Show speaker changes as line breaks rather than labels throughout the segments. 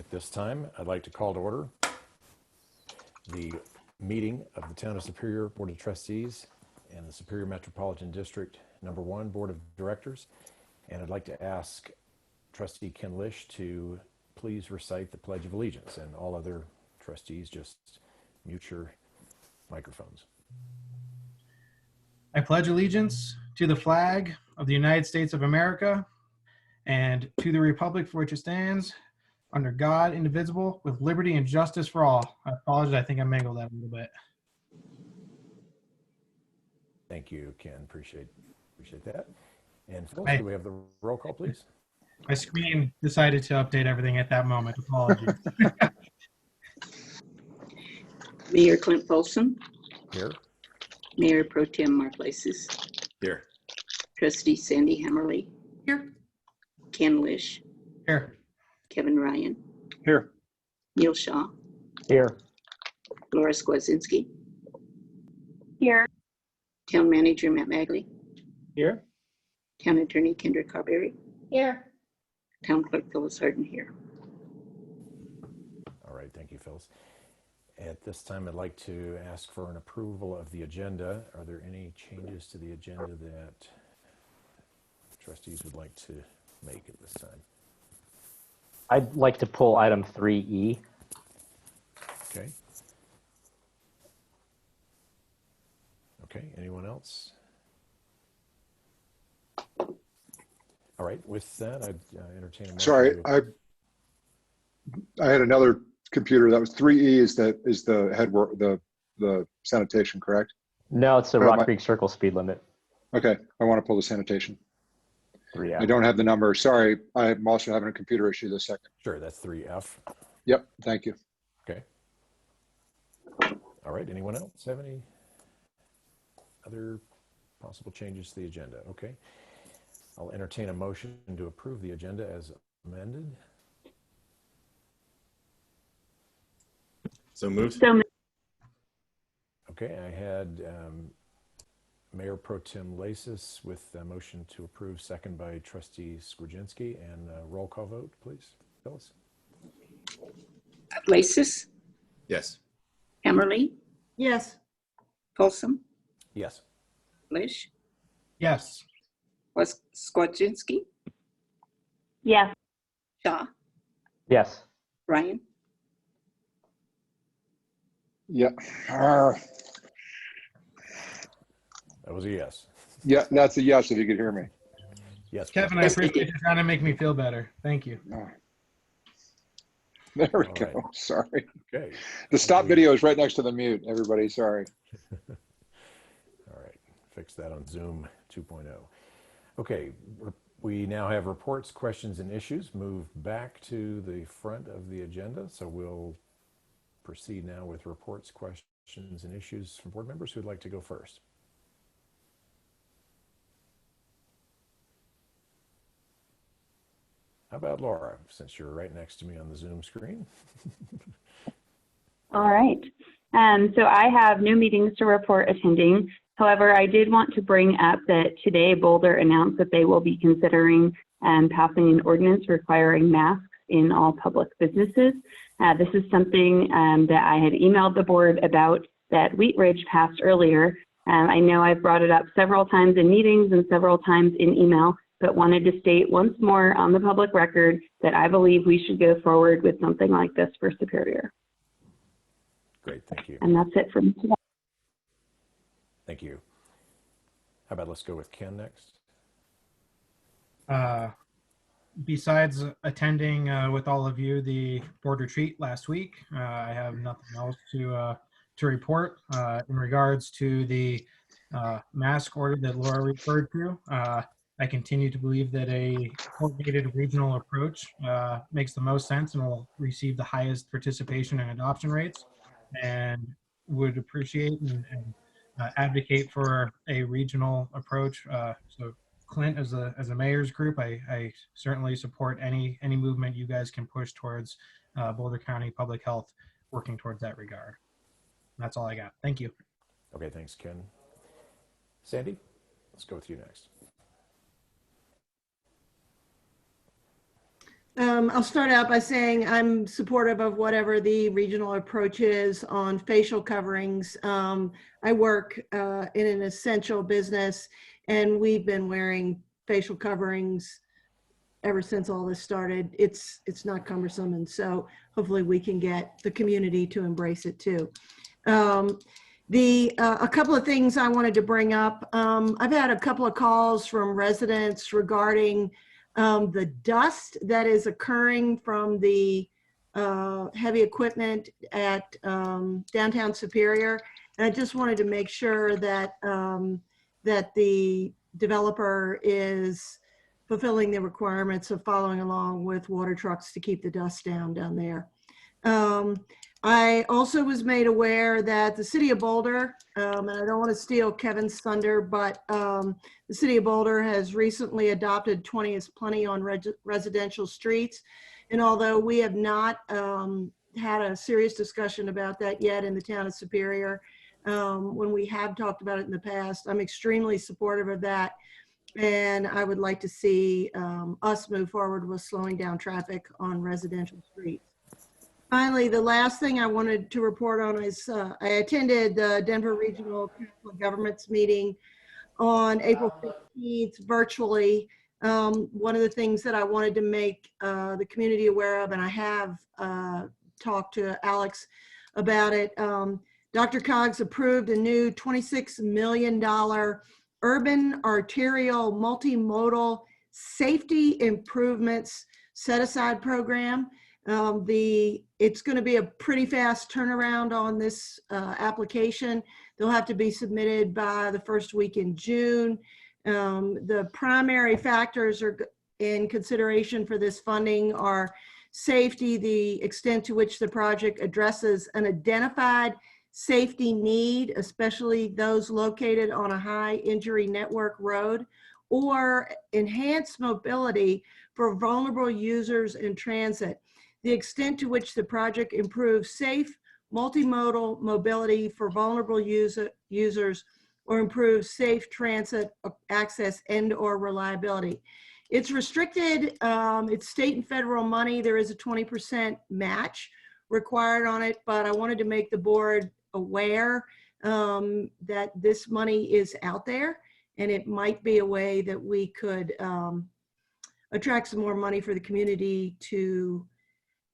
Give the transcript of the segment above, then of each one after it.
At this time, I'd like to call to order the meeting of the Town of Superior Board of Trustees and the Superior Metropolitan District Number 1 Board of Directors. And I'd like to ask Trustee Ken Lish to please recite the Pledge of Allegiance, and all other trustees just mute your microphones.
I pledge allegiance to the flag of the United States of America and to the republic for which it stands, under God, indivisible, with liberty and justice for all. I apologize. I think I mangled that a little bit.
Thank you, Ken. Appreciate that. And Phyllis, do we have the roll call, please?
My screen decided to update everything at that moment. Apologies.
Mayor Clint Folsom.
Here.
Mayor Pro Tem Mark Lasis.
Here.
Trustee Sandy Hammerly.
Here.
Ken Lish.
Here.
Kevin Ryan.
Here.
Neil Shaw.
Here.
Laura Skwazinski.
Here.
Town Manager Matt Magley.
Here.
Town Attorney Kendra Carberry.
Here.
Town Clerk Phyllis Harden here.
All right, thank you, Phyllis. At this time, I'd like to ask for an approval of the agenda. Are there any changes to the agenda that trustees would like to make at this time?
I'd like to pull item 3E.
Okay. Okay, anyone else? All right, with that, I'd entertain a motion.
Sorry, I had another computer. That was 3E is the head work, the sanitation, correct?
No, it's the Rock Creek Circle speed limit.
Okay, I want to pull the sanitation.
3F.
I don't have the number. Sorry, I'm also having a computer issue this second.
Sure, that's 3F.
Yep, thank you.
Okay. All right, anyone else have any other possible changes to the agenda? Okay. I'll entertain a motion to approve the agenda as amended.
So moved.
Okay, I had Mayor Pro Tem Lasis with a motion to approve, second by Trustee Skwazinski, and roll call vote, please. Phyllis?
Lasis.
Yes.
Hammerly.
Yes.
Folsom.
Yes.
Lish.
Yes.
Skwazinski.
Yes.
Shaw.
Yes.
Ryan.
Yeah.
That was a yes.
Yeah, that's a yes if you could hear me.
Yes.
Kevin, I
Yes,
appreciate you trying to make me feel better. Thank you.
There we
All
go.
right.
Sorry.
Okay.
The stop video is right next to the mute. Everybody, sorry.
All right, fix that on Zoom 2.0. Okay, we now have reports, questions, and issues moved back to the front of the agenda. So we'll proceed now with reports, questions, and issues from board members. Who'd like to go first? How about Laura, since you're right next to me on the Zoom screen?
All right. So I have no meetings to report attending. However, I did want to bring up that today Boulder announced that they will be considering passing an ordinance requiring masks in all public businesses. This is something that I had emailed the board about that Wheat Ridge passed earlier. I know I've brought it up several times in meetings and several times in email, but wanted to state once more on the public record that I believe we should go forward with something like this for Superior.
Great, thank you.
And that's it for me today.
Thank you. How about let's go with Ken next?
Besides attending with all of you the board retreat last week, I have nothing else to report in regards to the mask order that Laura referred to. I continue to believe that a coordinated regional approach makes the most sense and will receive the highest participation and adoption rates, and would appreciate and advocate for a regional approach. So Clint, as a mayor's group, I certainly support any movement you guys can push towards Boulder County Public Health working towards that regard. That's all I got. Thank you.
Okay, thanks, Ken. Sandy, let's go with you next.
I'll start out by saying I'm supportive of whatever the regional approach is on facial coverings. I work in an essential business, and we've been wearing facial coverings ever since all this started. It's not cumbersome, and so hopefully we can get the community to embrace it too. A couple of things I wanted to bring up. I've had a couple of calls from residents regarding the dust that is occurring from the heavy equipment at downtown Superior. And I just wanted to make sure that that the developer is fulfilling the requirements of following along with water trucks to keep the dust down there. I also was made aware that the city of Boulder, and I don't want to steal Kevin's thunder, but the city of Boulder has recently adopted 20 is plenty on residential streets. And although we have not had a serious discussion about that yet in the town of Superior, when we have talked about it in the past, I'm extremely supportive of that. And I would like to see us move forward with slowing down traffic on residential streets. Finally, the last thing I wanted to report on is I attended the Denver Regional Council of Governments meeting on April 15th virtually. One of the things that I wanted to make the community aware of, and I have talked to Alex about it, Dr. Coggs approved a new $26 million urban arterial multimodal safety improvements set-aside program. It's going to be a pretty fast turnaround on this application. They'll have to be submitted by the first week in June. The primary factors are in consideration for this funding are safety, the extent to which the project addresses an identified safety need, especially those located on a high injury network road, or enhanced mobility for vulnerable users in transit. The extent to which the project improves safe multimodal mobility for vulnerable users or improves safe transit access and/or reliability. It's restricted, it's state and federal money. There is a 20% match required on it, but I wanted to make the board aware that this money is out there, and it might be a way that we could attract some more money for the community to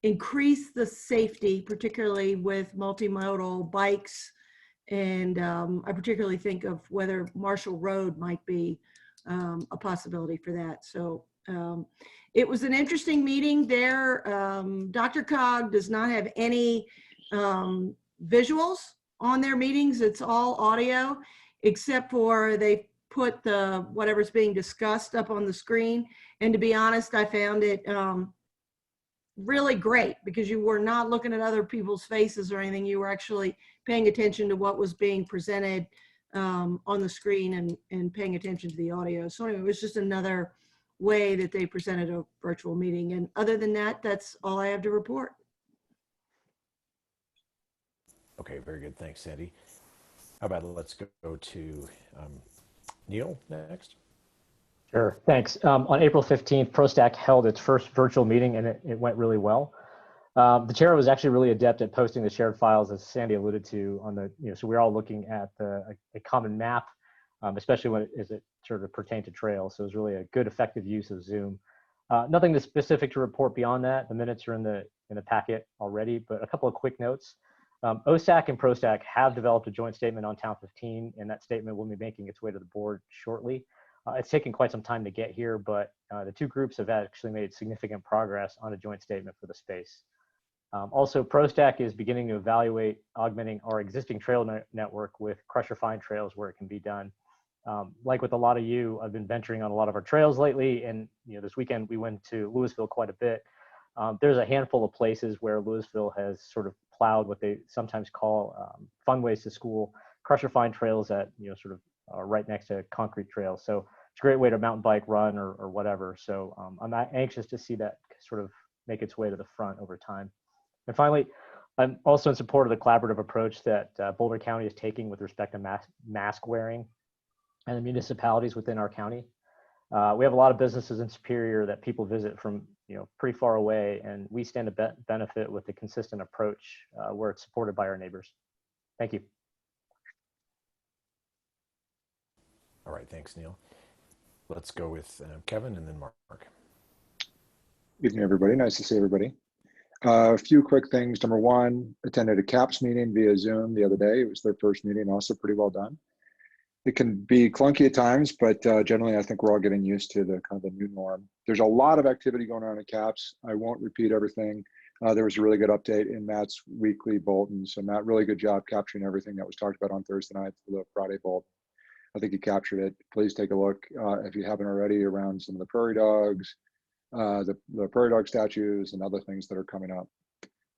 increase the safety, particularly with multimodal bikes. And I particularly think of whether Marshall Road might be a possibility for that. So it was an interesting meeting there. Dr. Cog does not have any visuals on their meetings. It's all audio, except for they put the whatever's being discussed up on the screen. And to be honest, I found it really great because you were not looking at other people's faces or anything. You were actually paying attention to what was being presented on the screen and paying attention to the audio. So anyway, it was just another way that they presented a virtual meeting. And other than that, that's all I have to report.
Okay, very good. Thanks, Sandy. How about let's go to Neil next.
Sure, thanks. On April 15th, ProStack held its first virtual meeting, and it went really well. The chair was actually really adept at posting the shared files, as Sandy alluded to, on the, so we're all looking at a common map, especially when it sort of pertained to trails. So it was really a good, effective use of Zoom. Nothing specific to report beyond that. The minutes are in the packet already, but a couple of quick notes. OSAC and ProStack have developed a joint statement on Town 15, and that statement will be making its way to the board shortly. It's taken quite some time to get here, but the two groups have actually made significant progress on a joint statement for the space. Also, ProStack is beginning to evaluate augmenting our existing trail network with crusher-fine trails where it can be done. Like with a lot of you, I've been venturing on a lot of our trails lately, and this weekend we went to Louisville quite a bit. There's a handful of places where Louisville has sort of plowed what they sometimes call fun ways to school, crusher-fine trails that sort of are right next to concrete trails. So it's a great way to mountain bike, run, or whatever. So I'm anxious to see that sort of make its way to the front over time. And finally, I'm also in support of the collaborative approach that Boulder County is taking with respect to mask wearing and the municipalities within our county. We have a lot of businesses in Superior that people visit from pretty far away, and we stand to benefit with the consistent approach where it's supported by our neighbors. Thank you.
All right, thanks, Neil. Let's go with Kevin and then Mark.
Evening, everybody. Nice to see everybody. A few quick things. Number one, attended a CAPS meeting via Zoom the other day. It was their first meeting, also pretty well done. It can be clunky at times, but generally I think we're all getting used to the kind of the new norm. There's a lot of activity going on at CAPS. I won't repeat everything. There was a really good update in Matt's weekly bulletin. So Matt, really good job capturing everything that was talked about on Thursday night for the Friday bulletin. I think you captured it. Please take a look if you haven't already around some of the prairie dogs, the prairie dog statues and other things that are coming up.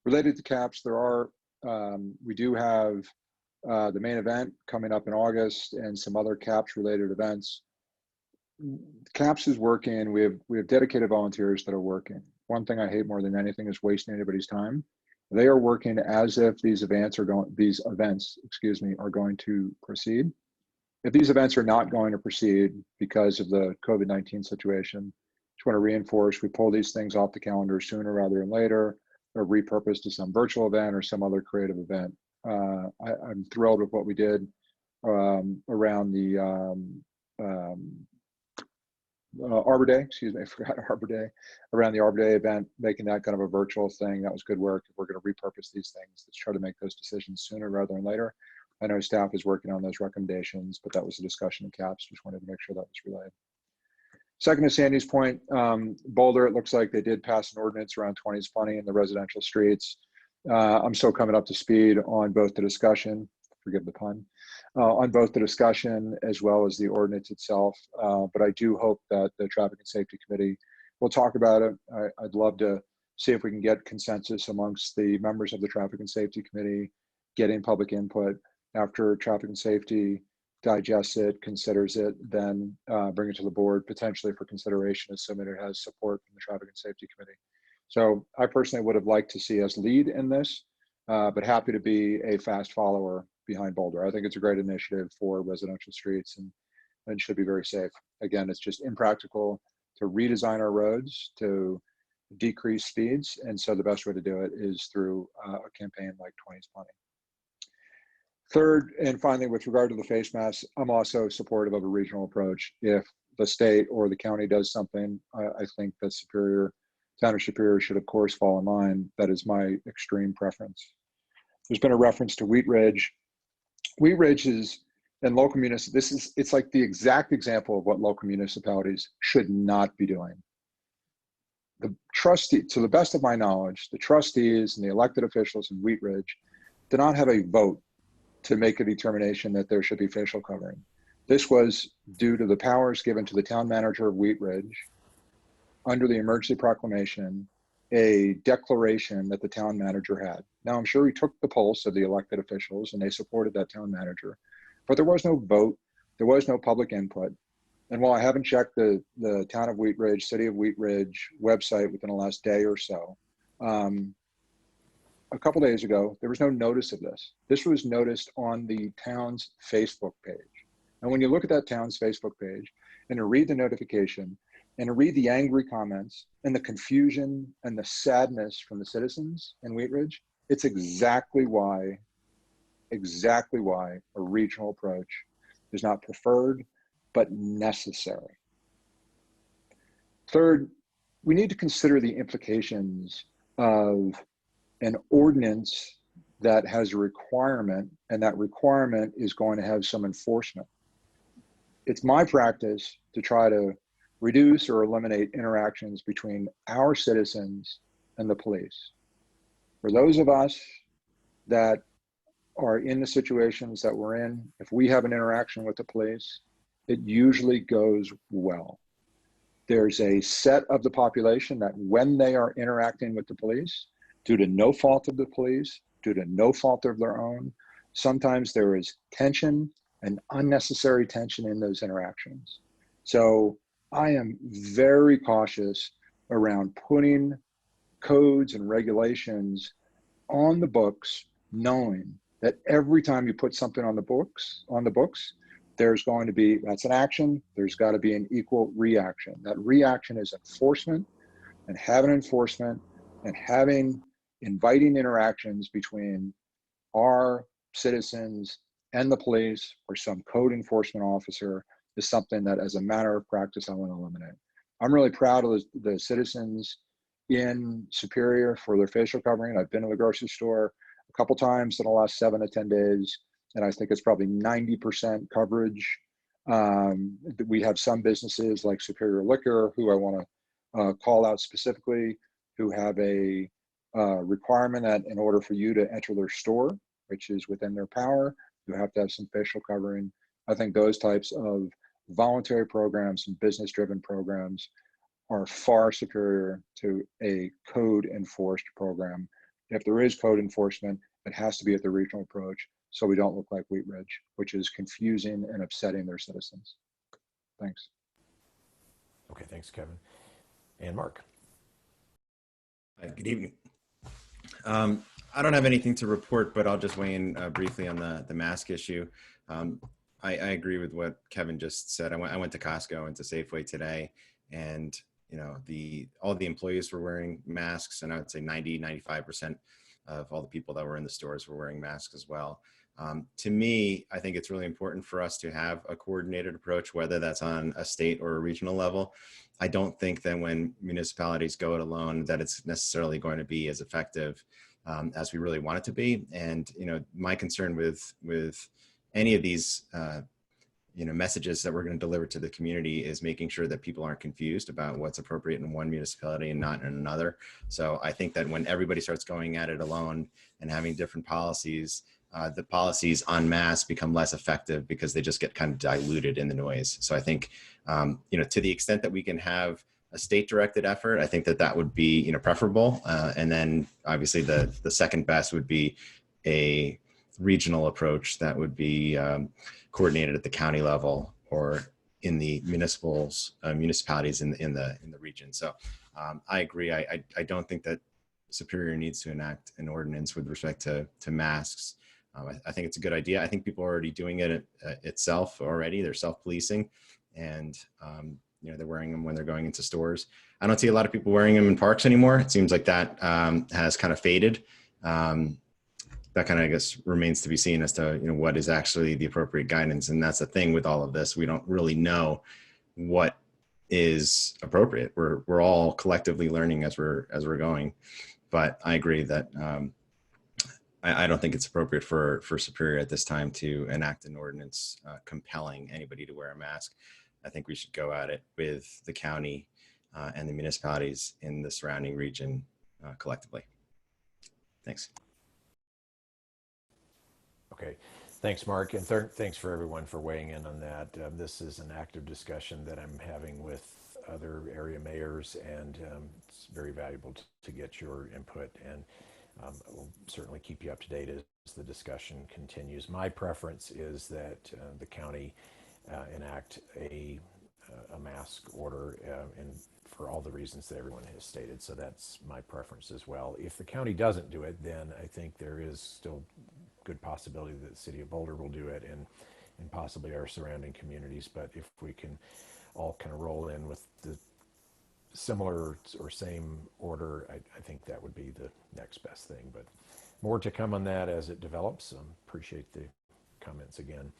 Related to CAPS, we do have the main event coming up in August and some other CAPS related events. CAPS is working. We have dedicated volunteers that are working. One thing I hate more than anything is wasting anybody's time. They are working as if these events are going to proceed. If these events are not going to proceed because of the COVID-19 situation, just want to reinforce, we pull these things off the calendar sooner rather than later, or repurposed to some virtual event or some other creative event. I'm thrilled with what we did around the Arbor Day, I forgot Arbor Day, around the Arbor Day event, making that kind of a virtual thing. That was good work. If we're going to repurpose these things, let's try to make those decisions sooner rather than later. I know staff is working on those recommendations, but that was a discussion in CAPS. Just wanted to make sure that was relayed. Second to Sandy's point, Boulder, it looks like they did pass an ordinance around 20s funny in the residential streets. I'm still coming up to speed on both the discussion, forgive the pun, on both the discussion as well as the ordinance itself. But I do hope that the Traffic and Safety Committee will talk about it. I'd love to see if we can get consensus amongst the members of the Traffic and Safety Committee, getting public input. After Traffic and Safety digests it, considers it, then bring it to the board potentially for consideration, assuming it has support from the Traffic and Safety Committee. So I personally would have liked to see us lead in this, but happy to be a fast follower behind Boulder. I think it's a great initiative for residential streets and should be very safe. Again, it's just impractical to redesign our roads to decrease speeds. And so the best way to do it is through a campaign like 20's Plenty. Third, and finally, with regard to the face masks, I'm also supportive of a regional approach. If the state or the county does something, I think that Town of Superior should of course fall in line. That is my extreme preference. There's been a reference to Wheat Ridge. Wheat Ridge is, in local municipalities, it's like the exact example of what local municipalities should not be doing. The trustee, to the best of my knowledge, the trustees and the elected officials in Wheat Ridge did not have a vote to make a determination that there should be facial covering. This was due to the powers given to the town manager of Wheat Ridge under the emergency proclamation, a declaration that the town manager had. Now, I'm sure he took the pulse of the elected officials and they supported that town manager, but there was no vote, there was no public input. And while I haven't checked the town of Wheat Ridge, city of Wheat Ridge website within the last day or so, a couple days ago, there was no notice of this. This was noticed on the town's Facebook page. And when you look at that town's Facebook page and you read the notification and you read the angry comments and the confusion and the sadness from the citizens in Wheat Ridge, it's exactly why a regional approach is not preferred, but necessary. Third, we need to consider the implications of an ordinance that has a requirement, and that requirement is going to have some enforcement. It's my practice to try to reduce or eliminate interactions between our citizens and the police. For those of us that are in the situations that we're in, if we have an interaction with the police, it usually goes well. There's a set of the population that when they are interacting with the police, due to no fault of the police, due to no fault of their own, sometimes there is tension and unnecessary tension in those interactions. So I am very cautious around putting codes and regulations on the books, knowing that every time you put something on the books, there's going to be, that's an action, there's got to be an equal reaction. That reaction is enforcement, and having enforcement and having inviting interactions between our citizens and the police or some code enforcement officer is something that, as a matter of practice, I want to eliminate. I'm really proud of the citizens in Superior for their facial covering. I've been to the grocery store a couple times in the last 7 to 10 days, and I think it's probably 90% coverage. We have some businesses like Superior Liquor, who I want to call out specifically, who have a requirement that in order for you to enter their store, which is within their power, you have to have some facial covering. I think those types of voluntary programs and business-driven programs are far superior to a code enforced program. If there is code enforcement, it has to be at the regional approach, so we don't look like Wheat Ridge, which is confusing and upsetting their citizens. Thanks.
Okay, thanks, Kevin. And Mark.
Good evening. I don't have anything to report, but I'll just weigh in briefly on the mask issue. I agree with what Kevin just said. I went to Costco and to Safeway today, and all the employees were wearing masks, and I would say 95% of all the people that were in the stores were wearing masks as well. To me, I think it's really important for us to have a coordinated approach, whether that's on a state or a regional level. I don't think that when municipalities go it alone, that it's necessarily going to be as effective as we really want it to be. And my concern with any of these messages that we're going to deliver to the community is making sure that people aren't confused about what's appropriate in one municipality and not in another. So I think that when everybody starts going at it alone and having different policies, the policies en masse become less effective because they just get kind of diluted in the noise. So I think, to the extent that we can have a state-directed effort, I think that would be, preferable. And then obviously the second best would be a regional approach that would be coordinated at the county level or in the municipalities in the region. So I agree. I don't think that Superior needs to enact an ordinance with respect to masks. I think it's a good idea. I think people are already doing it itself already. They're self-policing, and they're wearing them when they're going into stores. I don't see a lot of people wearing them in parks anymore. It seems like that has kind of faded. That kind of, I guess, remains to be seen as to what is actually the appropriate guidance. And that's the thing with all of this. We don't really know what is appropriate. We're all collectively learning as we're going. But I agree that I don't think it's appropriate for Superior at this time to enact an ordinance compelling anybody to wear a mask. I think we should go at it with the county and the municipalities in the surrounding region collectively. Thanks.
Okay, thanks, Mark, and thanks for everyone for weighing in on that. This is an active discussion that I'm having with other area mayors, and it's very valuable to get your input, and we'll certainly keep you up to date as the discussion continues. My preference is that the county enact a mask order, and for all the reasons that everyone has stated. So that's my preference as well. If the county doesn't do it, then I think there is still good possibility that the city of Boulder will do it, and possibly our surrounding communities. But if we can all kind of roll in with the similar or same order, I think that would be the next best thing. But more to come on that as it develops. Appreciate the comments again.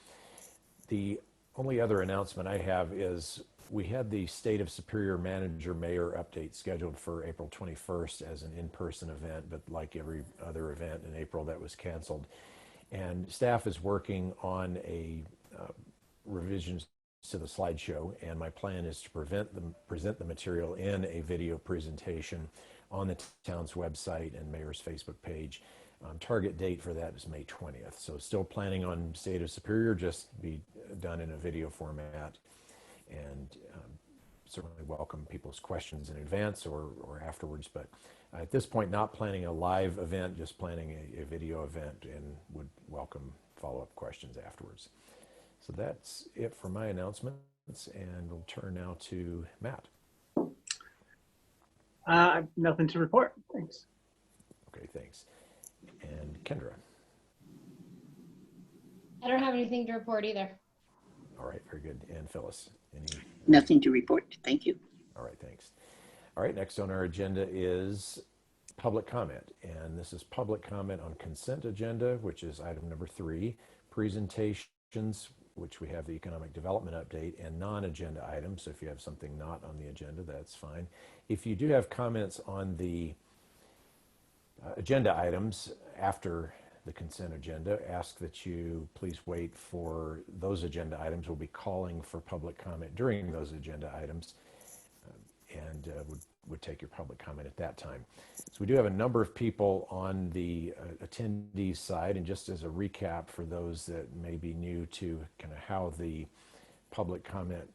The only other announcement I have is we had the State of Superior Manager Mayor update scheduled for April 21st as an in-person event, but like every other event in April, that was canceled. And staff is working on a revisions to the slideshow, and my plan is to present the material in a video presentation on the town's website and mayor's Facebook page. Target date for that is May 20th. So still planning on State of Superior, just be done in a video format, and certainly welcome people's questions in advance or afterwards. But at this point, not planning a live event, just planning a video event, and would welcome follow-up questions afterwards. So that's it for my announcements, and we'll turn now to Matt.
Nothing to report. Thanks.
Okay, thanks. And Kendra.
I don't have anything to report either.
All right, very good. And Phyllis, any?
Nothing to report. Thank you.
All right, thanks. All right, next on our agenda is public comment. And this is public comment on consent agenda, which is item number 3, presentations, which we have the economic development update, and non-agenda items. So if you have something not on the agenda, that's fine. If you do have comments on the agenda items after the consent agenda, ask that you please wait for those agenda items. We'll be calling for public comment during those agenda items, and would take your public comment at that time. So we do have a number of people on the attendees side, and just as a recap for those that may be new to kind of how the public comment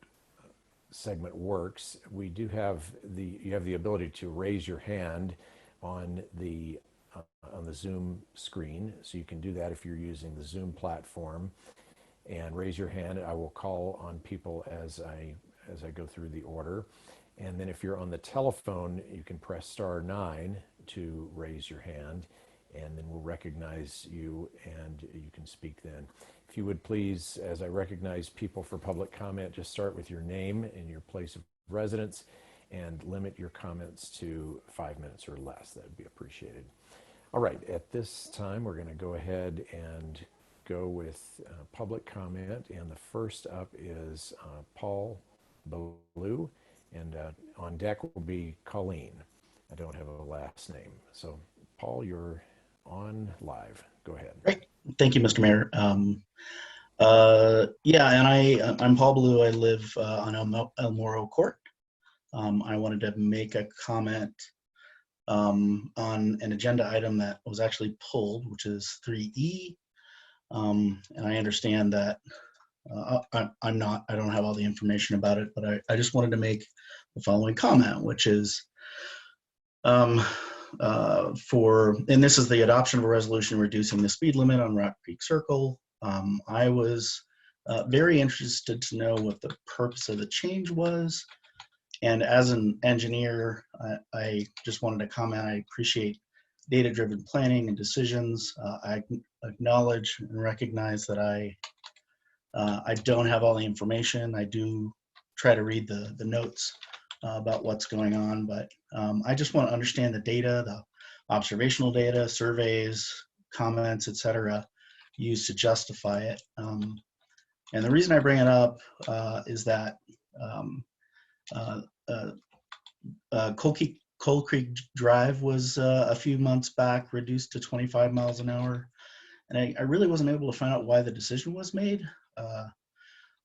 segment works, we do have you have the ability to raise your hand on the Zoom screen. So you can do that if you're using the Zoom platform, and raise your hand. I will call on people as I go through the order. And then if you're on the telephone, you can press *9 to raise your hand, and then we'll recognize you and you can speak then. If you would please, as I recognize people for public comment, just start with your name and your place of residence and limit your comments to 5 minutes or less. That would be appreciated. All right, at this time, we're going to go ahead and go with public comment. And the first up is Paul Ballou. And on deck will be Colleen. I don't have a last name. So, Paul, you're on live. Go ahead.
Great. Thank you, Mr. Mayor. Yeah, and I'm Paul Ballou. I live on El Moro Court. I wanted to make a comment on an agenda item that was actually pulled, which is 3E. And I understand that I don't have all the information about it, but I just wanted to make the following comment, which is and this is the adoption of a resolution reducing the speed limit on Rock Creek Circle. I was very interested to know what the purpose of the change was. And as an engineer, I just wanted to comment, I appreciate data-driven planning and decisions. I acknowledge and recognize that I don't have all the information. I do try to read the notes about what's going on, but I just want to understand the data, the observational data, surveys, comments, etc., used to justify it. And the reason I bring it up is that Coal Creek Drive was a few months back reduced to 25 miles an hour, and I really wasn't able to find out why the decision was made.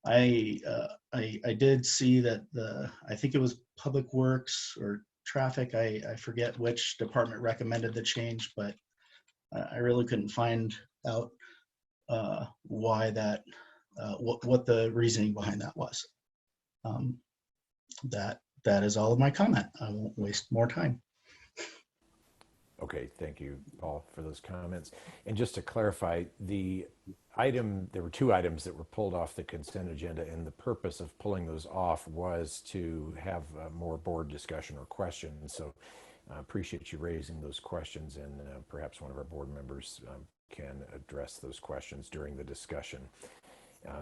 I did see that I think it was Public Works or Traffic, I forget which department recommended the change, but I really couldn't find out why that, what the reasoning behind that was. That is all of my comment. I won't waste more time.
Okay, thank you, Paul, for those comments. And just to clarify, there were 2 items that were pulled off the consent agenda, and the purpose of pulling those off was to have more board discussion or questions. So I appreciate you raising those questions, and perhaps one of our board members can address those questions during the discussion.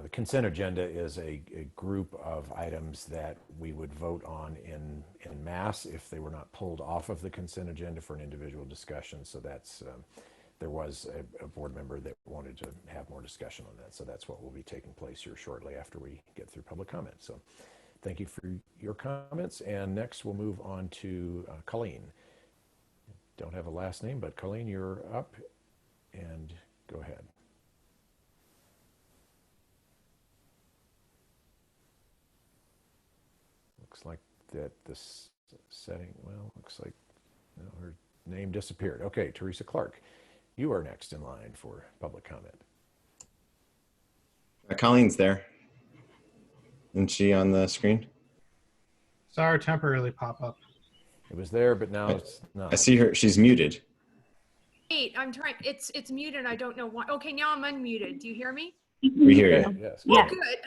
The consent agenda is a group of items that we would vote on in mass if they were not pulled off of the consent agenda for an individual discussion. So that's there was a board member that wanted to have more discussion on that. So that's what will be taking place here shortly after we get through public comment. So thank you for your comments. And next we'll move on to Colleen. Don't have a last name, but Colleen, you're up, and go ahead. Looks like that this setting, well, looks like her name disappeared. Okay, Teresa Clark, you are next in line for public comment.
Colleen's there. Isn't she on the screen?
Saw her temporarily pop up.
It was there, but now it's not.
I see her. She's muted.
Wait, I'm trying. It's muted. I don't know why. Okay, now I'm unmuted. Do you hear me?
We hear you.
Yes.
Oh, good.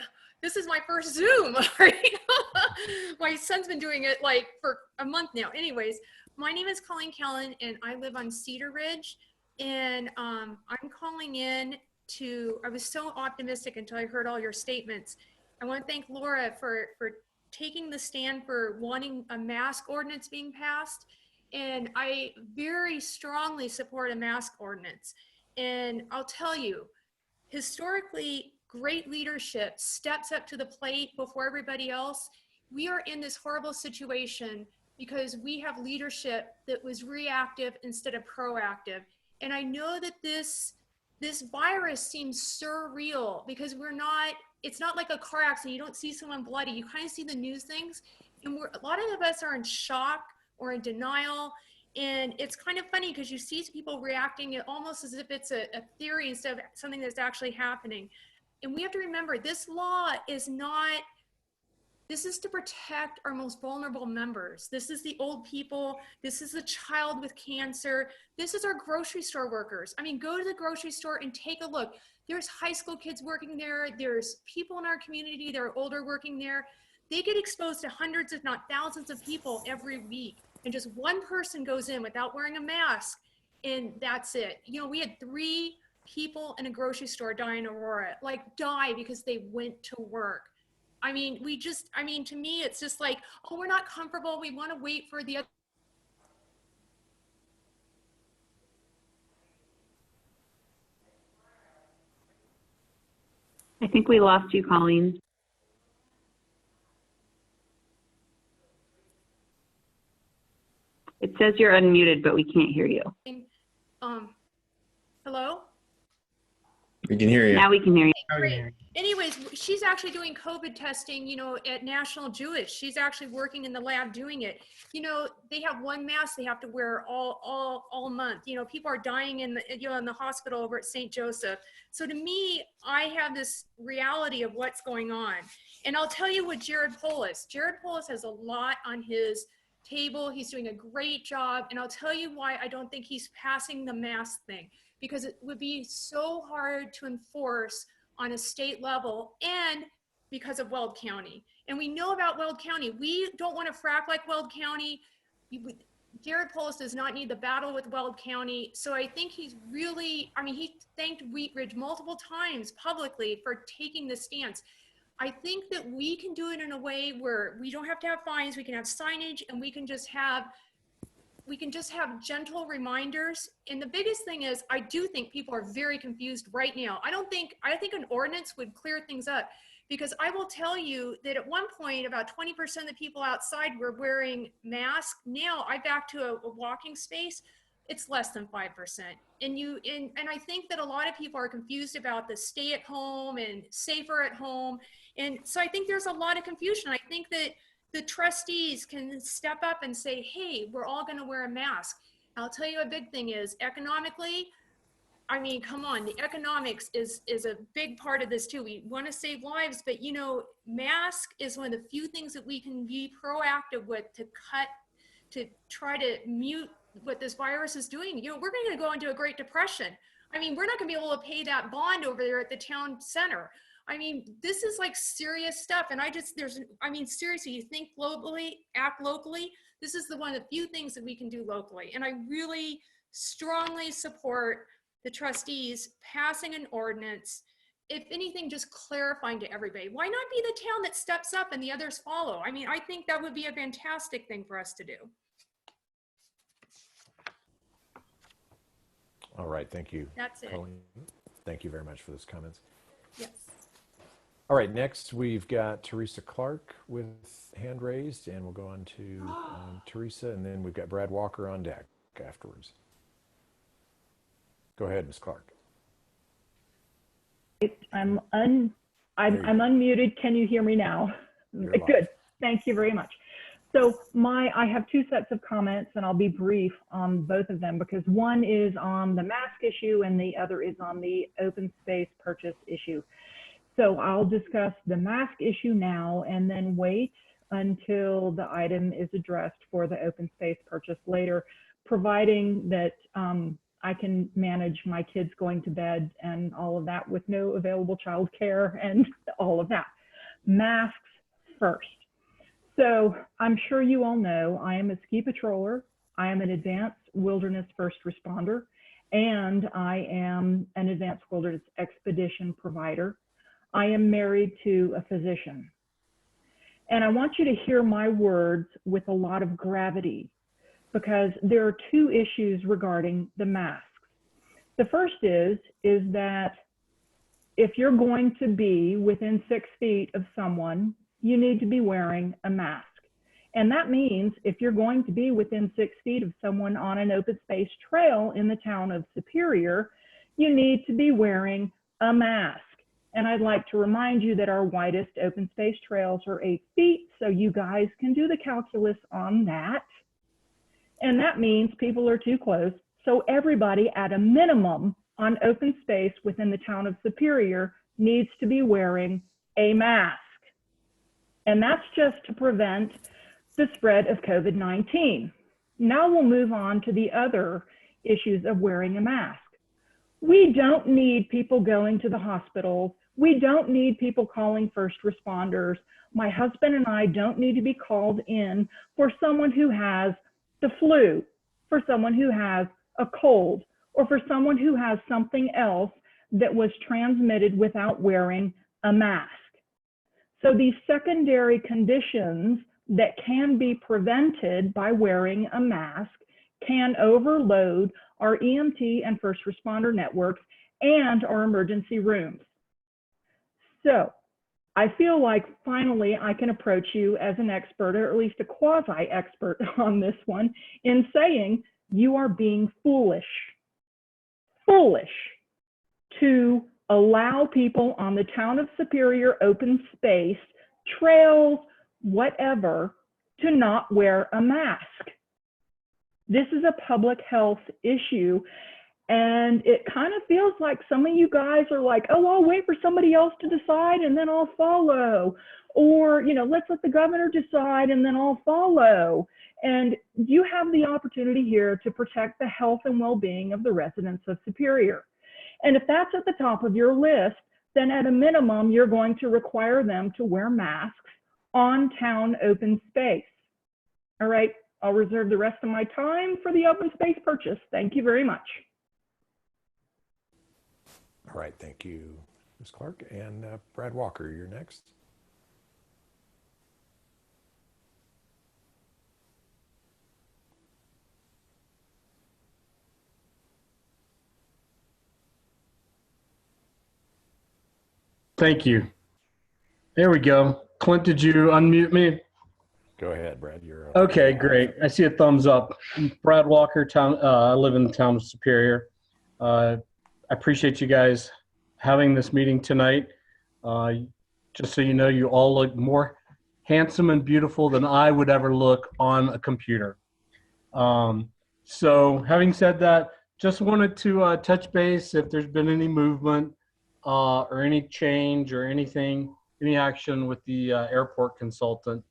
This is my first Zoom. Right? My son's been doing it like for a month now. Anyways, my name is Colleen Callan, and I live on Cedar Ridge. And I'm calling in I was so optimistic until I heard all your statements. I want to thank Laura for taking the stand for wanting a mask ordinance being passed. And I very strongly support a mask ordinance. And I'll tell you, historically, great leadership steps up to the plate before everybody else. We are in this horrible situation because we have leadership that was reactive instead of proactive. And I know that this virus seems surreal because it's not like a car accident. You don't see someone bloody. You kind of see the news things. And a lot of us are in shock or in denial. And it's kind of funny because you see people reacting almost as if it's a theory instead of something that's actually happening. And we have to remember, this law is not, this is to protect our most vulnerable members. This is the old people. This is the child with cancer. This is our grocery store workers. I mean, go to the grocery store and take a look. There's high school kids working there. There's people in our community that are older working there. They get exposed to hundreds, if not thousands of people every week. And just one person goes in without wearing a mask, and that's it. You know, we had 3 people in a grocery store die in Aurora, die because they went to work. I mean, to me, it's just like, oh, we're not comfortable. We want to wait for the other.
I think we lost you, Colleen. It says you're unmuted, but we can't hear you.
Hello?
We can hear you.
Now we can hear you.
Great. Anyways, she's actually doing COVID testing, at National Jewish. She's actually working in the lab doing it. They have one mask they have to wear all month. People are dying in the hospital over at St. Joseph. So to me, I have this reality of what's going on. And I'll tell you what Jared Polis has a lot on his table. He's doing a great job. And I'll tell you why I don't think he's passing the mask thing, because it would be so hard to enforce on a state level, and because of Weld County. And we know about Weld County. We don't want to frack like Weld County. Jared Polis does not need the battle with Weld County. So I think he's really, he thanked Wheat Ridge multiple times publicly for taking this stance. I think that we can do it in a way where we don't have to have fines, we can have signage, and we can just have gentle reminders. And the biggest thing is, I do think people are very confused right now. I think an ordinance would clear things up, because I will tell you that at one point, about 20% of the people outside were wearing masks. Now I back to a walking space, it's less than 5%. And I think that a lot of people are confused about the stay at home and safer at home. And so I think there's a lot of confusion. I think that the trustees can step up and say, hey, we're all going to wear a mask. I'll tell you a big thing is, economically, come on, the economics is a big part of this too. We want to save lives, but mask is one of the few things that we can be proactive with to try to mute what this virus is doing. We're going to go into a Great Depression. We're not going to be able to pay that bond over there at the town center. This is like serious stuff. And seriously, you think globally, act locally. This is one of the few things that we can do locally. And I really strongly support the trustees passing an ordinance, if anything, just clarifying to everybody. Why not be the town that steps up and the others follow? I think that would be a fantastic thing for us to do.
All right, thank you.
That's it.
Colleen. Thank you very much for those comments.
Yes.
All right, next we've got Teresa Clark with hand raised, and we'll go on to Teresa, and then we've got Brad Walker on deck afterwards. Go ahead, Ms. Clark.
I'm unmuted. Can you hear me now? Good. Thank you very much. So I have 2 sets of comments, and I'll be brief on both of them, because one is on the mask issue and the other is on the open space purchase issue. So I'll discuss the mask issue now and then wait until the item is addressed for the open space purchase later, providing that I can manage my kids going to bed and all of that with no available childcare and all of that. Masks first. So I'm sure you all know I am a ski patroller, I am an advanced wilderness first responder, and I am an advanced wilderness expedition provider. I am married to a physician. And I want you to hear my words with a lot of gravity, because there are two issues regarding the masks. The first is that if you're going to be within 6 feet of someone, you need to be wearing a mask. And that means if you're going to be within 6 feet of someone on an open space trail in the town of Superior, you need to be wearing a mask. And I'd like to remind you that our widest open space trails are 8 feet, so you guys can do the calculus on that. And that means people are too close. So everybody at a minimum on open space within the town of Superior needs to be wearing a mask. And that's just to prevent the spread of COVID-19. Now we'll move on to the other issues of wearing a mask. We don't need people going to the hospitals. We don't need people calling first responders. My husband and I don't need to be called in for someone who has the flu, for someone who has a cold, or for someone who has something else that was transmitted without wearing a mask. So these secondary conditions that can be prevented by wearing a mask can overload our EMT and first responder networks and our emergency rooms. So I feel like finally I can approach you as an expert, or at least a quasi-expert on this one, in saying you are being foolish to allow people on the town of Superior open space, trails, whatever, to not wear a mask. This is a public health issue, and it kind of feels like some of you guys are like, oh, I'll wait for somebody else to decide and then I'll follow. Or, you know, let's let the governor decide and then I'll follow. And you have the opportunity here to protect the health and well-being of the residents of Superior. And if that's at the top of your list, then at a minimum, you're going to require them to wear masks on town open space. All right, I'll reserve the rest of my time for the open space purchase. Thank you very much.
All right, thank you, Ms. Clark. And Brad Walker, you're next.
Thank you. There we go. Clint, did you unmute me?
Go ahead, Brad. You're
okay. Great. I see a thumbs up. Brad Walker. I live in the town of Superior. I appreciate you guys having this meeting tonight. Just so you know, you all look more handsome and beautiful than I would ever look on a computer. So having said that, just wanted to touch base if there's been any movement or any change or anything, any action with the airport consultant.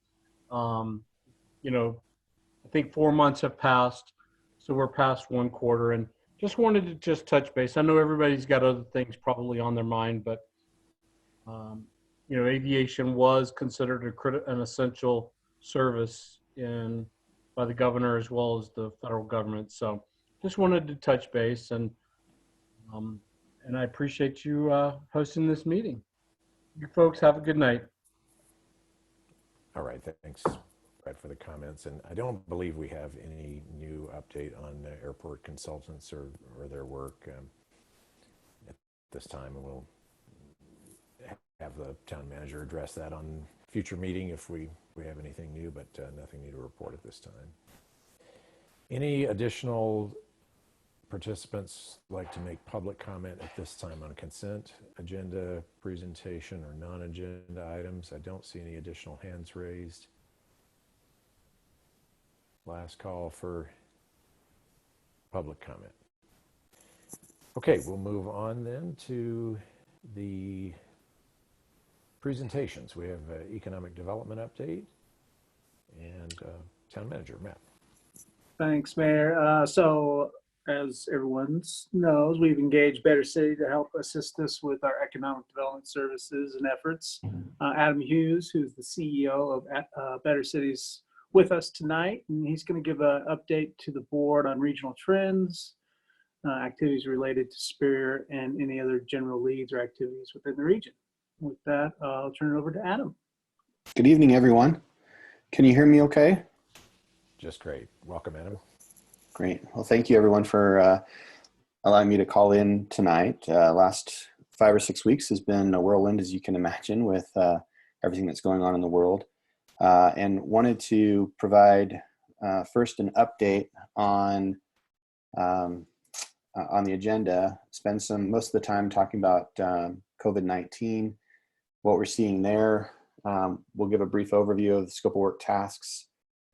You know, I think 4 months have passed, so we're past 1 quarter, and just wanted to just touch base. I know everybody's got other things probably on their mind, but you know, aviation was considered an essential service by the governor as well as the federal government. So just wanted to touch base, and I appreciate you hosting this meeting. You folks have a good night.
All right, thanks, Brad, for the comments. And I don't believe we have any new update on the airport consultants or their work at this time. And we'll have the town manager address that on future meeting if we have anything new, but nothing new to report at this time. Any additional participants like to make public comment at this time on consent agenda, presentation, or non-agenda items? I don't see any additional hands raised. Last call for public comment. Okay, we'll move on then to the presentations. We have economic development update and town manager, Matt.
Thanks, Mayor. So as everyone knows, we've engaged Better City to help assist us with our economic development services and efforts. Adam Hughes, who's the CEO of Better Cities, with us tonight, and he's going to give an update to the board on regional trends, activities related to Superior, and any other general leads or activities within the region. With that, I'll turn it over to Adam.
Good evening, everyone. Can you hear me okay?
Just great. Welcome, Adam.
Great. Well, thank you, everyone, for allowing me to call in tonight. Last 5 or 6 weeks has been a whirlwind, as you can imagine, with everything that's going on in the world. And wanted to provide first an update on the agenda, spend most of the time talking about COVID-19, what we're seeing there. We'll give a brief overview of the scope of work tasks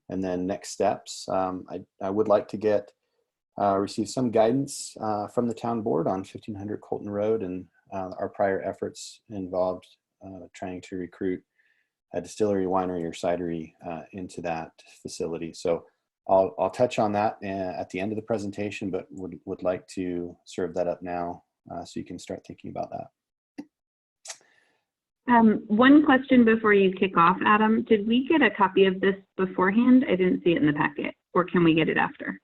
and then next steps. I would like to receive some guidance from the town board on 1500 Colton Road, and our prior efforts involved trying to recruit a distillery, winery, or cidery into that facility. So I'll touch on that at the end of the presentation, but would like to serve that up now so you can start thinking about that.
One question before you kick off, Adam. Did we get a copy of this beforehand? I didn't see it in the packet, or can we get it after?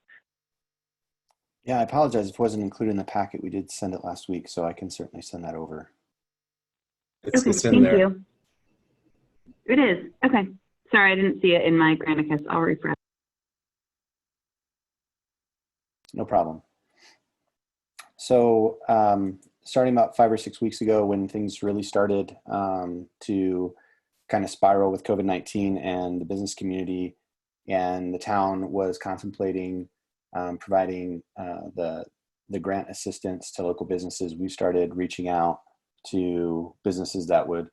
Yeah, I apologize if it wasn't included in the packet. We did send it last week, so I can certainly send that over.
It's in
thank
there.
you. It is. Okay. Sorry, I didn't see it in my Granicus. I'll refresh.
No problem. So starting about 5 or 6 weeks ago, when things really started to kind of spiral with COVID-19, and the business community and the town was contemplating providing the grant assistance to local businesses, we started reaching out to businesses that would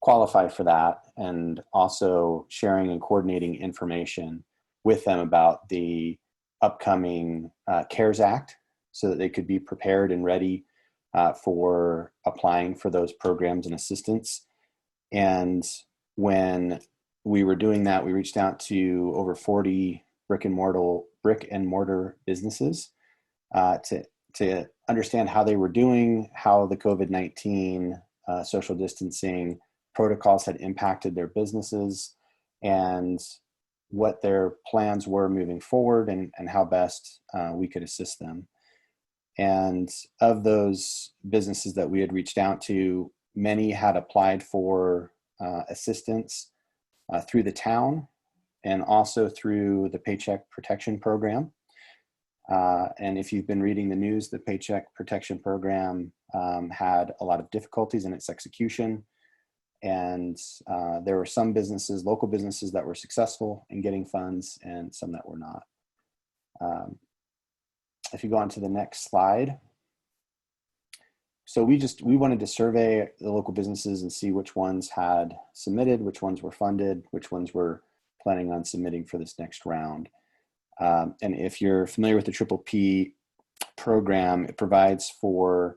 qualify for that, and also sharing and coordinating information with them about the upcoming CARES Act, so that they could be prepared and ready for applying for those programs and assistance. And when we were doing that, we reached out to over 40 brick and mortar businesses to understand how they were doing, how the COVID-19 social distancing protocols had impacted their businesses, and what their plans were moving forward, and how best we could assist them. And of those businesses that we had reached out to, many had applied for assistance through the town and also through the Paycheck Protection Program. And if you've been reading the news, the Paycheck Protection Program had a lot of difficulties in its execution. And there were some businesses, local businesses, that were successful in getting funds, and some that were not. If you go on to the next slide. So we wanted to survey the local businesses and see which ones had submitted, which ones were funded, which ones were planning on submitting for this next round. And if you're familiar with the PPP program, it provides for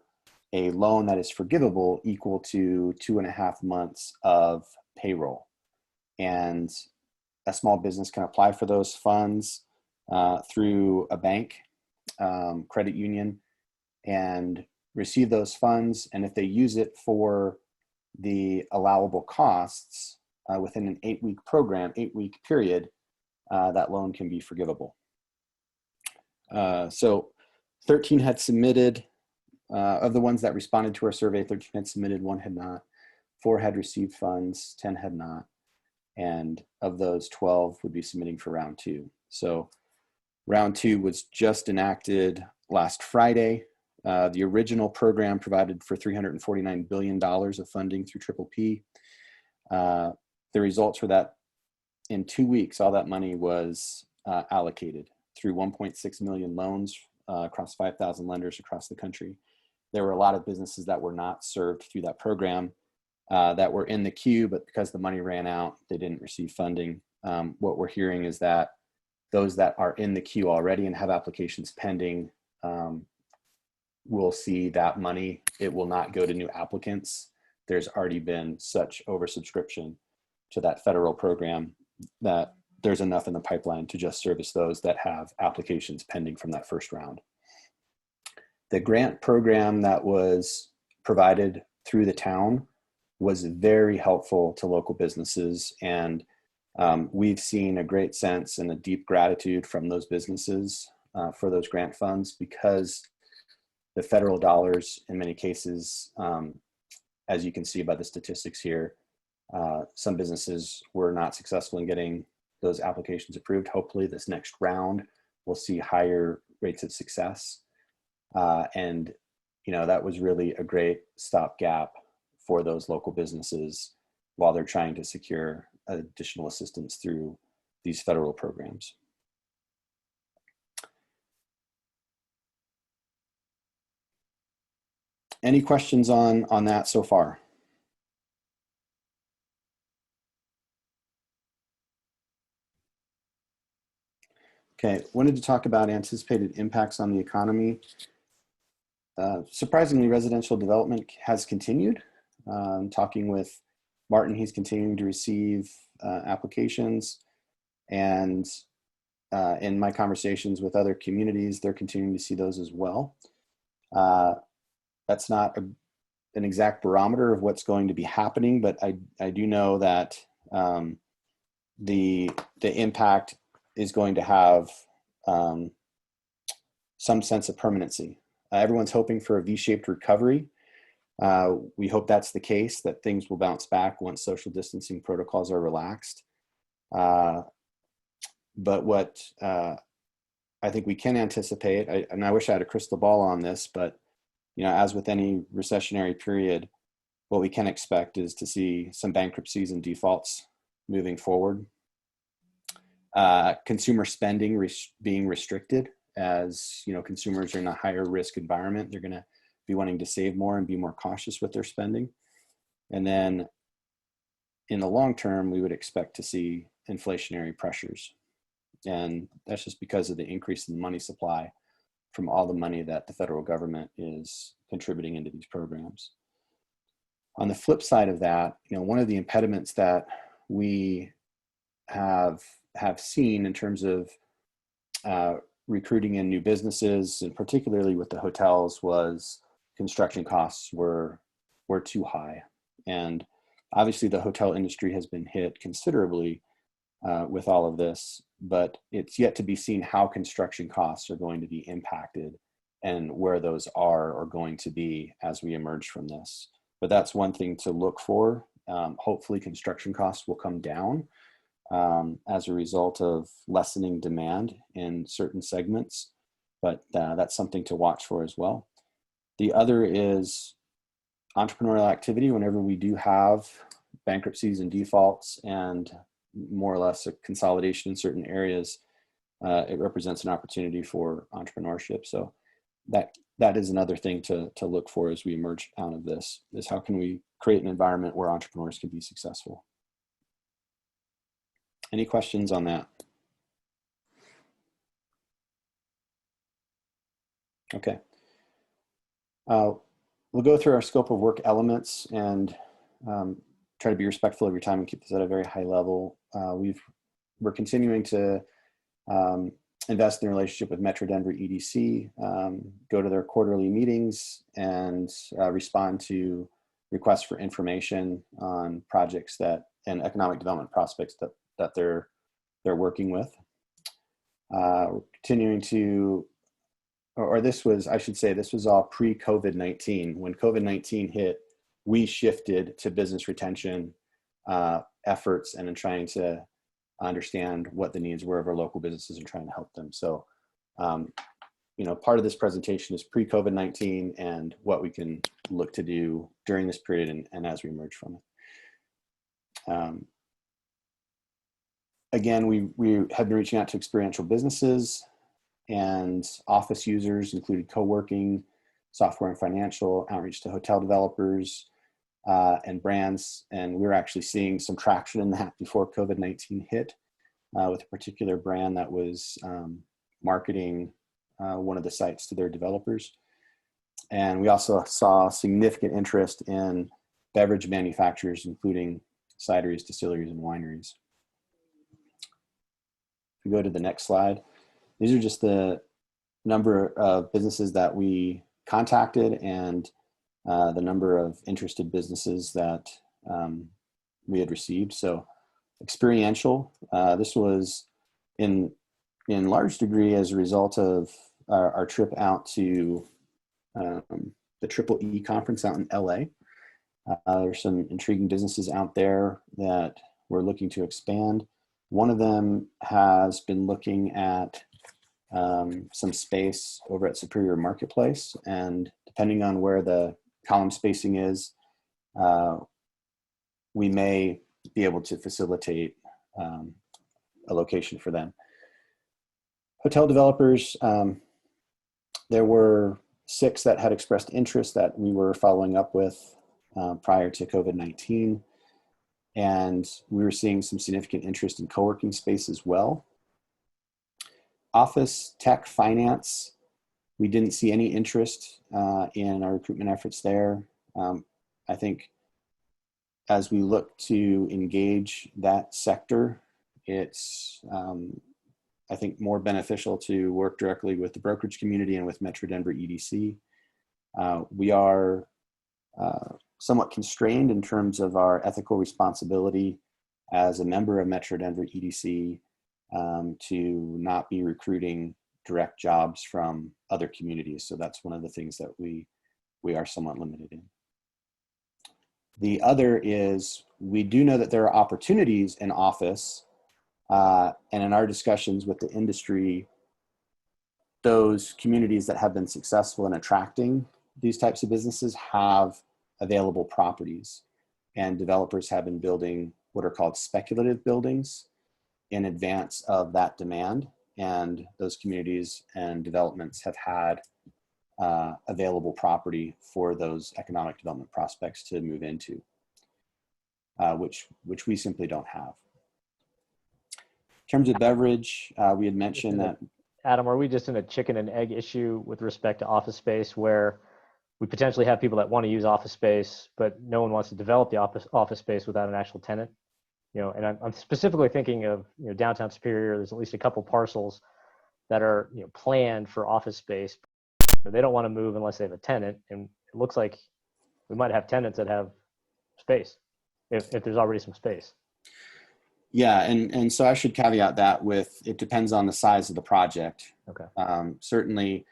a loan that is forgivable equal to 2.5 months of payroll. And a small business can apply for those funds through a bank, credit union, and receive those funds. And if they use it for the allowable costs within an 8-week period, that loan can be forgivable. So 13 had submitted. Of the ones that responded to our survey, 13 had submitted, 1 had not. 4 had received funds, 10 had not. And of those, 12 would be submitting for round 2. So round 2 was just enacted last Friday. The original program provided for $349 billion of funding through PPP. The results were that in 2 weeks, all that money was allocated through 1.6 million loans across 5,000 lenders across the country. There were a lot of businesses that were not served through that program that were in the queue, but because the money ran out, they didn't receive funding. What we're hearing is that those that are in the queue already and have applications pending will see that money. It will not go to new applicants. There's already been such oversubscription to that federal program that there's enough in the pipeline to just service those that have applications pending from that first round. The grant program that was provided through the town was very helpful to local businesses, and we've seen a great sense and a deep gratitude from those businesses for those grant funds, because the federal dollars in many cases, as you can see by the statistics here, Some businesses were not successful in getting those applications approved. Hopefully this next round we'll see higher rates of success. And that was really a great stopgap for those local businesses while they're trying to secure additional assistance through these federal programs. Any questions on that so far? Okay, wanted to talk about anticipated impacts on the economy. Surprisingly, residential development has continued. Talking with Martin, he's continuing to receive applications, and in my conversations with other communities, they're continuing to see those as well. That's not an exact barometer of what's going to be happening, but I do know that the impact is going to have some sense of permanency. Everyone's hoping for a V-shaped recovery. We hope that's the case, that things will bounce back once social distancing protocols are relaxed. But what I think we can anticipate, and I wish I had a crystal ball on this, but as with any recessionary period, what we can expect is to see some bankruptcies and defaults moving forward. Consumer spending being restricted, as consumers are in a higher risk environment. They're going to be wanting to save more and be more cautious with their spending. And then in the long term, we would expect to see inflationary pressures. And that's just because of the increase in the money supply from all the money that the federal government is contributing into these programs. On the flip side of that, one of the impediments that we have seen in terms of recruiting in new businesses, and particularly with the hotels, was construction costs were too high. And obviously the hotel industry has been hit considerably with all of this, but it's yet to be seen how construction costs are going to be impacted and where those are going to be as we emerge from this. But that's one thing to look for. Hopefully construction costs will come down as a result of lessening demand in certain segments, but that's something to watch for as well. The other is entrepreneurial activity. Whenever we do have bankruptcies and defaults and more or less a consolidation in certain areas, it represents an opportunity for entrepreneurship. So that is another thing to look for as we emerge out of this, is how can we create an environment where entrepreneurs can be successful. Any questions on that? Okay. We'll go through our scope of work elements and try to be respectful of your time and keep this at a very high level. We're continuing to invest in the relationship with Metro Denver EDC, go to their quarterly meetings, and respond to requests for information on projects and economic development prospects that they're working with. We're continuing to, this was all pre-COVID-19. When COVID-19 hit, we shifted to business retention efforts and in trying to understand what the needs were of our local businesses and trying to help them. So, part of this presentation is pre-COVID-19 and what we can look to do during this period and as we emerge from it. Again, we have been reaching out to experiential businesses and office users, including co-working, software and financial, outreach to hotel developers and brands. And we're actually seeing some traction in that before COVID-19 hit with a particular brand that was marketing one of the sites to their developers. And we also saw significant interest in beverage manufacturers, including cideries, distilleries, and wineries. If we go to the next slide, these are just the number of businesses that we contacted and the number of interested businesses that we had received. So experiential, this was in large degree as a result of our trip out to the Triple E conference out in LA. There's some intriguing businesses out there that we're looking to expand. One of them has been looking at some space over at Superior Marketplace, and depending on where the column spacing is, we may be able to facilitate a location for them. Hotel developers, there were 6 that had expressed interest that we were following up with prior to COVID-19. And we were seeing some significant interest in co-working space as well. Office, tech, finance, we didn't see any interest in our recruitment efforts there. I think as we look to engage that sector, it's, I think, more beneficial to work directly with the brokerage community and with Metro Denver EDC. We are somewhat constrained in terms of our ethical responsibility as a member of Metro Denver EDC to not be recruiting direct jobs from other communities. So that's one of the things that we are somewhat limited in. The other is we do know that there are opportunities in office, and in our discussions with the industry, those communities that have been successful in attracting these types of businesses have available properties, and developers have been building what are called speculative buildings in advance of that demand. And those communities and developments have had available property for those economic development prospects to move into, which we simply don't have. In terms of beverage, we had mentioned that.
Adam, are we just in a chicken and egg issue with respect to office space where we potentially have people that want to use office space, but no one wants to develop the office space without an actual tenant? You know, and I'm specifically thinking of, you know, downtown Superior. There's at least a couple parcels that are, you know, planned for office space. But they don't want to move unless they have a tenant, and it looks like we might have tenants that have space if there's already some space.
Yeah, and so I should caveat that with, it depends on the size of the project.
Okay.
Certainly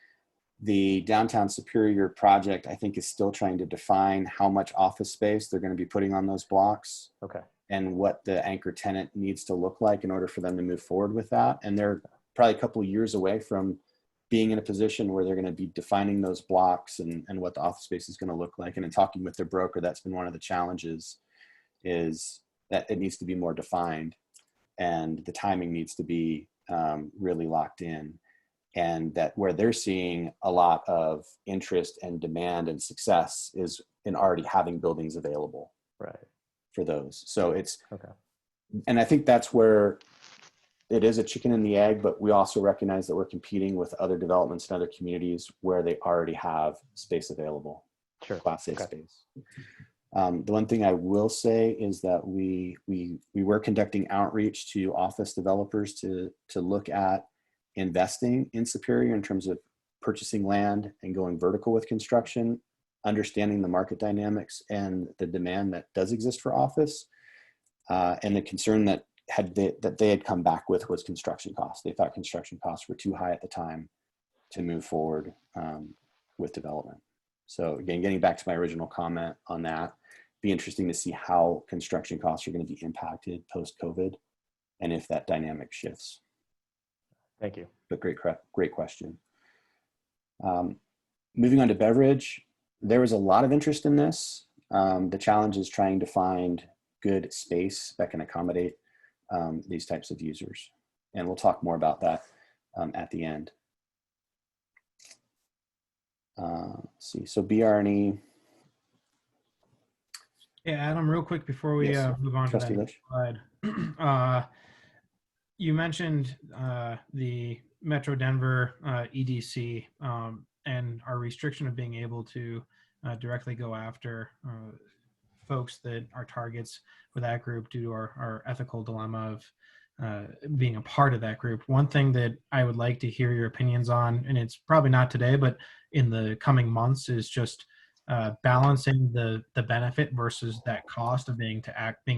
the downtown Superior project, I think, is still trying to define how much office space they're going to be putting on those blocks.
Okay.
And what the anchor tenant needs to look like in order for them to move forward with that. And they're probably a couple of years away from being in a position where they're going to be defining those blocks and what the office space is going to look like. And in talking with their broker, that's been one of the challenges, is that it needs to be more defined and the timing needs to be really locked in. And that where they're seeing a lot of interest and demand and success is in already having buildings available.
Right.
For those. So it's,
okay.
And I think that's where it is a chicken and the egg, but we also recognize that we're competing with other developments in other communities where they already have space available.
Sure.
Class A space. The one thing I will say is that we were conducting outreach to office developers to look at investing in Superior in terms of purchasing land and going vertical with construction, understanding the market dynamics and the demand that does exist for office, and the concern that they had come back with was construction costs. They thought construction costs were too high at the time to move forward with development. So again, getting back to my original comment on that, be interesting to see how construction costs are going to be impacted post-COVID and if that dynamic shifts.
Thank you.
But great question. Moving on to beverage, there was a lot of interest in this. The challenge is trying to find good space that can accommodate these types of users. And we'll talk more about that at the end. Let's see, so BR&E.
Yeah, Adam, real quick before we move on
Trustee
to that
Lish.
slide. You mentioned the Metro Denver EDC and our restriction of being able to directly go after folks that are targets for that group due to our ethical dilemma of being a part of that group. One thing that I would like to hear your opinions on, and it's probably not today, but in the coming months, is just balancing the benefit versus that cost of being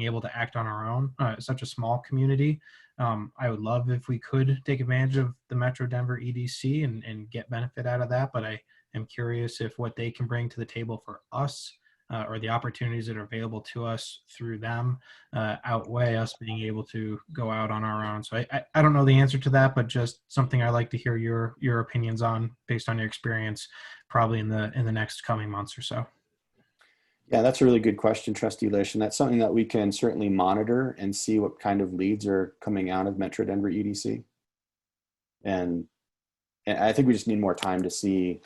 able to act on our own. Such a small community. I would love if we could take advantage of the Metro Denver EDC and get benefit out of that, but I am curious if what they can bring to the table for us or the opportunities that are available to us through them outweigh us being able to go out on our own. So I don't know the answer to that, but just something I'd like to hear your opinions on based on your experience, probably in the next coming months or so.
Yeah, that's a really good question, Trustee Lish, and that's something that we can certainly monitor and see what kind of leads are coming out of Metro Denver EDC. And I think we just need more time to see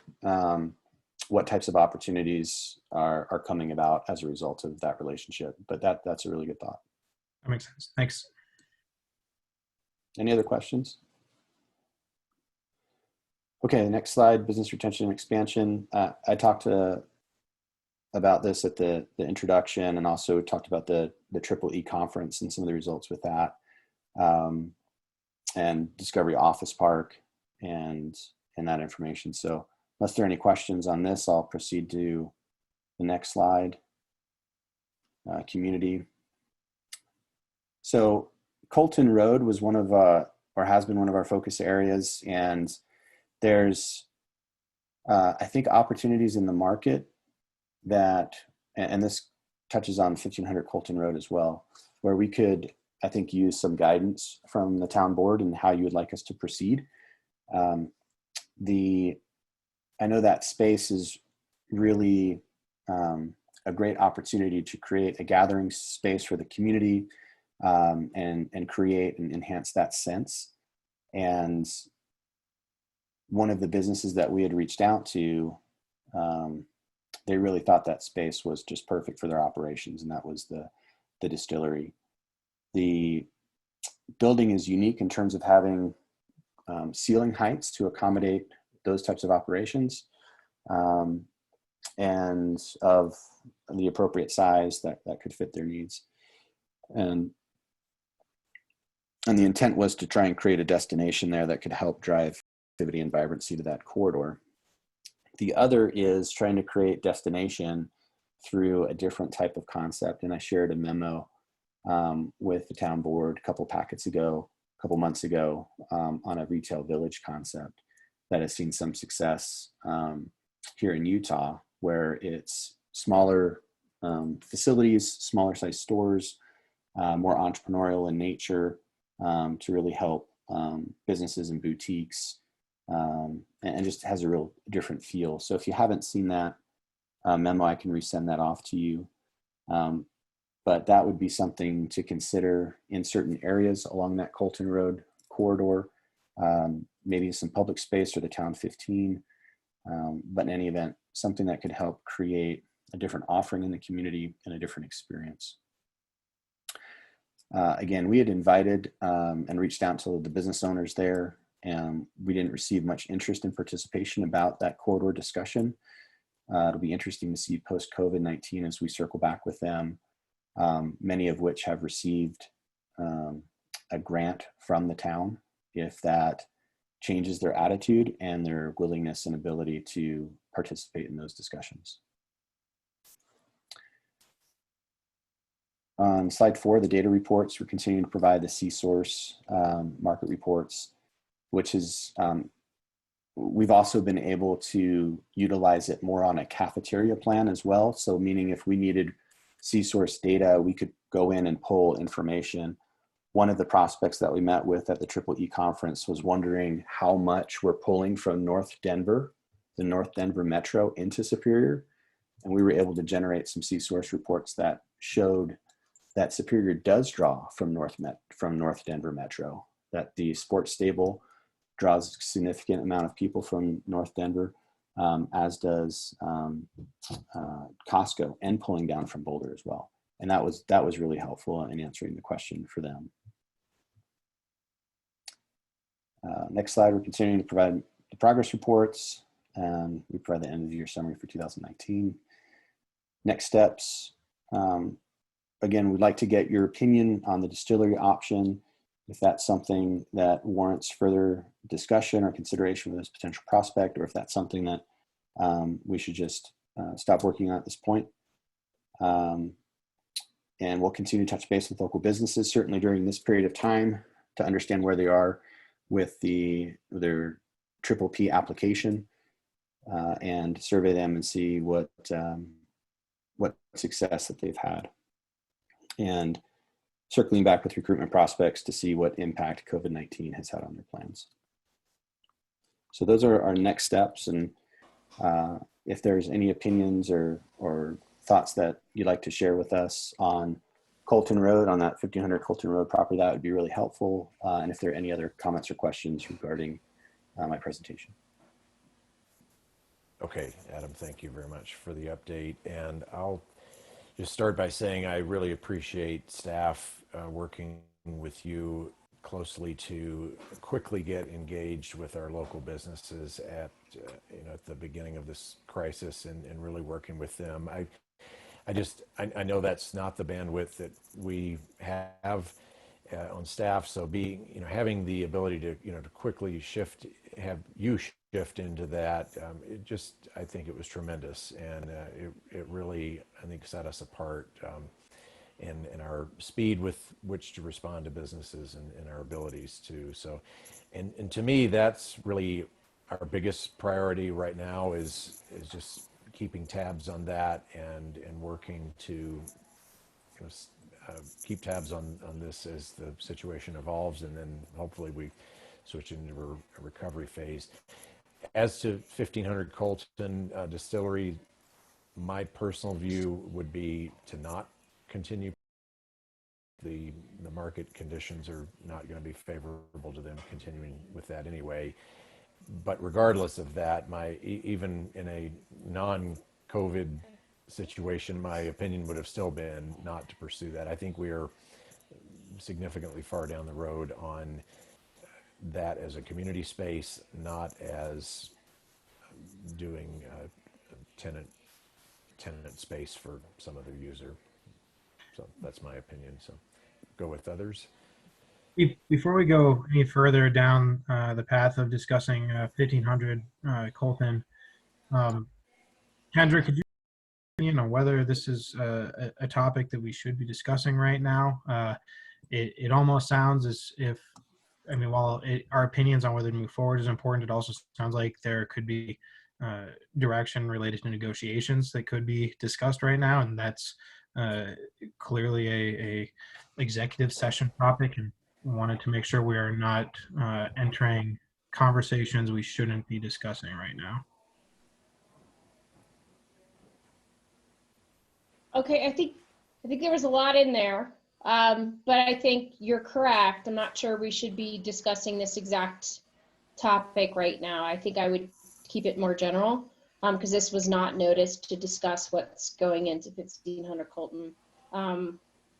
what types of opportunities are coming about as a result of that relationship. But that's a really good thought.
That makes sense. Thanks.
Any other questions? Okay, next slide, business retention and expansion. I talked about this at the introduction, and also talked about the Triple E conference and some of the results with that, and Discovery Office Park and that information. So unless there are any questions on this, I'll proceed to the next slide, community. So Colton Road was one of, or has been one of our focus areas, and there's, I think, opportunities in the market that, and this touches on 1500 Colton Road as well, where we could, I think, use some guidance from the town board and how you would like us to proceed. I know that space is really a great opportunity to create a gathering space for the community, and create and enhance that sense. And one of the businesses that we had reached out to, they really thought that space was just perfect for their operations, and that was the distillery. The building is unique in terms of having ceiling heights to accommodate those types of operations, and of the appropriate size that could fit their needs. And the intent was to try and create a destination there that could help drive activity and vibrancy to that corridor. The other is trying to create destination through a different type of concept. And I shared a memo with the town board a couple months ago, on a retail village concept that has seen some success here in Utah, where it's smaller facilities, smaller size stores, more entrepreneurial in nature, to really help businesses and boutiques, and just has a real different feel. So if you haven't seen that memo, I can resend that off to you. But that would be something to consider in certain areas along that Colton Road corridor, maybe some public space for the Town 15. But in any event, something that could help create a different offering in the community and a different experience. Again, we had invited and reached out to the business owners there, and we didn't receive much interest in participation about that corridor discussion. It'll be interesting to see post-COVID-19 as we circle back with them, many of which have received a grant from the town, if that changes their attitude and their willingness and ability to participate in those discussions. On slide 4, the data reports, we're continuing to provide the C-Source market reports, which is, we've also been able to utilize it more on a cafeteria plan as well. So meaning if we needed C-Source data, we could go in and pull information. One of the prospects that we met with at the Triple E conference was wondering how much we're pulling from North Denver, the North Denver Metro, into Superior. And we were able to generate some C-Source reports that showed that Superior does draw from North Denver Metro, that the sports stable draws a significant amount of people from North Denver, as does Costco, and pulling down from Boulder as well. And that was really helpful in answering the question for them. Next slide, we're continuing to provide the progress reports. We provide the end of the year summary for 2019. Next steps. Again, we'd like to get your opinion on the distillery option, if that's something that warrants further discussion or consideration with this potential prospect, or if that's something that we should just stop working on at this point. And we'll continue to touch base with local businesses, certainly during this period of time, to understand where they are with their Triple P application, and survey them and see what what success that they've had, and circling back with recruitment prospects to see what impact COVID-19 has had on their plans. So those are our next steps. And if there's any opinions or thoughts that you'd like to share with us on Colton Road, on that 1500 Colton Road property, that would be really helpful. And if there are any other comments or questions regarding my presentation.
Okay, Adam, thank you very much for the update. And I'll just start by saying I really appreciate staff working with you closely to quickly get engaged with our local businesses at at the beginning of this crisis, and really working with them. I know that's not the bandwidth that we have on staff, so having the ability to to quickly shift into that, I think it was tremendous, and it really, I think, set us apart in our speed with which to respond to businesses and our abilities to. So, and to me, that's really our biggest priority right now is just keeping tabs on that and working to keep tabs on this as the situation evolves, and then hopefully we switch into a recovery phase. As to 1500 Colton Distillery, my personal view would be to not continue. The market conditions are not going to be favorable to them continuing with that anyway. But regardless of that, even in a non-COVID situation, my opinion would have still been not to pursue that. I think we are significantly far down the road on that as a community space, not as doing tenant space for some other user. So that's my opinion. So go with others.
Before we go any further down the path of discussing 1500 Colton, Kendra, could you whether this is a topic that we should be discussing right now? It almost sounds as if, while our opinions on whether to move forward is important, it also sounds like there could be direction related to negotiations that could be discussed right now, and that's clearly a executive session topic, and wanted to make sure we are not entering conversations we shouldn't be discussing right now.
Okay, I think there was a lot in there, but I think you're correct. I'm not sure we should be discussing this exact topic right now. I think I would keep it more general, because this was not noticed to discuss what's going into 1500 Colton.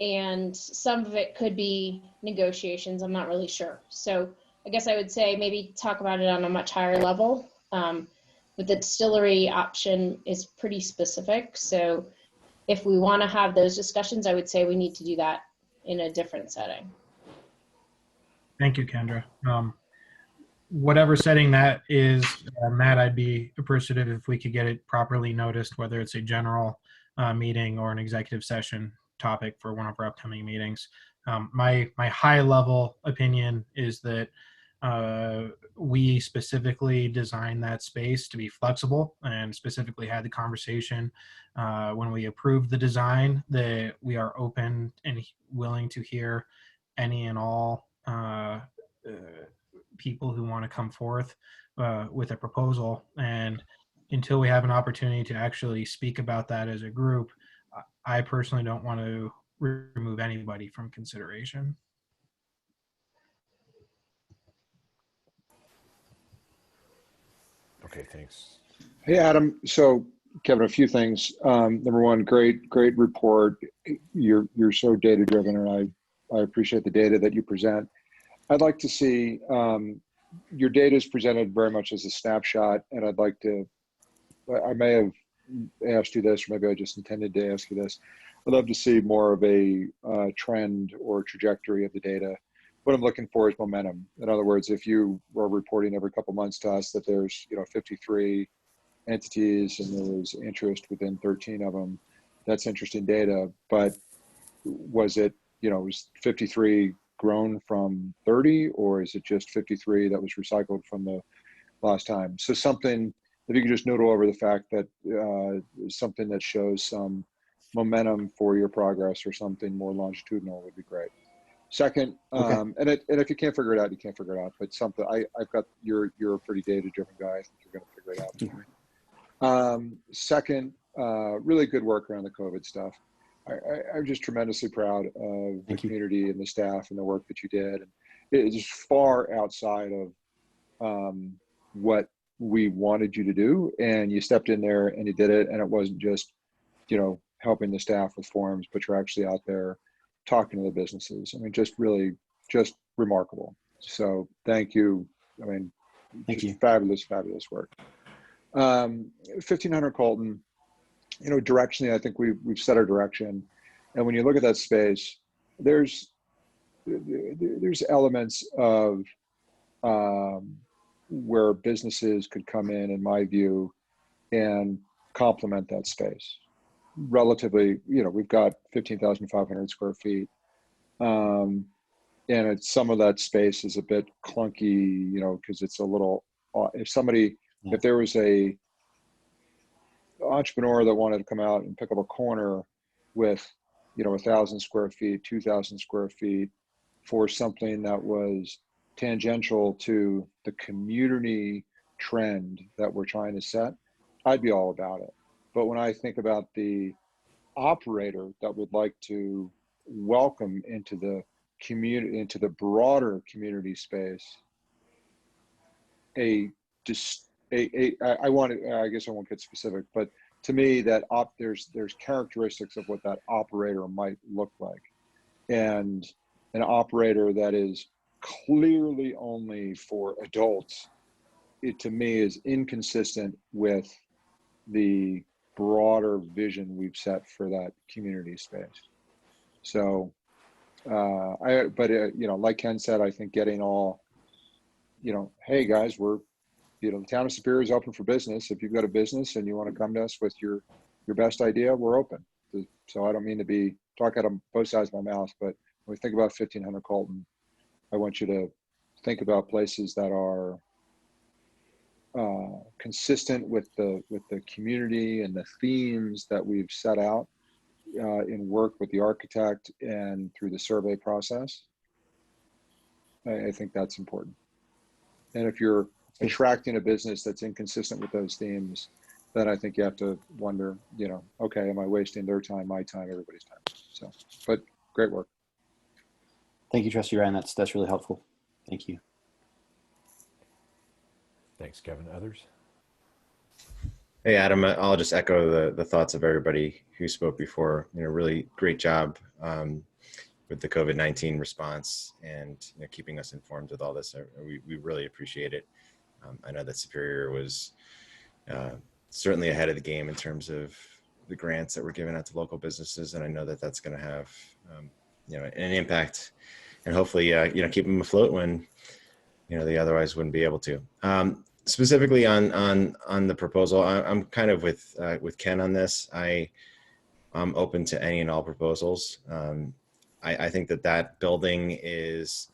And some of it could be negotiations. I'm not really sure. So I guess I would say maybe talk about it on a much higher level. But the distillery option is pretty specific. So if we want to have those discussions, I would say we need to do that in a different setting.
Thank you, Kendra. Whatever setting that is, Matt, I'd be appreciative if we could get it properly noticed, whether it's a general meeting or an executive session topic for one of our upcoming meetings. My high level opinion is that we specifically designed that space to be flexible, and specifically had the conversation when we approved the design that we are open and willing to hear any and all people who want to come forth with a proposal. And until we have an opportunity to actually speak about that as a group, I personally don't want to remove anybody from consideration.
Okay, thanks.
Hey, Adam. So, Kevin, a few things. Number one, great report. You're so data driven, and I appreciate the data that you present. I'd like to see your data is presented very much as a snapshot, and I'd like to. I may have asked you this, or maybe I just intended to ask you this. I'd love to see more of a trend or trajectory of the data. What I'm looking for is momentum. In other words, if you were reporting every couple months to us that there's 53 entities and there was interest within 13 of them, that's interesting data. But was it was 53 grown from 30, or is it just 53 that was recycled from the last time? So something, if you could just noodle over the fact that something that shows some momentum for your progress or something more longitudinal would be great. Second,
Okay.
and if you can't figure it out, you can't figure it out. But something I've got you're a pretty data-driven guy. I think you're going to figure it out for me. Second, really good work around the COVID stuff. I'm just tremendously proud of the community and the staff and the work that you did. And it is far outside of what we wanted you to do, and you stepped in there and you did it. And it wasn't just, helping the staff with forms, but you're actually out there talking to the businesses. I mean, just really, just remarkable. So thank you. I mean,
Thank you.
Fabulous, fabulous work. 1500 Colton, directionally, I think we've set our direction. And when you look at that space, there's elements of where businesses could come in my view, and complement that space. Relatively, we've got 15,500 square feet. And some of that space is a bit clunky, because it's a little, if there was a entrepreneur that wanted to come out and pick up a corner with, 1,000 square feet, 2,000 square feet for something that was tangential to the community trend that we're trying to set, I'd be all about it. But when I think about the operator that would like to welcome into the community, into the broader community space, I guess I won't get specific, but to me that there's characteristics of what that operator might look like. And an operator that is clearly only for adults, it to me is inconsistent with the broader vision we've set for that community space. So, like Ken said, I think getting all, hey guys, the town of Superior is open for business. If you've got a business and you want to come to us with your best idea, we're open. So I don't mean to be talk out of both sides of my mouth, but when we think about 1500 Colton, I want you to think about places that are consistent with the community and the themes that we've set out in work with the architect and through the survey process. I think that's important. And if you're attracting a business that's inconsistent with those themes, then I think you have to wonder, okay, am I wasting their time, my time, everybody's time? So, but great work.
Thank you, Trustee Ryan. That's really helpful. Thank you.
Thanks, Kevin. Others?
Hey, Adam, I'll just echo the thoughts of everybody who spoke before. Really great job with the COVID-19 response and keeping us informed with all this. We really appreciate it. I know that Superior was certainly ahead of the game in terms of the grants that were given out to local businesses, and I know that that's going to have an impact, and hopefully keep them afloat when they otherwise wouldn't be able to. Specifically on the proposal, I'm kind of with Ken on this. I'm open to any and all proposals. I think that building is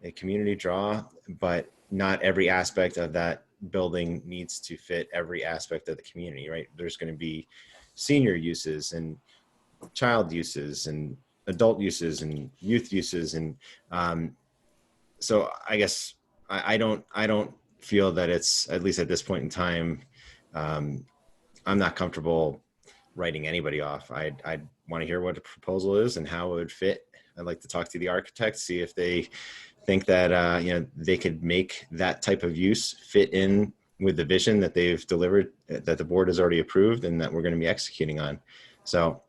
a community draw, but not every aspect of that building needs to fit every aspect of the community, right? There's going to be senior uses and child uses and adult uses and youth uses. And so I guess I don't feel that it's, at least at this point in time, I'm not comfortable writing anybody off. I'd want to hear what the proposal is and how it would fit. I'd like to talk to the architect, see if they think that they could make that type of use fit in with the vision that they've delivered, that the board has already approved, and that we're going to be executing on. So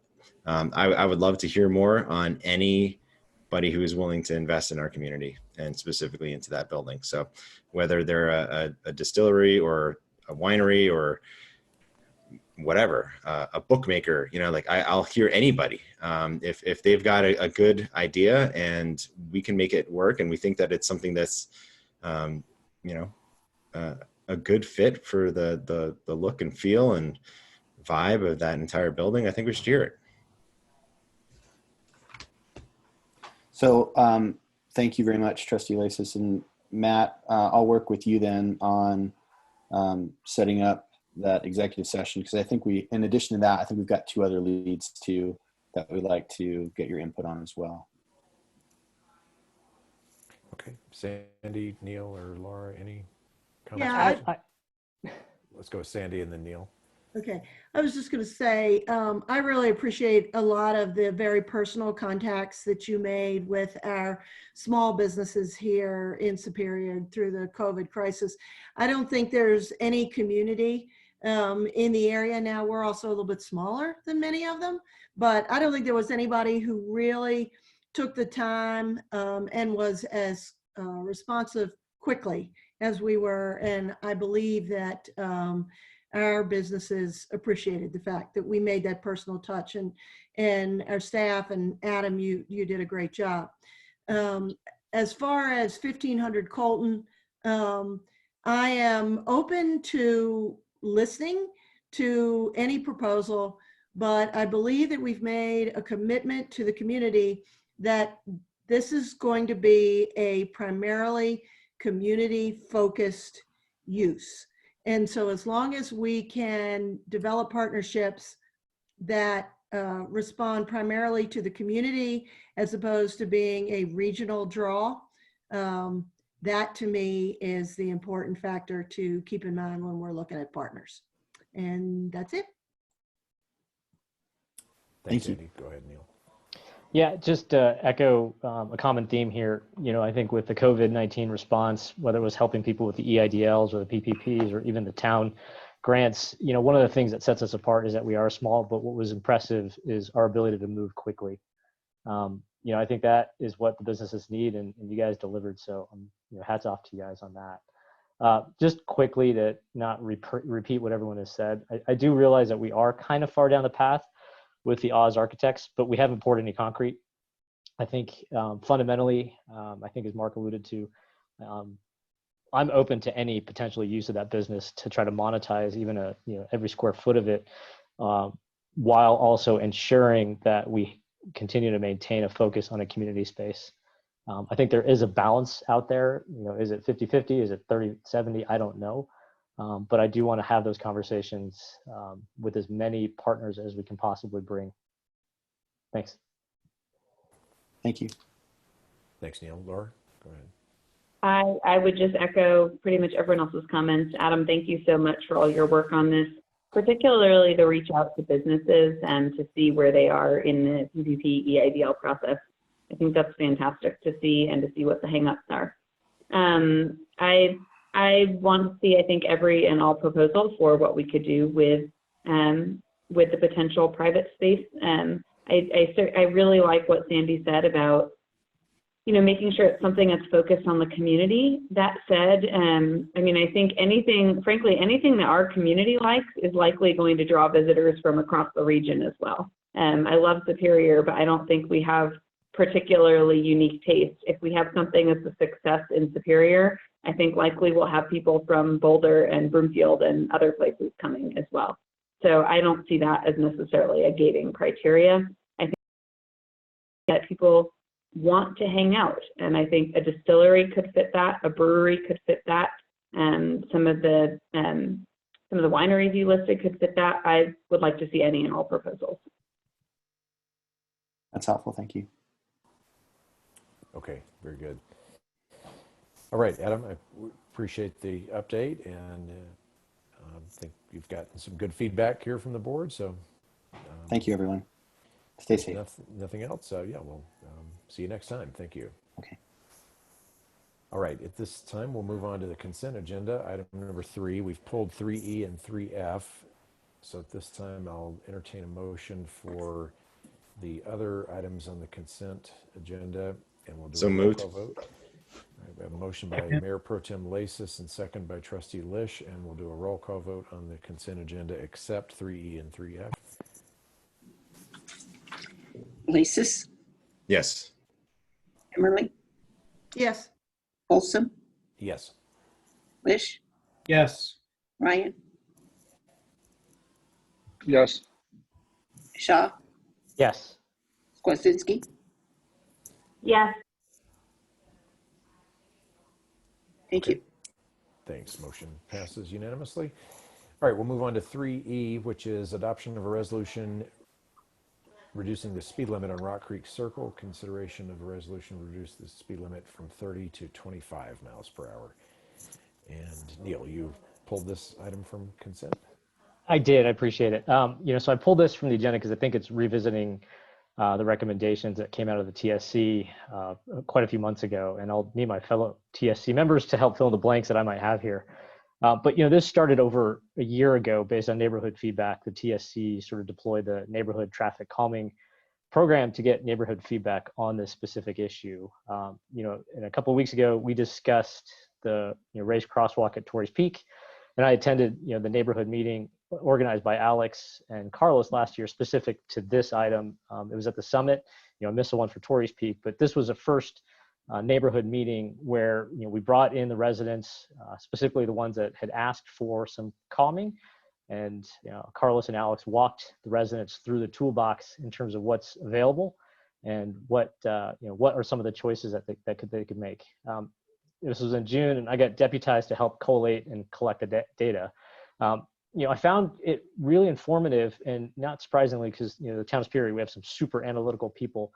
I would love to hear more on anybody who is willing to invest in our community and specifically into that building. So whether they're a distillery or a winery or whatever, a bookmaker, I'll hear anybody. If they've got a good idea and we can make it work, and we think that it's something that's, a good fit for the look and feel and vibe of that entire building, I think we should hear it.
So thank you very much, Trustee Lasis. And Matt, I'll work with you then on setting up that executive session, because I think in addition to that, I think we've got 2 other leads too that we'd like to get your input on as well.
Okay, Sandy, Neil, or Laura, any comments?
Yeah,
Let's go with Sandy and then Neil.
Okay, I was just going to say, I really appreciate a lot of the very personal contacts that you made with our small businesses here in Superior through the COVID crisis. I don't think there's any community in the area now. We're also a little bit smaller than many of them, but I don't think there was anybody who really took the time and was as responsive quickly as we were. And I believe that our businesses appreciated the fact that we made that personal touch, and our staff, and Adam, you did a great job. As far as 1500 Colton, I am open to listening to any proposal, but I believe that we've made a commitment to the community that this is going to be a primarily community focused use. And so as long as we can develop partnerships that respond primarily to the community as opposed to being a regional draw, that to me is the important factor to keep in mind when we're looking at partners. And that's it.
Thanks,
Thank
Sandy. Go ahead, Neil.
Yeah, just to echo a common theme here. I think with the COVID-19 response, whether it was helping people with the EIDLs or the PPPs or even the town grants, one of the things that sets us apart is that we are small, but what was impressive is our ability to move quickly. I think that is what the businesses need, and you guys delivered. So hats off to you guys on that. Just quickly, to not repeat what everyone has said, I do realize that we are kind of far down the path with the Oz architects, but we haven't poured any concrete. I think fundamentally, I think as Mark alluded to, I'm open to any potential use of that business to try to monetize even every square foot of it, while also ensuring that we continue to maintain a focus on a community space. I think there is a balance out there. Is it 50-50? Is it 30-70? I don't know. But I do want to have those conversations with as many partners as we can possibly bring. Thanks.
Thank you.
Thanks, Neil. Laura, go ahead.
I would just echo pretty much everyone else's comments. Adam, thank you so much for all your work on this, particularly to reach out to businesses and to see where they are in the PPP EIDL process. I think that's fantastic to see, and to see what the hangups are. I want to see, I think, every and all proposals for what we could do with the potential private space. I really like what Sandy said about, making sure it's something that's focused on the community. That said, I think frankly, anything that our community likes is likely going to draw visitors from across the region as well. I love Superior, but I don't think we have particularly unique taste. If we have something that's a success in Superior, I think likely we'll have people from Boulder and Broomfield and other places coming as well. So I don't see that as necessarily a gating criteria. I think that people want to hang out, and I think a distillery could fit that, a brewery could fit that, and some of the wineries you listed could fit that. I would like to see any and all proposals.
That's helpful. Thank you.
Okay, very good. All right, Adam, I appreciate the update, and I think you've gotten some good feedback here from the board. So
thank you, everyone. Stay safe.
Nothing else. So yeah, we'll see you next time. Thank you.
Okay.
All right, at this time, we'll move on to the consent agenda. Item number 3, we've pulled 3E and 3F. So at this time, I'll entertain a motion for the other items on the consent agenda, and we'll do a roll call vote. All right, we have a motion by Mayor Pro Tem Lasis and second by Trustee Lish, and we'll do a roll call vote on the consent agenda except 3E and 3F.
Lasis,
Yes.
Emmerly,
Yes.
Folsom,
Yes.
Lish,
Yes.
Ryan,
Yes.
Shaw,
Yes.
Skwacinski,
Yes.
thank you.
Thanks. Motion passes unanimously. All right, we'll move on to 3E, which is adoption of a resolution reducing the speed limit on Rock Creek Circle. Consideration of a resolution to reduce the speed limit from 30 to 25 miles per hour. And Neil, you pulled this item from consent?
I did. I appreciate it. So I pulled this from the agenda because I think it's revisiting the recommendations that came out of the TSC quite a few months ago, and I'll need my fellow TSC members to help fill in the blanks that I might have here. But this started over a year ago based on neighborhood feedback. The TSC sort of deployed the neighborhood traffic calming program to get neighborhood feedback on this specific issue. And a couple of weeks ago, we discussed the raised crosswalk at Torrey's Peak, and I attended the neighborhood meeting organized by Alex and Carlos last year specific to this item. It was at the summit. I missed the one for Torrey's Peak, but this was a first neighborhood meeting where we brought in the residents, specifically the ones that had asked for some calming, and Carlos and Alex walked the residents through the toolbox in terms of what's available and what are some of the choices that they could make. This was in June, and I got deputized to help collate and collect the data. I found it really informative, and not surprisingly, because the town of Superior, we have some super analytical people.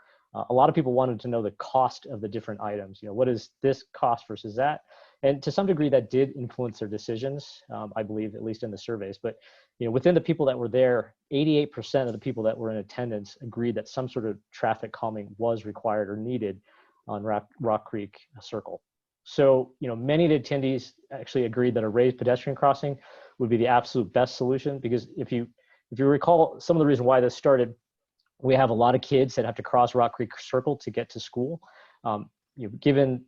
A lot of people wanted to know the cost of the different items. What is this cost versus that? And to some degree, that did influence their decisions, I believe, at least in the surveys. But within the people that were there, 88% of the people that were in attendance agreed that some sort of traffic calming was required or needed on Rock Creek Circle. So many of the attendees actually agreed that a raised pedestrian crossing would be the absolute best solution, because if you recall some of the reason why this started, we have a lot of kids that have to cross Rock Creek Circle to get to school. Given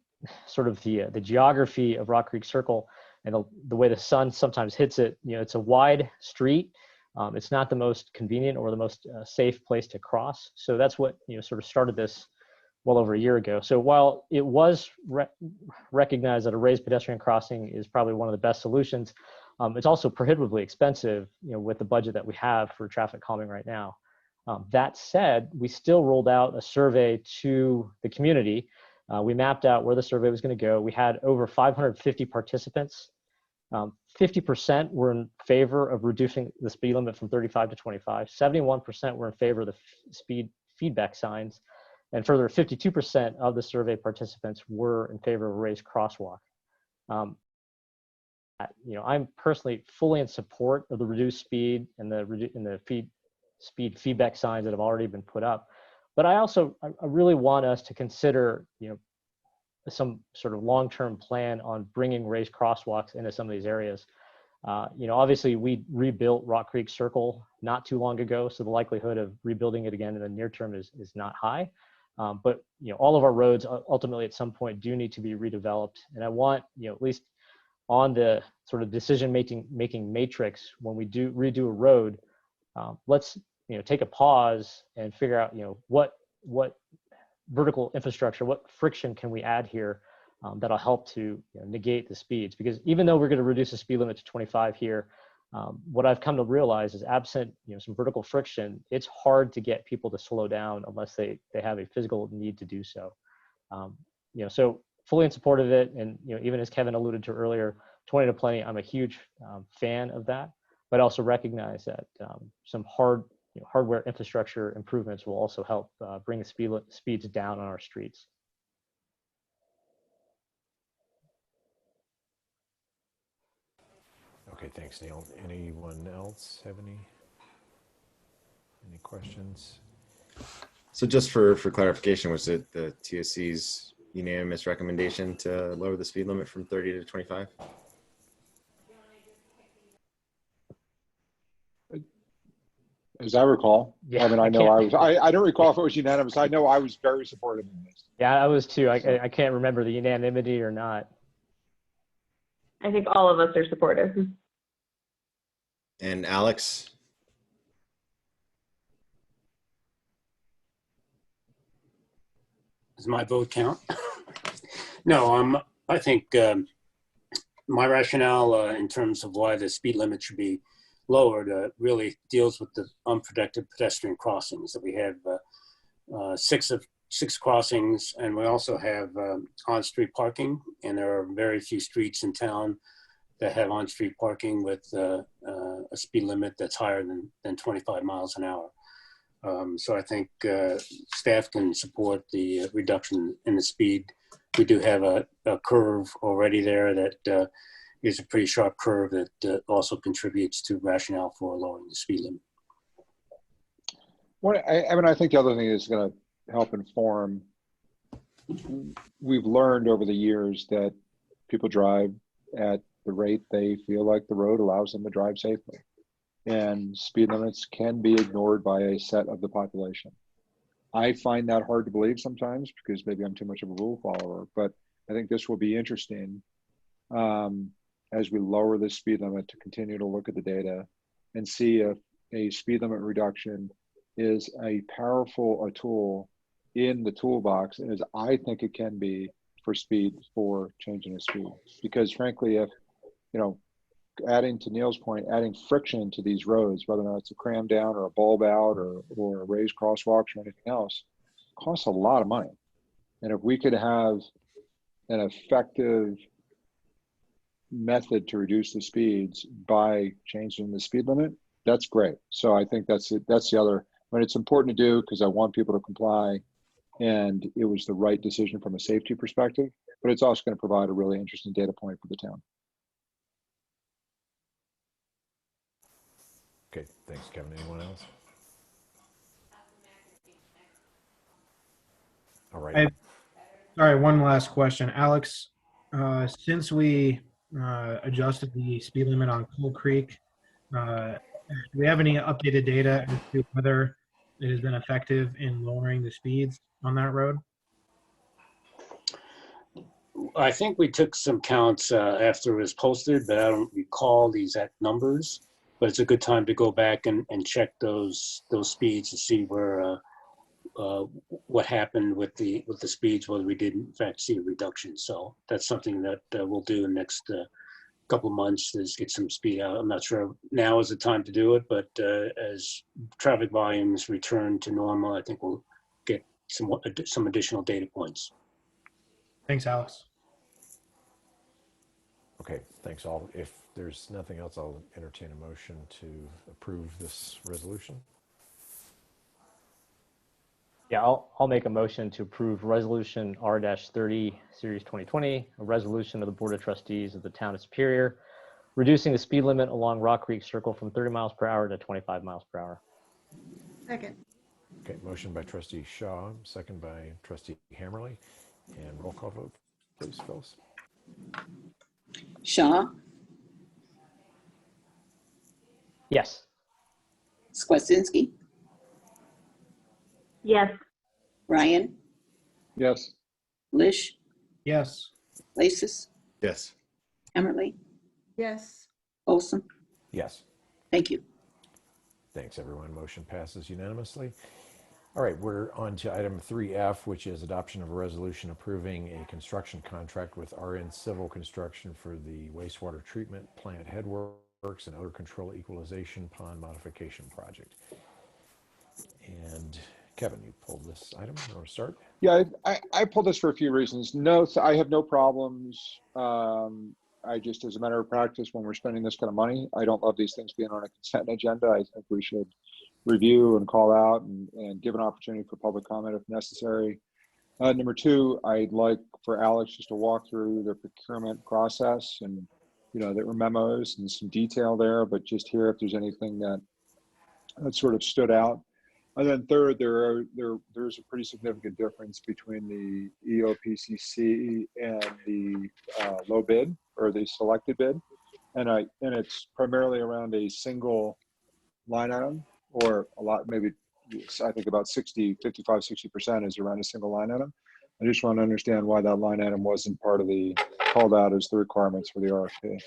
sort of the geography of Rock Creek Circle and the way the sun sometimes hits it, it's a wide street. It's not the most convenient or the most safe place to cross. So that's what sort of started this well over a year ago. So while it was recognized that a raised pedestrian crossing is probably one of the best solutions, it's also prohibitively expensive, with the budget that we have for traffic calming right now. That said, we still rolled out a survey to the community. We mapped out where the survey was going to go. We had over 550 participants. 50% were in favor of reducing the speed limit from 35 to 25. 71% were in favor of the speed feedback signs. And further, 52% of the survey participants were in favor of a raised crosswalk. I'm personally fully in support of the reduced speed and the speed feedback signs that have already been put up. But I really want us to consider, some sort of long-term plan on bringing raised crosswalks into some of these areas. Obviously we rebuilt Rock Creek Circle not too long ago, so the likelihood of rebuilding it again in the near term is not high. But all of our roads ultimately at some point do need to be redeveloped, and I want at least on the sort of decision making matrix when we redo a road, let's take a pause and figure out what vertical infrastructure, what friction can we add here that'll help to negate the speeds. Because even though we're going to reduce the speed limit to 25 here, what I've come to realize is absent some vertical friction, it's hard to get people to slow down unless they have a physical need to do so. So fully in support of it, and even as Kevin alluded to earlier, 20 to plenty, I'm a huge fan of that, but also recognize that some hardware infrastructure improvements will also help bring the speeds down on our streets.
Okay, thanks, Neil. Anyone else have any questions?
So just for clarification, was it the TSC's unanimous recommendation to lower the speed limit from 30 to 25?
As I recall,
Yeah,
I don't recall if it was unanimous. I know I was very supportive of this.
Yeah, I was too. I can't remember the unanimity or not.
I think all of us are supportive.
And Alex?
Does my vote count? No, I think my rationale in terms of why the speed limit should be lowered really deals with the unprotected pedestrian crossings that we have. Six crossings, and we also have on-street parking, and there are very few streets in town that have on-street parking with a speed limit that's higher than 25 miles an hour. So I think staff can support the reduction in the speed. We do have a curve already there that is a pretty sharp curve that also contributes to rationale for lowering the speed limit.
I think the other thing is going to help inform, we've learned over the years that people drive at the rate they feel like the road allows them to drive safely. And speed limits can be ignored by a set of the population. I find that hard to believe sometimes because maybe I'm too much of a rule follower, but I think this will be interesting as we lower the speed limit to continue to look at the data and see if a speed limit reduction is a powerful tool in the toolbox as I think it can be for changing the speed. Because frankly, if, adding to Neil's point, adding friction to these roads, whether or not it's a cram down or a bulb out or a raised crosswalks or anything else, costs a lot of money. And if we could have an effective method to reduce the speeds by changing the speed limit, that's great. So I think that's it. That's the other, it's important to do because I want people to comply and it was the right decision from a safety perspective, but it's also going to provide a really interesting data point for the town.
Okay, thanks, Kevin. Anyone else? All right.
Sorry, one last question. Alex, since we adjusted the speed limit on Coal Creek, do we have any updated data as to whether it has been effective in lowering the speeds on that road?
I think we took some counts after it was posted, but I don't recall the exact numbers. But it's a good time to go back and check those speeds to see where what happened with the speeds, whether we did in fact see a reduction. So that's something that we'll do in the next couple of months, is get some speed out. I'm not sure now is the time to do it, but as traffic volumes return to normal, I think we'll get some additional data points.
Thanks, Alex.
Okay, thanks all. If there's nothing else, I'll entertain a motion to approve this resolution.
Yeah, I'll make a motion to approve Resolution R-30, Series 2020, a resolution of the Board of Trustees of the Town of Superior, reducing the speed limit along Rock Creek Circle from 30 miles per hour to 25 miles per hour.
Second.
Okay, motion by Trustee Shaw, second by Trustee Hammerly, and roll call vote, please, Phyllis.
Shaw,
Yes.
Skwasinski,
Yes.
Ryan,
Yes.
Lish,
Yes.
Lasis,
Yes.
Emmerly,
Yes.
Olson.
Yes.
Thank you.
Thanks, everyone. Motion passes unanimously. All right, we're on to item 3F, which is adoption of a resolution approving a construction contract with RN Civil Construction for the wastewater treatment plant headworks and odor control equalization pond modification project. And Kevin, you pulled this item. You want to start?
Yeah, I pulled this for a few reasons. No, I have no problems. I just, as a matter of practice, when we're spending this kind of money, I don't love these things being on a consent agenda. I think we should review and call out and give an opportunity for public comment if necessary. Number two, I'd like for Alex just to walk through the procurement process, and there were memos and some detail there, but just hear if there's anything that sort of stood out. And then third, there's a pretty significant difference between the EOPCC and the low bid or the selected bid, and it's primarily around a single line item, or a lot, maybe I think about 55-60% is around a single line item. I just want to understand why that line item wasn't part of the called out as the requirements for the RFP.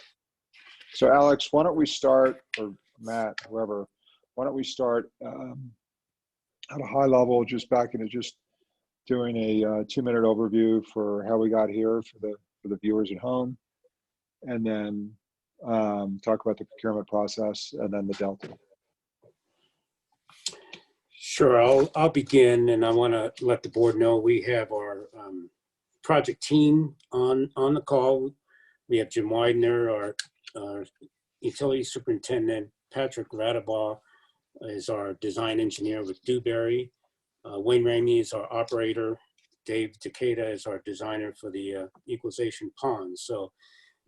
So Alex, why don't we start, or Matt, whoever, why don't we start at a high level, just back into just doing a 2-minute overview for how we got here for the viewers at home, and then talk about the procurement process and then the Delta.
Sure, I'll begin, and I want to let the board know we have our project team on the call. We have Jim Widener, our Utility Superintendent Patrick Radabaugh is our design engineer with Dewberry. Wayne Ramey is our operator. Dave Takeda is our designer for the equalization ponds. So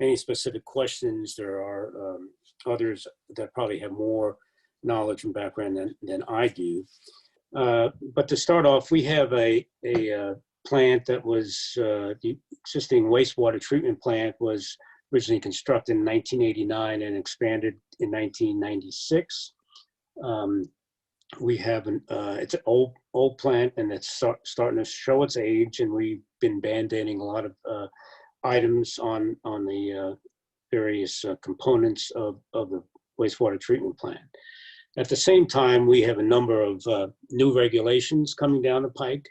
any specific questions, there are others that probably have more knowledge and background than I do. But to start off, we have a plant that was, the existing wastewater treatment plant was originally constructed in 1989 and expanded in 1996. We have it's an old plant, and it's starting to show its age, and we've been band-aiding a lot of items on the various components of the wastewater treatment plant. At the same time, we have a number of new regulations coming down the pike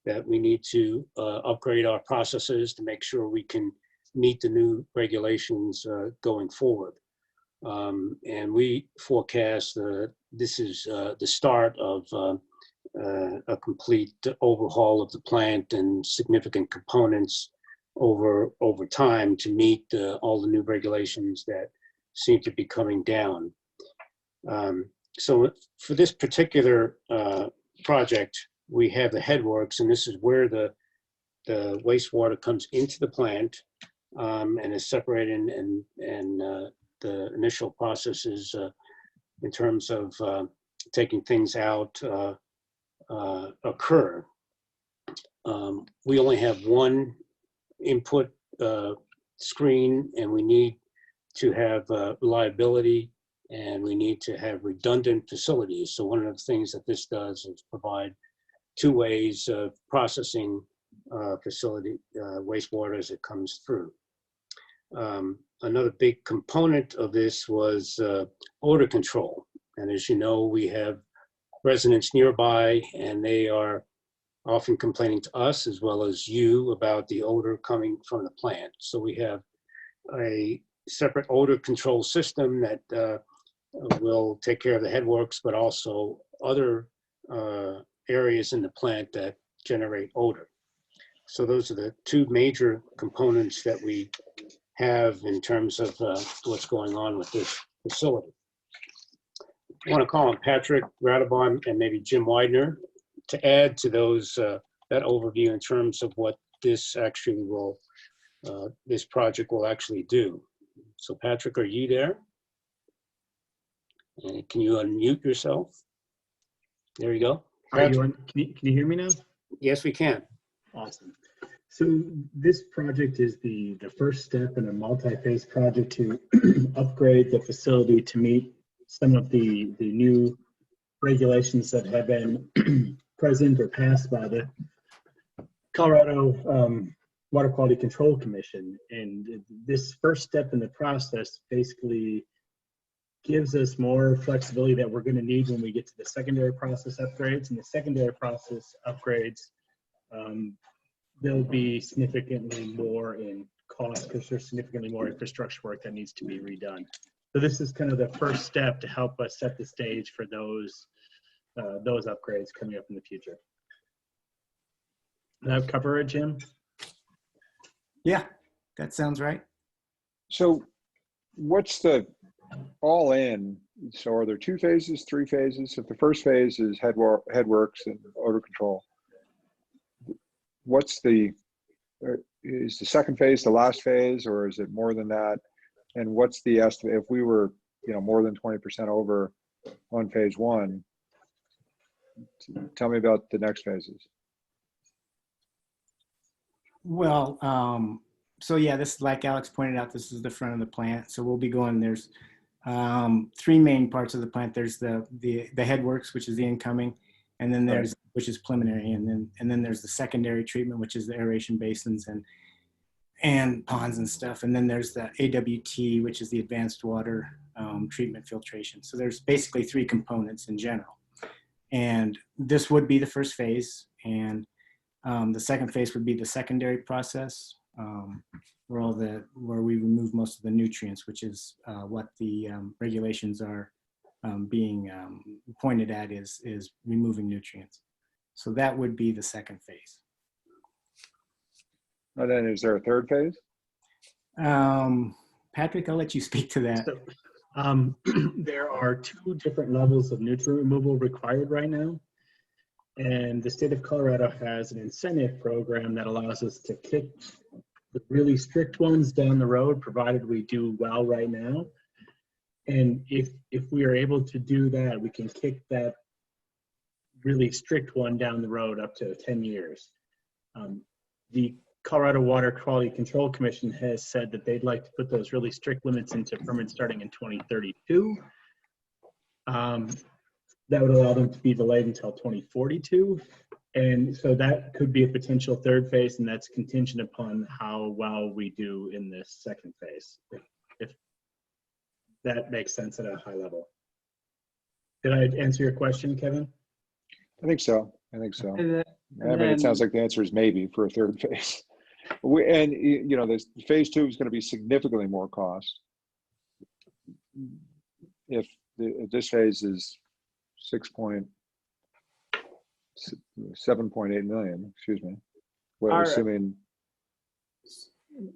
that we need to upgrade our processes to make sure we can meet the new regulations going forward. And we forecast this is the start of a complete overhaul of the plant and significant components over time to meet all the new regulations that seem to be coming down. So for this particular project, we have the headworks, and this is where the wastewater comes into the plant and is separated, and the initial processes in terms of taking things out occur. We only have one input screen, and we need to have reliability, and we need to have redundant facilities. So one of the things that this does is provide two ways of processing facility wastewater as it comes through. Another big component of this was odor control. And as you know, we have residents nearby, and they are often complaining to us as well as you about the odor coming from the plant. So we have a separate odor control system that will take care of the headworks, but also other areas in the plant that generate odor. So those are the two major components that we have in terms of what's going on with this facility. I want to call on Patrick Radabaugh and maybe Jim Widener to add to those that overview in terms of what this actually will, this project will actually do. So Patrick, are you there? And can you unmute yourself? There you go.
Are you on? Can you hear me now?
Yes, we can.
Awesome. So this project is the first step in a multi-phase project to upgrade the facility to meet some of the new regulations that have been present or passed by the Colorado Water Quality Control Commission. And this first step in the process basically gives us more flexibility that we're going to need when we get to the secondary process upgrades. And the secondary process upgrades, there'll be significantly more in cost because there's significantly more infrastructure work that needs to be redone. So this is kind of the first step to help us set the stage for those upgrades coming up in the future. Did that cover it, Jim?
Yeah, that sounds right.
So what's the all in? So are there 2 phases, 3 phases? If the first phase is headworks and odor control, what's is the second phase the last phase, or is it more than that? And what's the estimate if we were, more than 20% over on phase 1? Tell me about the next phases.
Well, so yeah, this, like Alex pointed out, this is the front of the plant. So we'll be going, there's 3 main parts of the plant. There's the headworks, which is the incoming, and then there's, which is preliminary, and then there's the secondary treatment, which is the aeration basins and ponds and stuff. And then there's the AWT, which is the advanced water treatment filtration. So there's basically 3 components in general. And this would be the first phase. And the second phase would be the secondary process, where we remove most of the nutrients, which is what the regulations are being pointed at is removing nutrients. So that would be the second phase.
And then is there a third phase?
Patrick, I'll let you speak to that.
So, there are 2 different levels of nutrient removal required right now. And the state of Colorado has an incentive program that allows us to kick the really strict ones down the road, provided we do well right now. And if we are able to do that, we can kick that really strict one down the road up to 10 years. The Colorado Water Quality Control Commission has said that they'd like to put those really strict limits into permits starting in 2032. That would allow them to be delayed until 2042. And so that could be a potential 3rd phase, and that's contingent upon how well we do in this 2nd phase, if that makes sense at a high level. Did I answer your question, Kevin?
I think so. I think so.
And
I mean, it sounds like the answer is maybe for a 3rd phase. And you know, this phase 2 is going to be significantly more cost. If this phase is 7.8 million, excuse me. Well, assuming.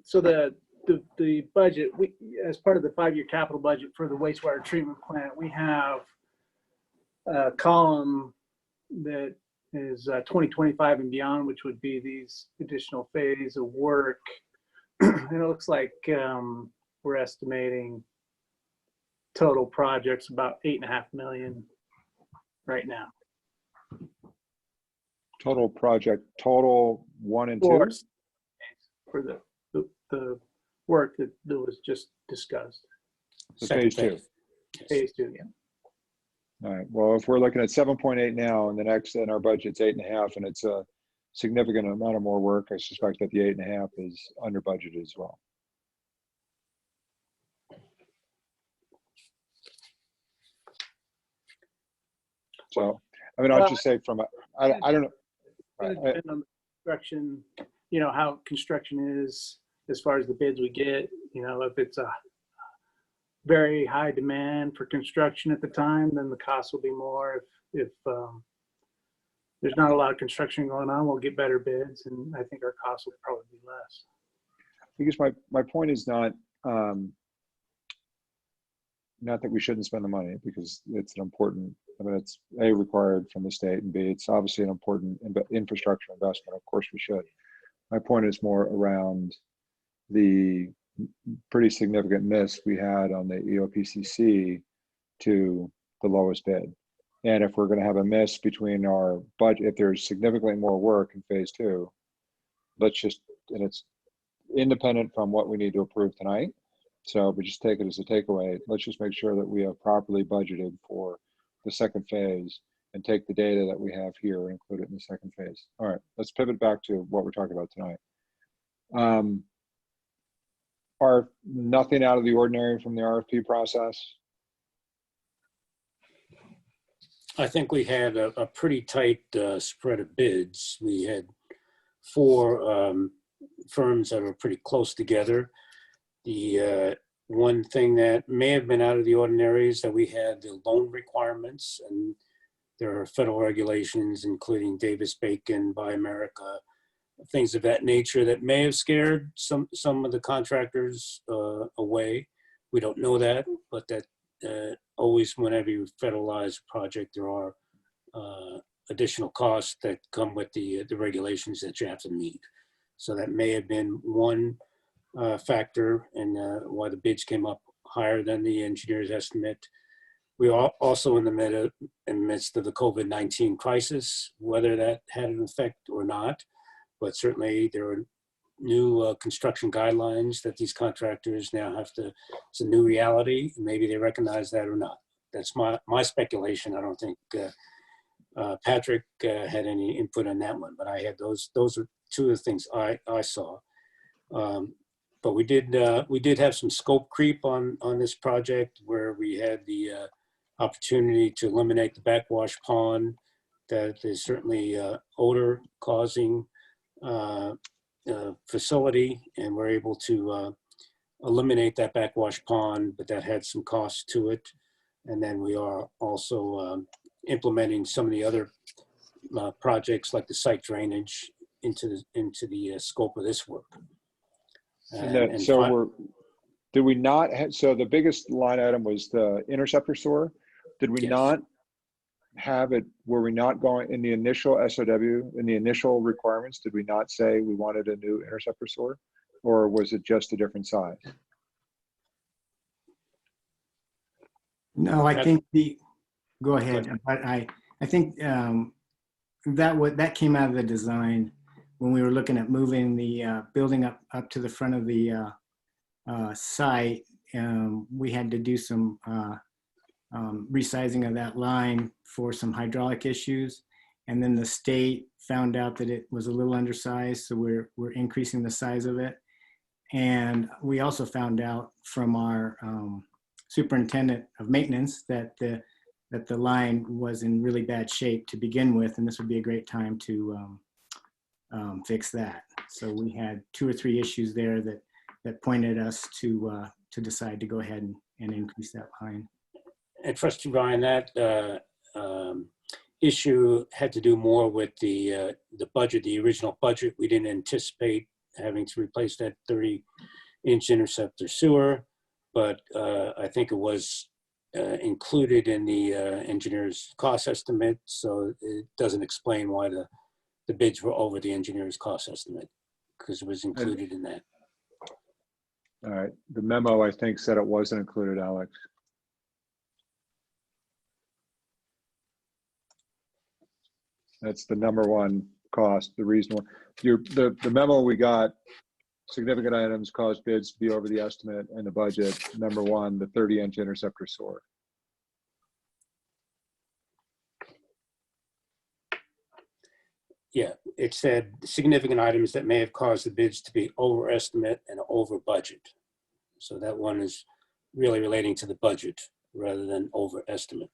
So the budget, as part of the 5-year capital budget for the wastewater treatment plant, we have a column that is 2025 and beyond, which would be these additional phase of work. And it looks like we're estimating total projects about 8.5 million right now.
Total project, total 1 and 2?
For the work that was just discussed.
The phase 2.
Phase 2, yeah.
All right. Well, if we're looking at 7.8 now, and the next in our budget's 8.5, and it's a significant amount of more work, I suspect that the 8.5 is under budgeted as well. So, I mean, I'll just say from I don't know.
It depends on the construction, you know, how construction is as far as the bids we get. You know, if it's a very high demand for construction at the time, then the cost will be more. If there's not a lot of construction going on, we'll get better bids, and I think our costs will probably be less.
Because my point is not that we shouldn't spend the money, because it's an important, I mean, it's A, required from the state, and B, it's obviously an important infrastructure investment. Of course we should. My point is more around the pretty significant miss we had on the EOPCC to the lowest bid. And if we're going to have a miss between our budget, if there's significantly more work in phase 2, let's just, and it's independent from what we need to approve tonight. So we just take it as a takeaway. Let's just make sure that we have properly budgeted for the 2nd phase and take the data that we have here and include it in the 2nd phase. All right, let's pivot back to what we're talking about tonight. Are nothing out of the ordinary from the RFP process?
I think we had a pretty tight spread of bids. We had 4 firms that were pretty close together. The one thing that may have been out of the ordinary is that we had the loan requirements, and there are federal regulations, including Davis-Bacon, Buy America, things of that nature that may have scared some of the contractors away. We don't know that, but that always, whenever you federalize a project, there are additional costs that come with the regulations that you have to meet. So that may have been one factor in why the bids came up higher than the engineer's estimate. We are also in the midst of the COVID-19 crisis, whether that had an effect or not. But certainly there are new construction guidelines that these contractors now have to, it's a new reality. Maybe they recognize that or not. That's my speculation. I don't think Patrick had any input on that one, but I had those are 2 of the things I saw. But we did have some scope creep on this project, where we had the opportunity to eliminate the backwash pond that is certainly odor causing facility, and we're able to eliminate that backwash pond, but that had some cost to it. And then we are also implementing some of the other projects, like the site drainage, into the scope of this work.
So Did we not have, so the biggest line item was the interceptor sewer. Did we
Yes.
not have it, were we not going in the initial SOW, in the initial requirements, did we not say we wanted a new interceptor sewer? Or was it just a different size?
No, I think go ahead. But I think that came out of the design when we were looking at moving the building up to the front of the site. We had to do some resizing of that line for some hydraulic issues. And then the state found out that it was a little undersized, so we're increasing the size of it. And we also found out from our superintendent of maintenance that the line was in really bad shape to begin with, and this would be a great time to fix that. So we had 2 or 3 issues there that pointed us to decide to go ahead and increase that line.
And Trustee Ryan, that issue had to do more with the budget, the original budget. We didn't anticipate having to replace that 30-inch interceptor sewer, but I think it was included in the engineer's cost estimate, so it doesn't explain why the bids were over the engineer's cost estimate, because it was included in that.
All right, the memo I think said it wasn't included, Alex. That's the #1 cost, the reason why. The memo we got, significant items caused bids to be over the estimate and the budget. #1, the 30-inch interceptor sewer.
Yeah, it said significant items that may have caused the bids to be over estimate and over budget. So that one is really relating to the budget rather than over estimate.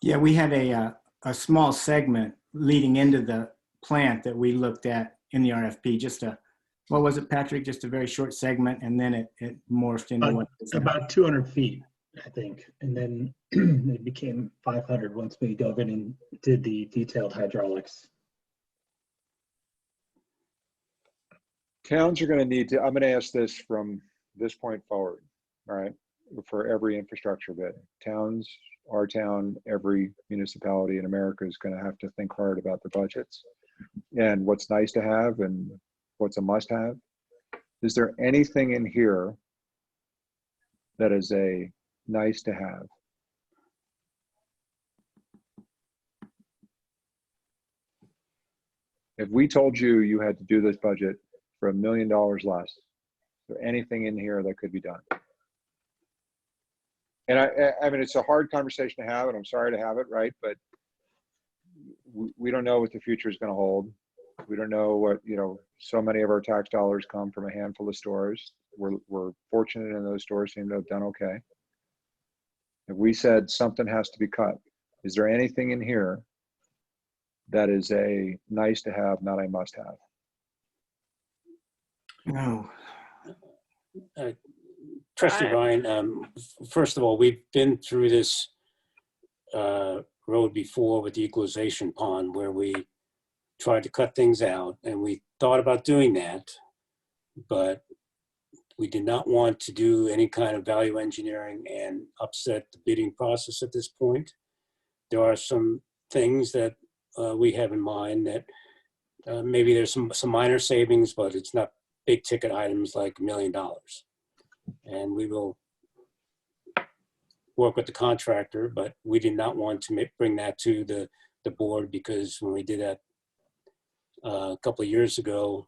Yeah, we had a small segment leading into the plant that we looked at in the RFP. Just what was it, Patrick? Just a very short segment, and then it morphed into what?
About 200 feet, I think. And then it became 500 once we dove in and did the detailed hydraulics.
Towns are going to need to, I'm going to ask this from this point forward, all right, for every infrastructure bid. Towns, our town, every municipality in America is going to have to think hard about their budgets and what's nice to have and what's a must have. Is there anything in here that is a nice to have? If we told you you had to do this budget for $1 million less, is there anything in here that could be done? And I mean, it's a hard conversation to have, and I'm sorry to have it, right? But we don't know what the future is going to hold. We don't know what, so many of our tax dollars come from a handful of stores. We're fortunate in those stores seem to have done okay. If we said something has to be cut, is there anything in here that is a nice to have, not a must have?
No.
Trustee Ryan, first of all, we've been through this road before with the equalization pond where we tried to cut things out, and we thought about doing that, but we did not want to do any kind of value engineering and upset the bidding process at this point. There are some things that we have in mind that maybe there's some minor savings, but it's not big ticket items like $1 million. And we will work with the contractor, but we did not want to bring that to the board, because when we did that a couple of years ago,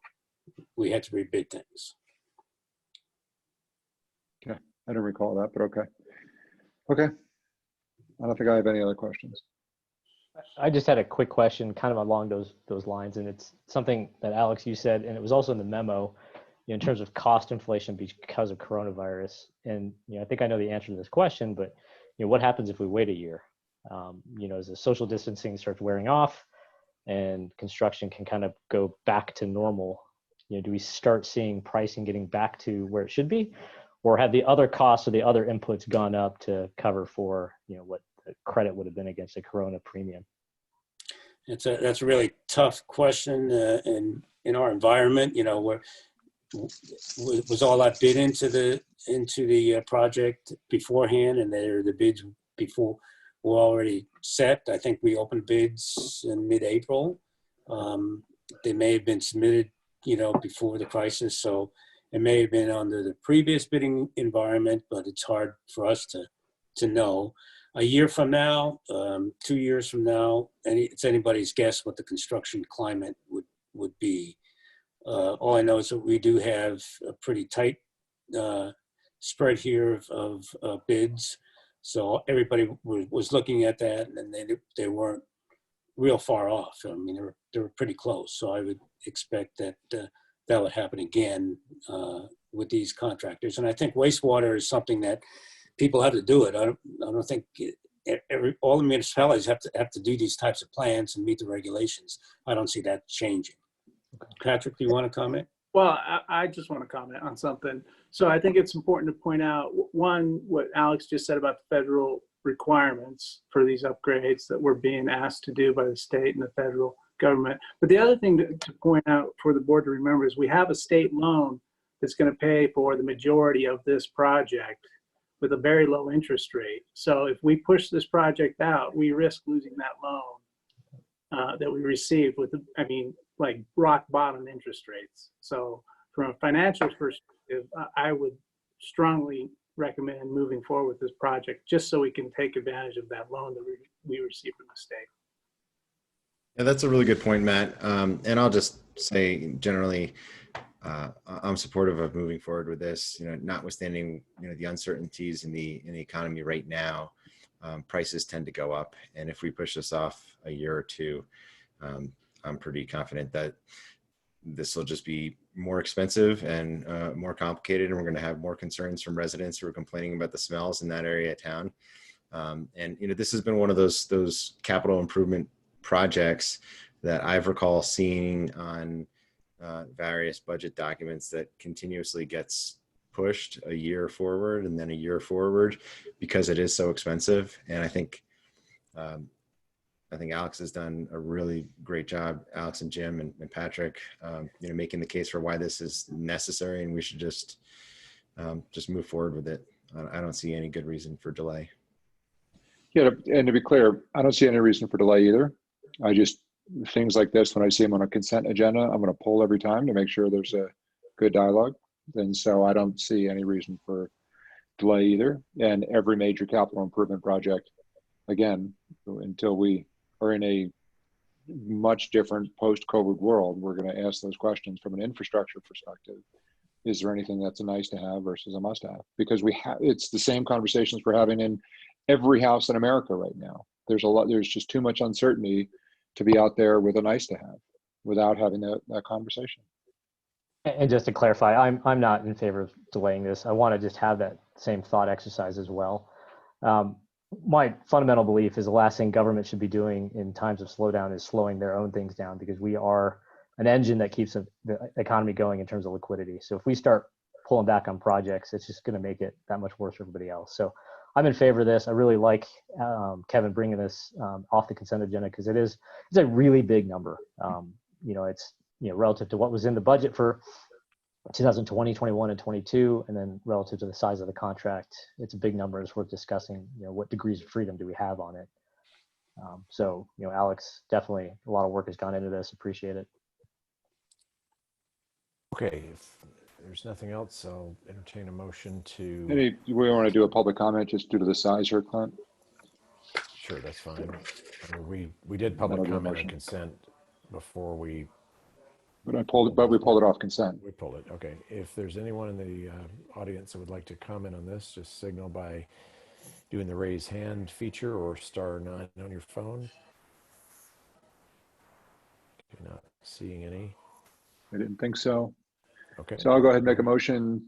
we had to rebid things.
Okay, I don't recall that, but okay. Okay, I don't think I have any other questions.
I just had a quick question kind of along those lines, and it's something that Alex, you said, and it was also in the memo, in terms of cost inflation because of coronavirus. And I think I know the answer to this question, but what happens if we wait a year? As the social distancing starts wearing off and construction can kind of go back to normal, do we start seeing pricing getting back to where it should be, or have the other costs or the other inputs gone up to cover for what the credit would have been against a corona premium?
That's a really tough question in our environment. We're was all that bid into the project beforehand, and the bids before were already set. I think we opened bids in mid-April. They may have been submitted, before the crisis, so it may have been under the previous bidding environment, but it's hard for us to know. A year from now, 2 years from now, it's anybody's guess what the construction climate would be. All I know is that we do have a pretty tight spread here of bids. So everybody was looking at that, and they weren't real far off. I mean, they were pretty close. So I would expect that that would happen again with these contractors. And I think wastewater is something that people have to do it. I don't think all the municipalities have to do these types of plans and meet the regulations. I don't see that changing. Patrick, do you want to comment?
Well, I just want to comment on something. So I think it's important to point out, one, what Alex just said about the federal requirements for these upgrades that we're being asked to do by the state and the federal government. But the other thing to point out for the board to remember is we have a state loan that's going to pay for the majority of this project with a very low interest rate. So if we push this project out, we risk losing that loan that we received with, like rock bottom interest rates. So from a financial perspective, I would strongly recommend moving forward with this project just so we can take advantage of that loan that we received from the state.
Yeah, that's a really good point, Matt. And I'll just say generally, I'm supportive of moving forward with this. Notwithstanding the uncertainties in the economy right now, prices tend to go up, and if we push this off a year or two, I'm pretty confident that this will just be more expensive and more complicated, and we're going to have more concerns from residents who are complaining about the smells in that area of town. And this has been one of those capital improvement projects that I've recall seeing on various budget documents that continuously gets pushed a year forward and then a year forward because it is so expensive. And I think Alex has done a really great job, Alex and Jim and Patrick, making the case for why this is necessary, and we should just move forward with it. I don't see any good reason for delay.
Yeah, and to be clear, I don't see any reason for delay either. Things like this, when I see them on a consent agenda, I'm going to poll every time to make sure there's a good dialogue. And so I don't see any reason for delay either. And every major capital improvement project, again, until we are in a much different post-COVID world, we're going to ask those questions from an infrastructure perspective. Is there anything that's a nice to have versus a must have? Because it's the same conversations we're having in every house in America right now. There's just too much uncertainty to be out there with a nice to have without having that conversation.
And just to clarify, I'm not in favor of delaying this. I want to just have that same thought exercise as well. My fundamental belief is the last thing government should be doing in times of slowdown is slowing their own things down, because we are an engine that keeps the economy going in terms of liquidity. So if we start pulling back on projects, it's just going to make it that much worse for everybody else. So I'm in favor of this. I really like Kevin bringing this off the consent agenda, because it's a really big number. It's relative to what was in the budget for 2020, 21, and 22, and then relative to the size of the contract, it's a big number. It's worth discussing. What degrees of freedom do we have on it? So Alex, definitely a lot of work has gone into this. Appreciate it.
Okay, if there's nothing else, I'll entertain a motion to.
We want to do a public comment just due to the size here, Clint?
Sure, that's fine. We did public comment on consent before we.
But we pulled it off consent.
We pulled it. Okay. If there's anyone in the audience that would like to comment on this, just signal by doing the raise hand feature or *9 on your phone. Okay, not seeing any.
I didn't think so.
Okay.
So I'll go ahead and make a motion.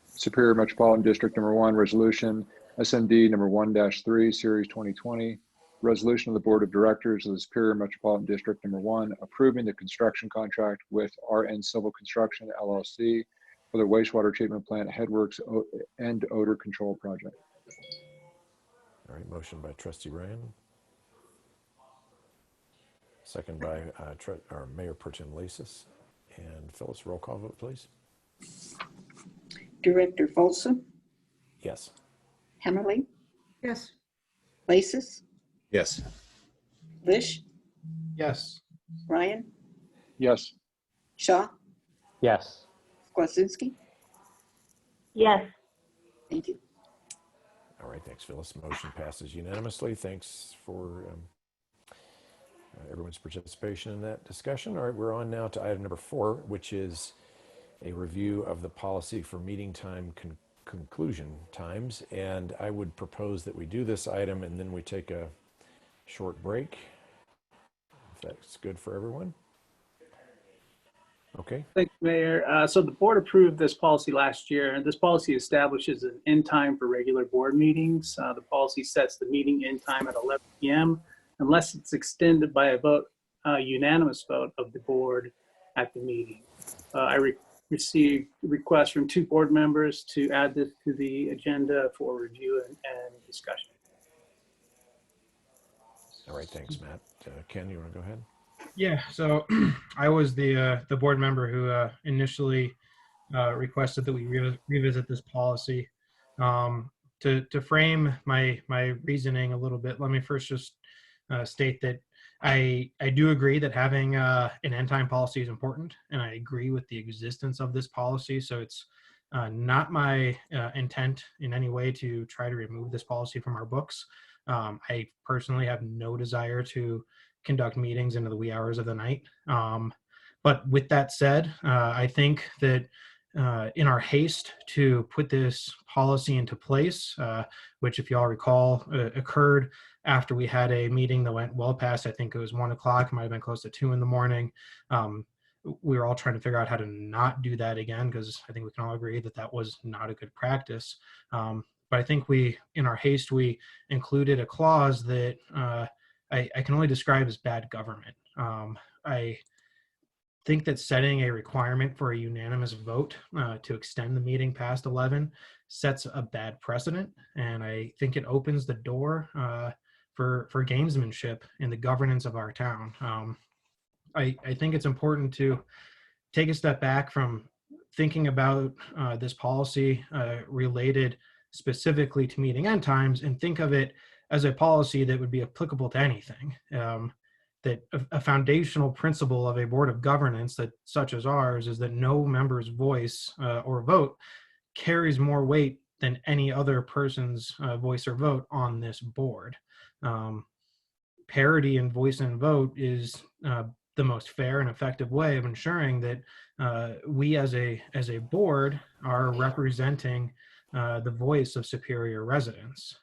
Superior Metropolitan District number 1, resolution SND number 1-3, series 2020. Resolution of the Board of Directors of the Superior Metropolitan District number 1, approving the construction contract with RN Civil Construction LLC for the wastewater treatment plant headworks and odor control project.
All right, motion by Trustee Ryan. Second by Mayor Pro Tem Lasis. And Phyllis, roll call vote, please.
Director Folsom,
Yes.
Hammerly,
Yes.
Lasis,
Yes.
Lish,
Yes.
Ryan,
Yes.
Shaw,
Yes.
Kwasinski.
Yes.
Thank you.
All right, thanks, Phyllis. Motion passes unanimously. Thanks for everyone's participation in that discussion. All right, we're on now to item number 4, which is a review of the policy for meeting time conclusion times. And I would propose that we do this item and then we take a short break, if that's good for everyone. Okay.
Thanks, Mayor. So the board approved this policy last year, and this policy establishes an end time for regular board meetings. The policy sets the meeting end time at 11 p.m. unless it's extended by a unanimous vote of the board at the meeting. I received requests from 2 board members to add this to the agenda for review and discussion.
All right, thanks, Matt. Ken, you want to go ahead?
Yeah, so I was the board member who initially requested that we revisit this policy. To frame my reasoning a little bit, let me first just state that I do agree that having an end time policy is important, and I agree with the existence of this policy. So it's not my intent in any way to try to remove this policy from our books. I personally have no desire to conduct meetings into the wee hours of the night. But with that said, I think that in our haste to put this policy into place, which if you all recall occurred after we had a meeting that went well past, I think it was 1 o'clock, it might have been close to 2 in the morning. We were all trying to figure out how to not do that again, because I think we can all agree that that was not a good practice. But I think in our haste, we included a clause that I can only describe as bad government. I think that setting a requirement for a unanimous vote to extend the meeting past 11 sets a bad precedent, and I think it opens the door for gamesmanship in the governance of our town. I think it's important to take a step back from thinking about this policy related specifically to meeting end times and think of it as a policy that would be applicable to anything. That a foundational principle of a board of governance that such as ours is that no member's voice or vote carries more weight than any other person's voice or vote on this board. Parity in voice and vote is the most fair and effective way of ensuring that we as a board are representing the voice of Superior residents.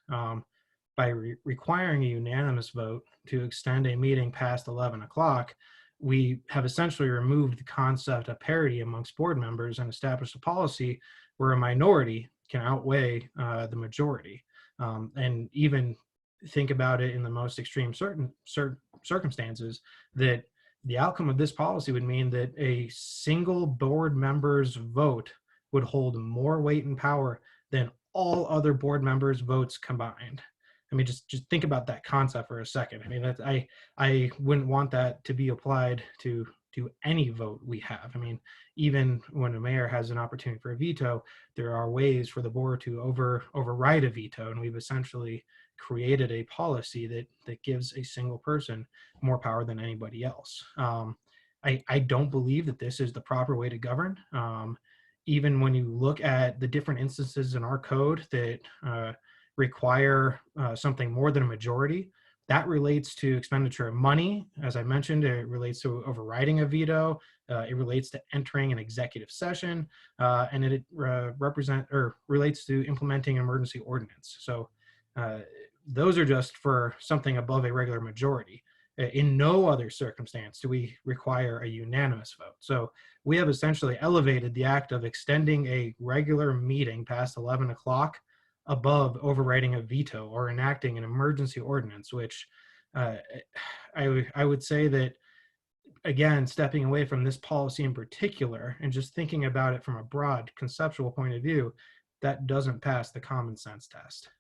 By requiring a unanimous vote to extend a meeting past 11 o'clock, we have essentially removed the concept of parity amongst board members and established a policy where a minority can outweigh the majority. And even think about it in the most extreme circumstances, that the outcome of this policy would mean that a single board member's vote would hold more weight and power than all other board members' votes combined. I mean, just think about that concept for a second. I mean, I wouldn't want that to be applied to any vote we have. I mean, even when a mayor has an opportunity for a veto, there are ways for the board to override a veto, and we've essentially created a policy that gives a single person more power than anybody else. I don't believe that this is the proper way to govern. Even when you look at the different instances in our code that require something more than a majority, that relates to expenditure of money. As I mentioned, it relates to overriding a veto. It relates to entering an executive session, and it relates to implementing an emergency ordinance. So those are just for something above a regular majority. In no other circumstance do we require a unanimous vote. So we have essentially elevated the act of extending a regular meeting past 11 o'clock above overriding a veto or enacting an emergency ordinance, which I would say that, again, stepping away from this policy in particular and just thinking about it from a broad conceptual point of view, that doesn't pass the common sense test.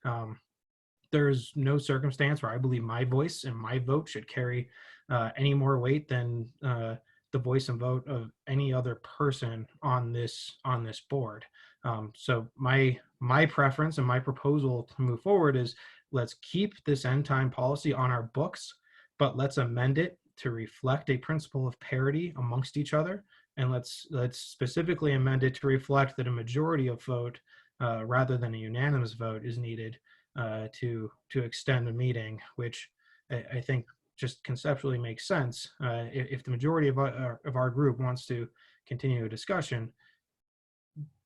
There's no circumstance where I believe my voice and my vote should carry any more weight than the voice and vote of any other person on this board. So my preference and my proposal to move forward is, let's keep this end time policy on our books, but let's amend it to reflect a principle of parity amongst each other. And let's specifically amend it to reflect that a majority of vote rather than a unanimous vote is needed to extend a meeting, which I think just conceptually makes sense. If the majority of our group wants to continue a discussion,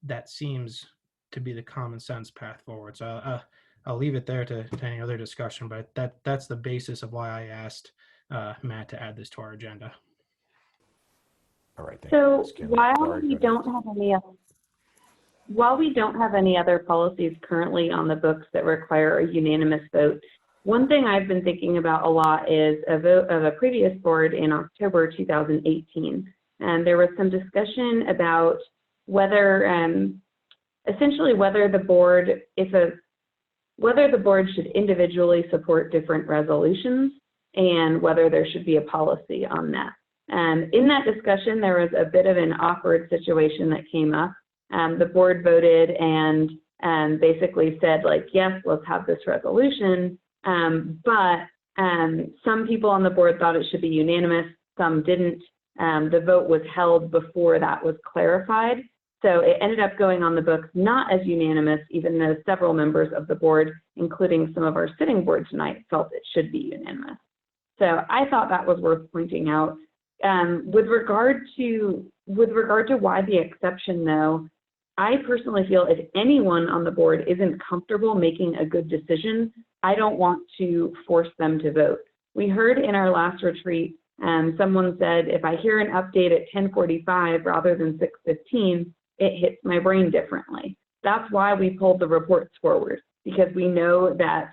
that seems to be the common sense path forward. So I'll leave it there to any other discussion, but that's the basis of why I asked Matt to add this to our agenda.
All right. Thank
So
you.
while we don't have any other policies currently on the books that require a unanimous vote, one thing I've been thinking about a lot is a vote of a previous board in October 2018. And there was some discussion about whether, essentially whether the board should individually support different resolutions and whether there should be a policy on that. In that discussion, there was a bit of an awkward situation that came up. The board voted and basically said, like, yes, let's have this resolution. But some people on the board thought it should be unanimous, some didn't. The vote was held before that was clarified. So it ended up going on the books not as unanimous, even though several members of the board, including some of our sitting board tonight, felt it should be unanimous. So I thought that was worth pointing out. With regard to why the exception, though, I personally feel if anyone on the board isn't comfortable making a good decision, I don't want to force them to vote. We heard in our last retreat, someone said, if I hear an update at 10:45 rather than 6:15, it hits my brain differently. That's why we pulled the reports forward, because we know that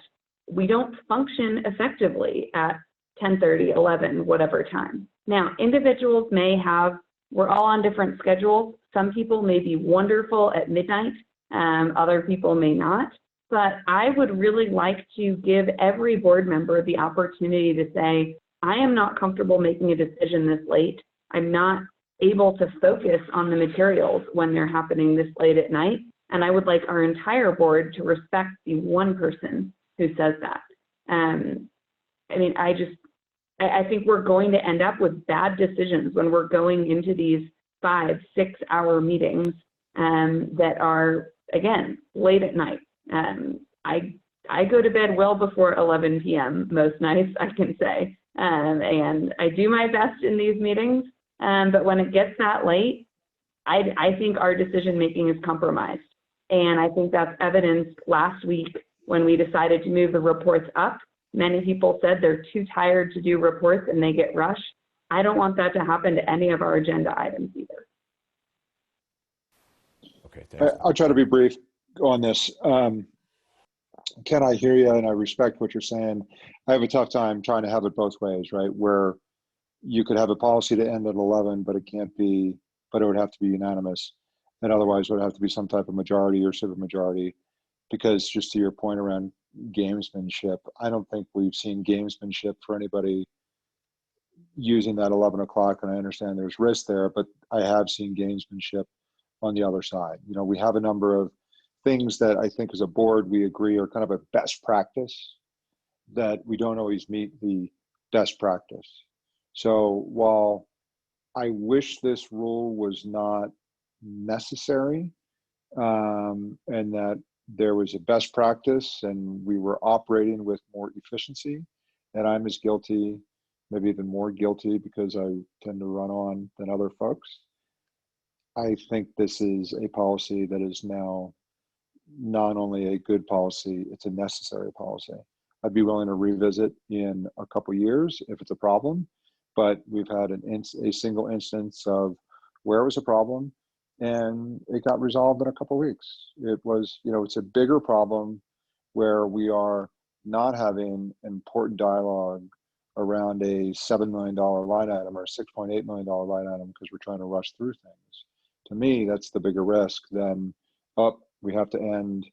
we don't function effectively at 10:30, 11, whatever time. Now, individuals may have, we're all on different schedules. Some people may be wonderful at midnight, other people may not. But I would really like to give every board member the opportunity to say, I am not comfortable making a decision this late. I'm not able to focus on the materials when they're happening this late at night. And I would like our entire board to respect the one person who says that. I mean, I think we're going to end up with bad decisions when we're going into these 5-6 hour meetings that are, again, late at night. I go to bed well before 11 p.m. most nights, I can say, and I do my best in these meetings. But when it gets that late, I think our decision making is compromised, and I think that's evidenced last week when we decided to move the reports up. Many people said they're too tired to do reports and they get rushed. I don't want that to happen to any of our agenda items either.
Okay, thanks.
I'll try to be brief on this. Ken, I hear you and I respect what you're saying. I have a tough time trying to have it both ways, right? Where you could have a policy to end at 11, but it can't be, but it would have to be unanimous. And otherwise it would have to be some type of majority or supermajority, because just to your point around gamesmanship, I don't think we've seen gamesmanship for anybody using that 11 o'clock. And I understand there's risk there, but I have seen gamesmanship on the other side. You know, we have a number of things that I think as a board we agree are kind of a best practice that we don't always meet the best practice. So while I wish this rule was not necessary, and that there was a best practice and we were operating with more efficiency, and I'm as guilty, maybe even more guilty because I tend to run on than other folks, I think this is a policy that is now not only a good policy, it's a necessary policy. I'd be willing to revisit in a couple of years if it's a problem, but we've had a single instance of where it was a problem and it got resolved in a couple of weeks. It was, you know, it's a bigger problem where we are not having important dialogue around a $7 million line item or a $6.8 million line item because we're trying to rush through things. To me, that's the bigger risk than, oh, we have to end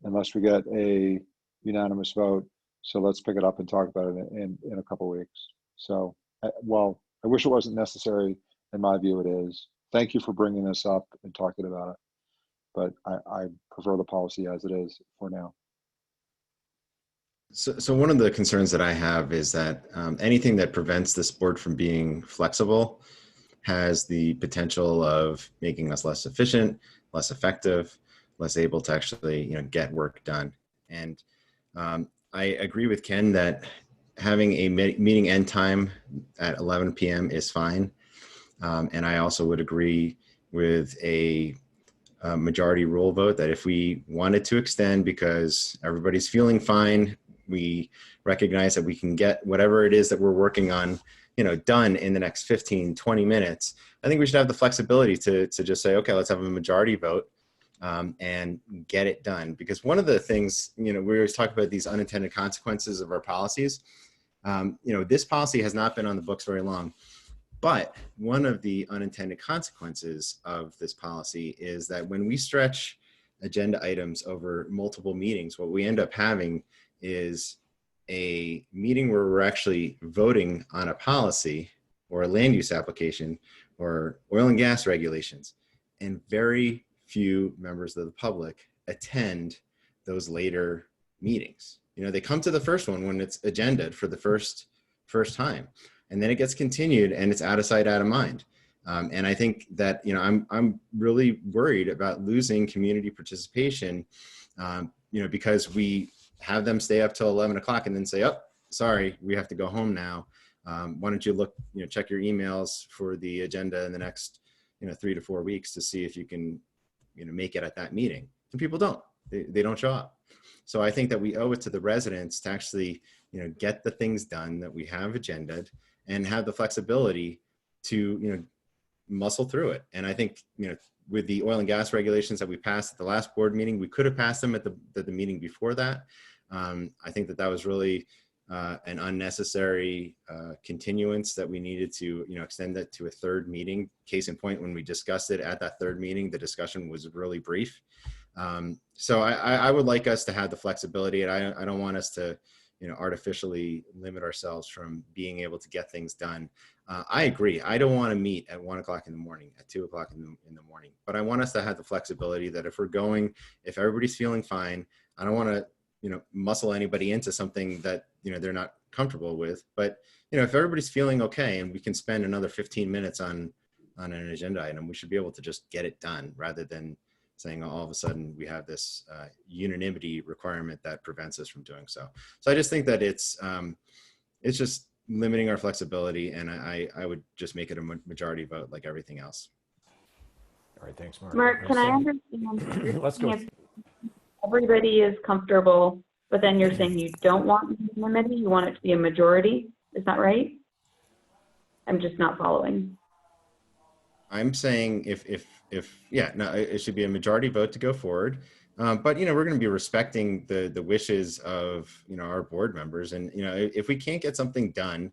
unless we get a unanimous vote. So let's pick it up and talk about it in a couple of weeks. So while I wish it wasn't necessary. In my view, it is. Thank you for bringing this up and talking about it. But I prefer the policy as it is for now.
So one of the concerns that I have is that anything that prevents this board from being flexible has the potential of making us less efficient, less effective, less able to actually get work done. And I agree with Ken that having a meeting end time at 11 p.m. is fine. And I also would agree with a majority rule vote that if we wanted to extend because everybody's feeling fine, we recognize that we can get whatever it is that we're working on, done in the next 15, 20 minutes. I think we should have the flexibility to just say, okay, let's have a majority vote and get it done. Because one of the things, we always talk about these unintended consequences of our policies. This policy has not been on the books very long, but one of the unintended consequences of this policy is that when we stretch agenda items over multiple meetings, what we end up having is a meeting where we're actually voting on a policy or a land use application or oil and gas regulations, and very few members of the public attend those later meetings. They come to the first one when it's agended for the first time, and then it gets continued and it's out of sight, out of mind. And I think that, I'm really worried about losing community participation, because we have them stay up till 11 o'clock and then say, oh, sorry, we have to go home now. Why don't you look, check your emails for the agenda in the next, 3 to 4 weeks to see if you can, make it at that meeting. And people don't, they don't show up. So I think that we owe it to the residents to actually, get the things done that we have agended and have the flexibility to, muscle through it. And I think, with the oil and gas regulations that we passed at the last board meeting, we could have passed them at the meeting before that. I think that was really an unnecessary continuance that we needed to, extend that to a third meeting. Case in point, when we discussed it at that third meeting, the discussion was really brief. So I would like us to have the flexibility, and I don't want us to, artificially limit ourselves from being able to get things done. I agree. I don't want to meet at 1 o'clock in the morning, at 2 o'clock in the morning, but I want us to have the flexibility that if everybody's feeling fine, I don't want to, muscle anybody into something that, they're not comfortable with. But, if everybody's feeling okay and we can spend another 15 minutes on an agenda item, we should be able to just get it done rather than saying all of a sudden we have this unanimity requirement that prevents us from doing so. So I just think that it's just limiting our flexibility, and I would just make it a majority vote like everything else.
All right, thanks, Mark.
Mark, can I understand?
Let's go.
If everybody is comfortable, but then you're saying you don't want unanimity, you want it to be a majority. Is that right? I'm just not following.
I'm saying it should be a majority vote to go forward. But, we're going to be respecting the wishes of, our board members. And, if we can't get something done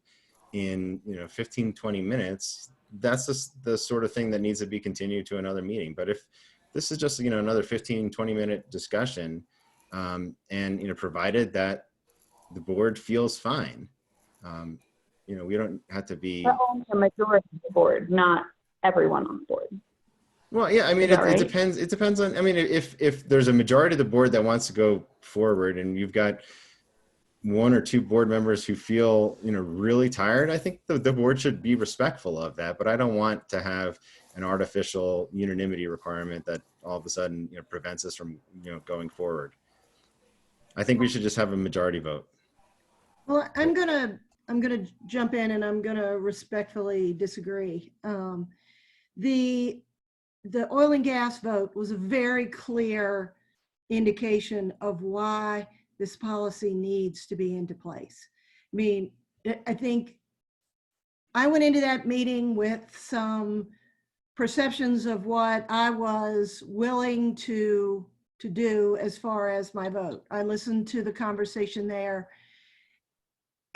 in, 15, 20 minutes, that's just the sort of thing that needs to be continued to another meeting. But if this is just, another 15, 20-minute discussion, and, provided that the board feels fine, we don't have to be.
But only the majority of the board, not everyone on the board.
Well, yeah, I mean, it depends. It depends on, if there's a majority of the board that wants to go forward and you've got 1 or 2 board members who feel, really tired, I think the board should be respectful of that. But I don't want to have an artificial unanimity requirement that all of a sudden, prevents us from, going forward. I think we should just have a majority vote.
Well, I'm gonna jump in and I'm gonna respectfully disagree. The oil and gas vote was a very clear indication of why this policy needs to be into place. I mean, I think I went into that meeting with some perceptions of what I was willing to do as far as my vote. I listened to the conversation there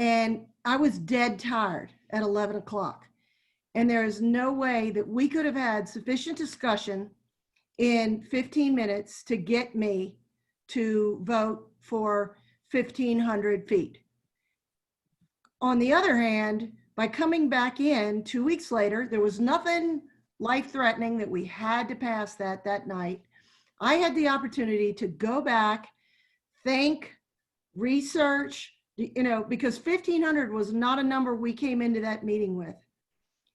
and I was dead tired at 11 o'clock. And there is no way that we could have had sufficient discussion in 15 minutes to get me to vote for 1,500 feet. On the other hand, by coming back in 2 weeks later. There was nothing life-threatening that we had to pass that night. I had the opportunity to go back, think, research, because 1,500 was not a number we came into that meeting with.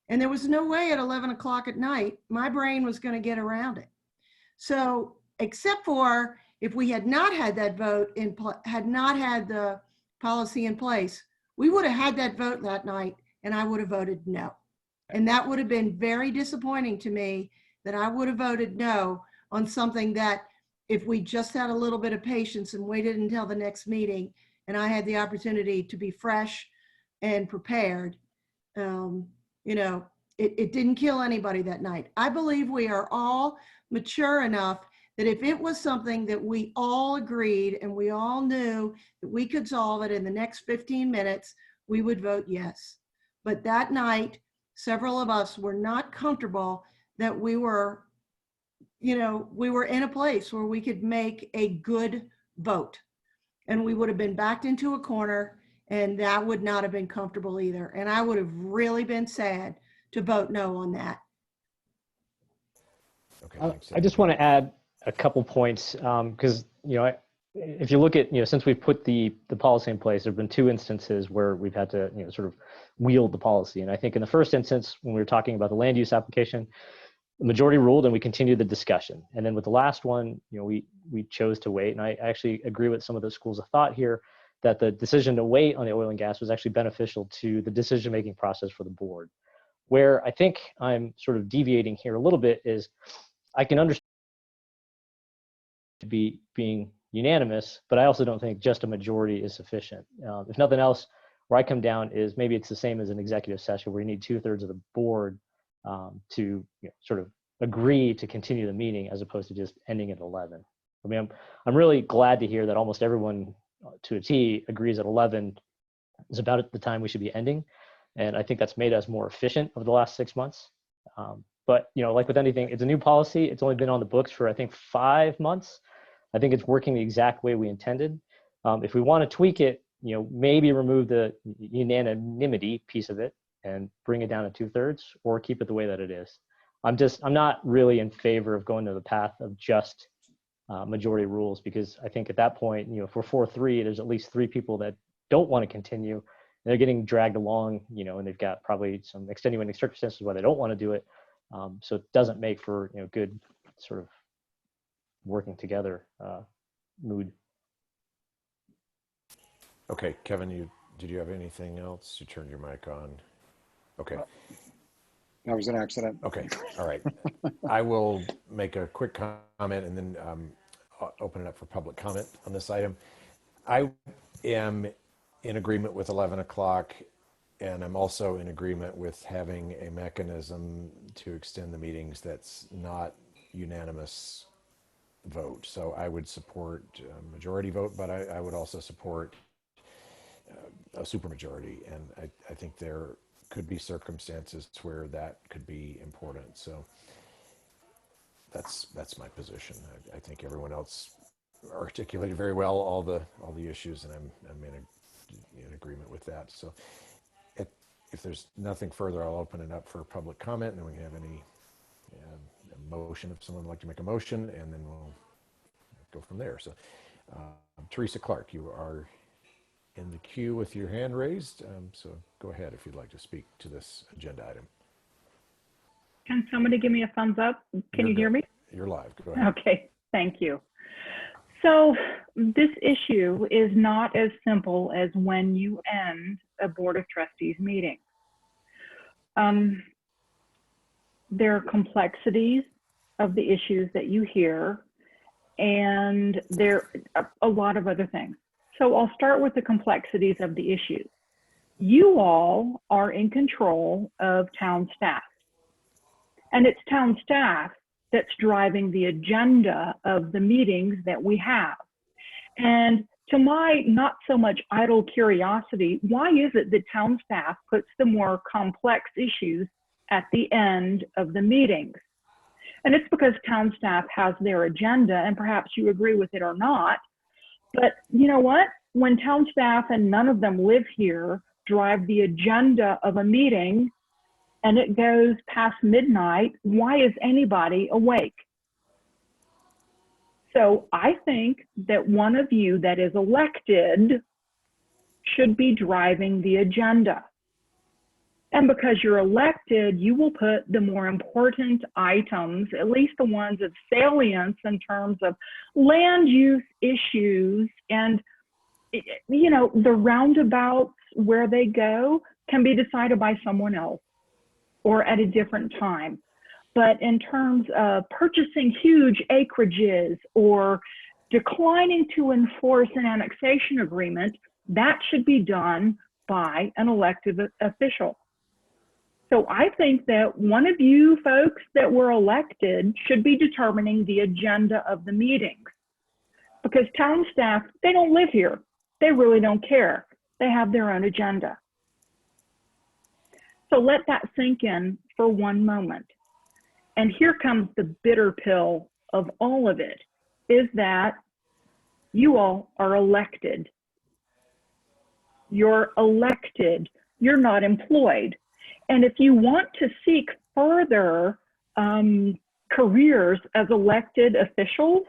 And there was no way at 11 o'clock at night, my brain was going to get around it. So except for if we had not had that vote, had not had the policy in place, we would have had that vote that night and I would have voted no. And that would have been very disappointing to me, that I would have voted no on something that, if we just had a little bit of patience and waited until the next meeting and I had the opportunity to be fresh and prepared, it didn't kill anybody that night. I believe we are all mature enough that if it was something that we all agreed and we all knew that we could solve it in the next 15 minutes, we would vote yes. But that night, several of us were not comfortable that we were in a place where we could make a good vote. And we would have been backed into a corner, and that would not have been comfortable either. And I would have really been sad to vote no on that.
Okay,
I just want to add a couple points, because if you look at, since we've put the policy in place, there have been 2 instances where we've had to sort of wield the policy. And I think in the first instance, when we were talking about the land use application, the majority ruled and we continued the discussion. And then with the last one, we chose to wait. And I actually agree with some of the schools of thought here that the decision to wait on the oil and gas was actually beneficial to the decision-making process for the board. Where I think I'm sort of deviating here a little bit is I can understand to be being unanimous, but I also don't think just a majority is sufficient. If nothing else, where I come down is maybe it's the same as an executive session where you need 2/3 of the board to sort of agree to continue the meeting as opposed to just ending at 11. I mean, I'm really glad to hear that almost everyone to a T agrees that 11 is about the time we should be ending. And I think that's made us more efficient over the last 6 months. But like with anything, it's a new policy. It's only been on the books for, I think, 5 months. I think it's working the exact way we intended. If we want to tweak it, maybe remove the unanimity piece of it and bring it down to 2/3, or keep it the way that it is. I'm not really in favor of going to the path of just majority rules, because I think at that point, if we're 4-3, there's at least 3 people that don't want to continue. They're getting dragged along, and they've got probably some extenuating circumstances why they don't want to do it. So it doesn't make for good sort of working together mood.
Okay, Kevin, did you have anything else? You turned your mic on. Okay.
That was an accident.
Okay, all right. I will make a quick comment and then open it up for public comment on this item. I am in agreement with 11 o'clock, and I'm also in agreement with having a mechanism to extend the meetings that's not unanimous vote. So I would support a majority vote, but I would also support a supermajority. And I think there could be circumstances where that could be important. So that's my position. I think everyone else articulated very well all the issues, and I'm in agreement with that. So if there's nothing further, I'll open it up for public comment, and then we can have any motion if someone would like to make a motion, and then we'll go from there. So Teresa Clark, you are in the queue with your hand raised. So go ahead if you'd like to speak to this agenda item.
Can somebody give me a thumbs up? Can you hear me?
You're live. Go ahead.
Okay, thank you. So this issue is not as simple as when you end a Board of Trustees meeting. There are complexities of the issues that you hear, and there are a lot of other things. So I'll start with the complexities of the issues. You all are in control of town staff, and it's town staff that's driving the agenda of the meetings that we have. And to my not so much idle curiosity, why is it that town staff puts the more complex issues at the end of the meetings? And it's because town staff has their agenda, and perhaps you agree with it or not. But you know what? When town staff, and none of them live here, drive the agenda of a meeting and it goes past midnight, why is anybody awake? So I think that one of you that is elected should be driving the agenda. And because you're elected, you will put the more important items, at least the ones of salience in terms of land use issues, and you know, the roundabouts where they go can be decided by someone else or at a different time. But in terms of purchasing huge acreages or declining to enforce an annexation agreement, that should be done by an elected official. So I think that one of you folks that were elected should be determining the agenda of the meetings. Because town staff, they don't live here. They really don't care. They have their own agenda. So let that sink in for one moment. And here comes the bitter pill of all of it, is that you all are elected. You're elected. You're not employed. And if you want to seek further careers as elected officials,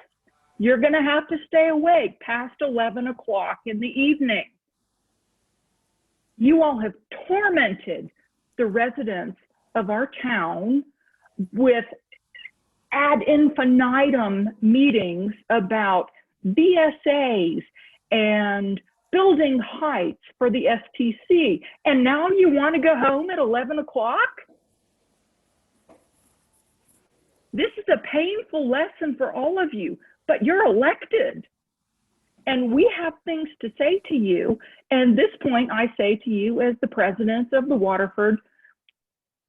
you're going to have to stay awake past 11 o'clock in the evening. You all have tormented the residents of our town with ad infinitum meetings about VSAs and building heights for the STC. And now you want to go home at 11 o'clock? This is a painful lesson for all of you, but you're elected. And we have things to say to you. And this point I say to you as the president of the Waterford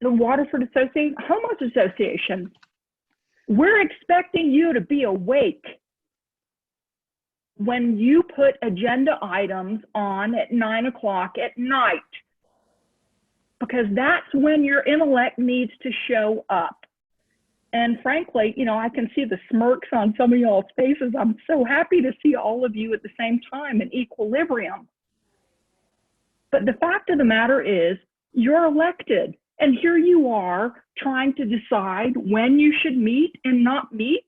Association, Homeowners Association, we're expecting you to be awake when you put agenda items on at 9 o'clock at night, because that's when your intellect needs to show up. And frankly, you know, I can see the smirks on some of y'all's faces. I'm so happy to see all of you at the same time in equilibrium. But the fact of the matter is, you're elected. And here you are trying to decide when you should meet and not meet.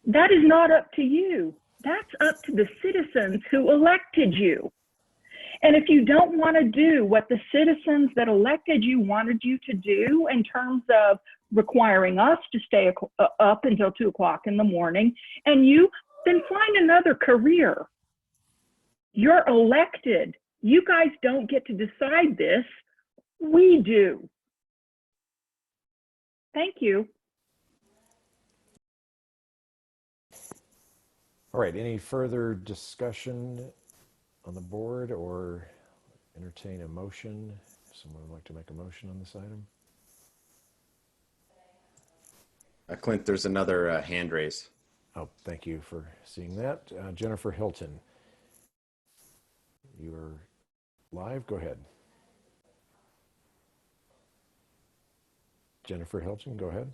That is not up to you. That's up to the citizens who elected you. And if you don't want to do what the citizens that elected you wanted you to do in terms of requiring us to stay up until 2 o'clock in the morning, and you, then find another career. You're elected. You guys don't get to decide this. We do. Thank you.
All right, any further discussion on the board or entertain a motion? Someone would like to make a motion on this item?
Clint, there's another hand raise.
Oh, thank you for seeing that. Jennifer Hilton, you are live. Go ahead. Jennifer Hilton, go ahead.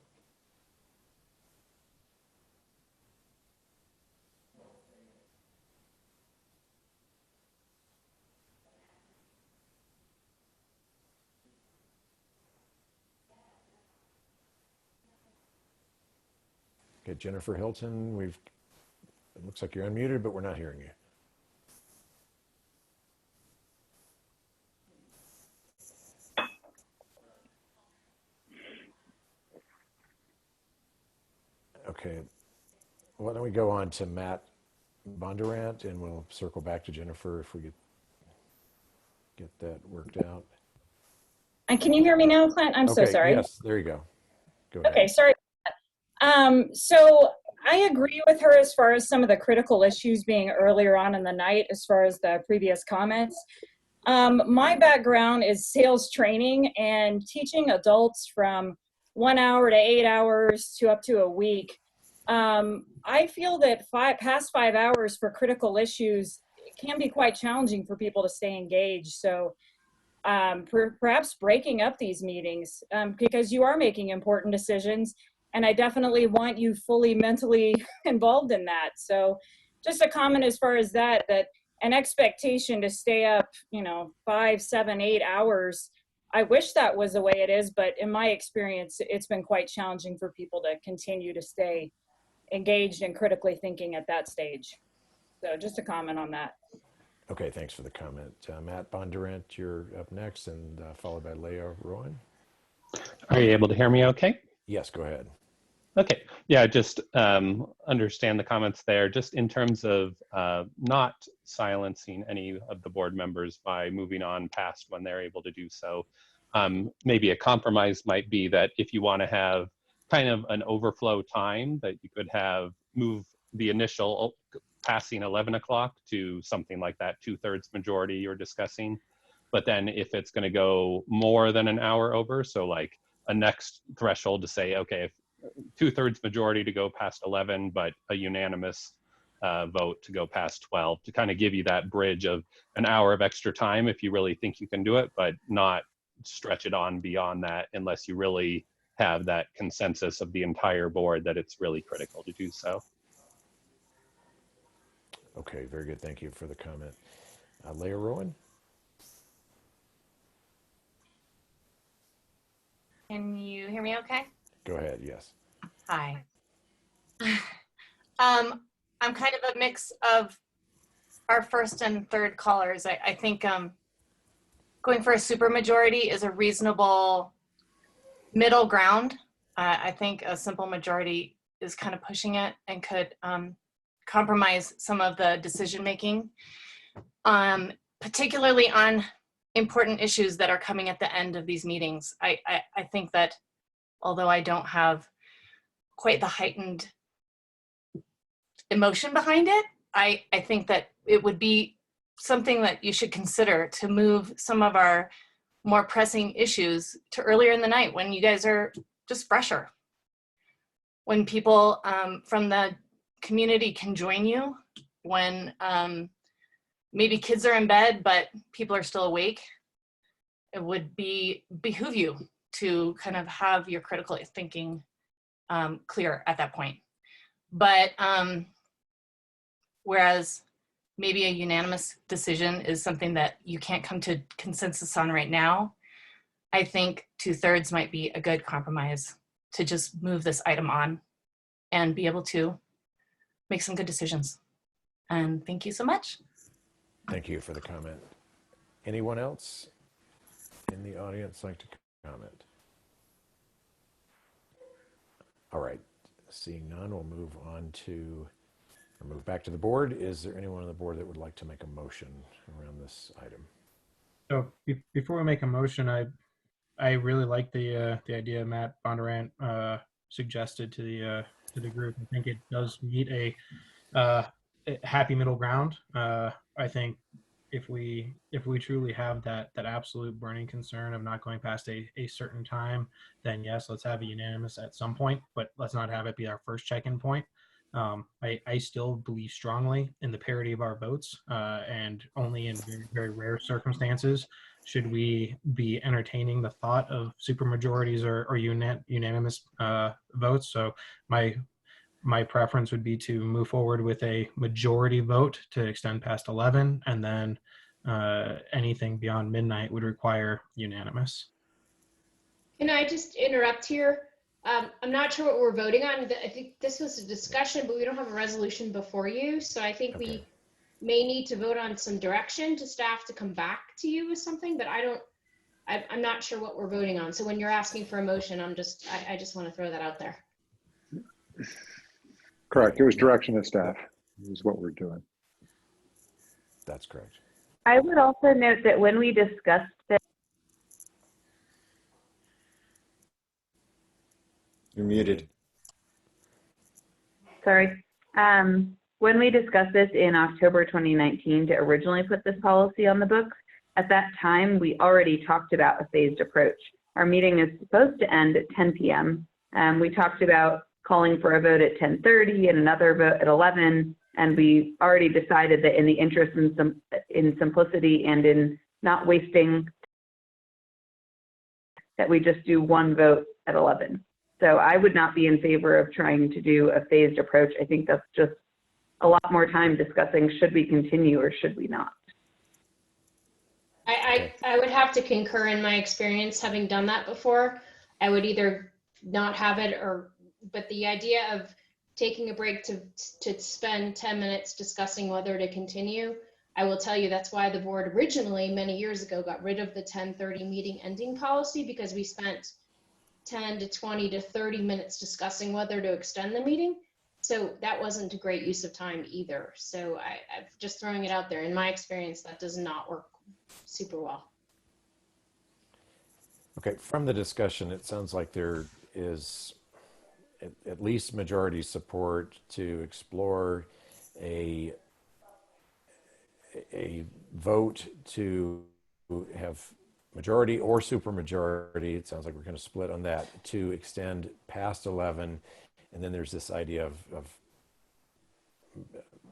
Okay, Jennifer Hilton, it looks like you're unmuted, but we're not hearing you. Okay, why don't we go on to Matt Bondurant, and we'll circle back to Jennifer if we get that worked out.
And can you hear me now, Clint? I'm so sorry.
Yes, there you go. Go ahead.
Okay, sorry. So I agree with her as far as some of the critical issues being earlier on in the night as far as the previous comments. My background is sales training and teaching adults from 1 hour to 8 hours to up to a week. I feel that past 5 hours for critical issues can be quite challenging for people to stay engaged. So perhaps breaking up these meetings because you are making important decisions. And I definitely want you fully mentally involved in that. So just a comment as far as that an expectation to stay up, 5, 7, 8 hours. I wish that was the way it is, but in my experience, it's been quite challenging for people to continue to stay engaged and critically thinking at that stage. So just a comment on that.
Okay, thanks for the comment. Matt Bondurant, you're up next, and followed by Leah Rowan.
Are you able to hear me okay?
Yes, go ahead.
Okay, yeah, just understand the comments there. Just in terms of not silencing any of the board members by moving on past when they're able to do so. Maybe a compromise might be that if you want to have kind of an overflow time, that you could have move the initial passing 11 o'clock to something like that 2/3 majority you're discussing. But then if it's going to go more than an hour over, so like a next threshold to say, okay, if 2/3 majority to go past 11, but a unanimous vote to go past 12, to kind of give you that bridge of an hour of extra time if you really think you can do it, but not stretch it on beyond that unless you really have that consensus of the entire board that it's really critical to do so.
Okay, very good. Thank you for the comment. Leah Rowan?
Can you hear me okay?
Go ahead, yes.
Hi. I'm kind of a mix of our first and third callers. I think going for a supermajority is a reasonable middle ground. I think a simple majority is kind of pushing it and could compromise some of the decision making, particularly on important issues that are coming at the end of these meetings. I think that although I don't have quite the heightened emotion behind it, I think that it would be something that you should consider to move some of our more pressing issues to earlier in the night when you guys are just fresher. When people from the community can join you, when maybe kids are in bed, but people are still awake, it would behoove you to kind of have your critical thinking clear at that point. But whereas maybe a unanimous decision is something that you can't come to consensus on right now, I think 2/3 might be a good compromise to just move this item on and be able to make some good decisions. And thank you so much.
Thank you for the comment. Anyone else in the audience like to comment? All right, seeing none, we'll move back to the board. Is there anyone on the board that would like to make a motion around this item?
So before we make a motion, I really like the idea Matt Bondurant suggested to the group. I think it does meet a happy middle ground. I think if we truly have that absolute burning concern of not going past a certain time, then yes, let's have a unanimous at some point, but let's not have it be our first check-in point. I still believe strongly in the parity of our votes, and only in very, very rare circumstances should we be entertaining the thought of supermajorities or unanimous votes. So my preference would be to move forward with a majority vote to extend past 11, and then anything beyond midnight would require unanimous.
Can I just interrupt here? I'm not sure what we're voting on. I think this was a discussion, but we don't have a resolution before you. So I think we may need to vote on some direction to staff to come back to you with something, but I'm not sure what we're voting on. So when you're asking for a motion, I just want to throw that out there.
Correct. It was direction of staff is what we're doing.
That's correct.
I would also note that when we discussed this,
You're muted.
sorry, when we discussed this in October 2019 to originally put this policy on the books, at that time, we already talked about a phased approach. Our meeting is supposed to end at 10 p.m. We talked about calling for a vote at 10:30 and another vote at 11, and we already decided that in the interest in simplicity and in not wasting, that we just do one vote at 11. So I would not be in favor of trying to do a phased approach. I think that's just a lot more time discussing should we continue or should we not.
I would have to concur in my experience having done that before. I would either not have it but the idea of taking a break to spend 10 minutes discussing whether to continue, I will tell you that's why the board originally many years ago got rid of the 10:30 meeting ending policy, because we spent 10 to 20 to 30 minutes discussing whether to extend the meeting. So that wasn't a great use of time either. So I'm just throwing it out there. In my experience, that does not work super well.
Okay, from the discussion, it sounds like there is at least majority support to explore a vote to have majority or supermajority. It sounds like we're going to split on that, to extend past 11. And then there's this idea of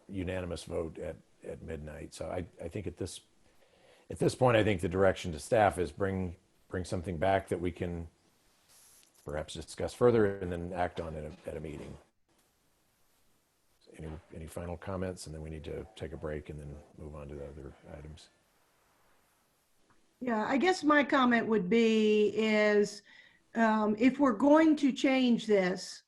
unanimous vote at midnight. So I think at this point, I think the direction to staff is bring something back that we can perhaps discuss further and then act on at a meeting. Any final comments? And then we need to take a break and then move on to the other items.
Yeah, I guess my comment would be is if we're going to change this,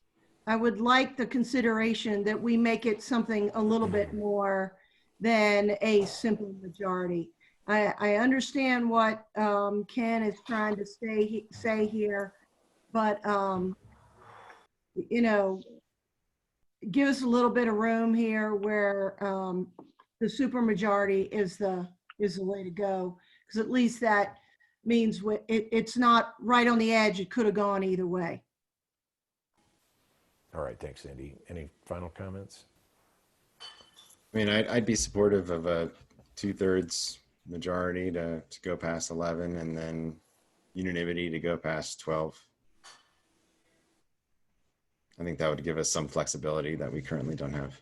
I would like the consideration that we make it something a little bit more than a simple majority. I understand what Ken is trying to say here, but you know, give us a little bit of room here where the supermajority is the way to go, because at least that means it's not right on the edge. It could have gone either way.
All right, thanks, Andy. Any final comments?
I mean, I'd be supportive of a 2/3 majority to go past 11, and then unanimity to go past 12. I think that would give us some flexibility that we currently don't have.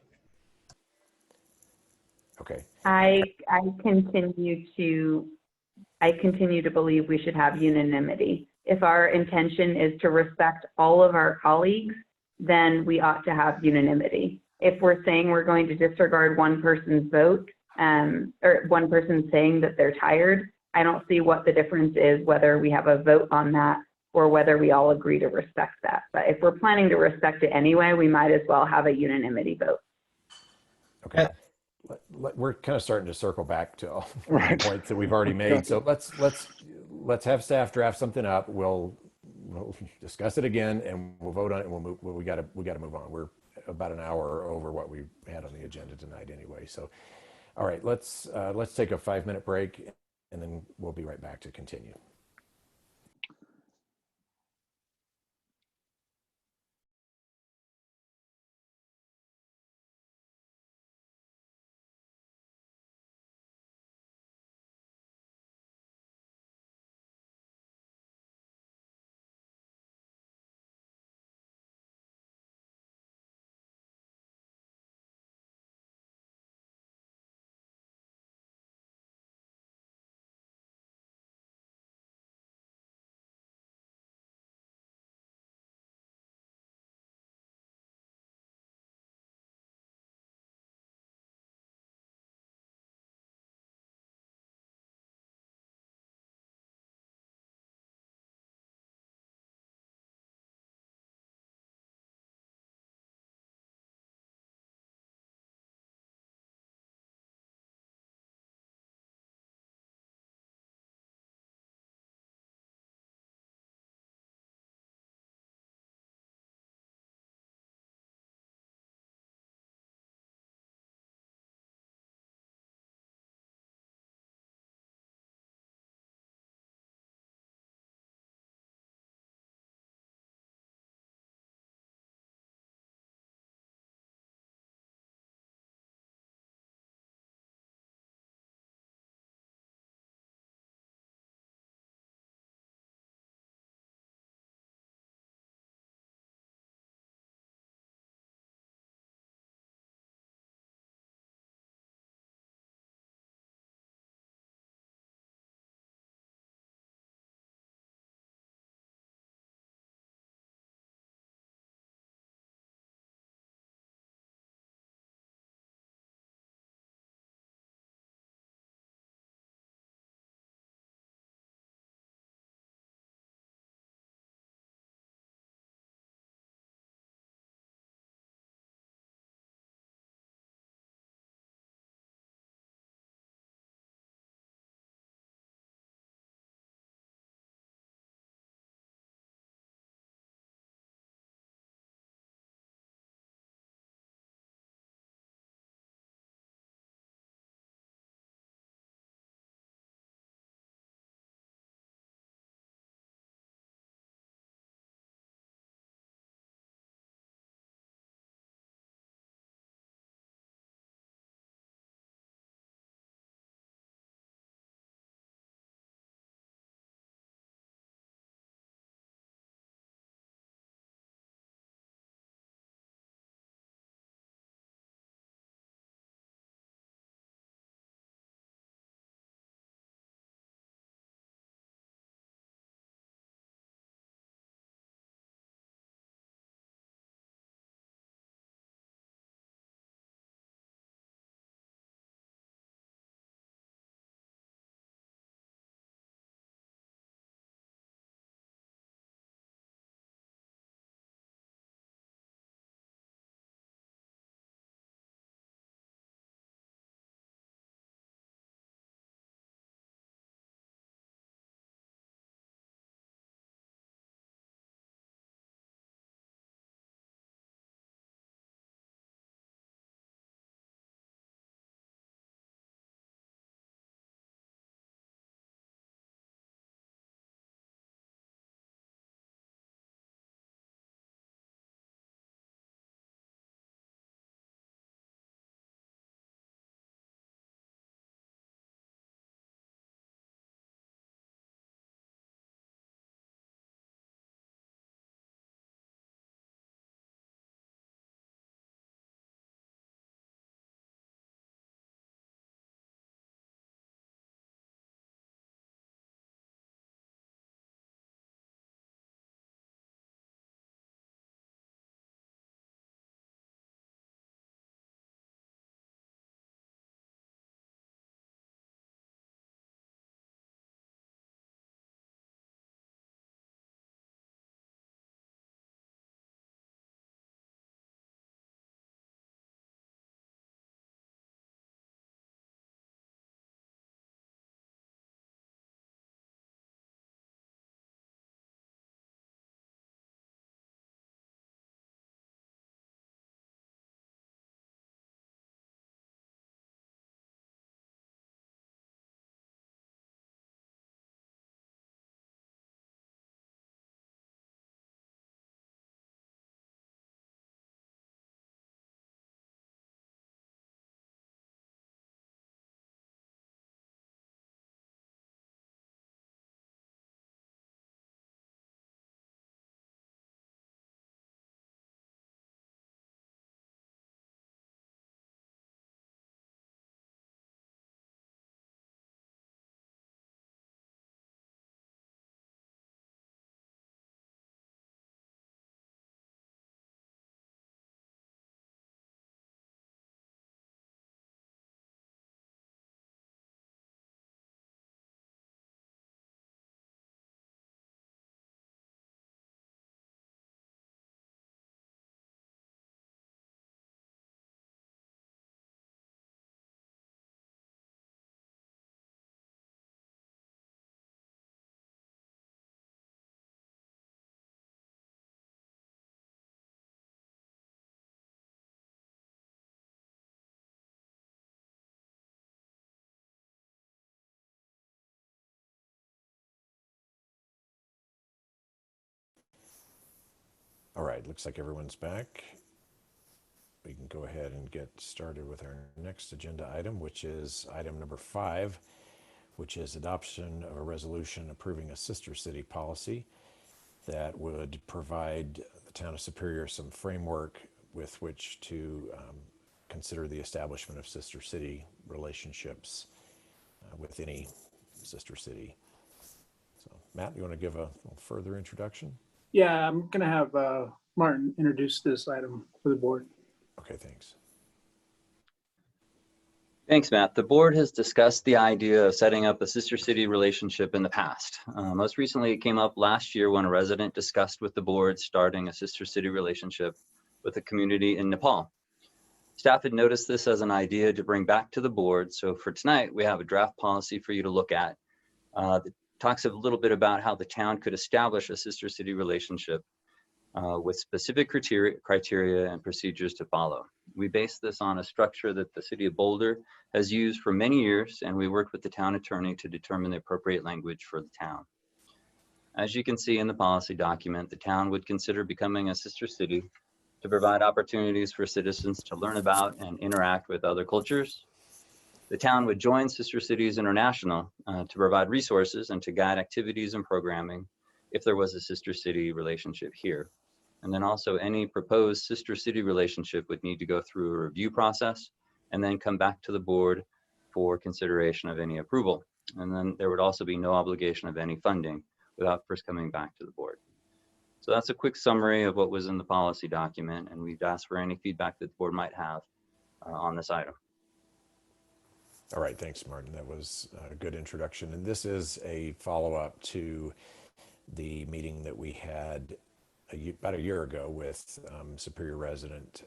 Okay.
I continue to believe we should have unanimity. If our intention is to respect all of our colleagues, then we ought to have unanimity. If we're saying we're going to disregard one person's vote, or one person saying that they're tired, I don't see what the difference is whether we have a vote on that or whether we all agree to respect that. But if we're planning to respect it anyway, we might as well have a unanimity vote.
Okay. We're kind of starting to circle back to all the points that we've already made. So let's have staff draft something up. We'll discuss it again and we'll vote on it, and we'll move. We got to move on. We're about an hour over what we had on the agenda tonight anyway. So, all right, let's take a 5-minute break and then we'll be right back to continue. All right, looks like everyone's back. We can go ahead and get started with our next agenda item, which is item number 5, which is adoption of a resolution approving a sister city policy that would provide the town of Superior some framework with which to consider the establishment of sister city relationships with any sister city. So, Matt, you want to give a little further introduction?
Yeah, I'm going to have Martin introduce this item for the board.
Okay, thanks.
Thanks, Matt. The board has discussed the idea of setting up a sister city relationship in the past. Most recently, it came up last year when a resident discussed with the board starting a sister city relationship with a community in Nepal. Staff had noticed this as an idea to bring back to the board. So for tonight, we have a draft policy for you to look at that talks a little bit about how the town could establish a sister city relationship with specific criteria and procedures to follow. We base this on a structure that the city of Boulder has used for many years, and we worked with the town attorney to determine the appropriate language for the town. As you can see in the policy document, the town would consider becoming a sister city to provide opportunities for citizens to learn about and interact with other cultures. The town would join Sister Cities International to provide resources and to guide activities and programming if there was a sister city relationship here. And then also any proposed sister city relationship would need to go through a review process and then come back to the board for consideration of any approval. And then there would also be no obligation of any funding without first coming back to the board. So that's a quick summary of what was in the policy document, and we'd ask for any feedback that the board might have on this item.
All right, thanks, Martin. That was a good introduction. And this is a follow-up to the meeting that we had about a year ago with Superior resident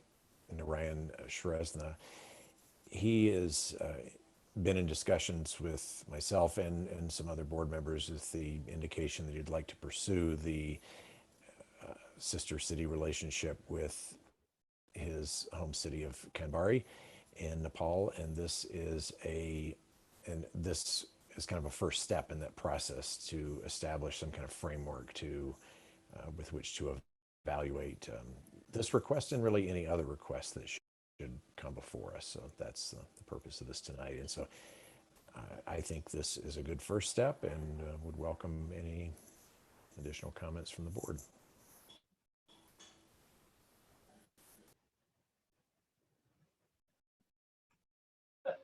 Narayan Shrestha. He has been in discussions with myself and some other board members with the indication that he'd like to pursue the sister city relationship with his home city of Kanbari in Nepal, and this is kind of a first step in that process to establish some kind of framework to with which to evaluate this request and really any other request that should come before us. So that's the purpose of this tonight. And so I think this is a good first step, and would welcome any additional comments from the board.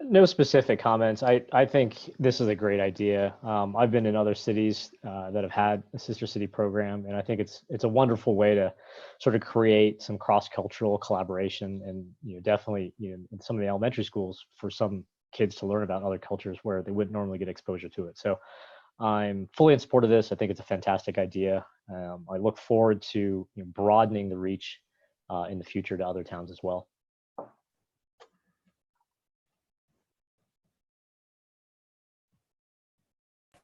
No specific comments. I think this is a great idea. I've been in other cities that have had a sister city program, and I think it's a wonderful way to sort of create some cross-cultural collaboration, and definitely in some of the elementary schools for some kids to learn about other cultures where they wouldn't normally get exposure to it. So I'm fully in support of this. I think it's a fantastic idea. I look forward to broadening the reach in the future to other towns as well.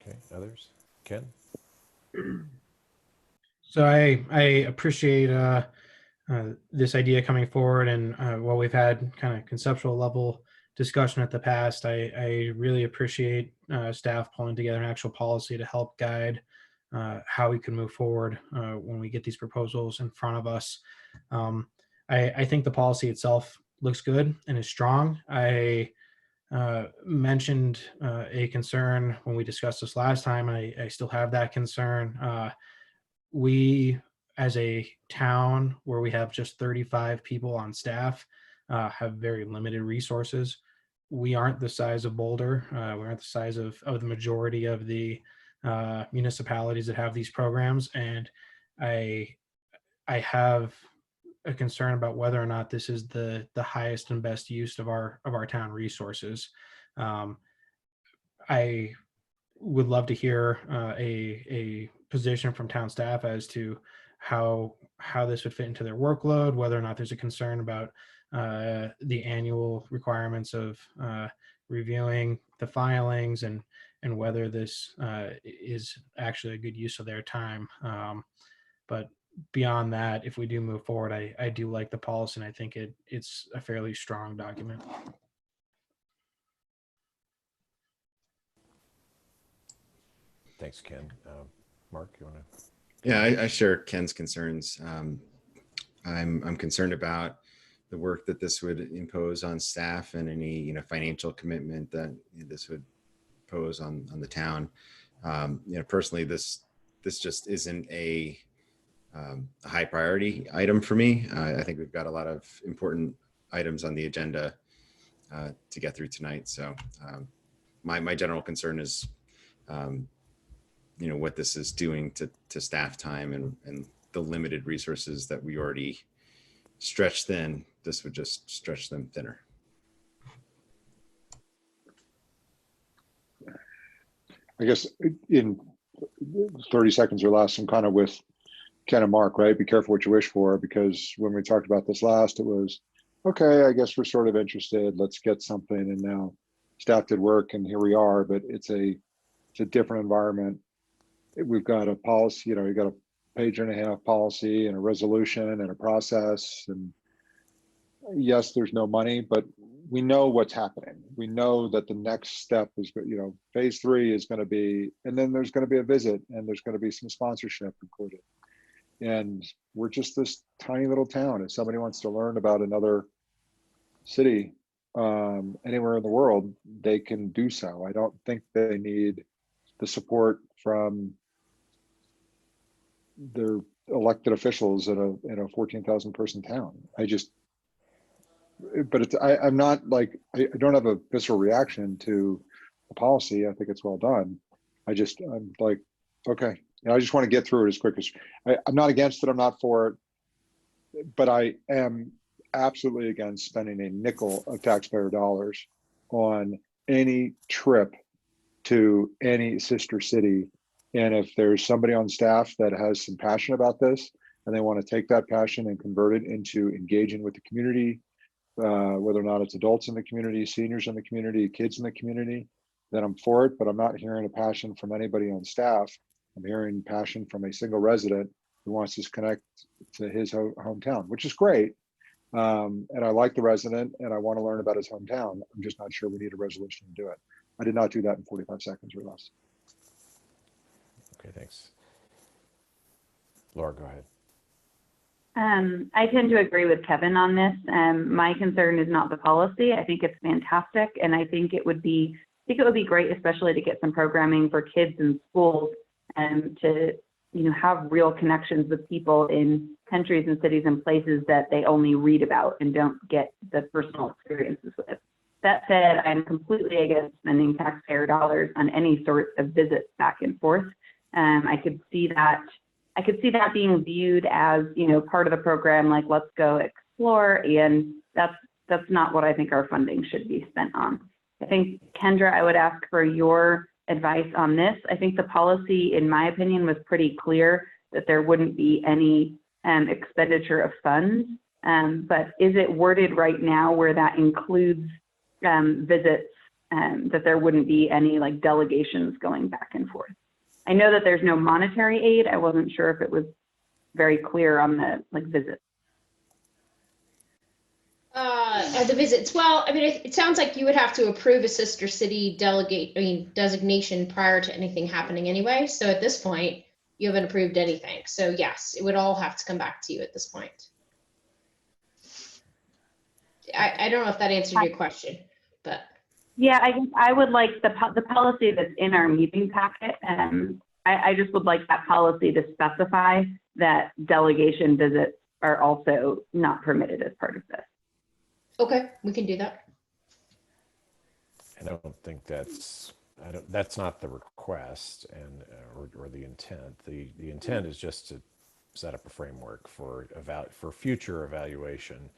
Okay, others? Ken?
So I appreciate this idea coming forward, and while we've had kind of conceptual level discussion at the past, I really appreciate staff pulling together an actual policy to help guide how we can move forward when we get these proposals in front of us. I think the policy itself looks good and is strong. I mentioned a concern when we discussed this last time. I still have that concern. We, as a town where we have just 35 people on staff, have very limited resources. We aren't the size of Boulder. We aren't the size of the majority of the municipalities that have these programs. And I have a concern about whether or not this is the highest and best use of our town resources. I would love to hear a position from town staff as to how this would fit into their workload, whether or not there's a concern about the annual requirements of reviewing the filings, and whether this is actually a good use of their time. But beyond that, if we do move forward, I do like the policy, and I think it's a fairly strong document.
Thanks, Ken. Mark, you want to?
Yeah, I share Ken's concerns. I'm concerned about the work that this would impose on staff and any financial commitment that this would pose on the town. Personally, this just isn't a high priority item for me. I think we've got a lot of important items on the agenda to get through tonight. So my general concern is, what this is doing to staff time and the limited resources that we already stretch thin. This would just stretch them thinner.
I guess in 30 seconds or less, I'm kind of with Ken and Mark, right? Be careful what you wish for, because when we talked about this last, it was, okay, I guess we're sort of interested, let's get something. And now staff did work and here we are, but it's a different environment. We've got a policy, you've got a page and a half policy and a resolution and a process. And yes, there's no money, but we know what's happening. We know that the next step is, phase 3 is going to be, and then there's going to be a visit and there's going to be some sponsorship included. And we're just this tiny little town. If somebody wants to learn about another city anywhere in the world, they can do so. I don't think they need the support from their elected officials in a 14,000 person town. I'm not like, I don't have a visceral reaction to the policy. I think it's well done. I'm like, okay, I just want to get through it as quick as, I'm not against it. I'm not for it, but I am absolutely against spending a nickel of taxpayer dollars on any trip to any sister city. And if there's somebody on staff that has some passion about this and they want to take that passion and convert it into engaging with the community, whether or not it's adults in the community, seniors in the community, kids in the community, then I'm for it. But I'm not hearing a passion from anybody on staff. I'm hearing passion from a single resident who wants to connect to his hometown, which is great. And I like the resident and I want to learn about his hometown. I'm just not sure we need a resolution to do it. I did not do that in 45 seconds or less.
Okay, thanks. Laura, go ahead.
I tend to agree with Kevin on this. My concern is not the policy. I think it's fantastic, and I think it would be great, especially to get some programming for kids in schools and to have real connections with people in countries and cities and places that they only read about and don't get the personal experiences with. That said, I'm completely against spending taxpayer dollars on any sort of visits back and forth. I could see that being viewed as, part of the program, like let's go explore, and that's not what I think our funding should be spent on. I think, Kendra, I would ask for your advice on this. I think the policy, in my opinion, was pretty clear that there wouldn't be any expenditure of funds, but is it worded right now where that includes visits, that there wouldn't be any like delegations going back and forth? I know that there's no monetary aid. I wasn't sure if it was very clear on the visits.
The visits. Well, I mean, it sounds like you would have to approve a sister city designation prior to anything happening anyway. So at this point, you haven't approved anything. So yes, it would all have to come back to you at this point. I don't know if that answered your question, but.
Yeah, I guess I would like the policy that's in our meeting packet. I just would like that policy to specify that delegation visits are also not permitted as part of this.
Okay, we can do that.
I don't think that's not the request and or the intent. The intent is just to set up a framework for future evaluation.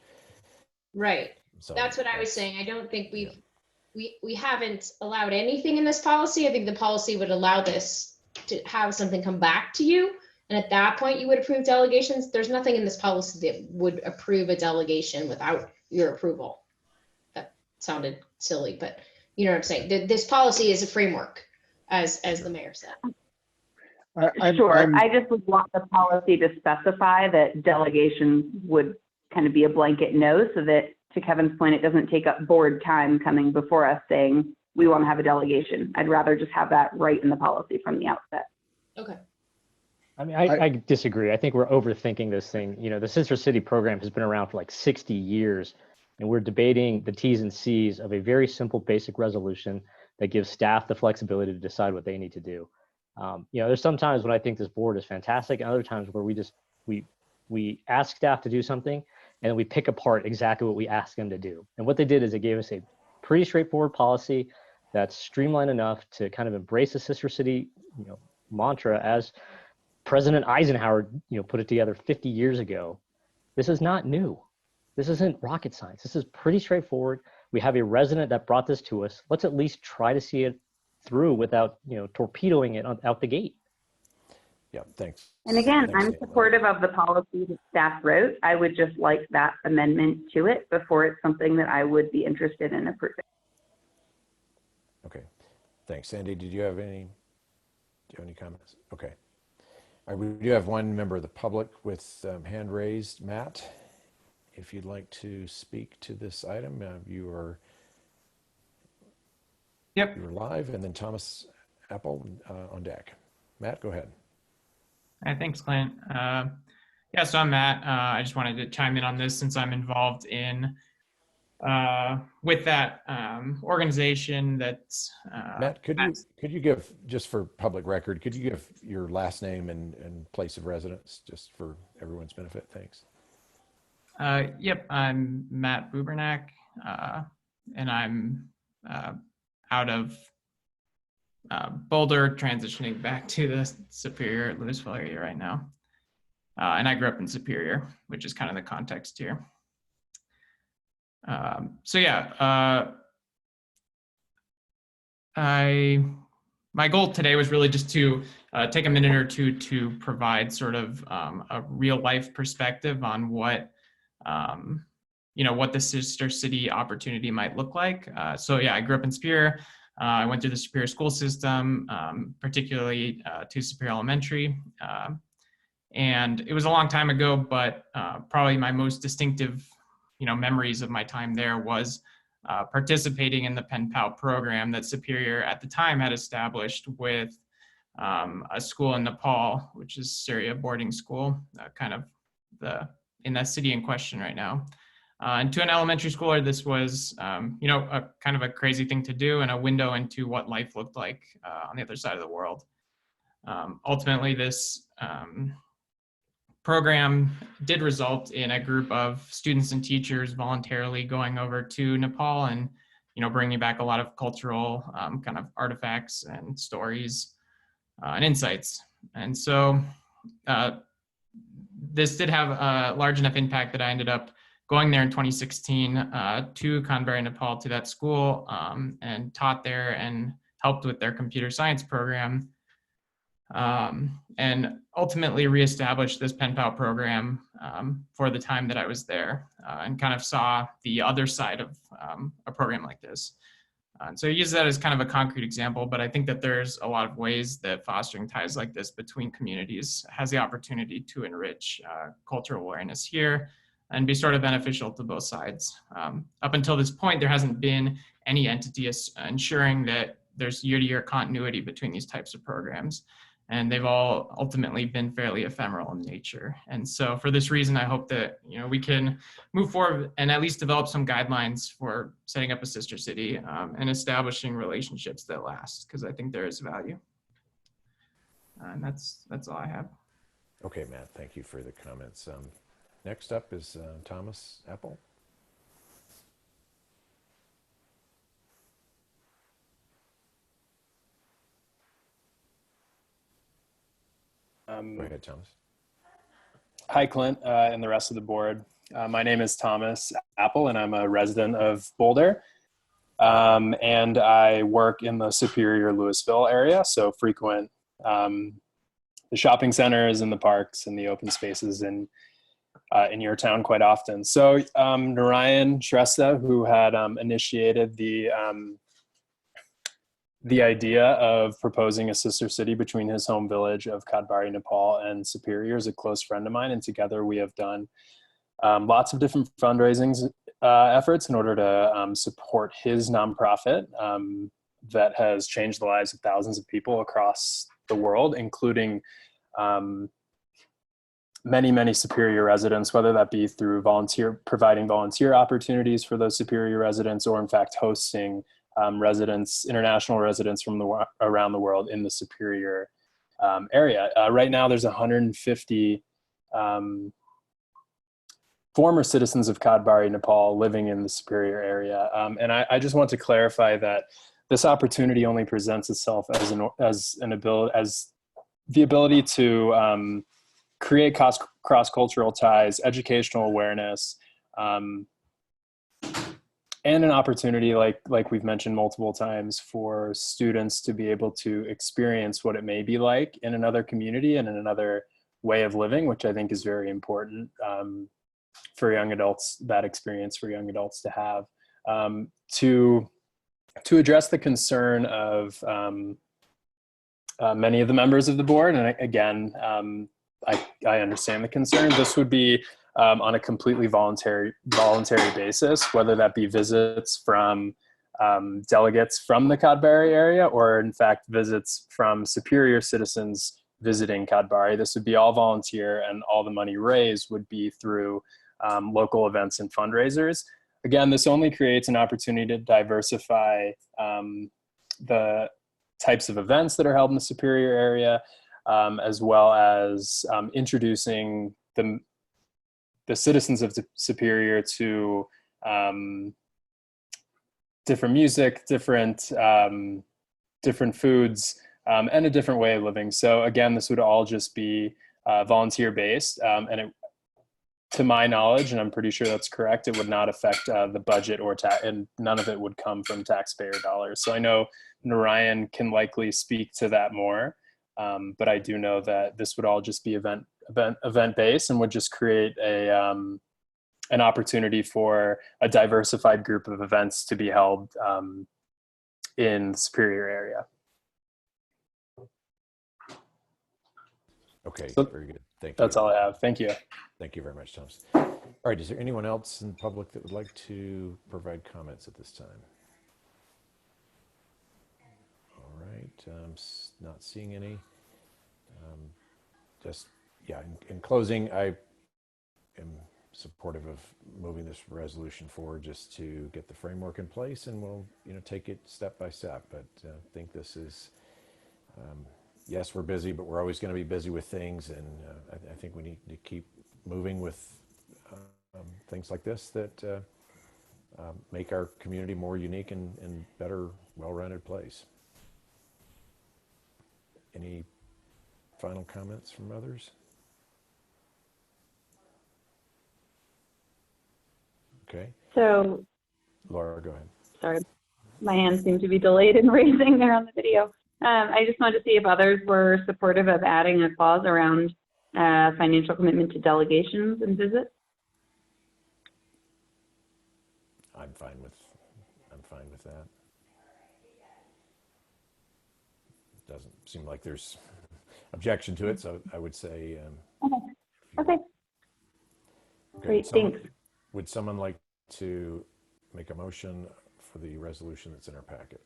Right. So that's what I was saying. I don't think we haven't allowed anything in this policy. I think the policy would allow this to have something come back to you. And at that point, you would approve delegations. There's nothing in this policy that would approve a delegation without your approval. That sounded silly, but you know what I'm saying? This policy is a framework, as the mayor said.
I just would want the policy to specify that delegations would kind of be a blanket no, so that, to Kevin's point, it doesn't take up board time coming before us saying we want to have a delegation. I'd rather just have that right in the policy from the outset.
Okay.
I mean, I disagree. I think we're overthinking this thing. You know, the Sister City program has been around for like 60 years, and we're debating the T's and C's of a very simple, basic resolution that gives staff the flexibility to decide what they need to do. You know, there's sometimes when I think this board is fantastic, and other times where we ask staff to do something, and then we pick apart exactly what we ask them to do. And what they did is they gave us a pretty straightforward policy that's streamlined enough to kind of embrace the Sister City, you know, mantra as President Eisenhower, you know, put it together 50 years ago. This is not new. This isn't rocket science. This is pretty straightforward. We have a resident that brought this to us. Let's at least try to see it through without, you know, torpedoing it out the gate.
Yeah, thanks.
And again,
Thanks,
I'm
Dana.
supportive of the policy that staff wrote. I would just like that amendment to it before it's something that I would be interested in approving.
Okay, thanks. Sandy, do you have any comments? Okay. All right, we do have one member of the public with hand raised. Matt, if you'd like to speak to this item, you are you're live, and then Thomas Apple on deck. Matt, go ahead.
Hi, thanks, Clint. Yeah, so I'm Matt. I just wanted to chime in on this since I'm involved in with that organization that's
Matt, could you give, just for public record, could you give your last name and place of residence just for everyone's benefit? Thanks.
Yep, I'm Matt Bubernak, and I'm out of Boulder, transitioning back to the Superior, Louisville area right now. And I grew up in Superior, which is kind of the context here. So yeah, my goal today was really just to take a minute or two to provide sort of a real life perspective on what, you know, what the Sister City opportunity might look like. So yeah, I grew up in Superior. I went through the Superior school system, particularly to Superior Elementary. And it was a long time ago, but probably my most distinctive, you know, memories of my time there was participating in the Pen Pal program that Superior at the time had established with a school in Nepal, which is Syria boarding school, kind of in that city in question right now. And to an elementary schooler, this was, you know, a kind of a crazy thing to do and a window into what life looked like on the other side of the world. Ultimately, this program did result in a group of students and teachers voluntarily going over to Nepal and, you know, bringing back a lot of cultural kind of artifacts and stories and insights. And so this did have a large enough impact that I ended up going there in 2016 to Kanbari, Nepal, to that school, and taught there and helped with their computer science program, and ultimately reestablished this Pen Pal program for the time that I was there, and kind of saw the other side of a program like this. And so I use that as kind of a concrete example, but I think that there's a lot of ways that fostering ties like this between communities has the opportunity to enrich cultural awareness here and be sort of beneficial to both sides. Up until this point, there hasn't been any entity ensuring that there's year-to-year continuity between these types of programs. And they've all ultimately been fairly ephemeral in nature. And so for this reason, I hope that, you know, we can move forward and at least develop some guidelines for setting up a sister city and establishing relationships that last, because I think there is value. And that's all I have.
Okay, Matt, thank you for the comments. Next up is Thomas Apple. Go ahead, Thomas.
Hi, Clint, and the rest of the board. My name is Thomas Apple, and I'm a resident of Boulder. And I work in the Superior Louisville area, so frequent the shopping centers and the parks and the open spaces in your town quite often. So Narayan Shrestha, who had initiated the idea of proposing a sister city between his home village of Kadbari, Nepal, and Superior, is a close friend of mine, and together we have done lots of different fundraising efforts in order to support his nonprofit that has changed the lives of thousands of people across the world, including many Superior residents, whether that be through providing volunteer opportunities for those Superior residents, or in fact hosting international residents from around the world in the Superior area. Right now, there's 150 former citizens of Kadbari, Nepal, living in the Superior area. And I just want to clarify that this opportunity only presents itself as the ability to create cross-cultural ties, educational awareness, and an opportunity, like we've mentioned multiple times, for students to be able to experience what it may be like in another community and in another way of living, which I think is very important for young adults, that experience for young adults to have. To address the concern of many of the members of the board, and again, I understand the concern, this would be on a completely voluntary basis, whether that be visits from delegates from the Kadbari area, or in fact visits from Superior citizens visiting Kadbari. This would be all volunteer, and all the money raised would be through local events and fundraisers. Again, this only creates an opportunity to diversify the types of events that are held in the Superior area, as well as introducing the citizens of Superior to different music, different foods, and a different way of living. So again, this would all just be volunteer based, and to my knowledge, and I'm pretty sure that's correct, it would not affect the budget and none of it would come from taxpayer dollars. So I know Narayan can likely speak to that more, but I do know that this would all just be event based, and would just create an opportunity for a diversified group of events to be held in the Superior area.
Okay,
So
very good. Thank you.
That's all I have. Thank you.
Thank you very much, Thomas. All right, is there anyone else in the public that would like to provide comments at this time? All right, not seeing any. In closing, I am supportive of moving this resolution forward just to get the framework in place, and we'll take it step by step. But I think this is, yes, we're busy, but we're always going to be busy with things, and I think we need to keep moving with things like this that make our community more unique and better, well-rounded place. Any final comments from others? Okay.
So,
Laura, go ahead.
sorry, my hand seemed to be delayed in raising there on the video. I just wanted to see if others were supportive of adding a clause around financial commitment to delegations and visits.
I'm fine with that. Doesn't seem like there's objection to it, so I would say.
Okay. Great, thanks.
Would someone like to make a motion for the resolution that's in our packet?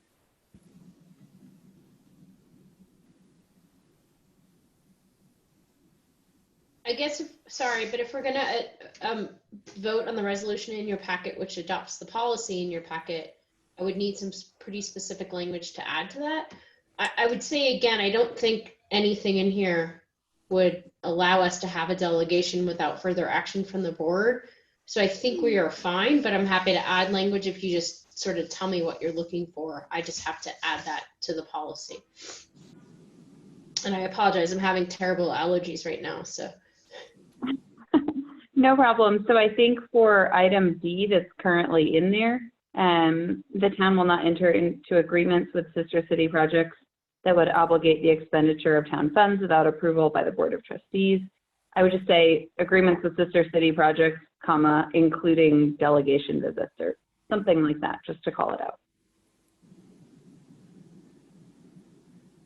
I guess, but if we're gonna vote on the resolution in your packet, which adopts the policy in your packet, I would need some pretty specific language to add to that. I would say, again, I don't think anything in here would allow us to have a delegation without further action from the board. So I think we are fine, but I'm happy to add language if you just sort of tell me what you're looking for. I just have to add that to the policy. And I apologize, I'm having terrible allergies right now, so.
No problem. So I think for item D that's currently in there, the town will not enter into agreements with sister city projects that would obligate the expenditure of town funds without approval by the Board of Trustees. I would just say agreements with sister city projects, comma, including delegation visits or something like that, just to call it out.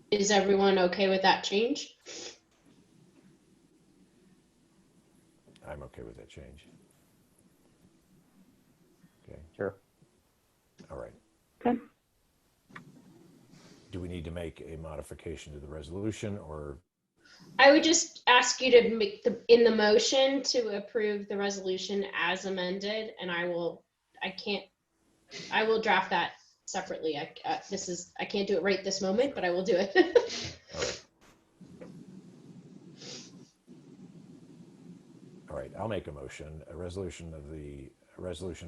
Is everyone okay with that change?
I'm okay with that change. Okay.
Sure.
All right.
Okay.
Do we need to make a modification to the resolution, or?
I would just ask you to make in the motion to approve the resolution as amended, and I will draft that separately. I can't do it right this moment, but I will do it.
All right, I'll make a motion, a resolution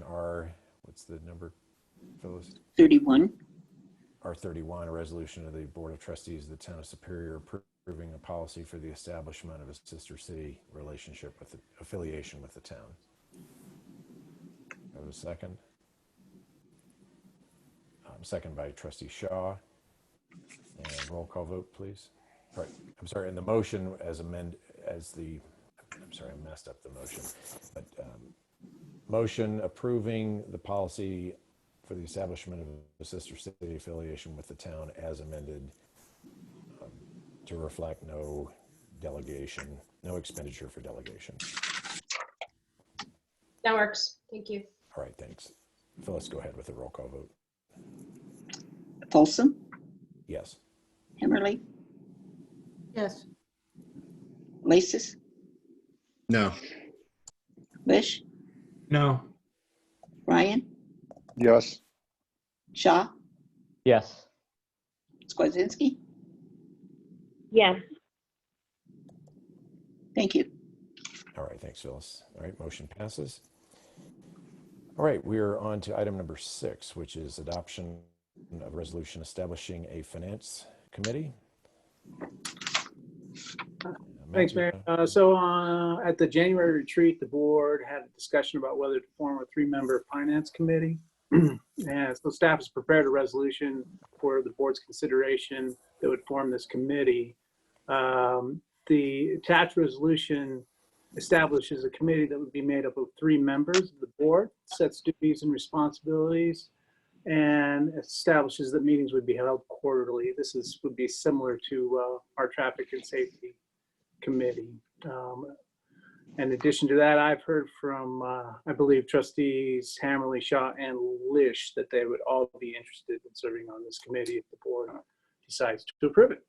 R, what's the number, Phyllis?
31.
R31, a resolution of the Board of Trustees of the Town of Superior approving a policy for the establishment of a sister city relationship with the affiliation with the town. I have a second. Second by Trustee Shaw. And roll call vote, please. All right, I'm sorry, and the motion as amended, I'm sorry, I messed up the motion. But motion approving the policy for the establishment of a sister city affiliation with the town as amended, to reflect no delegation, no expenditure for delegation.
That works. Thank you.
All right, thanks. Phyllis, go ahead with the roll call vote.
Folsom,
Yes.
Hemmerly,
Yes.
Lasis,
No.
Wish,
No.
Ryan,
Yes.
Shaw,
Yes.
Skwazinski.
Yes.
Thank you.
All right, thanks, Phyllis. All right, motion passes. All right, we are on to item number 6, which is adoption of resolution establishing a finance committee.
Thanks, Mayor. So at the January retreat, the board had a discussion about whether to form a 3-member finance committee. And so staff has prepared a resolution for the board's consideration that would form this committee. The attached resolution establishes a committee that would be made up of 3 members of the board, sets duties and responsibilities, and establishes that meetings would be held quarterly. This would be similar to our traffic and safety committee. In addition to that, I've heard from, I believe, trustees Hammerly, Shaw, and Lish that they would all be interested in serving on this committee if the board decides to approve it.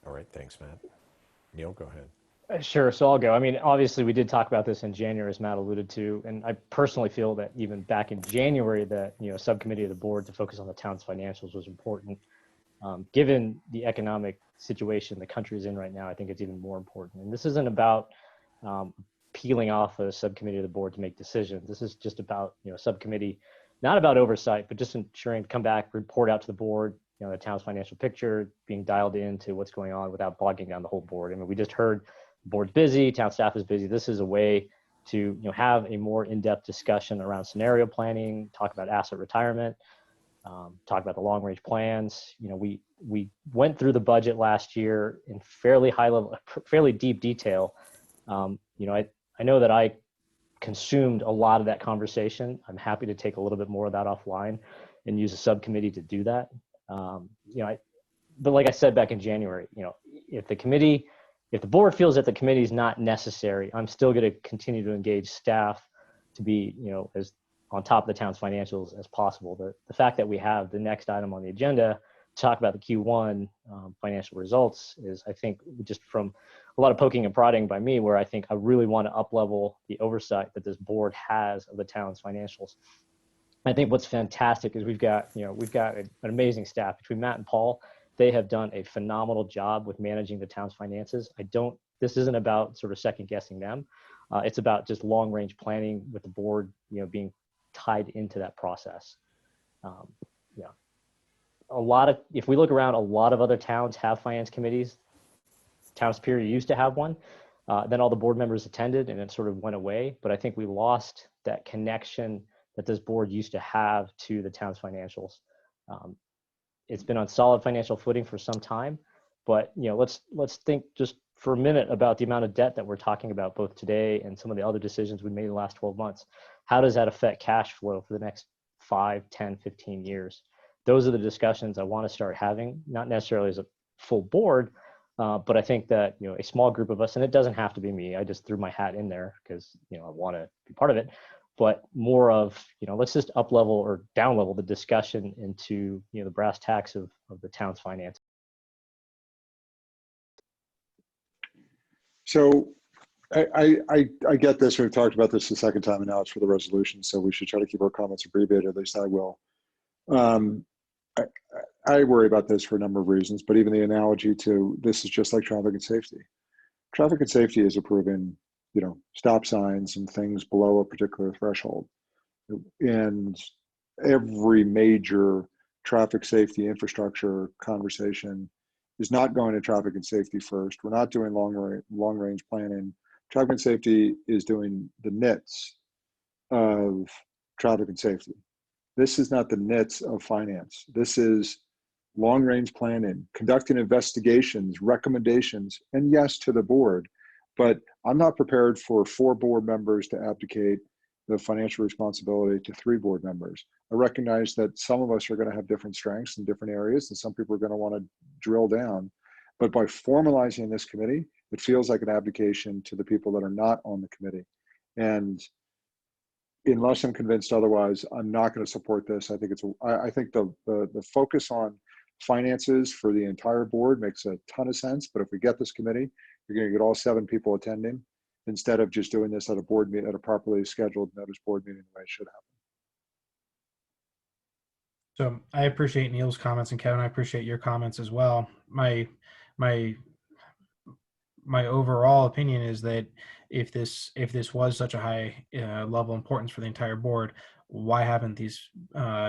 All right, thanks, Matt. Neil, go ahead.
Sure, so I'll go. I mean, obviously, we did talk about this in January, as Matt alluded to, and I personally feel that even back in January, that subcommittee of the board to focus on the town's financials was important. Given the economic situation the country is in right now, I think it's even more important. And this isn't about peeling off a subcommittee of the board to make decisions. This is just about subcommittee, not about oversight, but just ensuring to come back, report out to the board, the town's financial picture, being dialed into what's going on without bogging down the whole board. I mean, we just heard the board's busy, town staff is busy. This is a way to have a more in-depth discussion around scenario planning, talk about asset retirement, talk about the long-range plans. We went through the budget last year in fairly high level, fairly deep detail. I know that I consumed a lot of that conversation. I'm happy to take a little bit more of that offline and use a subcommittee to do that. But like I said back in January, if the board feels that the committee is not necessary, I'm still going to continue to engage staff to be, as on top of the town's financials as possible. The fact that we have the next item on the agenda to talk about the Q1 financial results is, I think, just from a lot of poking and prodding by me, where I think I really want to up-level the oversight that this board has of the town's financials. I think what's fantastic is we've got an amazing staff between Matt and Paul. They have done a phenomenal job with managing the town's finances. This isn't about sort of second guessing them. It's about just long range planning with the board, being tied into that process. If we look around, a lot of other towns have finance committees. Town of Superior used to have one. Then all the board members attended and it sort of went away. But I think we lost that connection that this board used to have to the town's financials. It's been on solid financial footing for some time, but let's think just for a minute about the amount of debt that we're talking about both today and some of the other decisions we made in the last 12 months. How does that affect cash flow for the next 5, 10, 15 years? Those are the discussions I want to start having, not necessarily as a full board, but I think that a small group of us, and it doesn't have to be me, I just threw my hat in there because I want to be part of it. but more of, let's just up level or down level the discussion into, the brass tacks of the town's finance.
So I get this. We've talked about this the second time, and now it's for the resolution. So we should try to keep our comments abbreviated. At least I will. I worry about this for a number of reasons, but even the analogy to this is just like traffic and safety. Traffic and safety is approving, stop signs and things below a particular threshold. And every major traffic safety infrastructure conversation is not going to traffic and safety first. We're not doing long range planning. Traffic and safety is doing the nits of traffic and safety. This is not the nits of finance. This is long range planning, conducting investigations, recommendations, and yes, to the board. But I'm not prepared for 4 board members to abdicate the financial responsibility to 3 board members. I recognize that some of us are going to have different strengths in different areas, and some people are going to want to drill down. But by formalizing this committee, it feels like an abdication to the people that are not on the committee. And unless I'm convinced otherwise, I'm not going to support this. I think I think the focus on finances for the entire board makes a ton of sense. But if we get this committee, you're going to get all 7 people attending instead of just doing this at a board meeting, at a properly scheduled notice board meeting the way it should happen.
So I appreciate Neil's comments, and Kevin, I appreciate your comments as well. My overall opinion is that if this was such a high level of importance for the entire board, why haven't these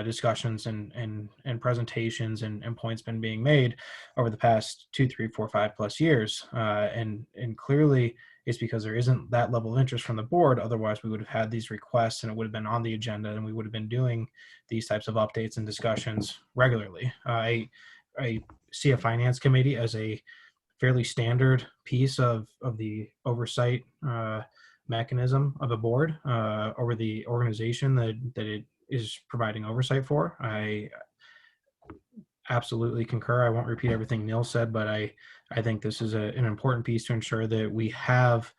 discussions and presentations and points been being made over the past 2, 3, 4, 5+ years? And clearly it's because there isn't that level of interest from the board. Otherwise we would have had these requests and it would have been on the agenda and we would have been doing these types of updates and discussions regularly. I see a finance committee as a fairly standard piece of the oversight mechanism of a board over the organization that it is providing oversight for. I absolutely concur. I won't repeat everything Neil said, but I think this is an important piece to ensure that we have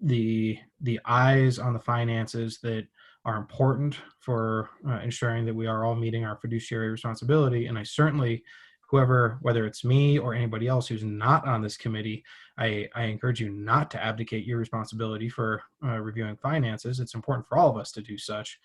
the eyes on the finances that are important for ensuring that we are all meeting our fiduciary responsibility. And I certainly, whether it's me or anybody else who's not on this committee, I encourage you not to abdicate your responsibility for reviewing finances. It's important for all of us to do such.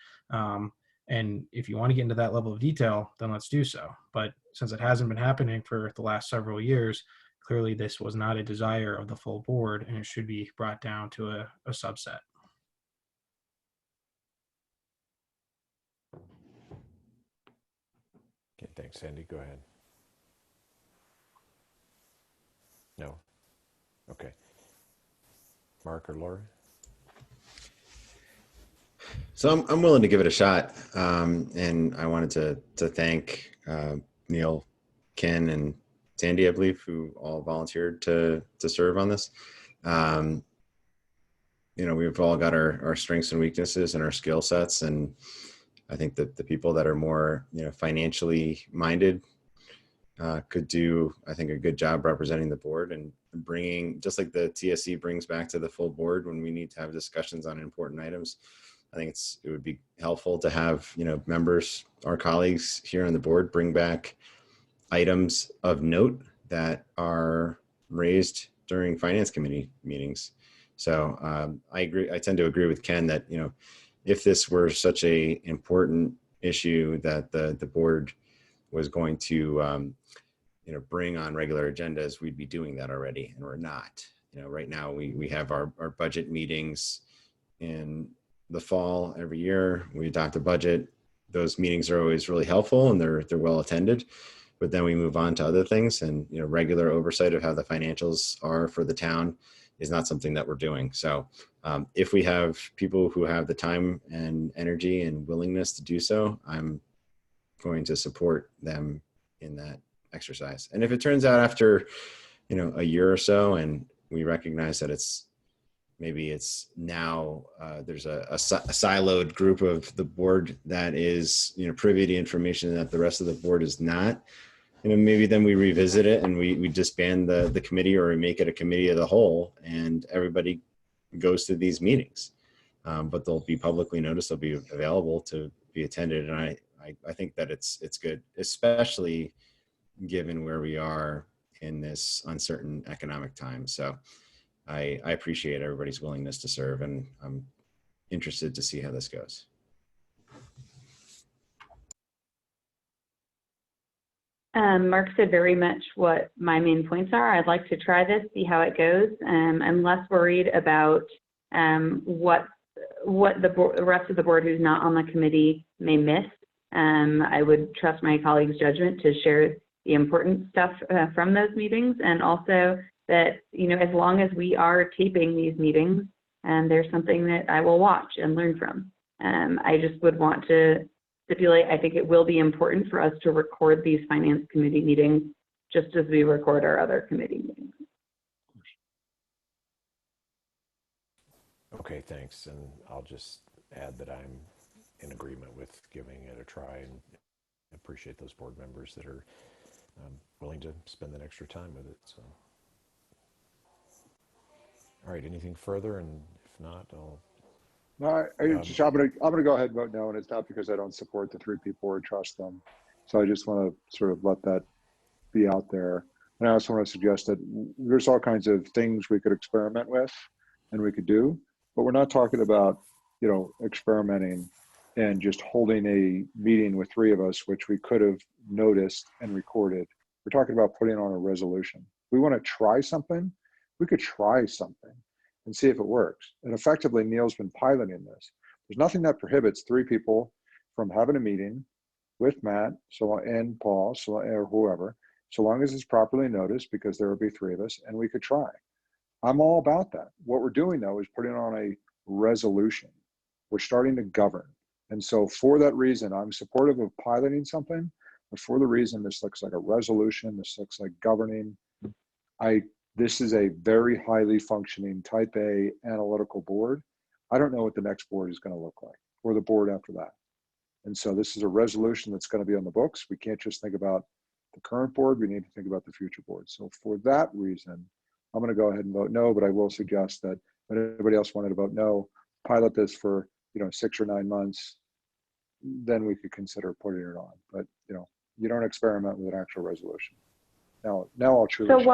And if you want to get into that level of detail, then let's do so. But since it hasn't been happening for the last several years, clearly this was not a desire of the full board, and it should be brought down to a subset.
Okay, thanks, Sandy. Go ahead. No? Okay. Mark or Laura?
So I'm willing to give it a shot. And I wanted to thank Neil, Ken, and Sandy, I believe, who all volunteered to serve on this. We've all got our strengths and weaknesses and our skill sets. And I think that the people that are more, financially minded could do, I think, a good job representing the board and bringing, just like the TSC brings back to the full board when we need to have discussions on important items. I think it would be helpful to have, members, our colleagues here on the board, bring back items of note that are raised during finance committee meetings. So I agree. I tend to agree with Ken that, if this were such a important issue that the board was going to, bring on regular agendas, we'd be doing that already, and we're not. Right now we have our budget meetings in the fall every year. We adopt a budget. Those meetings are always really helpful and they're well attended, but then we move on to other things, and regular oversight of how the financials are for the town is not something that we're doing. So if we have people who have the time and energy and willingness to do so, I'm going to support them in that exercise. And if it turns out after, a year or so, and we recognize that maybe it's now there's a siloed group of the board that is, privy to information that the rest of the board is not, maybe then we revisit it and we disband the committee, or we make it a committee of the whole and everybody goes to these meetings. but they'll be publicly noticed. They'll be available to be attended. And I think that it's good, especially given where we are in this uncertain economic time. So I appreciate everybody's willingness to serve, and I'm interested to see how this goes.
Mark said very much what my main points are. I'd like to try this, see how it goes. I'm less worried about what the rest of the board who's not on the committee may miss. I would trust my colleagues' judgment to share the important stuff from those meetings, and also that, you know, as long as we are taping these meetings, there's something that I will watch and learn from. I just would want to stipulate, I think it will be important for us to record these finance committee meetings just as we record our other committee meetings.
Okay, thanks. And I'll just add that I'm in agreement with giving it a try, and appreciate those board members that are willing to spend that extra time with it. So, all right, anything further? And if not, I'll.
No, I'm gonna go ahead and vote no, and it's not because I don't support the three people or trust them. So I just want to sort of let that be out there. And I also want to suggest that there's all kinds of things we could experiment with and we could do, but we're not talking about, you know, experimenting and just holding a meeting with three of us, which we could have noticed and recorded. We're talking about putting on a resolution. We want to try something. We could try something and see if it works. And effectively, Neil's been piloting this. There's nothing that prohibits three people from having a meeting with Matt and Paul or whoever, so long as it's properly noticed, because there will be three of us, and we could try. I'm all about that. What we're doing, though, is putting on a resolution. We're starting to govern. And so for that reason, I'm supportive of piloting something, but for the reason this looks like a resolution, this looks like governing, this is a very highly functioning type A analytical board. I don't know what the next board is going to look like, or the board after that. And so this is a resolution that's going to be on the books. We can't just think about the current board, we need to think about the future board. So for that reason, I'm going to go ahead and vote no, but I will suggest that if anybody else wanted to vote no, pilot this for, 6 or 9 months, then we could consider putting it on. But, you don't experiment with an actual resolution. Now I'll truly.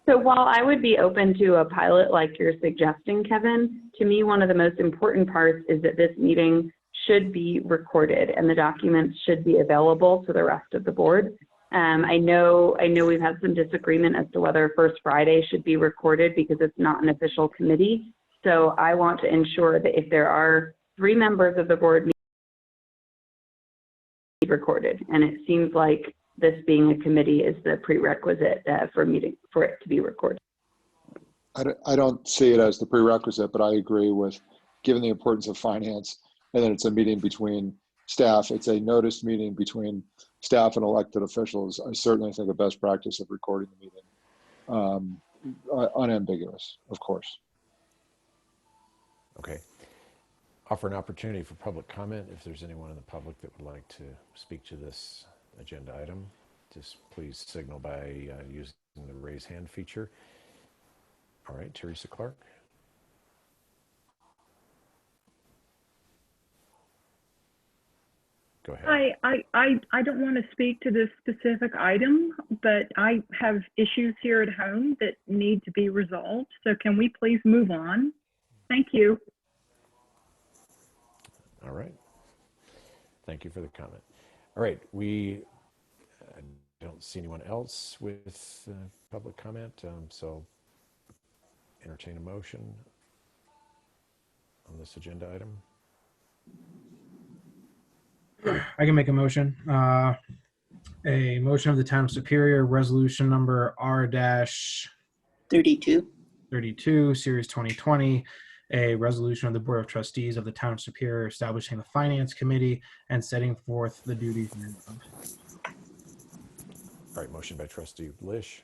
So while I would be open to a pilot like you're suggesting, Kevin, to me, one of the most important parts is that this meeting should be recorded and the documents should be available to the rest of the board. I know we've had some disagreement as to whether First Friday should be recorded because it's not an official committee. So I want to ensure that if there are 3 members of the board recorded, and it seems like this being a committee is the prerequisite for it to be recorded.
I don't see it as the prerequisite, but I agree with, given the importance of finance, and then it's a meeting between staff. It's a noticed meeting between staff and elected officials. I certainly think a best practice of recording the meeting, unambiguous, of course.
Okay. Offer an opportunity for public comment. If there's anyone in the public that would like to speak to this agenda item, just please signal by using the raise hand feature. All right, Teresa Clark. Go ahead.
I don't want to speak to this specific item, but I have issues here at home that need to be resolved. So can we please move on? Thank you.
All right. Thank you for the comment. All right, we don't see anyone else with public comment, so entertain a motion on this agenda item.
I can make a motion. A motion of the Town of Superior, resolution number
R-32,
Series 2020, a resolution of the Board of Trustees of the Town of Superior establishing the Finance Committee and setting forth the duties thereof.
All right, motion by Trustee Lish.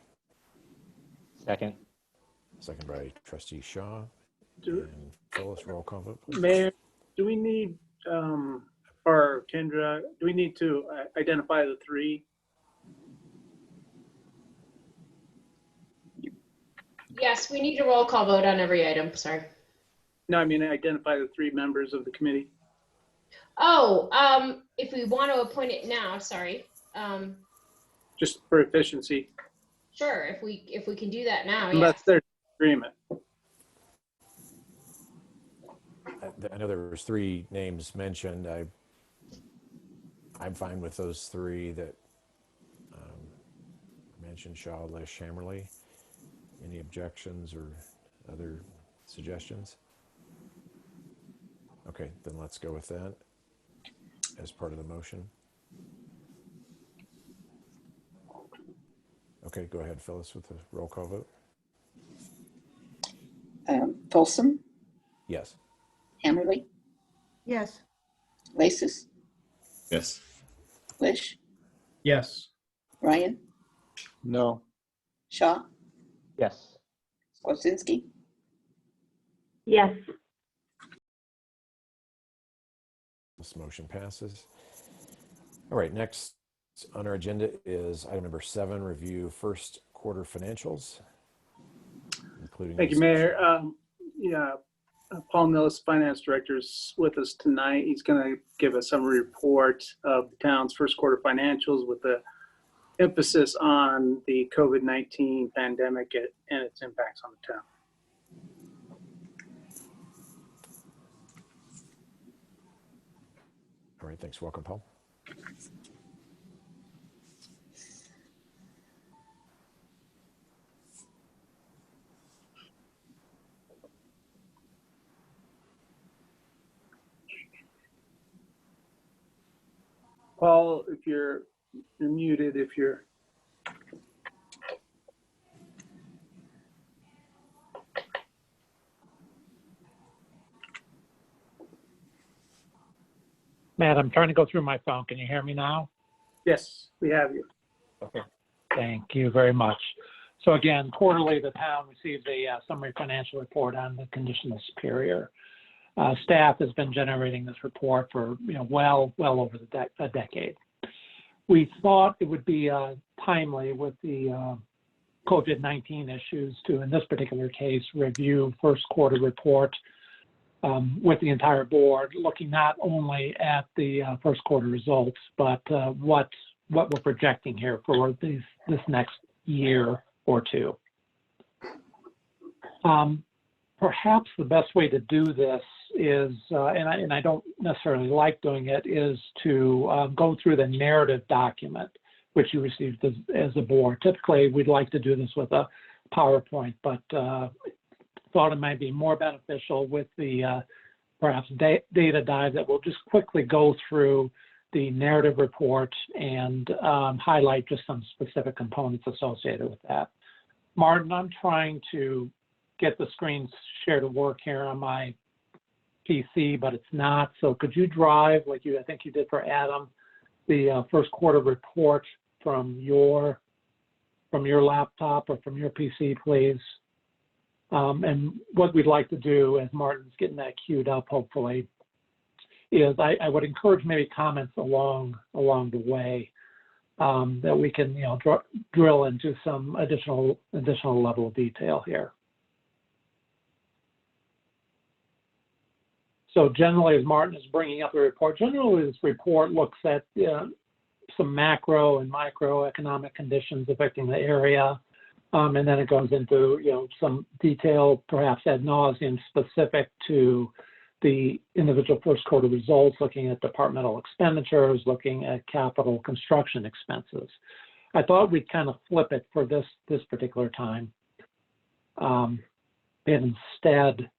Second.
Second by Trustee Shaw. And Phyllis, roll call vote, please.
Mayor, do we need, or Kendra, do we need to identify the 3?
Yes, we need a roll call vote on every item. Sorry.
No, I mean, identify the 3 members of the committee.
Oh, if we want to appoint it now, sorry.
Just for efficiency,
Sure, if we can do that now, yeah.
unless there's agreement.
I know there was 3 names mentioned. I'm fine with those 3 that mentioned, Shaw, Lish, Hammerly. Any objections or other suggestions? Okay, then let's go with that as part of the motion. Okay, go ahead, Phyllis, with the roll call vote.
Folsom,
Yes.
Hammerly,
Yes.
Lasis,
Yes.
Lish,
Yes.
Ryan,
No.
Shaw,
Yes.
Squazinski,
Yes.
This motion passes. All right, next on our agenda is item number 7, review first quarter financials, including.
Thank you, Mayor. Paul Millis, Finance Director, is with us tonight. He's going to give a summary report of the town's first quarter financials with the emphasis on the COVID-19 pandemic and its impacts on the town.
All right, thanks. Welcome, Paul.
Paul, if you're muted, if you're.
Matt, I'm trying to go through my phone. Can you hear me now?
Yes, we have you.
Okay. Thank you very much. So again, quarterly, the town receives a summary financial report on the condition of Superior. Staff has been generating this report for well over a decade. We thought it would be timely with the COVID-19 issues to, in this particular case, review first quarter report with the entire board, looking not only at the first quarter results, but what we're projecting here for this next year or two. Perhaps the best way to do this is, and I don't necessarily like doing it, is to go through the narrative document, which you received as a board. Typically, we'd like to do this with a PowerPoint, but thought it might be more beneficial with the perhaps data dive that we'll just quickly go through the narrative report and highlight just some specific components associated with that. Martin, I'm trying to get the screen share to work here on my PC, but it's not. So could you drive, like I think you did for Adam, the first quarter report from your laptop or from your PC, please? And what we'd like to do, as Martin's getting that queued up, hopefully, is I would encourage maybe comments along the way that we can drill into some additional level of detail here. So generally, as Martin is bringing up the report, generally this report looks at some macro and microeconomic conditions affecting the area. And then it goes into some detail, perhaps ad nauseum, specific to the individual first quarter results, looking at departmental expenditures, looking at capital construction expenses. I thought we'd kind of flip it for this particular time, and instead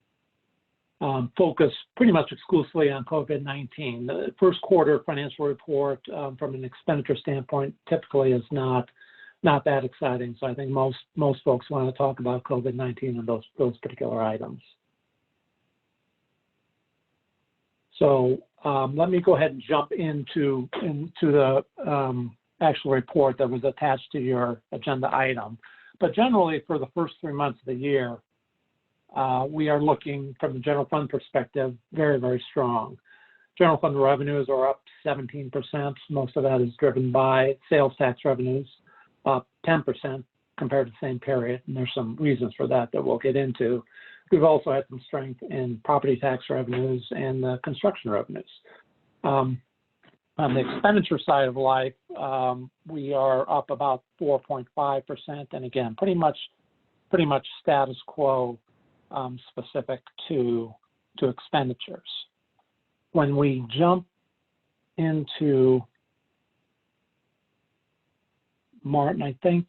focus pretty much exclusively on COVID-19. The first quarter financial report from an expenditure standpoint typically is not that exciting. So I think most folks want to talk about COVID-19 and those particular items. So let me go ahead and jump into the actual report that was attached to your agenda item. But generally, for the first 3 months of the year, we are looking, from the general fund perspective, very, very strong. General fund revenues are up 17%. Most of that is driven by sales tax revenues, up 10% compared to the same period. And there's some reasons for that we'll get into. we've also had some strength in property tax revenues and construction revenues. On the expenditure side of life, we are up about 4.5%, and again, pretty much status quo specific to expenditures. When we jump into Martin, I think,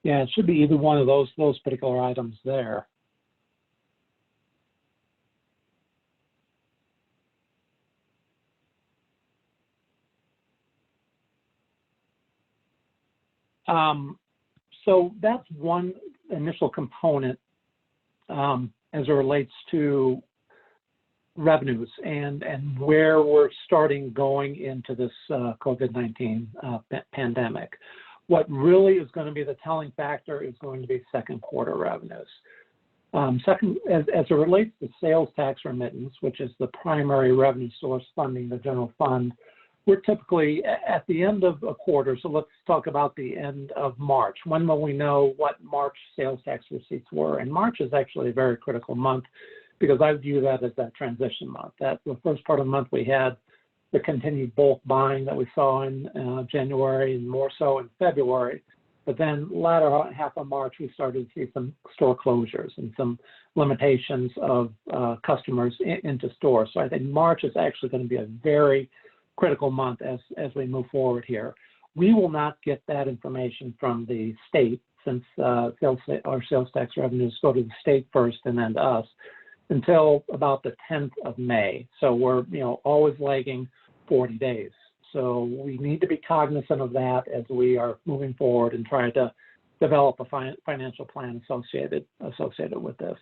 yeah, it should be either one of those particular items there. So that's one initial component as it relates to revenues and where we're starting going into this COVID-19 pandemic. What really is going to be the telling factor is going to be second quarter revenues. Second, as it relates to sales tax remittance, which is the primary revenue source funding the general fund, we're typically at the end of a quarter. So let's talk about the end of March. When will we know what March sales tax receipts were? And March is actually a very critical month because I view that as that transition month. That the first part of the month we had the continued bulk buying that we saw in January and more so in February. But then latter half of March, we started to see some store closures and some limitations of customers into stores. So I think March is actually going to be a very critical month as we move forward here. We will not get that information from the state since our sales tax revenues go to the state first and then to us until about the 10th of May. So we're always lagging 40 days. So we need to be cognizant of that as we are moving forward and trying to develop a financial plan associated with this.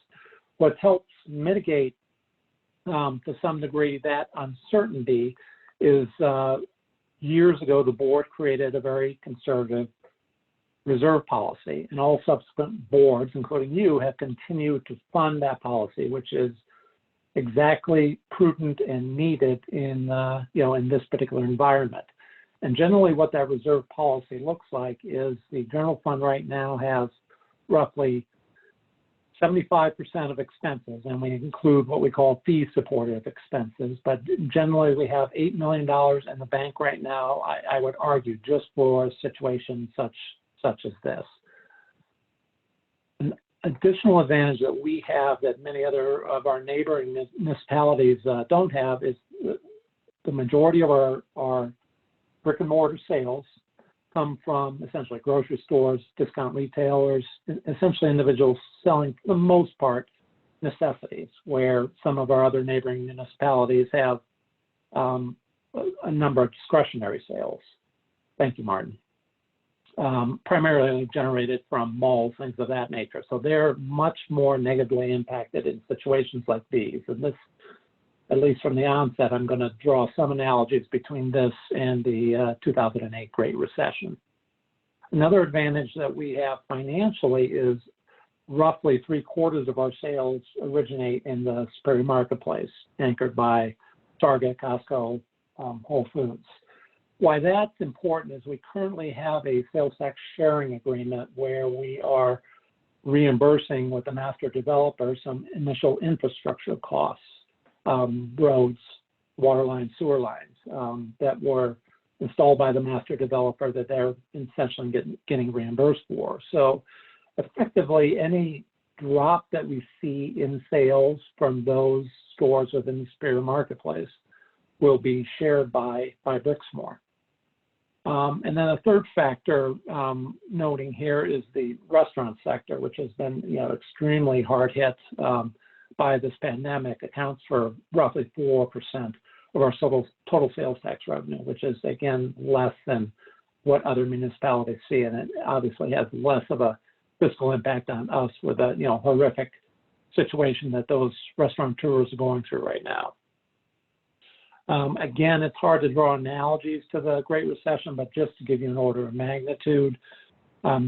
What helps mitigate to some degree that uncertainty is years ago, the board created a very conservative reserve policy, and all subsequent boards, including you, have continued to fund that policy, which is exactly prudent and needed in in this particular environment. And generally what that reserve policy looks like is the general fund right now has roughly 75% of expenses, and we include what we call fee supportive expenses. But generally we have $8 million in the bank right now, I would argue, just for a situation such as this. An additional advantage that we have that many other of our neighboring municipalities don't have is the majority of our brick and mortar sales come from essentially grocery stores, discount retailers, essentially individuals selling, for the most part, necessities, where some of our other neighboring municipalities have a number of discretionary sales. Thank you, Martin. Primarily generated from malls, things of that nature. So they're much more negatively impacted in situations like these. And this, at least from the onset, I'm going to draw some analogies between this and the 2008 Great Recession. Another advantage that we have financially is roughly 3/4 of our sales originate in the Superior Marketplace, anchored by Target, Costco, Whole Foods. Why that's important is we currently have a sales tax sharing agreement where we are reimbursing with the master developer some initial infrastructure costs, roads, water lines, sewer lines that were installed by the master developer that they're essentially getting reimbursed for. So effectively, any drop that we see in sales from those stores within the Superior Marketplace will be shared by Brixmor. And then a third factor noting here is the restaurant sector, which has been extremely hard hit by this pandemic, accounts for roughly 4% of our total sales tax revenue, which is, again, less than what other municipalities see. And it obviously has less of a fiscal impact on us with a horrific situation that those restaurateurs are going through right now. Again, it's hard to draw analogies to the Great Recession, but just to give you an order of magnitude,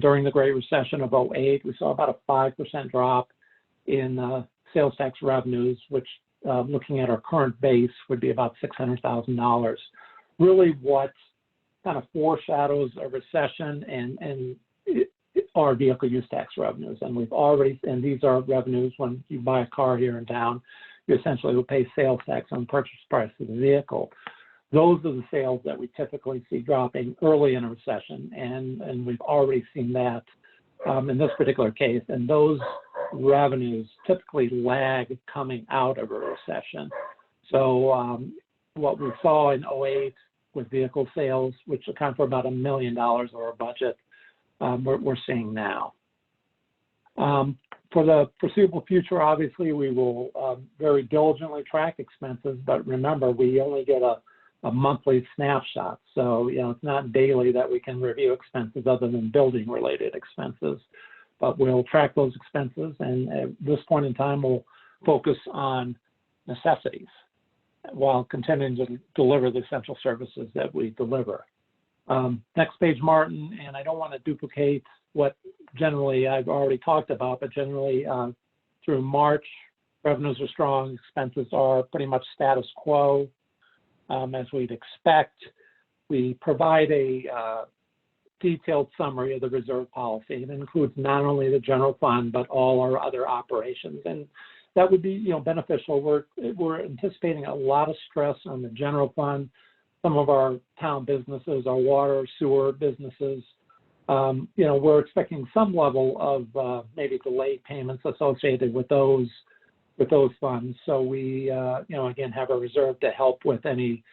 during the Great Recession of 2008, we saw about a 5% drop in sales tax revenues, which looking at our current base would be about $600,000. Really what kind of foreshadows a recession and are vehicle use tax revenues. And we've already, and these are revenues when you buy a car here in town, you essentially will pay sales tax on purchase price of the vehicle. Those are the sales that we typically see dropping early in a recession, and we've already seen that in this particular case. And those revenues typically lag coming out of a recession. So what we saw in 08 with vehicle sales, which account for about $1 million of our budget, we're seeing now. For the foreseeable future, obviously, we will very diligently track expenses, but remember, we only get a monthly snapshot. So, it's not daily that we can review expenses other than building related expenses, but we'll track those expenses. And at this point in time, we'll focus on necessities while continuing to deliver the essential services that we deliver. Next page, Martin, and I don't want to duplicate what generally I've already talked about, but generally through March, revenues are strong, expenses are pretty much status quo. As we'd expect, we provide a detailed summary of the reserve policy. It includes not only the general fund, but all our other operations. And that would be, beneficial. We're anticipating a lot of stress on the general fund. Some of our town businesses, our water, sewer businesses, we're expecting some level of maybe delayed payments associated with those funds. So we, again, have a reserve to help with any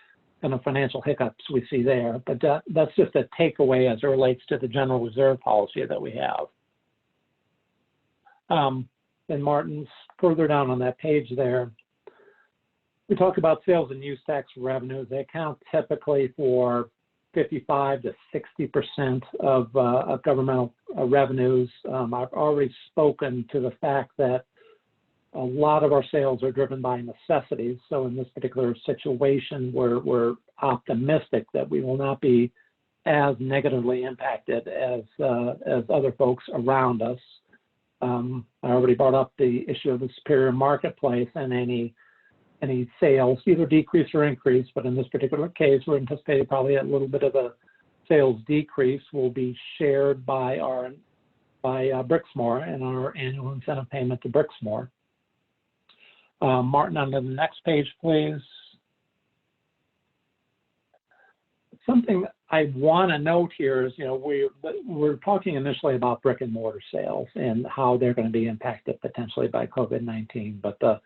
kind of financial hiccups we see there. But that's just a takeaway as it relates to the general reserve policy that we have. And Martin's further down on that page there, we talk about sales and use tax revenues. They account typically for 55 to 60% of governmental revenues. I've already spoken to the fact that a lot of our sales are driven by necessities. So in this particular situation, we're optimistic that we will not be as negatively impacted as other folks around us. I already brought up the issue of the Superior Marketplace and any sales, either decrease or increase, but in this particular case, we're anticipating probably a little bit of a sales decrease will be shared by Brixmor and our annual incentive payment to Brixmor. Martin, on to the next page, please. Something I want to note here is, we're talking initially about brick and mortar sales and how they're going to be impacted potentially by COVID-19, but the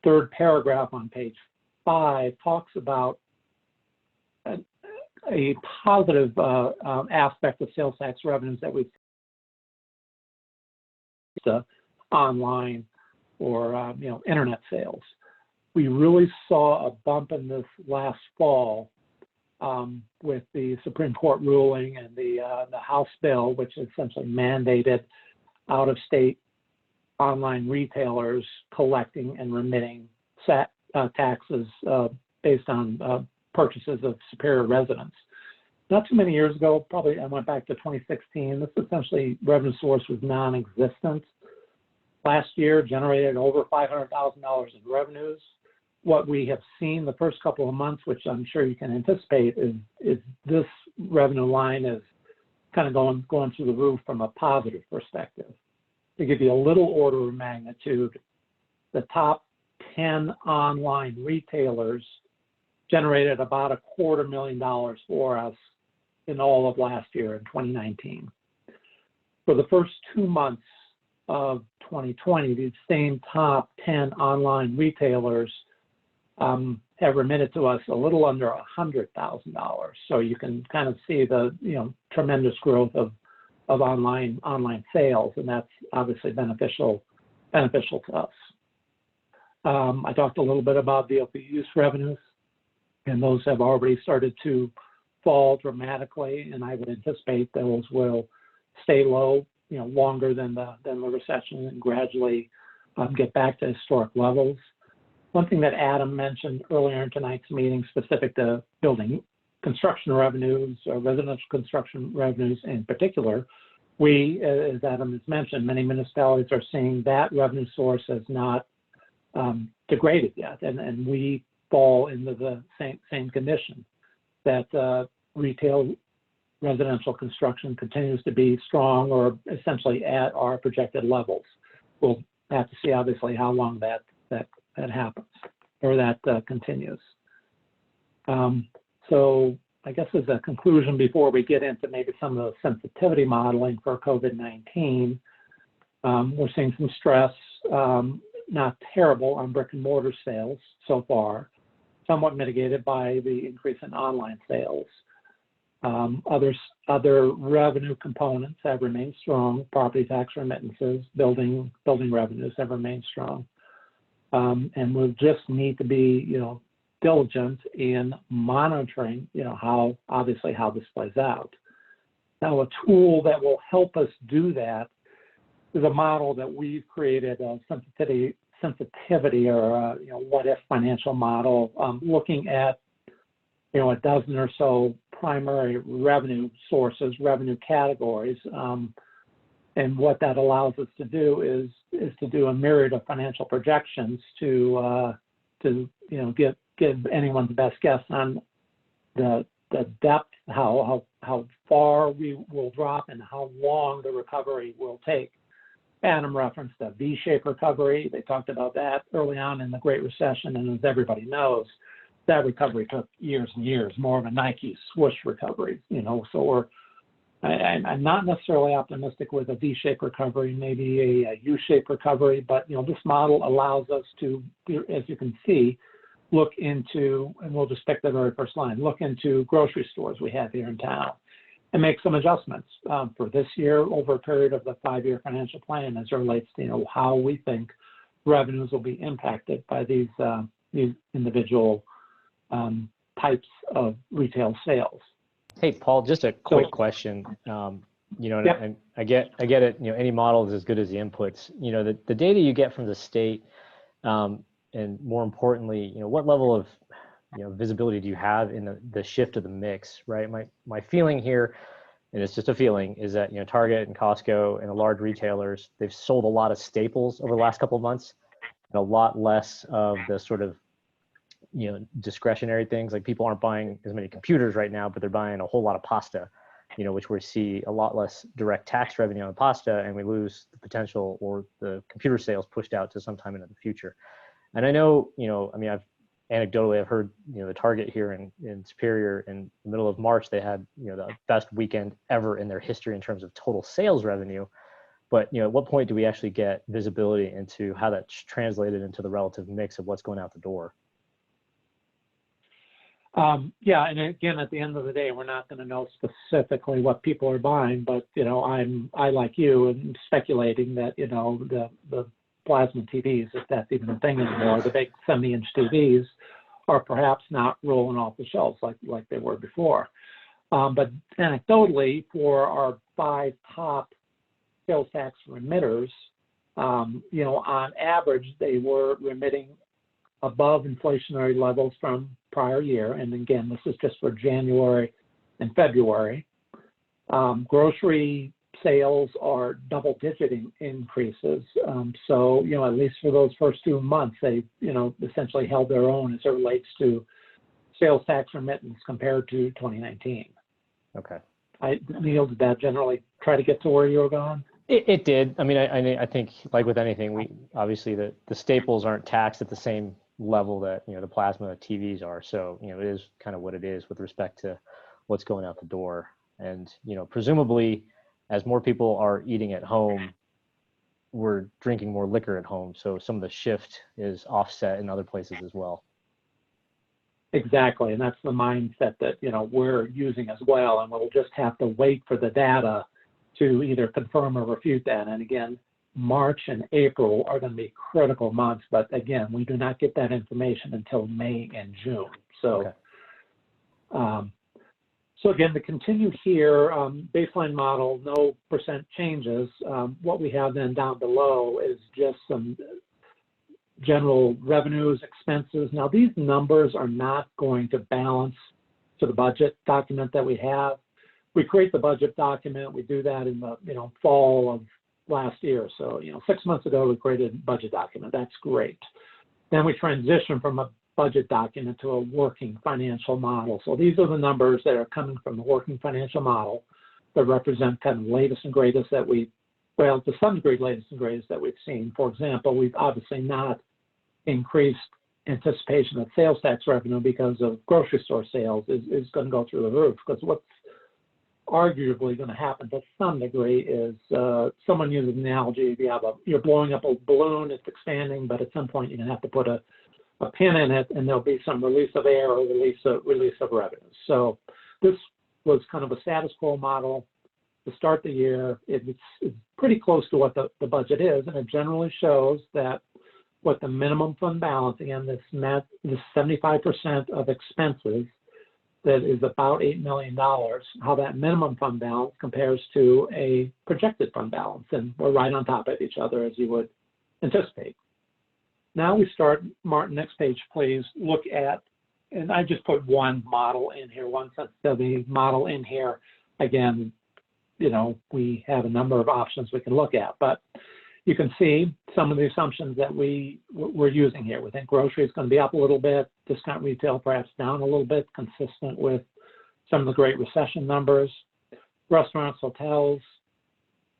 third paragraph on page 5 talks about a positive aspect of sales tax revenues that we've online or internet sales. We really saw a bump in this last fall with the Supreme Court ruling and the House bill, which essentially mandated out-of-state online retailers collecting and remitting taxes based on purchases of Superior residents. Not too many years ago, probably I went back to 2016, this essentially revenue source was non-existent. Last year generated over $500,000 in revenues. What we have seen the first couple of months, which I'm sure you can anticipate, is this revenue line is kind of going through the roof from a positive perspective. To give you a little order of magnitude, the top 10 online retailers generated about $250,000 for us in all of last year in 2019. For the first 2 months of 2020, these same top 10 online retailers have remitted to us a little under $100,000. So you can kind of see the tremendous growth of online sales, and that's obviously beneficial to us. I talked a little bit about vehicle use revenues, and those have already started to fall dramatically, and I would anticipate those will stay low, longer than the recession and gradually get back to historic levels. One thing that Adam mentioned earlier in tonight's meeting, specific to building construction revenues, or residential construction revenues in particular, we, as Adam has mentioned, many municipalities are seeing that revenue source as not degraded yet, and we fall into the same condition, that retail residential construction continues to be strong or essentially at our projected levels. We'll have to see obviously how long that happens or that continues. So I guess as a conclusion, before we get into maybe some of the sensitivity modeling for COVID-19, we're seeing some stress, not terrible on brick and mortar sales so far, somewhat mitigated by the increase in online sales. Other revenue components have remained strong. Property tax remittances, building revenues have remained strong. And we'll just need to be, diligent in monitoring, how this plays out. Now, a tool that will help us do that is a model that we've created, a sensitivity or a, what if financial model, looking at, a dozen or so primary revenue sources, revenue categories. And what that allows us to do is to do a myriad of financial projections to give anyone the best guess on the depth, how far we will drop and how long the recovery will take. Adam referenced a V-shaped recovery. They talked about that early on in the Great Recession, and as everybody knows, that recovery took years and years, more of a Nike swoosh recovery, so I'm not necessarily optimistic with a V-shaped recovery, maybe a U-shaped recovery, but this model allows us to, as you can see, look into, and we'll just pick the very first line, look into grocery stores we have here in town and make some adjustments for this year over a period of the 5-year financial plan as it relates to how we think revenues will be impacted by these individual types of retail sales.
Hey, Paul, just a quick question.
Yep.
And I get it. Any model is as good as the inputs. The data you get from the state, and more importantly, what level of visibility do you have in the shift of the mix, right? My feeling here, and it's just a feeling, is that Target and Costco and the large retailers, they've sold a lot of staples over the last couple of months, and a lot less of the sort of discretionary things. Like people aren't buying as many computers right now, but they're buying a whole lot of pasta, which we see a lot less direct tax revenue on the pasta, and we lose the potential or the computer sales pushed out to sometime into the future. And I know, I've heard, the Target here in Superior in the middle of March, they had, the best weekend ever in their history in terms of total sales revenue. But, at what point do we actually get visibility into how that's translated into the relative mix of what's going out the door?
Yeah, and again, at the end of the day, we're not going to know specifically what people are buying, but I like you am speculating that the plasma TVs, if that's even a thing anymore, the big 70-inch TVs are perhaps not rolling off the shelves like they were before. But anecdotally, for our 5 top sales tax remitters, on average, they were remitting above inflationary levels from prior year. And again, this is just for January and February. Grocery sales are double-digit increases. So, at least for those first 2 months, they, essentially held their own as it relates to sales tax remittance compared to 2019.
Okay.
Neil, did that generally try to get to where you were going?
It did. I mean, I think like with anything, obviously the staples aren't taxed at the same level that, the plasma TVs are. So, it is kind of what it is with respect to what's going out the door. And, presumably as more people are eating at home, we're drinking more liquor at home. So some of the shift is offset in other places as well.
Exactly. And that's the mindset that, we're using as well. And we'll just have to wait for the data to either confirm or refute that. And again, March and April are going to be critical months. But again, we do not get that information until May and June. So, okay. So again, to continue here, baseline model, no percent changes. What we have then down below is just some general revenues, expenses. Now, these numbers are not going to balance to the budget document that we have. We create the budget document. We do that in the fall of last year. So 6 months ago, we created a budget document. That's great. Then we transition from a budget document to a working financial model. So these are the numbers that are coming from the working financial model that represent kind of latest and greatest that we, well, to some degree, latest and greatest that we've seen. For example, we've obviously not increased anticipation of sales tax revenue because of grocery store sales is going to go through the roof. Because what's arguably going to happen to some degree is someone uses an analogy. If you have you're blowing up a balloon, it's expanding, but at some point you're going to have to put a pin in it, and there'll be some release of air or release of revenue. So this was kind of a status quo model to start the year. It's pretty close to what the budget is, and it generally shows that what the minimum fund balance, again, this 75% of expenses, that is about $8 million, how that minimum fund balance compares to a projected fund balance. And we're right on top of each other, as you would anticipate. Now we start, Martin, next page, please, look at, and I just put one model in here, one sensitivity model in here. Again, you know, we have a number of options we can look at, but you can see some of the assumptions that we're using here. We think grocery is going to be up a little bit, discount retail perhaps down a little bit, consistent with some of the Great Recession numbers. Restaurants, hotels,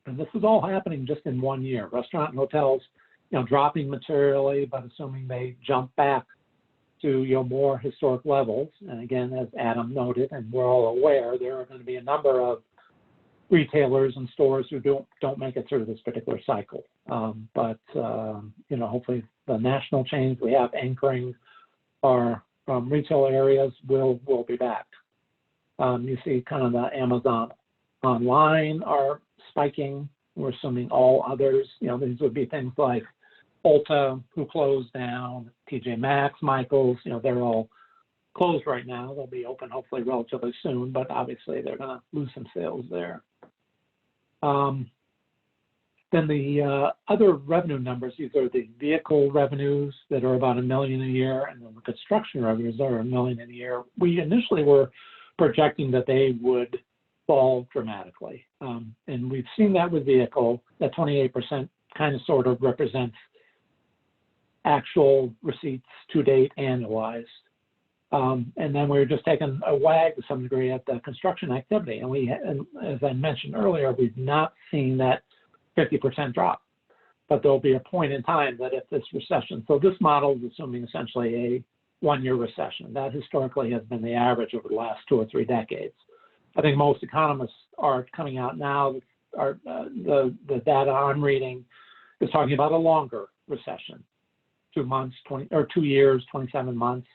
and this is all happening just in 1 year. Restaurant and hotels, you know, dropping materially, but assuming they jump back to, you know, more historic levels. And again, as Adam noted, and we're all aware, there are going to be a number of retailers and stores who don't make it through this particular cycle. You know, hopefully the national chains we have anchoring our retail areas will be back. You see kind of the Amazon online are spiking. We're assuming all others, you know, these would be things like Ulta, who closed down, TJ Maxx, Michaels, you know, they're all closed right now. They'll be open hopefully relatively soon, but obviously they're going to lose some sales there. Then the other revenue numbers, these are the vehicle revenues that are about $1 million a year, and then the construction revenues are $1 million a year. We initially were projecting that they would fall dramatically. And we've seen that with vehicle, that 28% kind of sort of represents actual receipts to date annualized. And then we're just taking a wag to some degree at the construction activity. And as I mentioned earlier, we've not seen that 50% drop, but there'll be a point in time that if this recession, so this model is assuming essentially a 1-year recession. That historically has been the average over the last 2 or 3 decades. I think most economists are coming out now, the data I'm reading is talking about a longer recession, 2 months, 2 years, 27 months.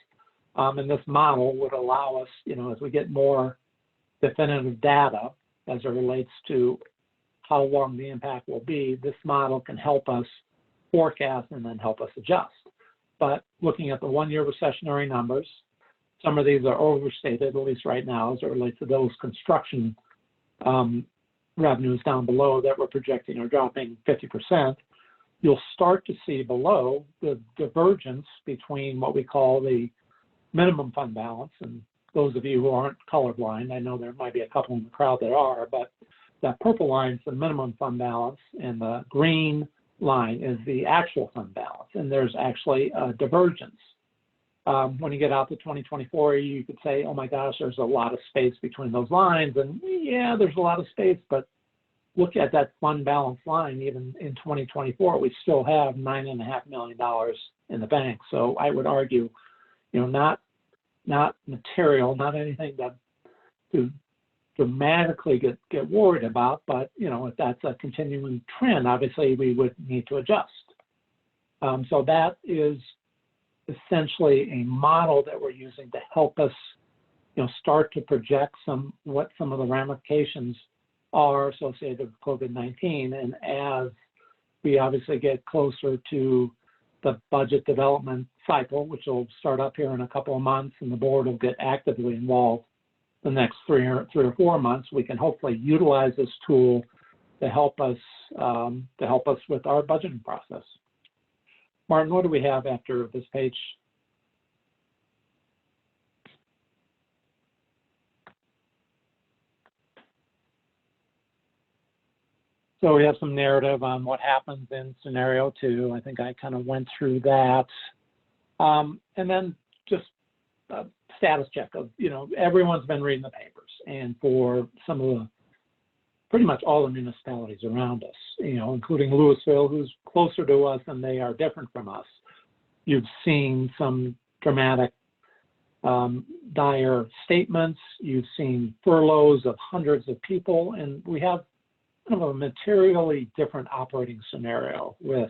And this model would allow us, you know, as we get more definitive data as it relates to how long the impact will be, this model can help us forecast and then help us adjust. But looking at the 1-year recessionary numbers, some of these are overstated, at least right now, as it relates to those construction revenues down below that we're projecting are dropping 50%. You'll start to see below the divergence between what we call the minimum fund balance, and those of you who aren't colorblind, I know there might be a couple in the crowd that are, but that purple line is the minimum fund balance, and the green line is the actual fund balance, and there's actually a divergence. When you get out to 2024, you could say, oh my gosh, there's a lot of space between those lines, and yeah, there's a lot of space, but look at that fund balance line. Even in 2024, we still have $9.5 million in the bank. So I would argue, you know, not material, not anything to dramatically get worried about, but you know, if that's a continuing trend, obviously we would need to adjust. So that is essentially a model that we're using to help us, you know, start to project what some of the ramifications are associated with COVID-19. And as we obviously get closer to the budget development cycle, which will start up here in a couple of months, and the board will get actively involved the next 3 or 4 months, we can hopefully utilize this tool to help us with our budgeting process. Martin, what do we have after this page? So we have some narrative on what happens in scenario 2. I think I kind of went through that. And then just a status check of, everyone's been reading the papers, and for some of the, pretty much all the municipalities around us, including Louisville, who's closer to us and they are different from us, you've seen some dramatic, dire statements. You've seen furloughs of hundreds of people, and we have kind of a materially different operating scenario with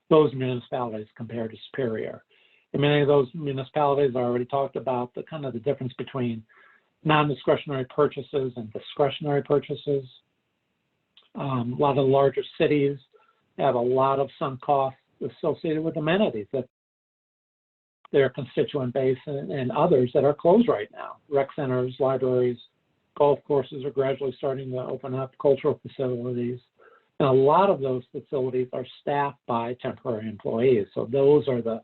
those municipalities compared to Superior. And many of those municipalities I already talked about the kind of the difference between non-discretionary purchases and discretionary purchases. A lot of the larger cities have a lot of sunk costs associated with amenities that their constituent base and others that are closed right now. Rec centers, libraries, golf courses are gradually starting to open up, cultural facilities. And a lot of those facilities are staffed by temporary employees. So those are the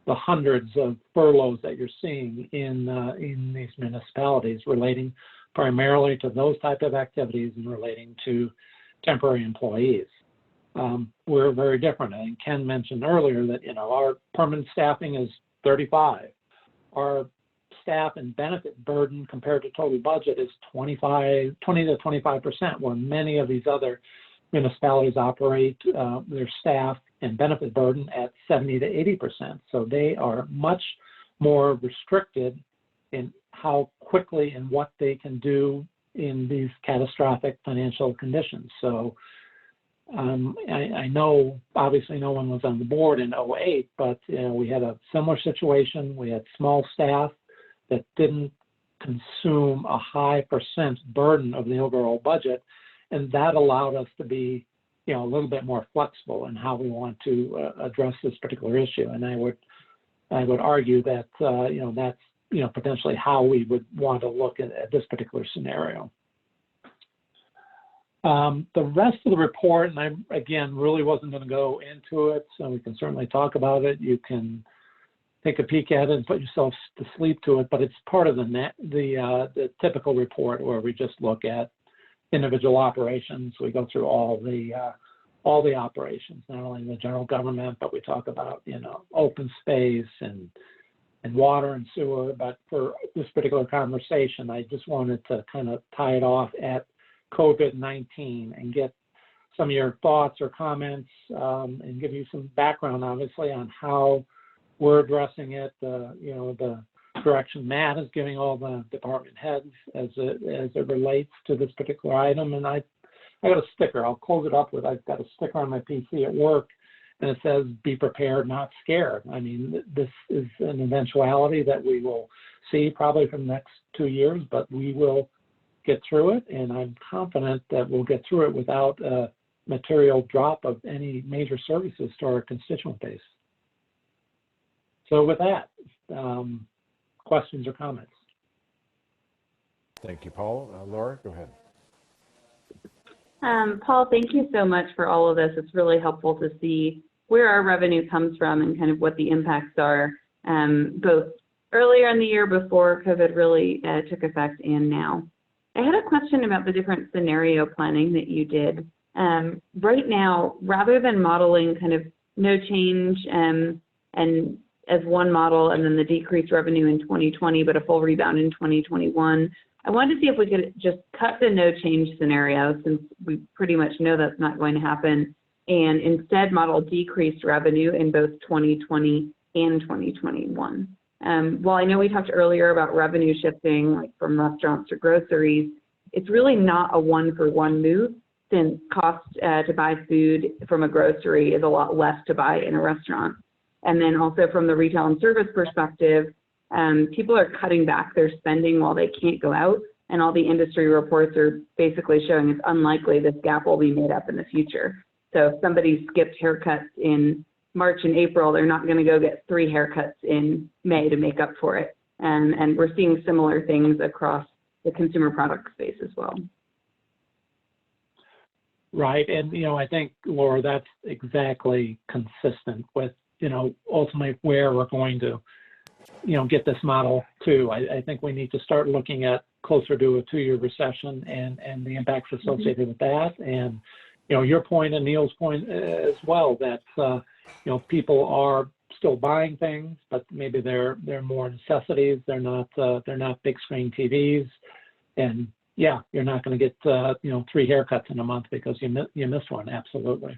hundreds of furloughs that you're seeing in these municipalities relating primarily to those type of activities and relating to temporary employees. We're very different. I think Ken mentioned earlier that our permanent staffing is 35. Our staff and benefit burden compared to total budget is 20 to 25%, where many of these other municipalities operate their staff and benefit burden at 70 to 80%. So they are much more restricted in how quickly and what they can do in these catastrophic financial conditions. So I know obviously no one was on the board in 08, but we had a similar situation. We had small staff that didn't consume a high percent burden of the overall budget, and that allowed us to be a little bit more flexible in how we want to address this particular issue. And I would argue that that's potentially how we would want to look at this particular scenario. The rest of the report, and I, again, really wasn't going to go into it, so we can certainly talk about it. You can take a peek at it and put yourself to sleep to it, but it's part of the typical report where we just look at individual operations. We go through all the operations, not only in the general government, but we talk about, open space and water and sewer. But for this particular conversation, I just wanted to kind of tie it off at COVID-19 and get some of your thoughts or comments and give you some background, obviously, on how we're addressing it, the direction Matt is giving all the department heads as it relates to this particular item. And I got a sticker. I'll close it up with, I've got a sticker on my PC at work, and it says, "Be prepared, not scared." I mean, this is an eventuality that we will see probably for the next 2 years, but we will get through it, and I'm confident that we'll get through it without a material drop of any major services to our constituent base. So with that, questions or comments?
Thank you, Paul. Laura, go ahead.
Paul, thank you so much for all of this. It's really helpful to see where our revenue comes from and kind of what the impacts are, both earlier in the year before COVID really took effect and now. I had a question about the different scenario planning that you did. Right now, rather than modeling kind of no change and as one model and then the decreased revenue in 2020, but a full rebound in 2021, I wanted to see if we could just cut the no change scenario, since we pretty much know that's not going to happen, and instead model decreased revenue in both 2020 and 2021. While I know we talked earlier about revenue shifting, like from restaurants to groceries, it's really not a one-for-one move, since cost to buy food from a grocery is a lot less to buy in a restaurant. And then also from the retail and service perspective, people are cutting back their spending while they can't go out, and all the industry reports are basically showing it's unlikely this gap will be made up in the future. So if somebody skipped haircuts in March and April, they're not going to go get 3 haircuts in May to make up for it. And we're seeing similar things across the consumer product space as well.
Right. And, I think, Laura, that's exactly consistent with, ultimately where we're going to, get this model to. I think we need to start looking at closer to a 2-year recession and the impacts associated with that. And, your point and Neil's point as well, that, people are still buying things, but maybe they're more necessities. They're not big screen TVs, and yeah, you're not going to get 3 haircuts in a month because you missed one. Absolutely.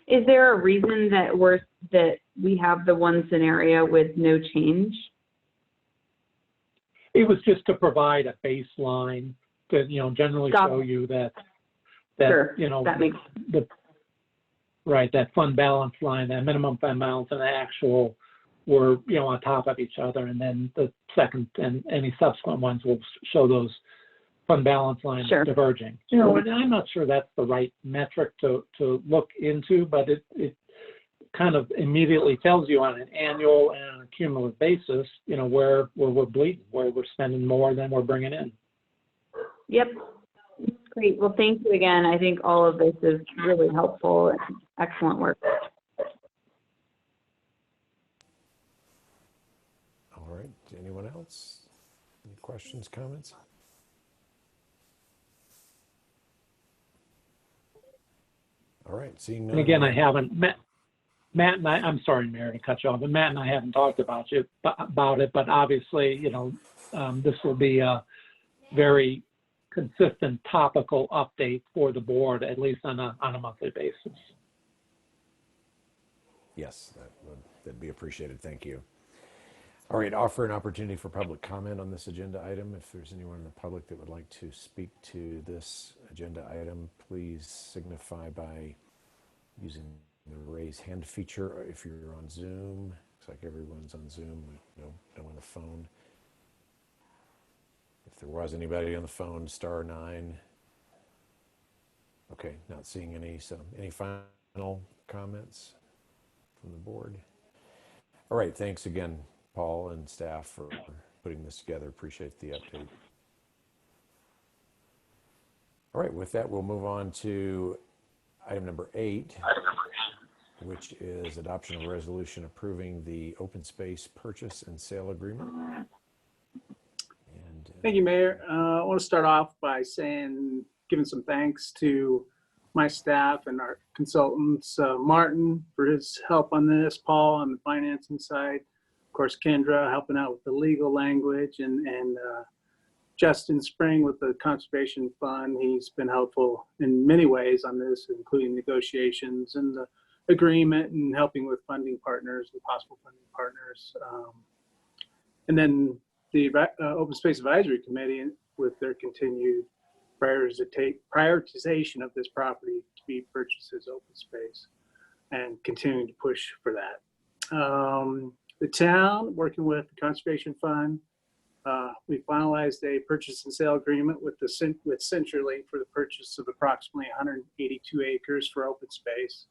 Is there a reason that we have the one scenario with no change?
It was just to provide a baseline to generally show you that
Sure,
that makes that fund balance line, that minimum fund balance, and the actual were on top of each other, and then the second and any subsequent ones will show those fund balance lines diverging. And I'm not sure that's the right metric to look into, but it kind of immediately tells you on an annual and a cumulative basis, where we're bleeding, where we're spending more than we're bringing in.
Yep. Great. Well, thank you again. I think all of this is really helpful and excellent work.
All right. Anyone else? Any questions, comments? All right. Seeing none.
And again, I haven't Matt and I'm sorry, Mayor, to cut you off, but Matt and I haven't talked about it, but obviously, this will be a very consistent topical update for the board, at least on a monthly basis.
Yes, that'd be appreciated. Thank you. All right, offer an opportunity for public comment on this agenda item. If there's anyone in the public that would like to speak to this agenda item, please signify by using the raise hand feature. If you're on Zoom, looks like everyone's on Zoom, no on the phone. If there was anybody on the phone, *9. Okay, not seeing any. So any final comments from the board? All right, thanks again, Paul and staff, for putting this together. Appreciate the update. All right, with that, we'll move on to item number 8, which is adoption of a resolution approving the open space purchase and sale agreement.
Thank you, Mayor. I want to start off by giving some thanks to my staff and our consultants, Martin for his help on this, Paul on the financing side, of course, Kendra helping out with the legal language, and Justin Spring with the Conservation Fund. He's been helpful in many ways on this, including negotiations and the agreement and helping with funding partners and possible funding partners. And then the Open Space Advisory Committee with their continued prioritization of this property to be purchased as open space and continuing to push for that. The town, working with the Conservation Fund, we finalized a purchase and sale agreement with CenturyLink for the purchase of approximately 182 acres for open space.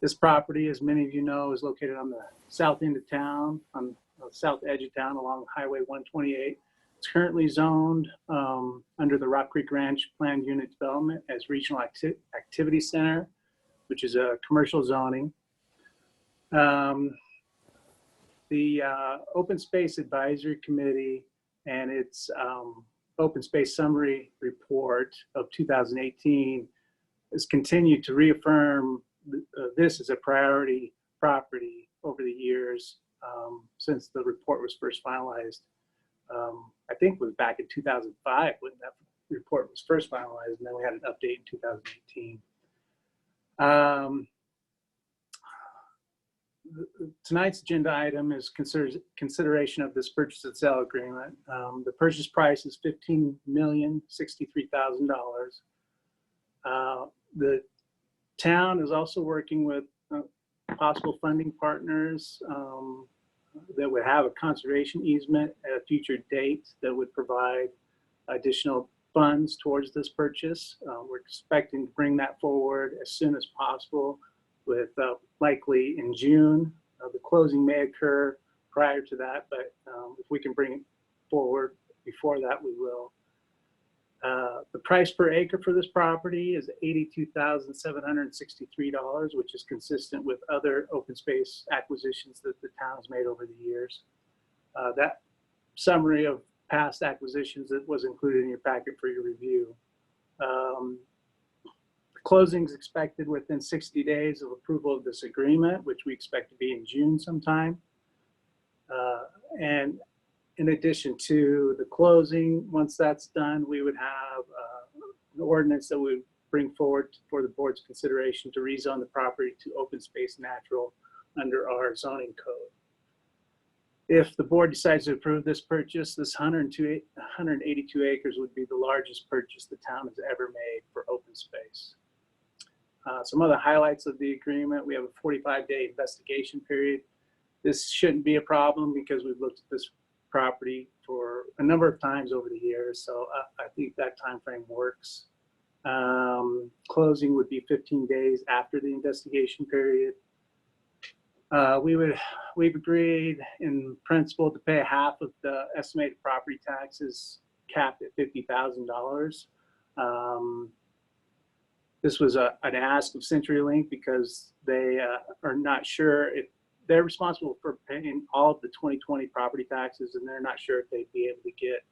This property, as many of you know, is located on the south end of town, on the south edge of town along Highway 128. It's currently zoned under the Rock Creek Ranch Planned Unit Development as Regional Activity Center, which is a commercial zoning. The Open Space Advisory Committee and its Open Space Summary Report of 2018 has continued to reaffirm this as a priority property over the years since the report was first finalized. I think it was back in 2005 when that report was first finalized, and then we had an update in 2018. Tonight's agenda item is consideration of this purchase and sale agreement. The purchase price is $15,063,000. The town is also working with possible funding partners that would have a conservation easement at a future date that would provide additional funds towards this purchase. We're expecting to bring that forward as soon as possible, with likely in June. The closing may occur prior to that, but if we can bring it forward before that, we will. The price per acre for this property is $82,763, which is consistent with other open space acquisitions that the town has made over the years. That summary of past acquisitions that was included in your packet for your review. Closing is expected within 60 days of approval of this agreement, which we expect to be in June sometime. And in addition to the closing, once that's done, we would have an ordinance that we would bring forward for the board's consideration to rezone the property to open space natural under our zoning code. If the board decides to approve this purchase, this 182 acres would be the largest purchase the town has ever made for open space. Some other highlights of the agreement: we have a 45-day investigation period. This shouldn't be a problem because we've looked at this property for a number of times over the years, so I think that time frame works. Closing would be 15 days after the investigation period. We've agreed in principle to pay half of the estimated property taxes, capped at $50,000. This was an ask of CenturyLink because they are not sure if they're responsible for paying all of the 2020 property taxes, and they're not sure if they'd be able to get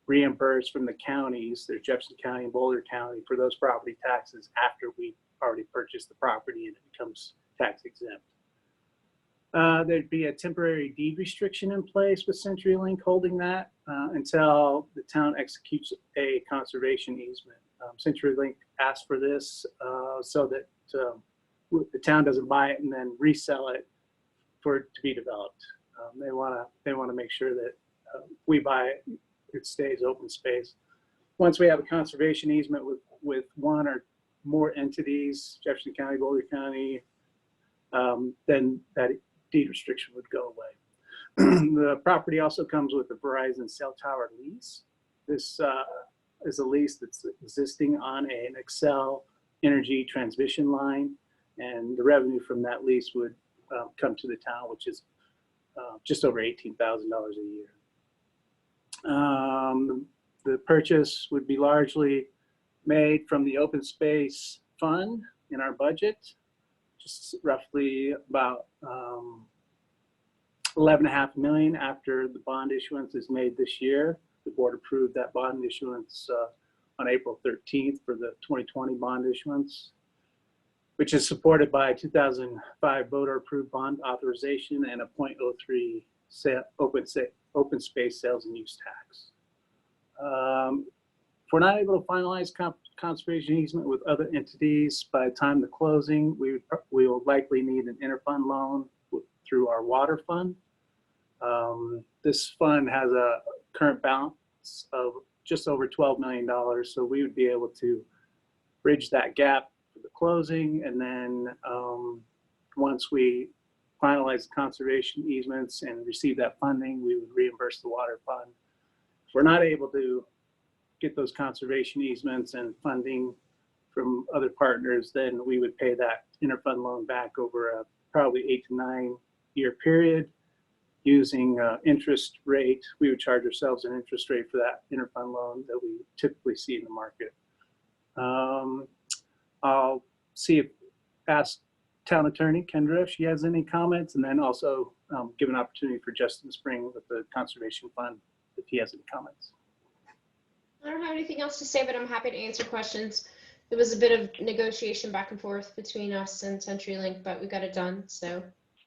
reimbursed from the counties, there's Jefferson County and Boulder County, for those property taxes after we already purchased the property and it becomes tax exempt. There'd be a temporary deed restriction in place with CenturyLink holding that until the town executes a conservation easement. CenturyLink asked for this so that the town doesn't buy it and then resell it for it to be developed. They want to make sure that we buy it, it stays open space. Once we have a conservation easement with one or more entities, Jefferson County, Boulder County, then that deed restriction would go away. The property also comes with a Verizon cell tower lease. This is a lease that's existing on an Xcel Energy transmission line, and the revenue from that lease would come to the town, which is just over $18,000 a year. The purchase would be largely made from the open space fund in our budget, just roughly about $11.5 million after the bond issuance is made this year. The board approved that bond issuance on April 13th for the 2020 bond issuance, which is supported by a 2005 voter approved bond authorization and a 0.03 open space sales and use tax. If we're not able to finalize conservation easement with other entities by the time of the closing, we will likely need an interfund loan through our water fund. This fund has a current balance of just over $12 million, so we would be able to bridge that gap for the closing, and then once we finalize the conservation easements and receive that funding, we would reimburse the water fund. If we're not able to get those conservation easements and funding from other partners, then we would pay that interfund loan back over a probably 8 to 9 year period using interest rate. We would charge ourselves an interest rate for that interfund loan that we typically see in the market. I'll ask Town Attorney Kendra if she has any comments, and then also give an opportunity for Justin Spring with the Conservation Fund if he has any comments.
I don't have anything else to say, but I'm happy to answer questions. There was a bit of negotiation back and forth between us and CenturyLink, but we got it done. So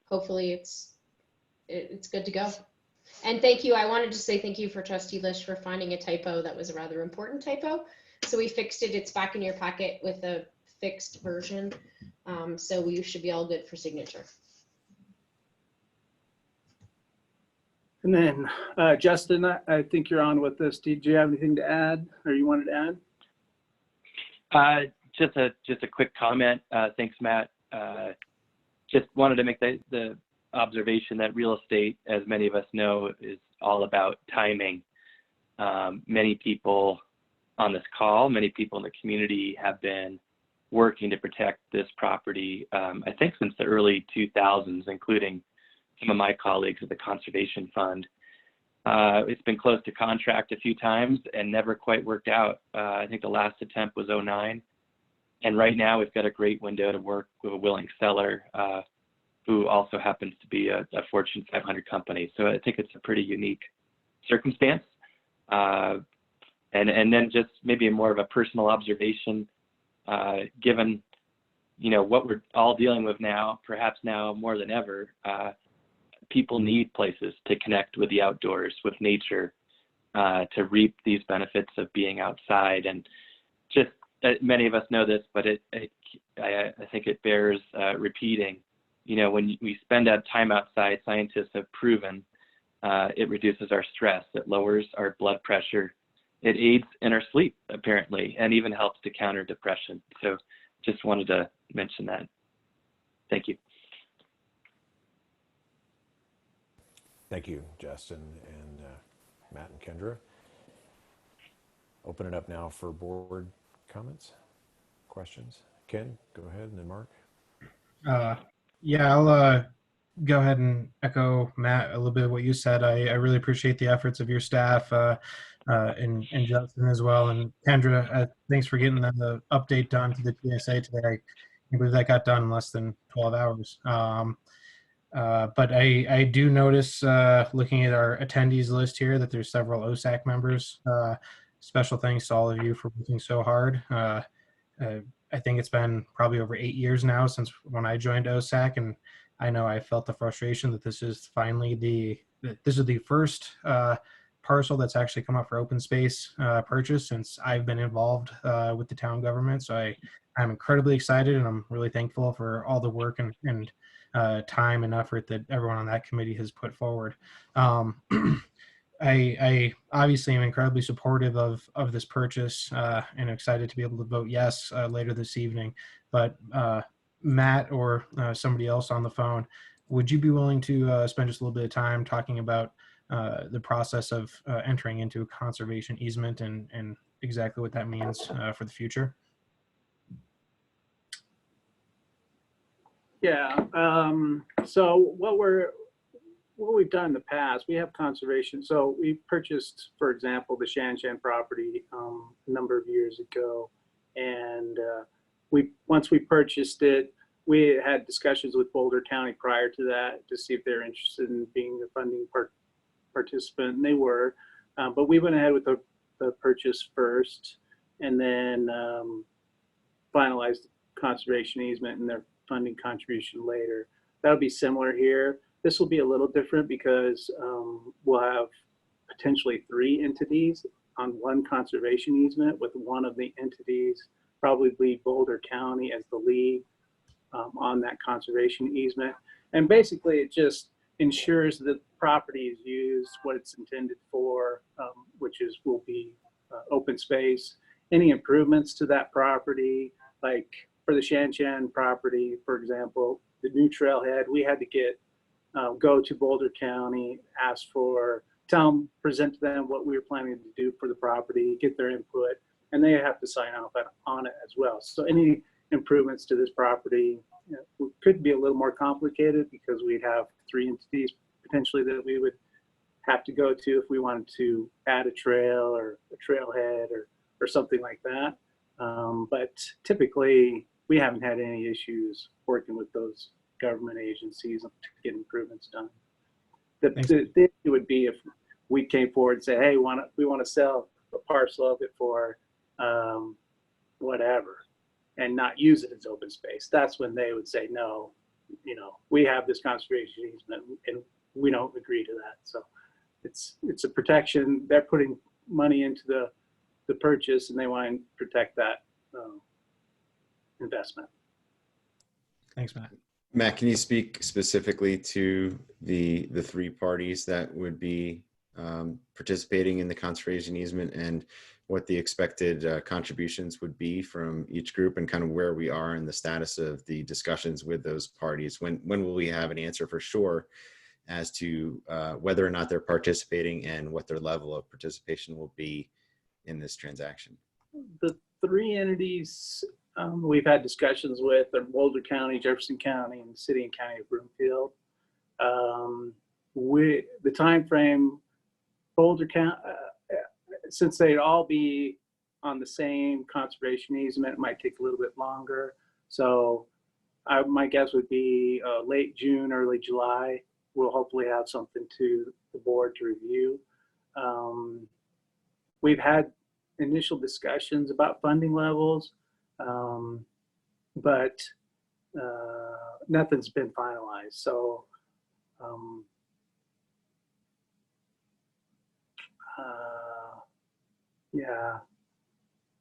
hopefully it's good to go. And thank you. I wanted to say thank you for Trustee Lish for finding a typo that was a rather important typo. So we fixed it. It's back in your packet with a fixed version. So we should be all good for signature.
And then Justin, I think you're on with this. Did you have anything to add, or you wanted to add?
Just a quick comment. Thanks, Matt. Just wanted to make the observation that real estate, as many of us know, is all about timing. Many people on this call, many people in the community have been working to protect this property, I think since the early 2000s, including some of my colleagues at the Conservation Fund. It's been close to contract a few times and never quite worked out. I think the last attempt was 2009. And right now we've got a great window to work with a willing seller who also happens to be a Fortune 500 company. So I think it's a pretty unique circumstance. And then just maybe more of a personal observation, given, what we're all dealing with now, perhaps now more than ever, people need places to connect with the outdoors, with nature, to reap these benefits of being outside. And just many of us know this, but I think it bears repeating. When we spend time outside, scientists have proven it reduces our stress, it lowers our blood pressure, it aids in our sleep, apparently, and even helps to counter depression. So just wanted to mention that. Thank you.
Thank you, Justin and Matt and Kendra. Open it up now for board comments, questions. Ken, go ahead, and then Mark.
Yeah, I'll go ahead and echo Matt a little bit of what you said. I really appreciate the efforts of your staff and Justin as well. And Kendra, thanks for getting the update done to the TSA today. I can't believe that got done in less than 12 hours. But I do notice, looking at our attendees list here, that there's several OSAC members. Special thanks to all of you for working so hard. I think it's been probably over 8 years now since when I joined OSAC, and I know I felt the frustration that this is finally the first parcel that's actually come up for open space purchase since I've been involved with the town government. So I'm incredibly excited, and I'm really thankful for all the work and time and effort that everyone on that committee has put forward. I obviously am incredibly supportive of this purchase and excited to be able to vote yes later this evening. But Matt or somebody else on the phone, would you be willing to spend just a little bit of time talking about the process of entering into a conservation easement and exactly what that means for the future?
Yeah. So what we've done in the past, we have conservation. So we purchased, for example, the Shan Shan property a number of years ago, and once we purchased it, we had discussions with Boulder County prior to that to see if they're interested in being the funding participant, and they were. But we went ahead with the purchase first, and then finalized the conservation easement and their funding contribution later. That'll be similar here. This will be a little different because we'll have potentially 3 entities on one conservation easement, with one of the entities probably Boulder County as the lead on that conservation easement. And basically it just ensures that the property is used what it's intended for, which will be open space. Any improvements to that property, like for the Shan Shan property, for example, the new trailhead, we had to go to Boulder County, present to them what we were planning to do for the property, get their input, and they have to sign off on it as well. So any improvements to this property could be a little more complicated because we'd have 3 entities potentially that we would have to go to if we wanted to add a trail or a trailhead or something like that. But typically, we haven't had any issues working with those government agencies to get improvements done. The issue would be if we came forward and say, hey, we want to sell a parcel of it for whatever and not use it as open space. That's when they would say, no, we have this conservation easement and we don't agree to that. So it's a protection. They're putting money into the purchase, and they want to protect that investment.
Thanks, Matt.
Matt, can you speak specifically to the 3 parties that would be participating in the conservation easement and what the expected contributions would be from each group, and kind of where we are in the status of the discussions with those parties? When will we have an answer for sure as to whether or not they're participating and what their level of participation will be in this transaction?
The 3 entities we've had discussions with are Boulder County, Jefferson County, and City and County of Broomfield. The time frame, Boulder County, since they'd all be on the same conservation easement, it might take a little bit longer. So my guess would be late June, early July. We'll hopefully have something to the board to review. We've had initial discussions about funding levels, but nothing's been finalized. So yeah,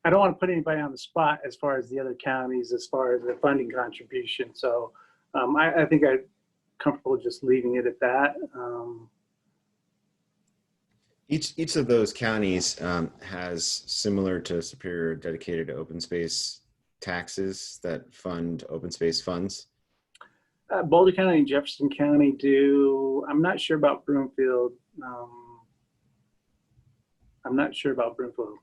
I don't want to put anybody on the spot as far as the other counties, as far as the funding contribution. So I think I'm comfortable just leaving it at that.
Each of those counties has, similar to Superior, dedicated to open space taxes that fund open space funds.
Boulder County and Jefferson County do. I'm not sure about Broomfield. I'm not sure about Broomfield.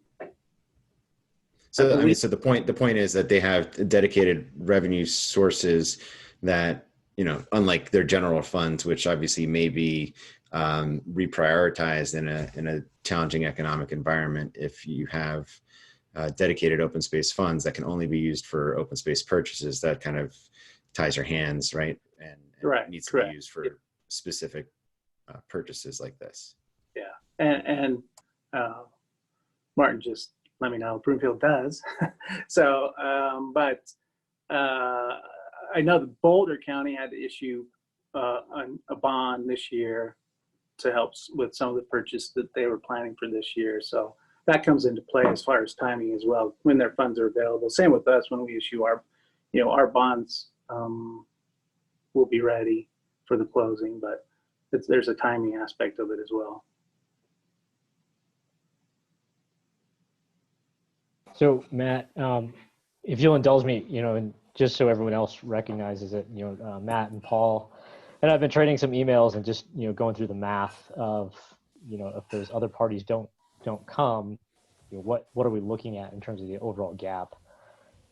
So I mean, so the point is that they have dedicated revenue sources that, you know, unlike their general funds, which obviously may be reprioritized in a challenging economic environment. If you have dedicated open space funds that can only be used for open space purchases, that kind of ties your hands, right? And
right,
needs to be used for specific purchases like this.
Yeah, and Martin just let me know Broomfield does. So, but I know the Boulder County had to issue a bond this year to help with some of the purchase that they were planning for this year. So that comes into play as far as timing as well, when their funds are available. Same with us, when we issue our, you know, our bonds will be ready for the closing, but there's a timing aspect of it as well.
So Matt, if you'll indulge me, you know, and just so everyone else recognizes it, you know, Matt and Paul and I've been trading some emails and just, you know, going through the math of, you know, if those other parties don't come, you know, what are we looking at in terms of the overall gap?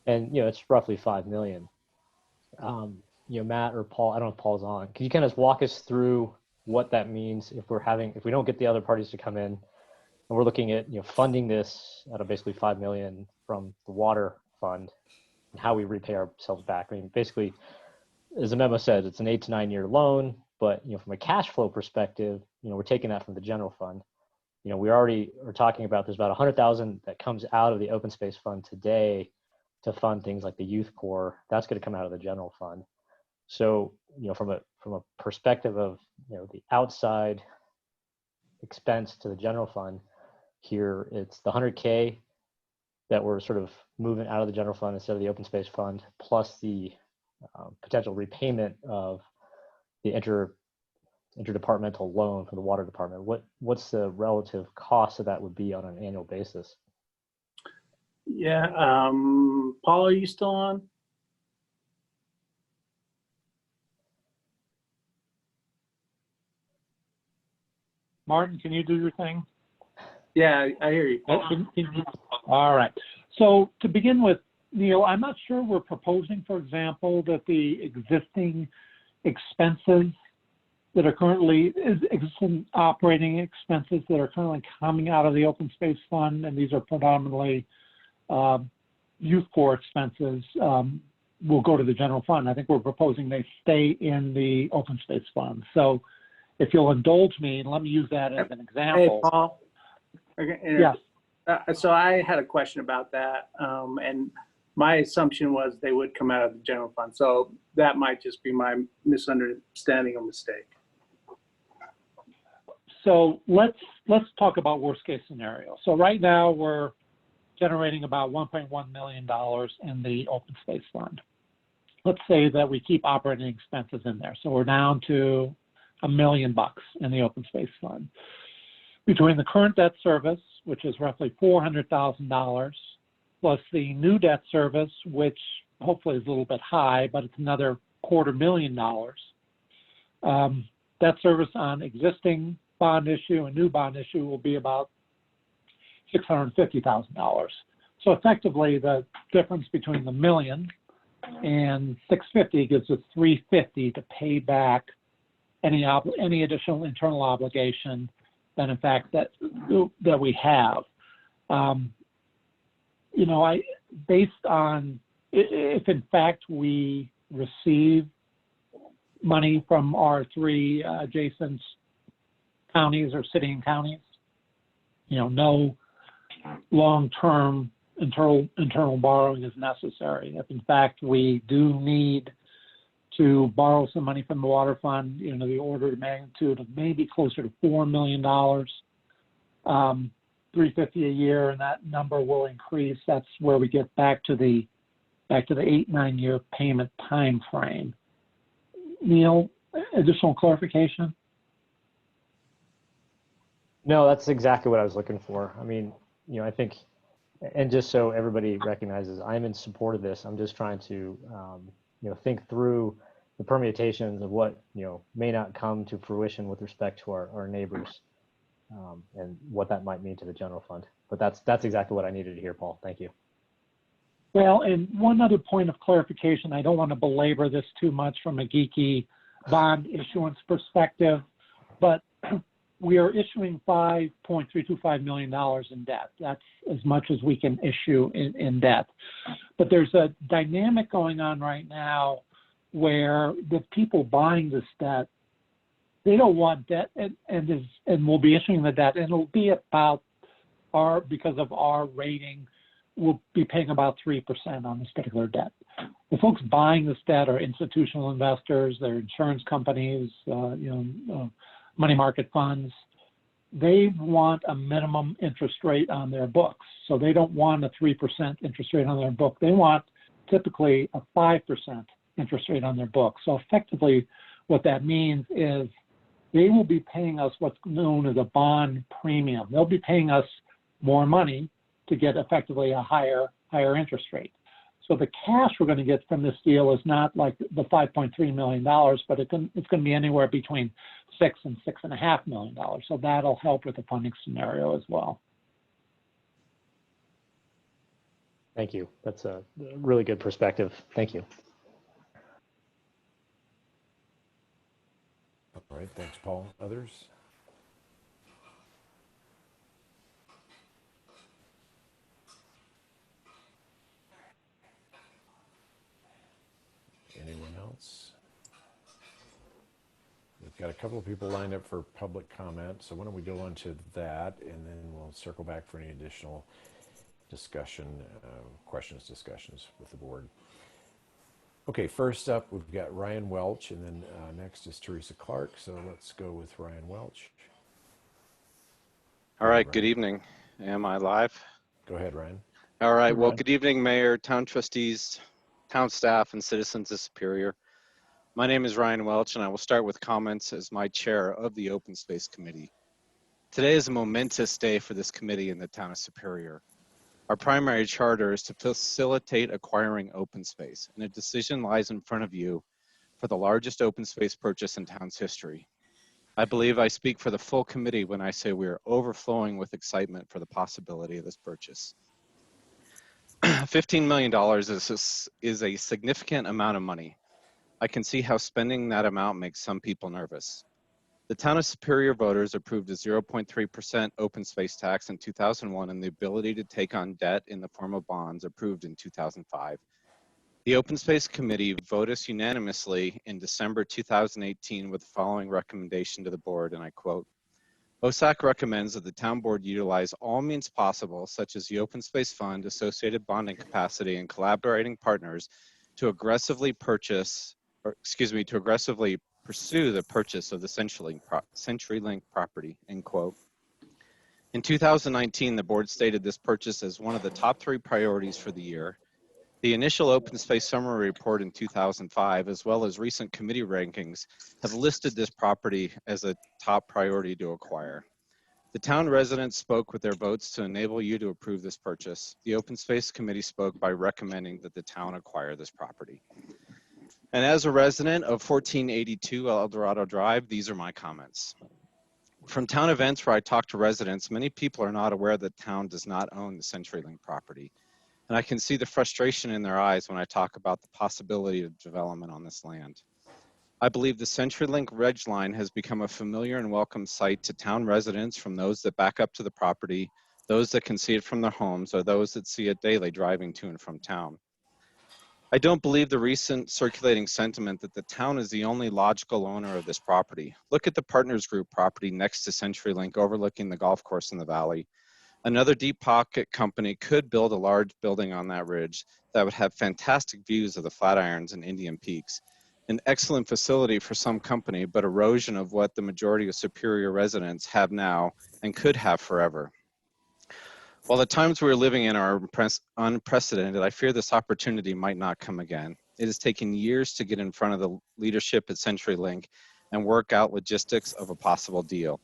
And, you know, it's roughly 5 million. You know, Matt or Paul, I don't know if Paul's on. Can you kind of walk us through what that means if we don't get the other parties to come in, and we're looking at, you know, funding this out of basically 5 million from the water fund, and how we repay ourselves back? I mean, basically, as the memo says, it's an 8 to 9 year loan, but, you know, from a cash flow perspective, you know, we're taking that from the general fund. You know, we already are talking about there's about 100,000 that comes out of the open space fund today to fund things like the youth corps. That's going to come out of the general fund. So, you know, from a perspective of, you know, the outside expense to the general fund here, it's the 100K that we're sort of moving out of the general fund instead of the open space fund, plus the potential repayment of the interdepartmental loan for the water department. What's the relative cost of that would be on an annual basis?
Yeah, Paul, are you still on?
Martin, can you do your thing?
Yeah, I hear you.
All right. So to begin with, Neil, I'm not sure we're proposing, for example, that the existing expenses that are currently existing operating expenses that are currently coming out of the open space fund, and these are predominantly youth corps expenses, will go to the general fund. I think we're proposing they stay in the open space fund. So if you'll indulge me, and let me use that as an example.
Hey, Paul. Okay,
yes.
So I had a question about that, and my assumption was they would come out of the general fund. So that might just be my misunderstanding or mistake.
So let's talk about worst case scenario. So right now we're generating about $1.1 million in the open space fund. Let's say that we keep operating expenses in there. So we're down to $1 million in the open space fund. Between the current debt service, which is roughly $400,000, plus the new debt service, which hopefully is a little bit high, but it's another $250,000. Debt service on existing bond issue and new bond issue will be about $650,000. So effectively, the difference between the $1 million and $650,000 gives us $350,000 to pay back any additional internal obligation that in fact that we have. You know, based on if in fact we receive money from our 3 adjacent counties or city and counties, you know, no long-term internal borrowing is necessary. If in fact we do need to borrow some money from the water fund, you know, the order of magnitude of maybe closer to $4 million, $350 a year, and that number will increase. That's where we get back to the 8-9 year payment time frame. Neil, additional clarification?
No, that's exactly what I was looking for. I mean, you know, I think, and just so everybody recognizes, I'm in support of this. I'm just trying to, you know, think through the permutations of what, you know, may not come to fruition with respect to our neighbors, and what that might mean to the general fund. But that's exactly what I needed to hear, Paul. Thank you.
Well, and one other point of clarification, I don't want to belabor this too much from a geeky bond issuance perspective, but we are issuing $5.325 million in debt. That's as much as we can issue in debt. But there's a dynamic going on right now where the people buying this debt, they don't want debt and we'll be issuing the debt, and it'll be about because of our rating, we'll be paying about 3% on this particular debt. The folks buying this debt are institutional investors, they're insurance companies, money market funds. They want a minimum interest rate on their books. So they don't want a 3% interest rate on their book. They want typically a 5% interest rate on their book. So effectively what that means is they will be paying us what's known as a bond premium. They'll be paying us more money to get effectively a higher interest rate. So the cash we're going to get from this deal is not like the $5.3 million, but it's going to be anywhere between $6 and $6.5 million. So that'll help with the funding scenario as well.
Thank you. That's a really good perspective. Thank you.
All right, thanks, Paul. Others? Anyone else? We've got a couple of people lined up for public comment, so why don't we go on to that, and then we'll circle back for any additional discussions with the board. Okay, first up, we've got Ryan Welch, and then next is Teresa Clark, so let's go with Ryan Welch.
All right, good evening. Am I live?
Go ahead, Ryan.
All right, well, good evening, Mayor, town trustees, town staff, and citizens of Superior. My name is Ryan Welch, and I will start with comments as my chair of the Open Space Committee. Today is a momentous day for this committee in the town of Superior. Our primary charter is to facilitate acquiring open space, and a decision lies in front of you for the largest open space purchase in town's history. I believe I speak for the full committee when I say we are overflowing with excitement for the possibility of this purchase. $15 million is a significant amount of money. I can see how spending that amount makes some people nervous. The town of Superior voters approved a 0.3% open space tax in 2001 and the ability to take on debt in the form of bonds approved in 2005. The Open Space Committee voted us unanimously in December 2018 with the following recommendation to the board, and I quote, OSAC recommends that the town board utilize all means possible, such as the Open Space Fund, associated bonding capacity, and collaborating partners to aggressively pursue the purchase of the CenturyLink property, end quote. In 2019, the board stated this purchase as one of the top 3 priorities for the year. The initial open space summary report in 2005, as well as recent committee rankings, have listed this property as a top priority to acquire. The town residents spoke with their votes to enable you to approve this purchase. The Open Space Committee spoke by recommending that the town acquire this property. And as a resident of 1482 El Dorado Drive, these are my comments. From town events where I talk to residents, many people are not aware that town does not own the CenturyLink property. And I can see the frustration in their eyes when I talk about the possibility of development on this land. I believe the CenturyLink Ridge Line has become a familiar and welcome sight to town residents, from those that back up to the property, those that can see it from their homes, or those that see it daily driving to and from town. I don't believe the recent circulating sentiment that the town is the only logical owner of this property. Look at the Partners Group property next to CenturyLink overlooking the golf course in the valley. Another deep pocket company could build a large building on that ridge that would have fantastic views of the Flatirons and Indian Peaks. An excellent facility for some company, but erosion of what the majority of Superior residents have now and could have forever. While the times we're living in are unprecedented, I fear this opportunity might not come again. It has taken years to get in front of the leadership at CenturyLink and work out logistics of a possible deal.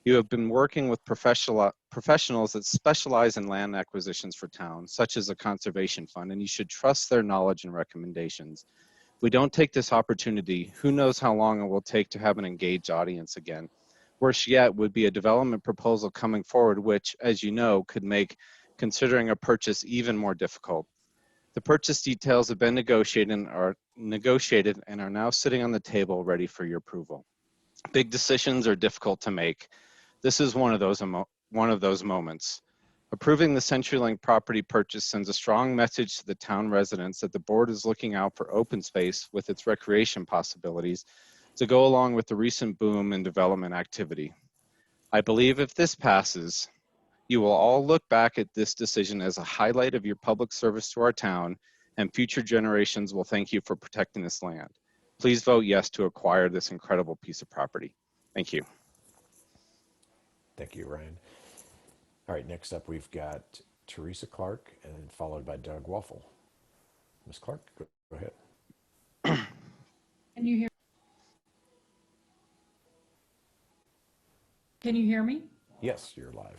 You have been working with professionals that specialize in land acquisitions for towns, such as a conservation fund, and you should trust their knowledge and recommendations. If we don't take this opportunity, who knows how long it will take to have an engaged audience again. Worse yet would be a development proposal coming forward, which, as you know, could make considering a purchase even more difficult. The purchase details have been negotiated and are now sitting on the table ready for your approval. Big decisions are difficult to make. This is one of those moments. Approving the CenturyLink property purchase sends a strong message to the town residents that the board is looking out for open space with its recreation possibilities to go along with the recent boom in development activity. I believe if this passes, you will all look back at this decision as a highlight of your public service to our town, and future generations will thank you for protecting this land. Please vote yes to acquire this incredible piece of property. Thank you.
Thank you, Ryan. All right, next up we've got Teresa Clark and then followed by Doug Waffle. Ms. Clark, go ahead.
Can you hear? Can you hear me?
Yes, you're live.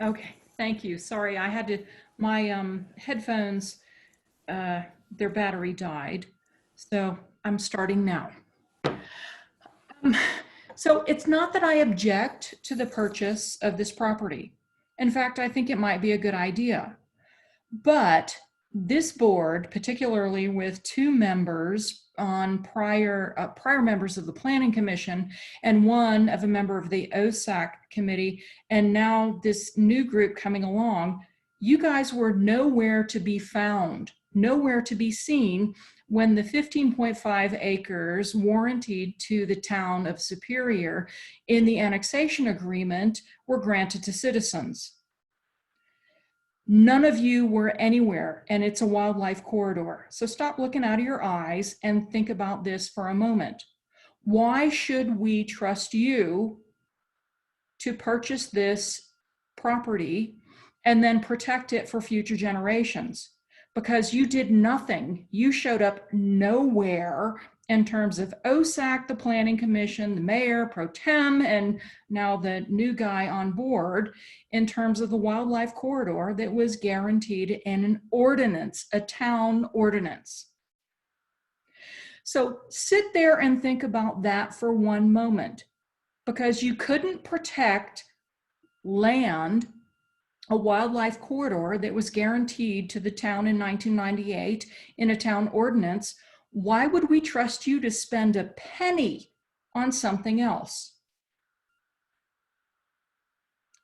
Okay, thank you. Sorry, I had to, my headphones, their battery died. So I'm starting now. So it's not that I object to the purchase of this property. In fact, I think it might be a good idea. But this board, particularly with two members on prior members of the Planning Commission and one of a member of the OSAC committee, and now this new group coming along, you guys were nowhere to be found, nowhere to be seen when the 15.5 acres warranted to the town of Superior in the annexation agreement were granted to citizens. None of you were anywhere, and it's a wildlife corridor. So stop looking out of your eyes and think about this for a moment. Why should we trust you to purchase this property and then protect it for future generations? Because you did nothing. You showed up nowhere in terms of OSAC, the Planning Commission, the mayor, pro tem, and now the new guy on board in terms of the wildlife corridor that was guaranteed in an ordinance, a town ordinance. So sit there and think about that for one moment, because you couldn't protect land, a wildlife corridor that was guaranteed to the town in 1998 in a town ordinance. Why would we trust you to spend a penny on something else?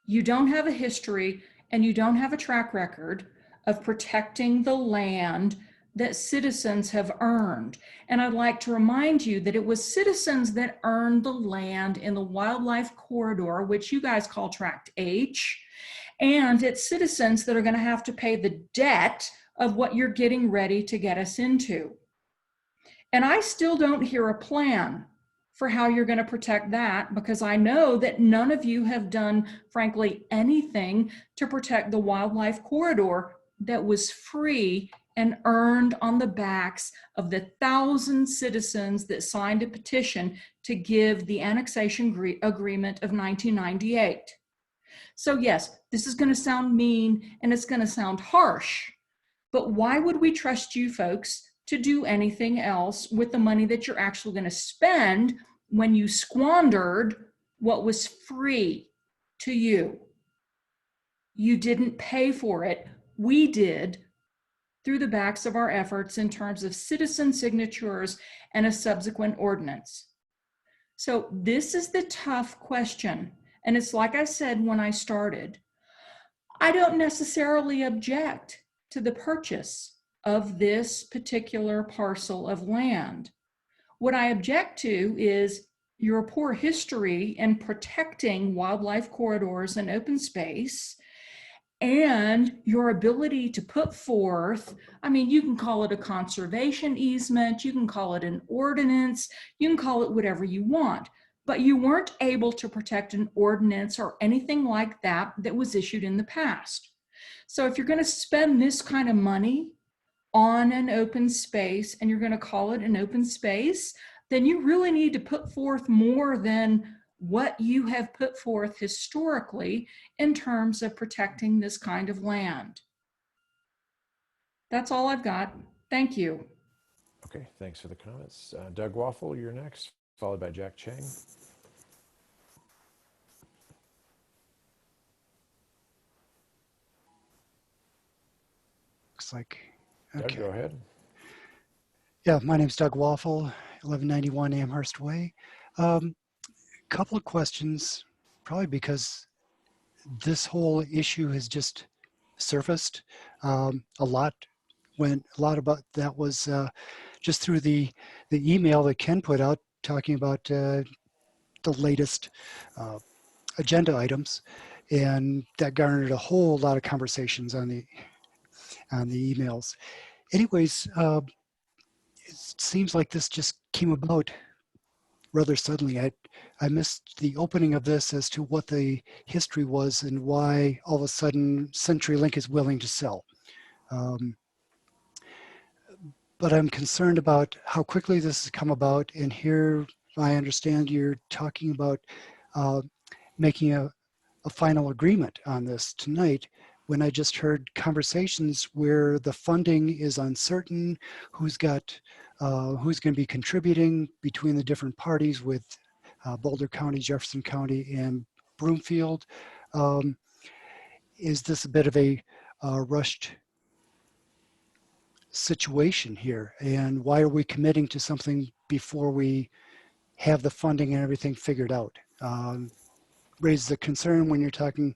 You don't have a history and you don't have a track record of protecting the land that citizens have earned. And I'd like to remind you that it was citizens that earned the land in the wildlife corridor, which you guys call Tract H, and it's citizens that are going to have to pay the debt of what you're getting ready to get us into. And I still don't hear a plan for how you're going to protect that, because I know that none of you have done, frankly, anything to protect the wildlife corridor that was free and earned on the backs of the 1,000 citizens that signed a petition to give the annexation agreement of 1998. So yes, this is going to sound mean and it's going to sound harsh, but why would we trust you folks to do anything else with the money that you're actually going to spend when you squandered what was free to you? You didn't pay for it. We did, through the backs of our efforts in terms of citizen signatures and a subsequent ordinance. So this is the tough question. And it's like I said when I started, I don't necessarily object to the purchase of this particular parcel of land. What I object to is your poor history in protecting wildlife corridors and open space, and your ability to put forth, I mean, you can call it a conservation easement, you can call it an ordinance, you can call it whatever you want, but you weren't able to protect an ordinance or anything like that that was issued in the past. So if you're going to spend this kind of money on an open space and you're going to call it an open space, then you really need to put forth more than what you have put forth historically in terms of protecting this kind of land. That's all I've got. Thank you.
Okay, thanks for the comments. Doug Waffle, you're next, followed by Jack Chang.
Looks like,
Doug,
okay.
go ahead.
Yeah, my name's Doug Waffle, 1191 Amherst Way. Couple of questions, probably because this whole issue has just surfaced. A lot about that was just through the email that Ken put out talking about the latest agenda items, and that garnered a whole lot of conversations on the emails. Anyways, it seems like this just came about rather suddenly. I missed the opening of this as to what the history was and why all of a sudden CenturyLink is willing to sell. But I'm concerned about how quickly this has come about. And here I understand you're talking about making a final agreement on this tonight, when I just heard conversations where the funding is uncertain, who's going to be contributing between the different parties with Boulder County, Jefferson County, and Broomfield. Is this a bit of a rushed situation here? And why are we committing to something before we have the funding and everything figured out? Raises a concern when you're talking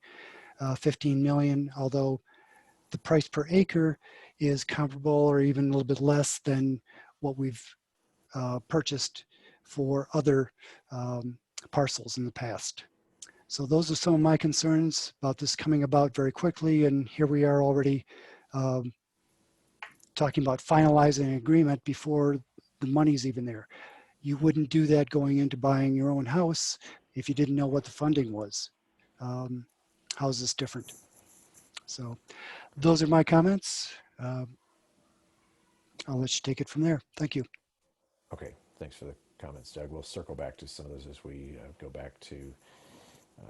15 million, although the price per acre is comparable or even a little bit less than what we've purchased for other parcels in the past. So those are some of my concerns about this coming about very quickly, and here we are already talking about finalizing an agreement before the money's even there. You wouldn't do that going into buying your own house if you didn't know what the funding was. How's this different? So those are my comments. I'll let you take it from there. Thank you.
Okay, thanks for the comments, Doug. We'll circle back to some of those as we go back to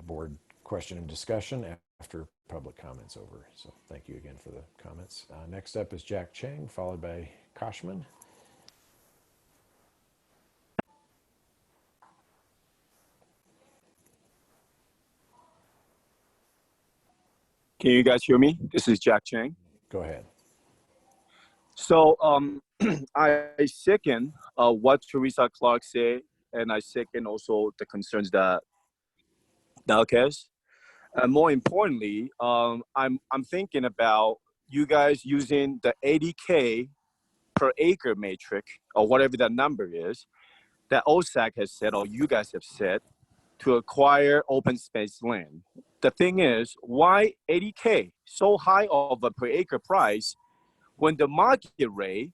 board question and discussion after public comments over. So thank you again for the comments. Next up is Jack Chang, followed by Koshman.
Can you guys hear me? This is Jack Chang.
Go ahead.
So I second what Teresa Clark said, and I second also the concerns that Doug has. And more importantly, I'm thinking about you guys using the 80K per acre metric, or whatever that number is, that OSAC has said, or you guys have said, to acquire open space land. The thing is, why 80K, so high of a per acre price, when the market rate,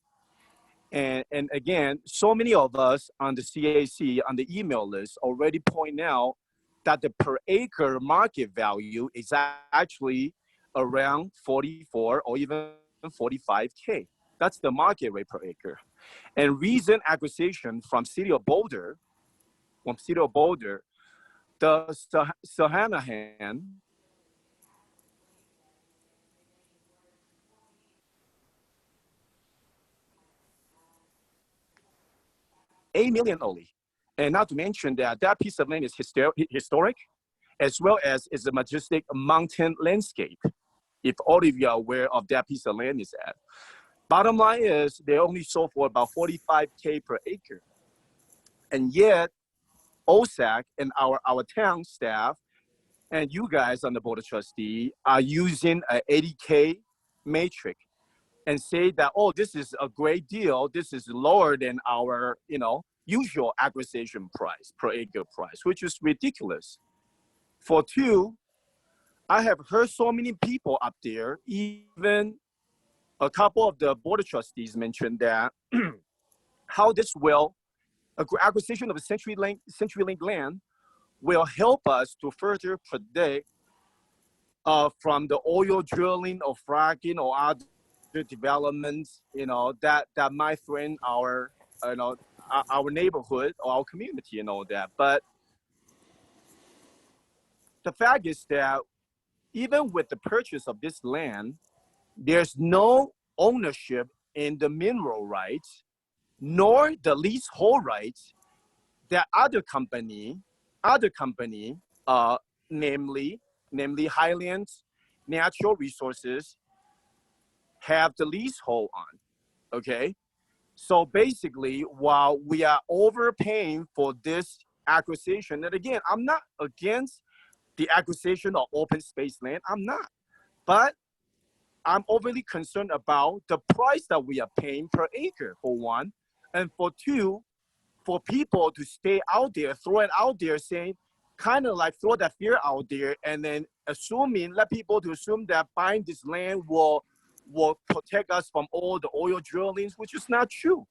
and again, so many of us on the CAC, on the email list, already point out that the per acre market value is actually around 44 or even 45K. That's the market rate per acre. And recent acquisition from City of Boulder, the Sahanahan, $8 million only. And not to mention that that piece of land is historic, as well as is a majestic mountain landscape, if all of you are aware of that piece of land is at. Bottom line is they only sold for about 45K per acre. And yet, OSAC and our town staff and you guys on the Board of Trustees are using an 80K matrix and say that, oh, this is a great deal. This is lower than our, usual acquisition price per acre price, which is ridiculous. For two, I have heard so many people up there, even a couple of the board of trustees mentioned that how this will, acquisition of a CenturyLink land will help us to further predict from the oil drilling or fracking or other developments, that might threaten our, our neighborhood or our community and all that. But the fact is that even with the purchase of this land, there's no ownership in the mineral rights, nor the leasehold rights that other company, namely Highlands Natural Resources, have the leasehold on. Okay, so basically, while we are overpaying for this acquisition, and again, I'm not against the acquisition of open space land. I'm not, but I'm overly concerned about the price that we are paying per acre, for one, and for two, for people to stay out there, throw it out there, saying, kind of like throw that fear out there, and then let people to assume that buying this land will protect us from all the oil drillings, which is not true.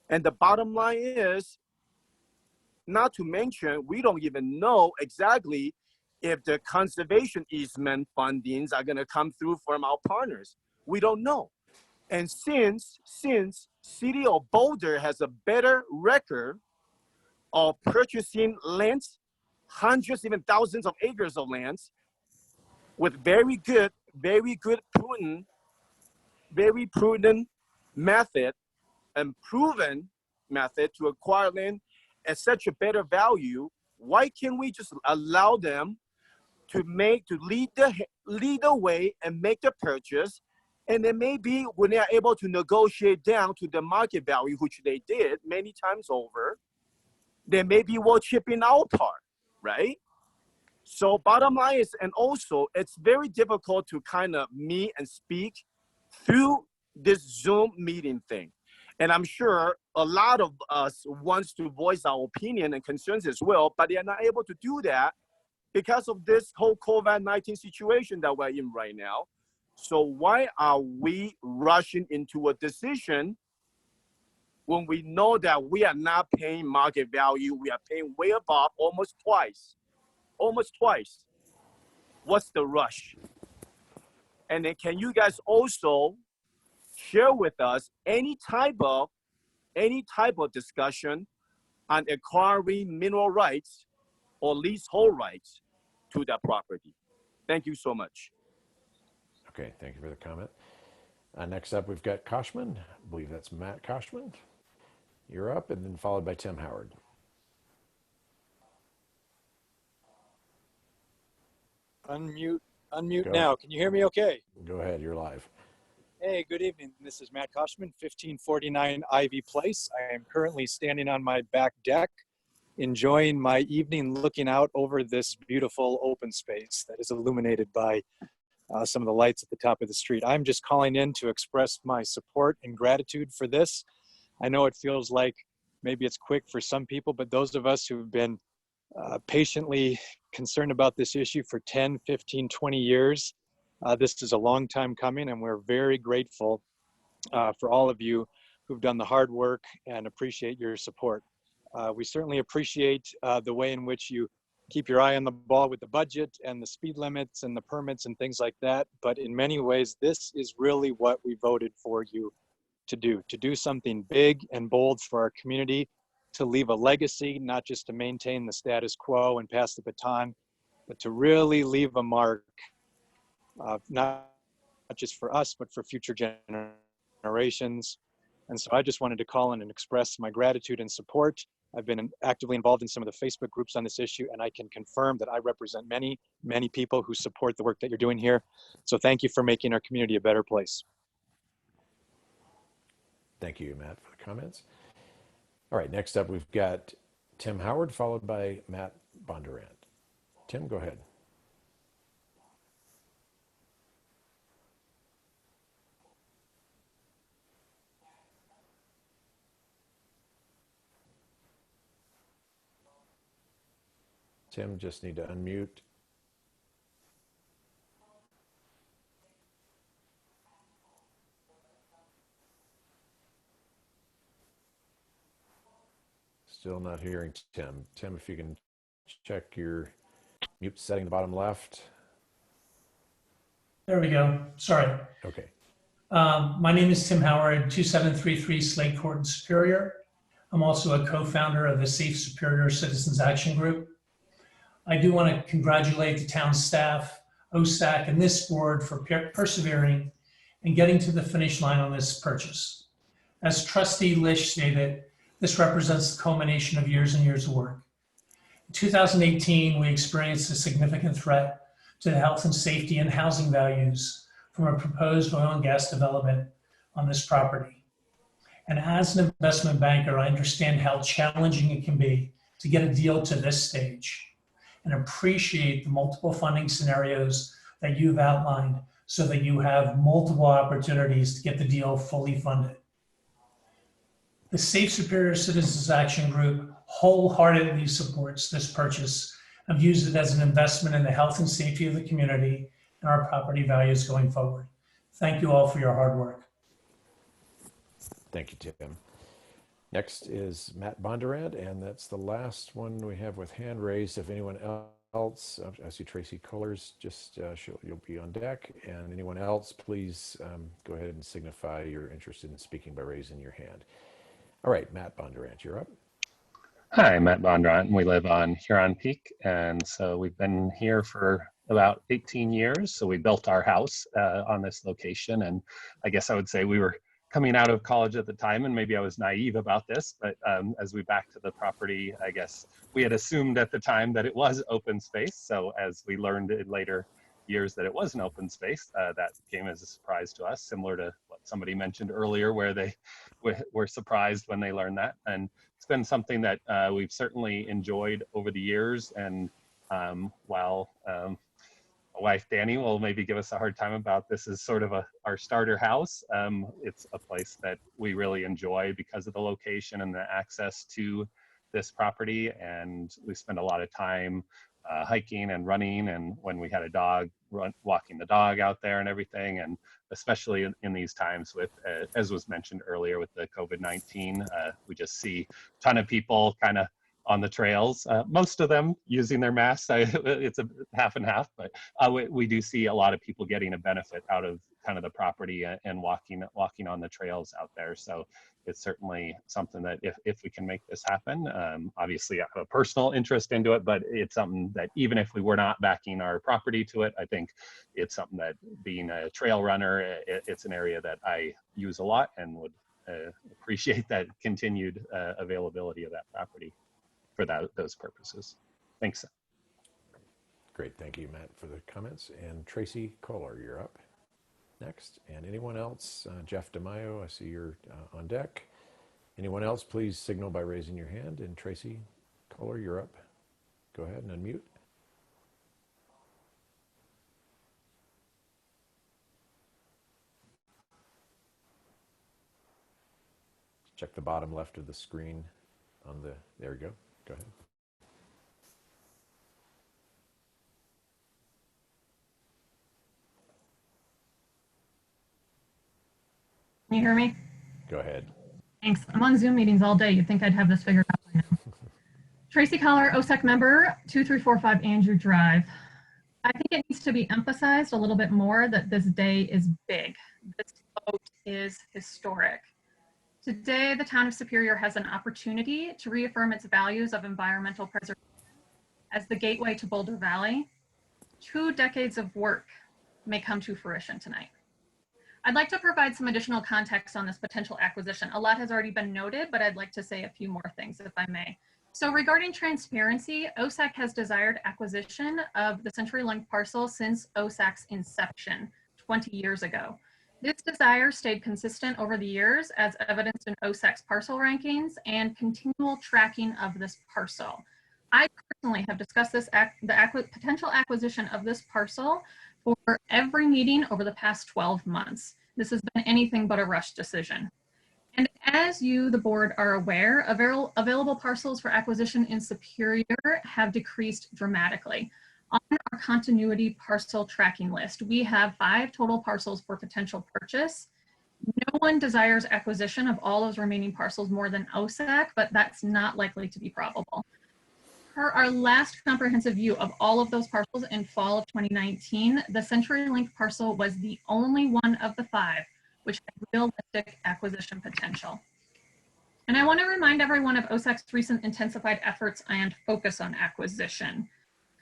And the bottom line is, not to mention, we don't even know exactly if the conservation easement fundings are going to come through from our partners. We don't know. And since City of Boulder has a better record of purchasing lands, hundreds, even thousands of acres of lands, with very good prudent method and proven method to acquire land at such a better value, why can't we just allow them to lead the way and make the purchase? And then maybe when they are able to negotiate down to the market value, which they did many times over, then maybe we'll chip in our part, right? So bottom line is, and also it's very difficult to kind of meet and speak through this Zoom meeting thing. And I'm sure a lot of us wants to voice our opinion and concerns as well, but they are not able to do that because of this whole COVID-19 situation that we're in right now. So why are we rushing into a decision when we know that we are not paying market value? We are paying way above, almost twice. What's the rush? And then can you guys also share with us any type of discussion on acquiring mineral rights or leasehold rights to that property? Thank you so much.
Okay, thank you for the comment. Next up, we've got Koshman. I believe that's Matt Koshman. You're up, and then followed by Tim Howard.
Unmute
Go.
now. Can you hear me okay?
Go ahead, you're live.
Hey, good evening. This is Matt Koshman, 1549 Ivy Place. I am currently standing on my back deck, enjoying my evening looking out over this beautiful open space that is illuminated by some of the lights at the top of the street. I'm just calling in to express my support and gratitude for this. I know it feels like maybe it's quick for some people, but those of us who've been patiently concerned about this issue for 10, 15, 20 years, this is a long time coming, and we're very grateful for all of you who've done the hard work and appreciate your support. We certainly appreciate the way in which you keep your eye on the ball with the budget and the speed limits and the permits and things like that. But in many ways, this is really what we voted for you to do something big and bold for our community, to leave a legacy, not just to maintain the status quo and pass the baton, but to really leave a mark, not just for us, but for future generations. And so I just wanted to call in and express my gratitude and support. I've been actively involved in some of the Facebook groups on this issue, and I can confirm that I represent many, many people who support the work that you're doing here. So thank you for making our community a better place.
Thank you, Matt, for the comments. All right, next up, we've got Tim Howard, followed by Matt Bondurant. Tim, go ahead. Tim, just need to unmute. Still not hearing Tim. Tim, if you can check your mute setting, the bottom left.
There we go. Sorry.
Okay.
My name is Tim Howard, 2733 Slate Court in Superior. I'm also a co-founder of the Safe Superior Citizens Action Group. I do want to congratulate the town staff, OSAC, and this board for persevering and getting to the finish line on this purchase. As Trustee Lish stated, this represents the culmination of years and years of work. In 2018, we experienced a significant threat to the health and safety and housing values from a proposed oil and gas development on this property. And as an investment banker, I understand how challenging it can be to get a deal to this stage and appreciate the multiple funding scenarios that you've outlined so that you have multiple opportunities to get the deal fully funded. The Safe Superior Citizens Action Group wholeheartedly supports this purchase and views it as an investment in the health and safety of the community and our property values going forward. Thank you all for your hard work.
Thank you, Tim. Next is Matt Bondurant, and that's the last one we have with hand raised. If anyone else, I see Tracy Kohlers, just you'll be on deck. And anyone else, please go ahead and signify you're interested in speaking by raising your hand. All right, Matt Bondurant, you're up.
Hi, Matt Bondurant. We live on Huron Peak, and so we've been here for about 18 years. So we built our house on this location, and I guess I would say we were coming out of college at the time, and maybe I was naive about this, but as we backed to the property, I guess we had assumed at the time that it was open space. So as we learned in later years that it was an open space, that came as a surprise to us, similar to what somebody mentioned earlier, where they were surprised when they learned that. And it's been something that we've certainly enjoyed over the years. And while my wife Danny will maybe give us a hard time about this is sort of our starter house, it's a place that we really enjoy because of the location and the access to this property. And we spend a lot of time hiking and running, and when we had a dog, walking the dog out there and everything. And especially in these times with, as was mentioned earlier, with the COVID-19, we just see a ton of people kind of on the trails, most of them using their masks. It's a half and half, but we do see a lot of people getting a benefit out of kind of the property and walking on the trails out there. So it's certainly something that if we can make this happen, obviously I have a personal interest into it, but it's something that even if we were not backing our property to it, I think it's something that, being a trail runner, it's an area that I use a lot and would appreciate that continued availability of that property for those purposes. Thanks.
Great, thank you, Matt, for the comments. And Tracy Kohler, you're up next. And anyone else? Jeff DeMaio, I see you're on deck. Anyone else, please signal by raising your hand. And Tracy Kohler, you're up. Go ahead and unmute. Check the bottom left of the screen on the, there we go. Go ahead.
Can you hear me?
Go ahead.
Thanks. I'm on Zoom meetings all day. You'd think I'd have this figured out by now. Tracy Collar, OSAC member, 2345 Andrew Drive. I think it needs to be emphasized a little bit more that this day is big. This vote is historic. Today, the town of Superior has an opportunity to reaffirm its values of environmental preservation as the gateway to Boulder Valley. 2 decades of work may come to fruition tonight. I'd like to provide some additional context on this potential acquisition. A lot has already been noted, but I'd like to say a few more things if I may. So regarding transparency, OSAC has desired acquisition of the CenturyLink parcel since OSAC's inception 20 years ago. This desire stayed consistent over the years as evidenced in OSAC's parcel rankings and continual tracking of this parcel. I personally have discussed this potential acquisition of this parcel for every meeting over the past 12 months. This has been anything but a rushed decision. And as you, the board, are aware, available parcels for acquisition in Superior have decreased dramatically. On our continuity parcel tracking list, we have 5 total parcels for potential purchase. No one desires acquisition of all those remaining parcels more than OSAC, but that's not likely to be probable. Per our last comprehensive view of all of those parcels in fall of 2019, the CenturyLink parcel was the only one of the 5 which had realistic acquisition potential. And I want to remind everyone of OSAC's recent intensified efforts and focus on acquisition.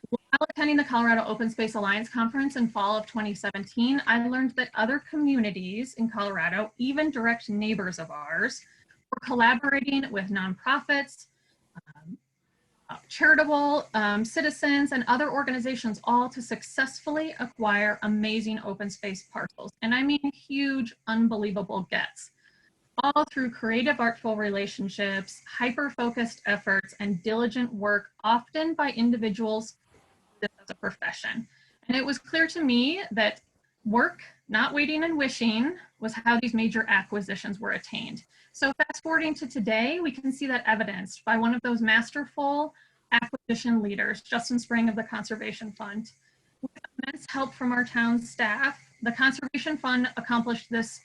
While attending the Colorado Open Space Alliance Conference in fall of 2017, I learned that other communities in Colorado, even direct neighbors of ours, were collaborating with nonprofits, charitable citizens, and other organizations, all to successfully acquire amazing open space parcels. And I mean huge, unbelievable gets, all through creative, artful relationships, hyper-focused efforts, and diligent work, often by individuals as a profession. And it was clear to me that work, not waiting and wishing, was how these major acquisitions were attained. So fast forwarding to today, we can see that evidenced by one of those masterful acquisition leaders, Justin Spring of the Conservation Fund. With immense help from our town staff, the Conservation Fund accomplished this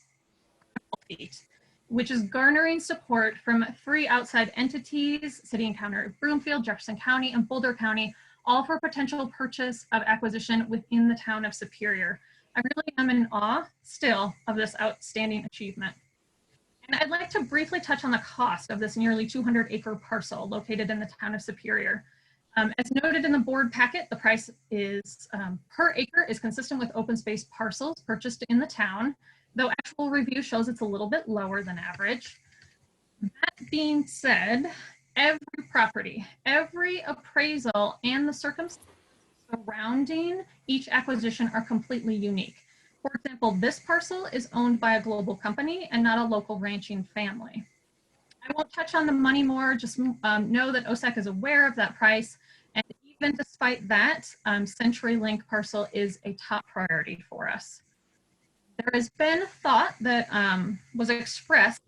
feat, which is garnering support from 3 outside entities, City and County of Broomfield, Jefferson County, and Boulder County, all for potential purchase of acquisition within the town of Superior. I really am in awe still of this outstanding achievement. And I'd like to briefly touch on the cost of this nearly 200-acre parcel located in the town of Superior. As noted in the board packet, the price is per acre is consistent with open space parcels purchased in the town, though actual review shows it's a little bit lower than average. That being said, every property, every appraisal, and the circumstances surrounding each acquisition are completely unique. For example, this parcel is owned by a global company and not a local ranching family. I won't touch on the money more, just know that OSAC is aware of that price. And even despite that, CenturyLink parcel is a top priority for us. There has been thought that was expressed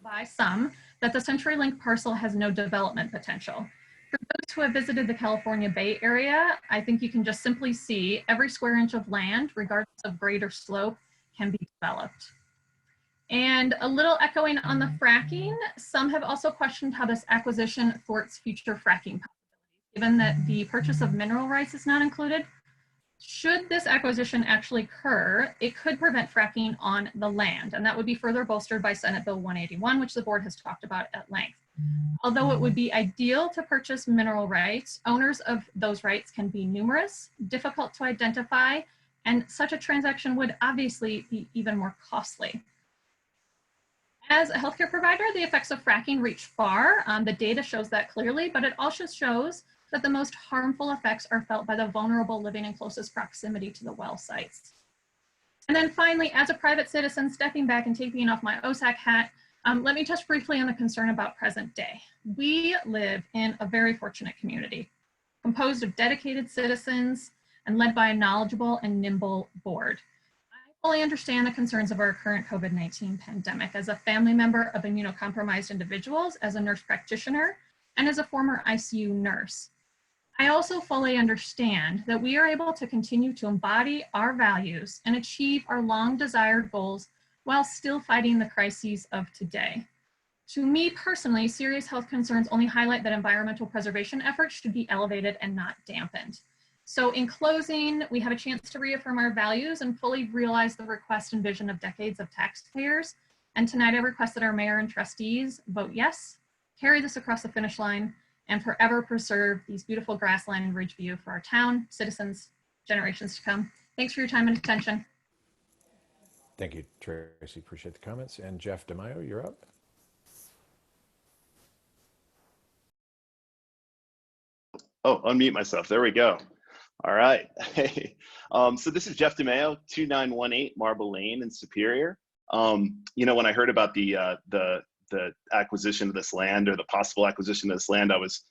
by some that the CenturyLink parcel has no development potential. For those who have visited the California Bay Area, I think you can just simply see every square inch of land, regardless of grade or slope, can be developed. And a little echoing on the fracking, some have also questioned how this acquisition thwarts future fracking possibilities, given that the purchase of mineral rights is not included. Should this acquisition actually occur, it could prevent fracking on the land, and that would be further bolstered by Senate Bill 181, which the board has talked about at length. Although it would be ideal to purchase mineral rights, owners of those rights can be numerous, difficult to identify, and such a transaction would obviously be even more costly. As a healthcare provider, the effects of fracking reach far. The data shows that clearly, but it also shows that the most harmful effects are felt by the vulnerable living in closest proximity to the well sites. And then finally, as a private citizen, stepping back and taking off my OSAC hat, let me touch briefly on the concern about present day. We live in a very fortunate community, composed of dedicated citizens and led by a knowledgeable and nimble board. I fully understand the concerns of our current COVID-19 pandemic as a family member of immunocompromised individuals, as a nurse practitioner, and as a former ICU nurse. I also fully understand that we are able to continue to embody our values and achieve our long desired goals while still fighting the crises of today. To me personally, serious health concerns only highlight that environmental preservation efforts should be elevated and not dampened. So in closing, we have a chance to reaffirm our values and fully realize the request and vision of decades of taxpayers. And tonight I request that our mayor and trustees vote yes, carry this across the finish line, and forever preserve these beautiful grassland and ridge view for our town, citizens, generations to come. Thanks for your time and attention.
Thank you, Tracy. Appreciate the comments. And Jeff DeMaio, you're up.
Oh, unmute myself. There we go. All right. Hey, so this is Jeff DeMaio, 2918 Marble Lane in Superior. You know, when I heard about the acquisition of this land, or the possible acquisition of this land, I was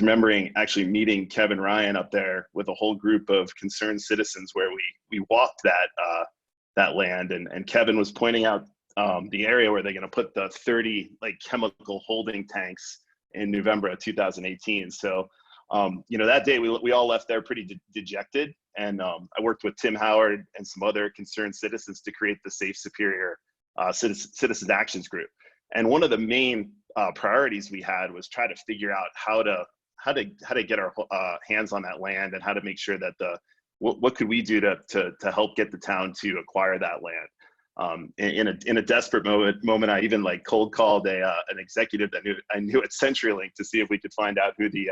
remembering actually meeting Kevin Ryan up there with a whole group of concerned citizens, where we walked that land, and Kevin was pointing out the area where they're going to put the 30 like chemical holding tanks in November of 2018. So you know, that day we all left there pretty dejected, and I worked with Tim Howard and some other concerned citizens to create the Safe Superior Citizens Actions Group. And one of the main priorities we had was try to figure out how to get our hands on that land, and how to make sure that what could we do to help get the town to acquire that land. In a desperate moment, I even like cold called an executive that I knew at CenturyLink to see if we could find out who the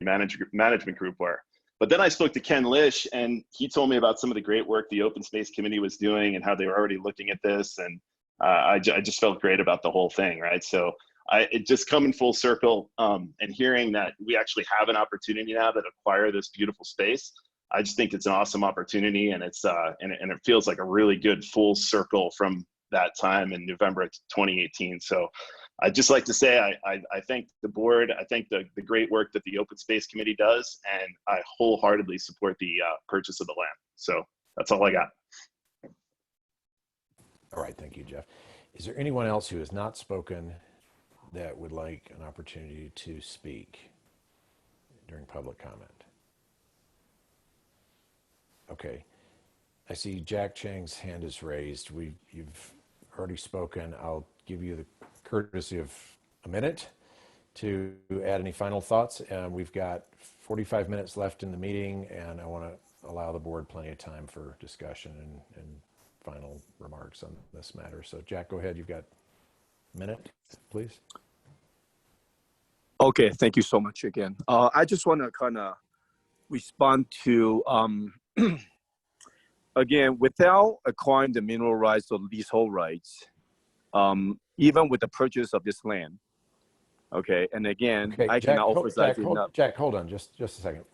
management group were. But then I spoke to Ken Lish, and he told me about some of the great work the Open Space Committee was doing and how they were already looking at this. And I just felt great about the whole thing, right? So it just coming full circle, and hearing that we actually have an opportunity now to acquire this beautiful space. I just think it's an awesome opportunity, and it's and it feels like a really good full circle from that time in November of 2018. So I'd just like to say I thank the board. I thank the great work that the Open Space Committee does, and I wholeheartedly support the purchase of the land. So that's all I got.
All right, thank you, Jeff. Is there anyone else who has not spoken that would like an opportunity to speak during public comment? Okay, I see Jack Chang's hand is raised. You've already spoken. I'll give you the courtesy of a minute to add any final thoughts. We've got 45 minutes left in the meeting, and I want to allow the board plenty of time for discussion and final remarks on this matter. So Jack, go ahead. You've got a minute, please.
Okay, thank you so much again. I just want to kind of respond to, again, without acquiring the mineral rights or leasehold rights, even with the purchase of this land, okay, and again,
Okay,
I
Jack,
cannot emphasize enough.
Jack, hold on just a second.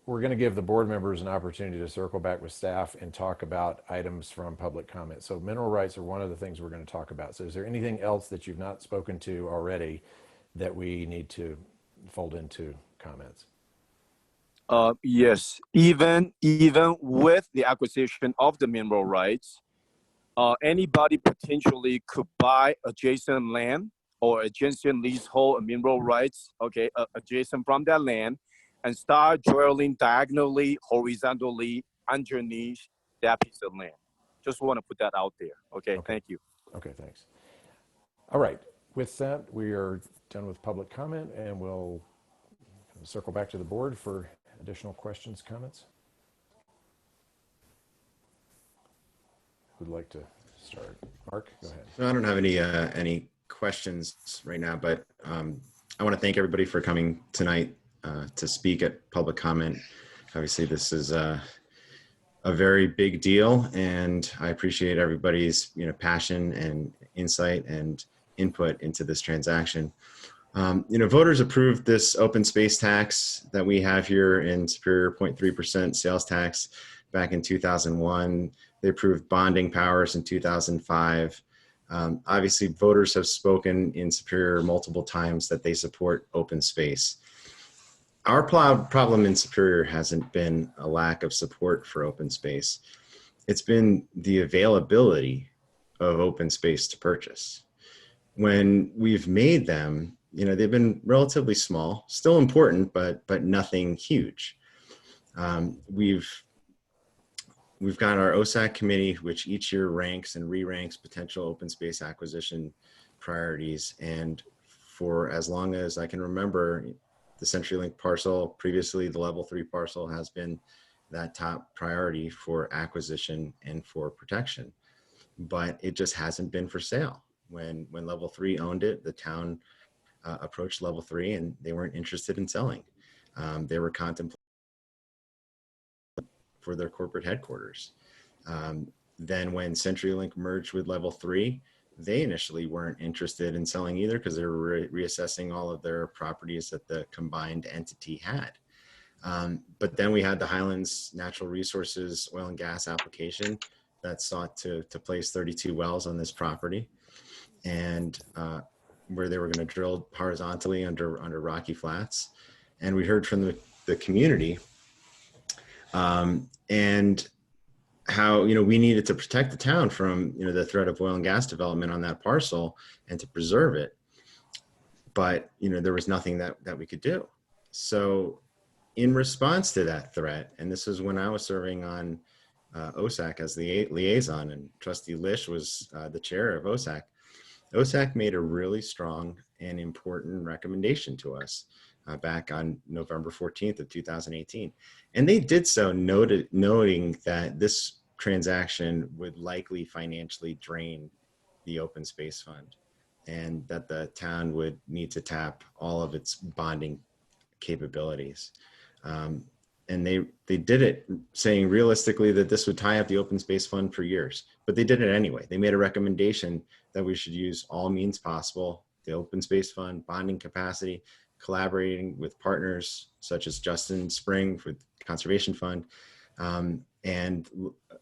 We're going to give the board members an opportunity to circle back with staff and talk about items from public comment. So mineral rights are one of the things we're going to talk about. So is there anything else that you've not spoken to already that we need to fold into comments?
Yes, even with the acquisition of the mineral rights, anybody potentially could buy adjacent land or adjacent leasehold and mineral rights, okay, adjacent from that land, and start drilling diagonally, horizontally underneath that piece of land. Just want to put that out there. Okay, thank you.
Okay, thanks. All right, with that, we are done with public comment, and we'll circle back to the board for additional questions, comments. Who'd like to start? Mark, go ahead.
So I don't have any questions right now, but I want to thank everybody for coming tonight to speak at public comment. Obviously, this is a very big deal, and I appreciate everybody's passion and insight and input into this transaction. Voters approved this open space tax that we have here in Superior, 0.3% sales tax back in 2001. They approved bonding powers in 2005. Obviously, voters have spoken in Superior multiple times that they support open space. Our problem in Superior hasn't been a lack of support for open space. It's been the availability of open space to purchase. When we've made them, they've been relatively small, still important, but nothing huge. We've got our OSAC committee, which each year ranks and re-ranks potential open space acquisition priorities. And for as long as I can remember, the CenturyLink parcel, previously the level 3 parcel, has been that top priority for acquisition and for protection. But it just hasn't been for sale. When level 3 owned it, the town approached level 3 and they weren't interested in selling. They were contemplating for their corporate headquarters. Then when CenturyLink merged with level 3, they initially weren't interested in selling either because they were reassessing all of their properties that the combined entity had. But then we had the Highlands Natural Resources oil and gas application that sought to place 32 wells on this property, and where they were going to drill horizontally under rocky flats. And we heard from the community and how we needed to protect the town from the threat of oil and gas development on that parcel and to preserve it. But there was nothing that we could do. So in response to that threat, and this was when I was serving on OSAC as the liaison, and Trustee Lish was the chair of OSAC. OSAC made a really strong and important recommendation to us back on November 14th of 2018. And they did so noting that this transaction would likely financially drain the open space fund, and that the town would need to tap all of its bonding capabilities. And they did it saying realistically that this would tie up the open space fund for years, but they did it anyway. They made a recommendation that we should use all means possible, the open space fund, bonding capacity, collaborating with partners such as Justin Spring for the Conservation Fund, and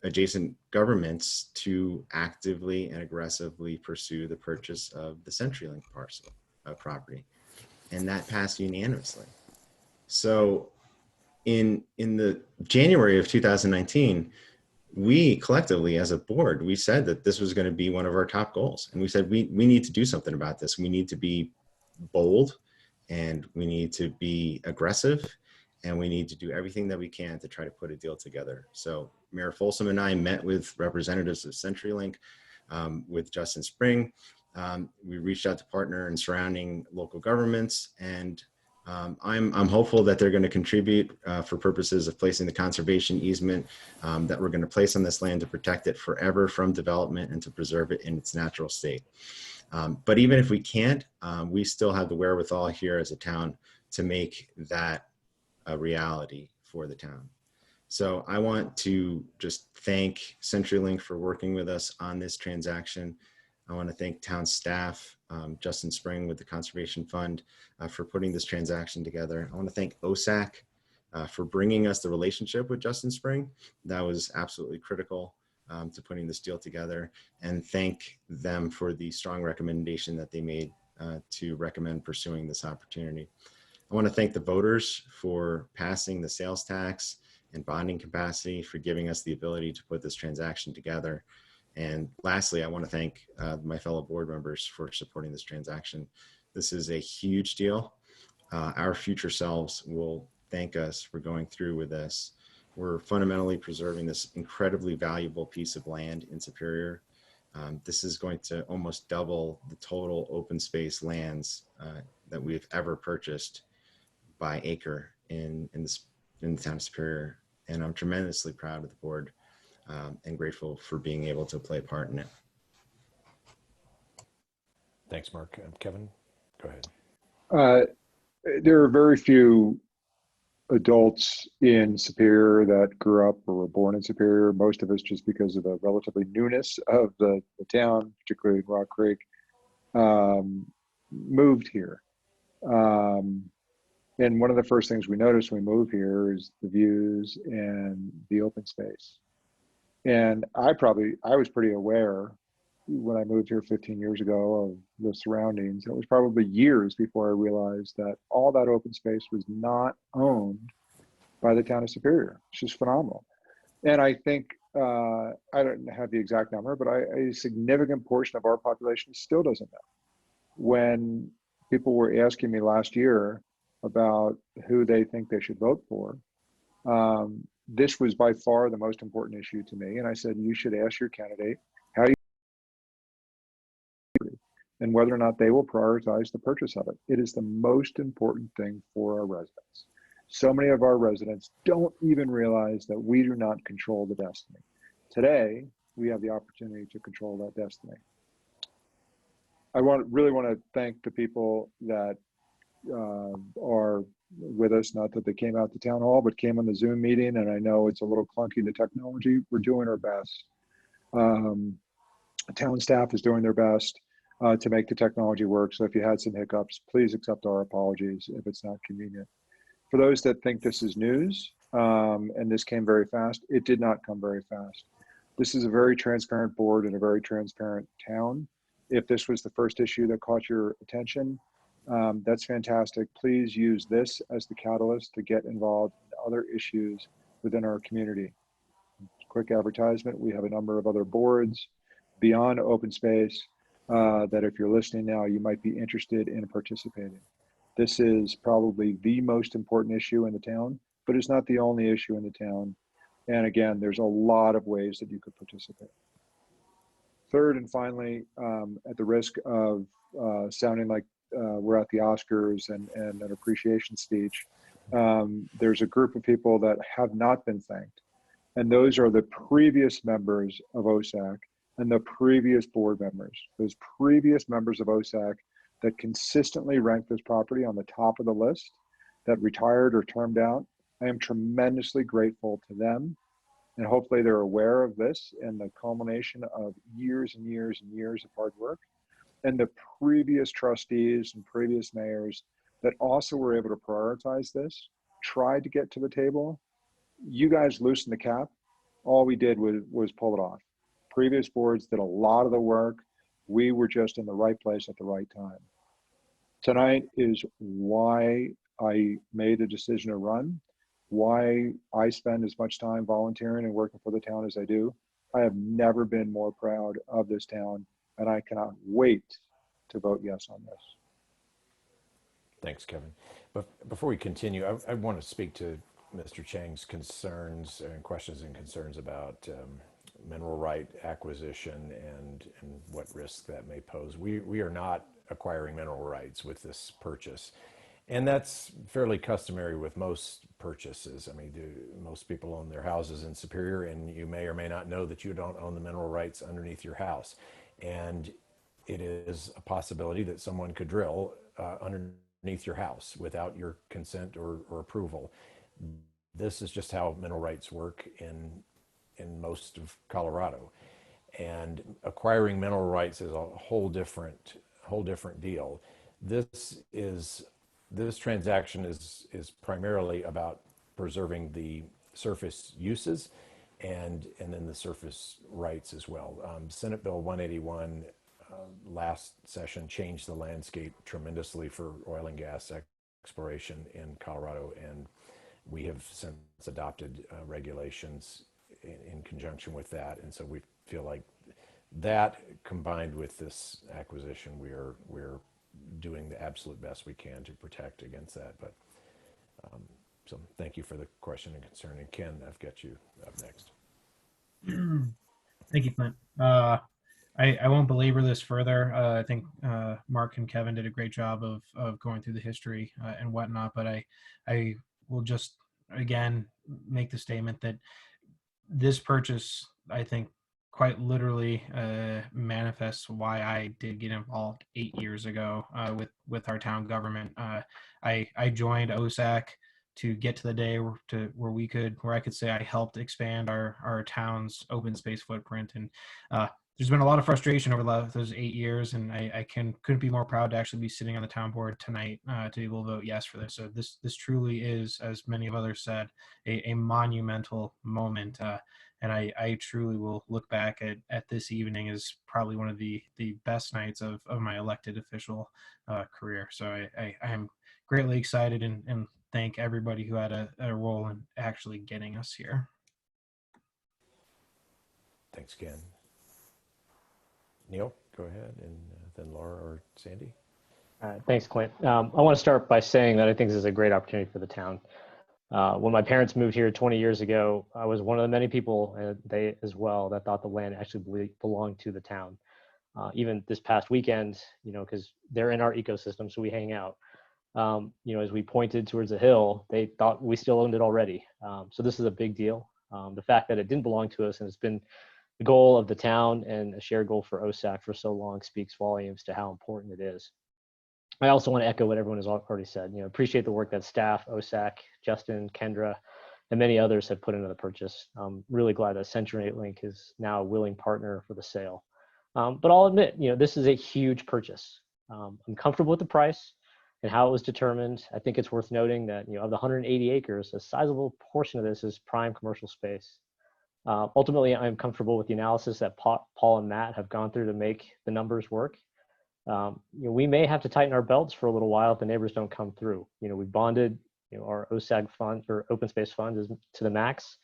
adjacent governments to actively and aggressively pursue the purchase of the CenturyLink parcel of property. And that passed unanimously. So in the January of 2019, we collectively as a board, we said that this was going to be one of our top goals. And we said, we need to do something about this. We need to be bold, and we need to be aggressive, and we need to do everything that we can to try to put a deal together. So Mayor Folsom and I met with representatives of CenturyLink, with Justin Spring. We reached out to partner in surrounding local governments, and I'm hopeful that they're going to contribute for purposes of placing the conservation easement that we're going to place on this land to protect it forever from development and to preserve it in its natural state. But even if we can't, we still have the wherewithal here as a town to make that a reality for the town. So I want to just thank CenturyLink for working with us on this transaction. I want to thank town staff, Justin Spring with the Conservation Fund, for putting this transaction together. I want to thank OSAC for bringing us the relationship with Justin Spring. That was absolutely critical to putting this deal together, and thank them for the strong recommendation that they made to recommend pursuing this opportunity. I want to thank the voters for passing the sales tax and bonding capacity, for giving us the ability to put this transaction together. And lastly, I want to thank my fellow board members for supporting this transaction. This is a huge deal. Our future selves will thank us for going through with this. We're fundamentally preserving this incredibly valuable piece of land in Superior. This is going to almost double the total open space lands that we've ever purchased by acre in the town of Superior. And I'm tremendously proud of the board and grateful for being able to play a part in it.
Thanks, Mark. Kevin, go ahead.
There are very few adults in Superior that grew up or were born in Superior. Most of us, just because of the relatively newness of the town, particularly in Rock Creek, moved here. And one of the first things we noticed when we moved here is the views and the open space. And I was pretty aware when I moved here 15 years ago of the surroundings. It was probably years before I realized that all that open space was not owned by the town of Superior. It's just phenomenal. And I think, I don't have the exact number, but a significant portion of our population still doesn't know. When people were asking me last year about who they think they should vote for, this was by far the most important issue to me. And I said, you should ask your candidate how you and whether or not they will prioritize the purchase of it. It is the most important thing for our residents. So many of our residents don't even realize that we do not control the destiny. Today, we have the opportunity to control that destiny. I really want to thank the people that are with us, not that they came out to town hall, but came on the Zoom meeting. And I know it's a little clunky, the technology. We're doing our best. Town staff is doing their best to make the technology work. So if you had some hiccups, please accept our apologies if it's not convenient. For those that think this is news and this came very fast, it did not come very fast. This is a very transparent board and a very transparent town. If this was the first issue that caught your attention, that's fantastic. Please use this as the catalyst to get involved in other issues within our community. Quick advertisement, we have a number of other boards beyond open space that if you're listening now, you might be interested in participating. This is probably the most important issue in the town, but it's not the only issue in the town. And again, there's a lot of ways that you could participate. Third and finally, at the risk of sounding like we're at the Oscars and an appreciation speech, there's a group of people that have not been thanked. And those are the previous members of OSAC and the previous board members. Those previous members of OSAC that consistently ranked this property on the top of the list, that retired or termed out. I am tremendously grateful to them. And hopefully they're aware of this and the culmination of years and years and years of hard work. And the previous trustees and previous mayors that also were able to prioritize this, tried to get to the table. You guys loosened the cap. All we did was pull it off. Previous boards did a lot of the work. We were just in the right place at the right time. Tonight is why I made the decision to run, why I spend as much time volunteering and working for the town as I do. I have never been more proud of this town, and I cannot wait to vote yes on this.
Thanks, Kevin. But before we continue, I want to speak to Mr. Chang's concerns and questions and concerns about mineral right acquisition and what risk that may pose. We are not acquiring mineral rights with this purchase. And that's fairly customary with most purchases. I mean, most people own their houses in Superior, and you may or may not know that you don't own the mineral rights underneath your house. And it is a possibility that someone could drill underneath your house without your consent or approval. This is just how mineral rights work in most of Colorado. And acquiring mineral rights is a whole different deal. This transaction is primarily about preserving the surface uses and then the surface rights as well. Senate Bill 181 last session changed the landscape tremendously for oil and gas exploration in Colorado, and we have since adopted regulations in conjunction with that. And so we feel like that combined with this acquisition, we're doing the absolute best we can to protect against that. But so thank you for the question and concern. And Ken, I've got you up next.
Thank you, Clint. I won't belabor this further. I think Mark and Kevin did a great job of going through the history and whatnot, but I will just again make the statement that this purchase, I think, quite literally manifests why I did get involved 8 years ago with our town government. I joined OSAC to get to the day where I could say I helped expand our town's open space footprint. And there's been a lot of frustration over those 8 years, and I couldn't be more proud to actually be sitting on the town board tonight to be able to vote yes for this. So this truly is, as many of others said, a monumental moment. And I truly will look back at this evening as probably one of the best nights of my elected official career. So I am greatly excited and thank everybody who had a role in actually getting us here.
Thanks, Ken. Neil, go ahead, and then Laura or Sandy.
All right, thanks, Clint. I want to start by saying that I think this is a great opportunity for the town. When my parents moved here 20 years ago, I was one of the many people, and they as well, that thought the land actually belonged to the town. Even this past weekend, because they're in our ecosystem, so we hang out. As we pointed towards the hill, they thought we still owned it already. So this is a big deal. The fact that it didn't belong to us and it's been the goal of the town and a shared goal for OSAC for so long speaks volumes to how important it is. I also want to echo what everyone has already said. Appreciate the work that staff, OSAC, Justin, Kendra, and many others have put into the purchase. I'm really glad that CenturyLink is now a willing partner for the sale. But I'll admit, this is a huge purchase. I'm comfortable with the price and how it was determined. I think it's worth noting that of the 180 acres, a sizable portion of this is prime commercial space. Ultimately, I'm comfortable with the analysis that Paul and Matt have gone through to make the numbers work. We may have to tighten our belts for a little while if the neighbors don't come through. We've bonded our OSAG fund or open space fund is to the max.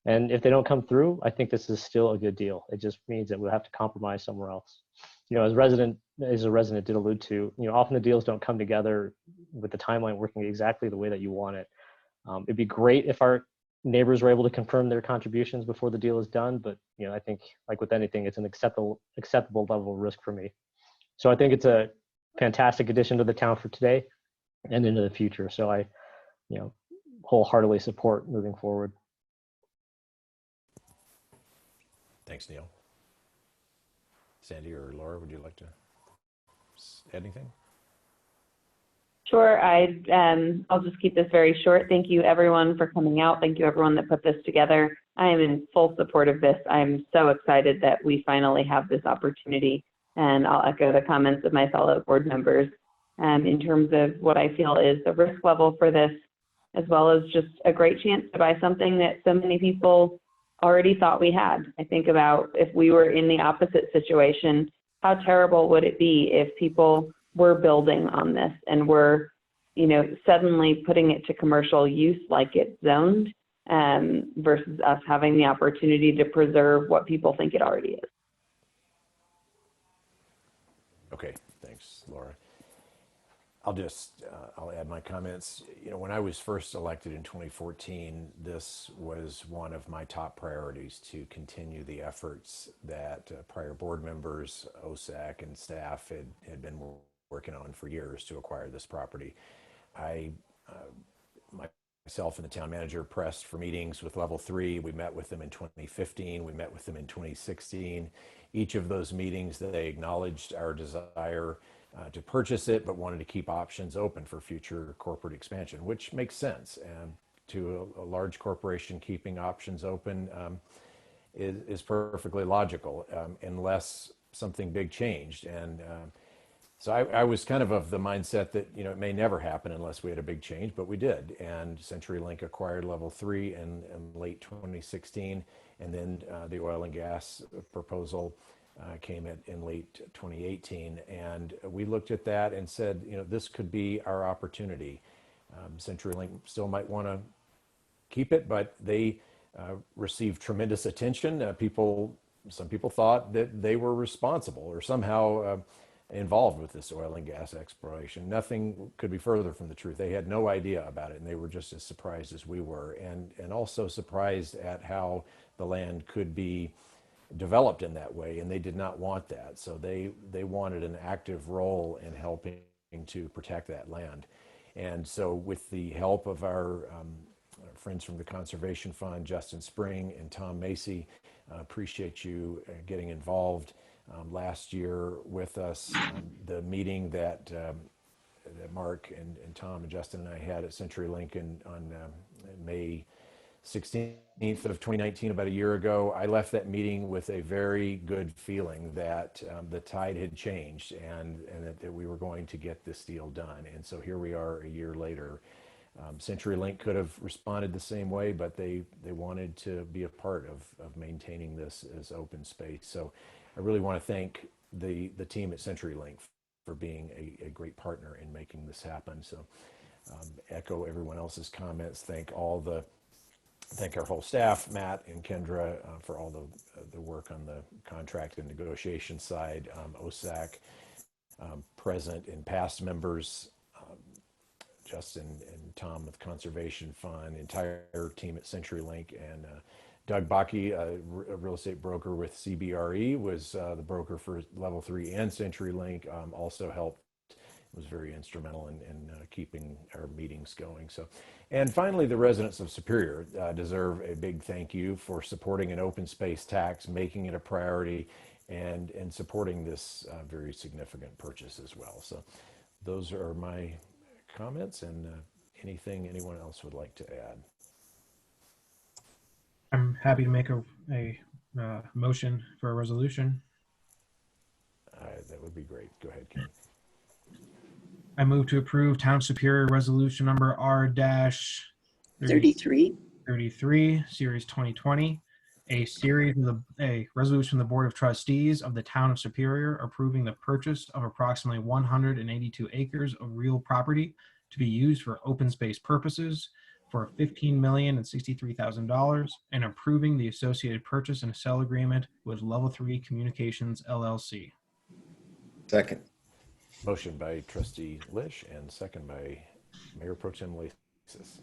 And if they don't come through, I think this is still a good deal. It just means that we'll have to compromise somewhere else. As a resident did allude to, often the deals don't come together with the timeline working exactly the way that you want it. It'd be great if our neighbors were able to confirm their contributions before the deal is done. But I think, like with anything, it's an acceptable level of risk for me. So I think it's a fantastic addition to the town for today and into the future. So I, wholeheartedly support moving forward.
Thanks, Neil. Sandy or Laura, would you like to add anything?
Sure. I'll just keep this very short. Thank you, everyone, for coming out. Thank you, everyone that put this together. I am in full support of this. I'm so excited that we finally have this opportunity, and I'll echo the comments of my fellow board members in terms of what I feel is the risk level for this, as well as just a great chance to buy something that so many people already thought we had. I think about if we were in the opposite situation, how terrible would it be if people were building on this and were, suddenly putting it to commercial use like it's zoned, versus us having the opportunity to preserve what people think it already is.
Okay, thanks, Laura. I'll add my comments. When I was first elected in 2014, this was one of my top priorities to continue the efforts that prior board members, OSAC, and staff had been working on for years to acquire this property. Myself and the town manager pressed for meetings with Level 3. We met with them in 2015. We met with them in 2016. Each of those meetings, they acknowledged our desire to purchase it, but wanted to keep options open for future corporate expansion, which makes sense. And to a large corporation, keeping options open is perfectly logical, unless something big changed. And so I was kind of the mindset that, it may never happen unless we had a big change, but we did. And CenturyLink acquired Level 3 in late 2016, and then the oil and gas proposal came in late 2018, and we looked at that and said, this could be our opportunity. CenturyLink still might want to keep it, but they received tremendous attention. Some people thought that they were responsible or somehow involved with this oil and gas exploration. Nothing could be further from the truth. They had no idea about it, and they were just as surprised as we were, and also surprised at how the land could be developed in that way, and they did not want that. So they wanted an active role in helping to protect that land. And so with the help of our friends from the Conservation Fund, Justin Spring and Tom Macy, appreciate you getting involved last year with us. The meeting that Mark and Tom and Justin and I had at CenturyLink on May 16th of 2019, about a year ago, I left that meeting with a very good feeling that the tide had changed and that we were going to get this deal done. And so here we are a year later. CenturyLink could have responded the same way, but they wanted to be a part of maintaining this as open space. So I really want to thank the team at CenturyLink for being a great partner in making this happen. So echo everyone else's comments. Thank our whole staff, Matt and Kendra, for all the work on the contract and negotiation side, OSAC, present and past members, Justin and Tom with Conservation Fund, entire team at CenturyLink, and Doug Bakke, a real estate broker with CBRE, was the broker for Level 3 and CenturyLink, also helped. Was very instrumental in keeping our meetings going. So, and finally, the residents of Superior deserve a big thank you for supporting an open space tax, making it a priority, and supporting this very significant purchase as well. So those are my comments, and anything anyone else would like to add.
I'm happy to make a motion for a resolution.
That would be great. Go ahead, Ken.
I move to approve Town Superior Resolution number R-33, Series 2020, a resolution of the Board of Trustees of the Town of Superior approving the purchase of approximately 182 acres of real property to be used for open space purposes for $15,063,000 and approving the associated purchase and sale agreement with Level 3 Communications LLC.
Second.
Motion by Trustee Lish and second by Mayor Pro Tem Lasis.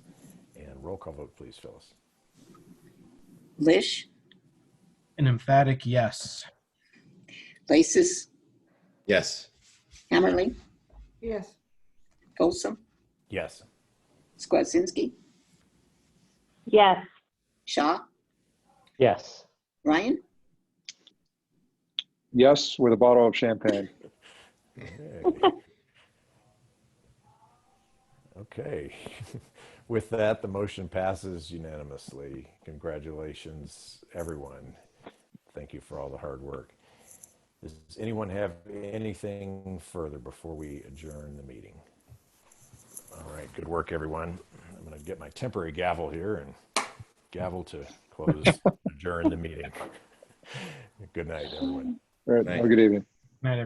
And roll call vote, please, Phyllis.
Lish,
An emphatic yes.
Lasis,
Yes.
Hammerly,
Yes.
Folsom,
Yes.
Skwasinski,
Yes.
Shaw,
Yes.
Ryan,
Yes, with a bottle of champagne.
Okay. With that, the motion passes unanimously. Congratulations, everyone. Thank you for all the hard work. Does anyone have anything further before we adjourn the meeting? All right, good work, everyone. I'm going to get my temporary gavel here and gavel to close, adjourn the meeting. Good night, everyone.
All right, have a good evening.
Night, everyone.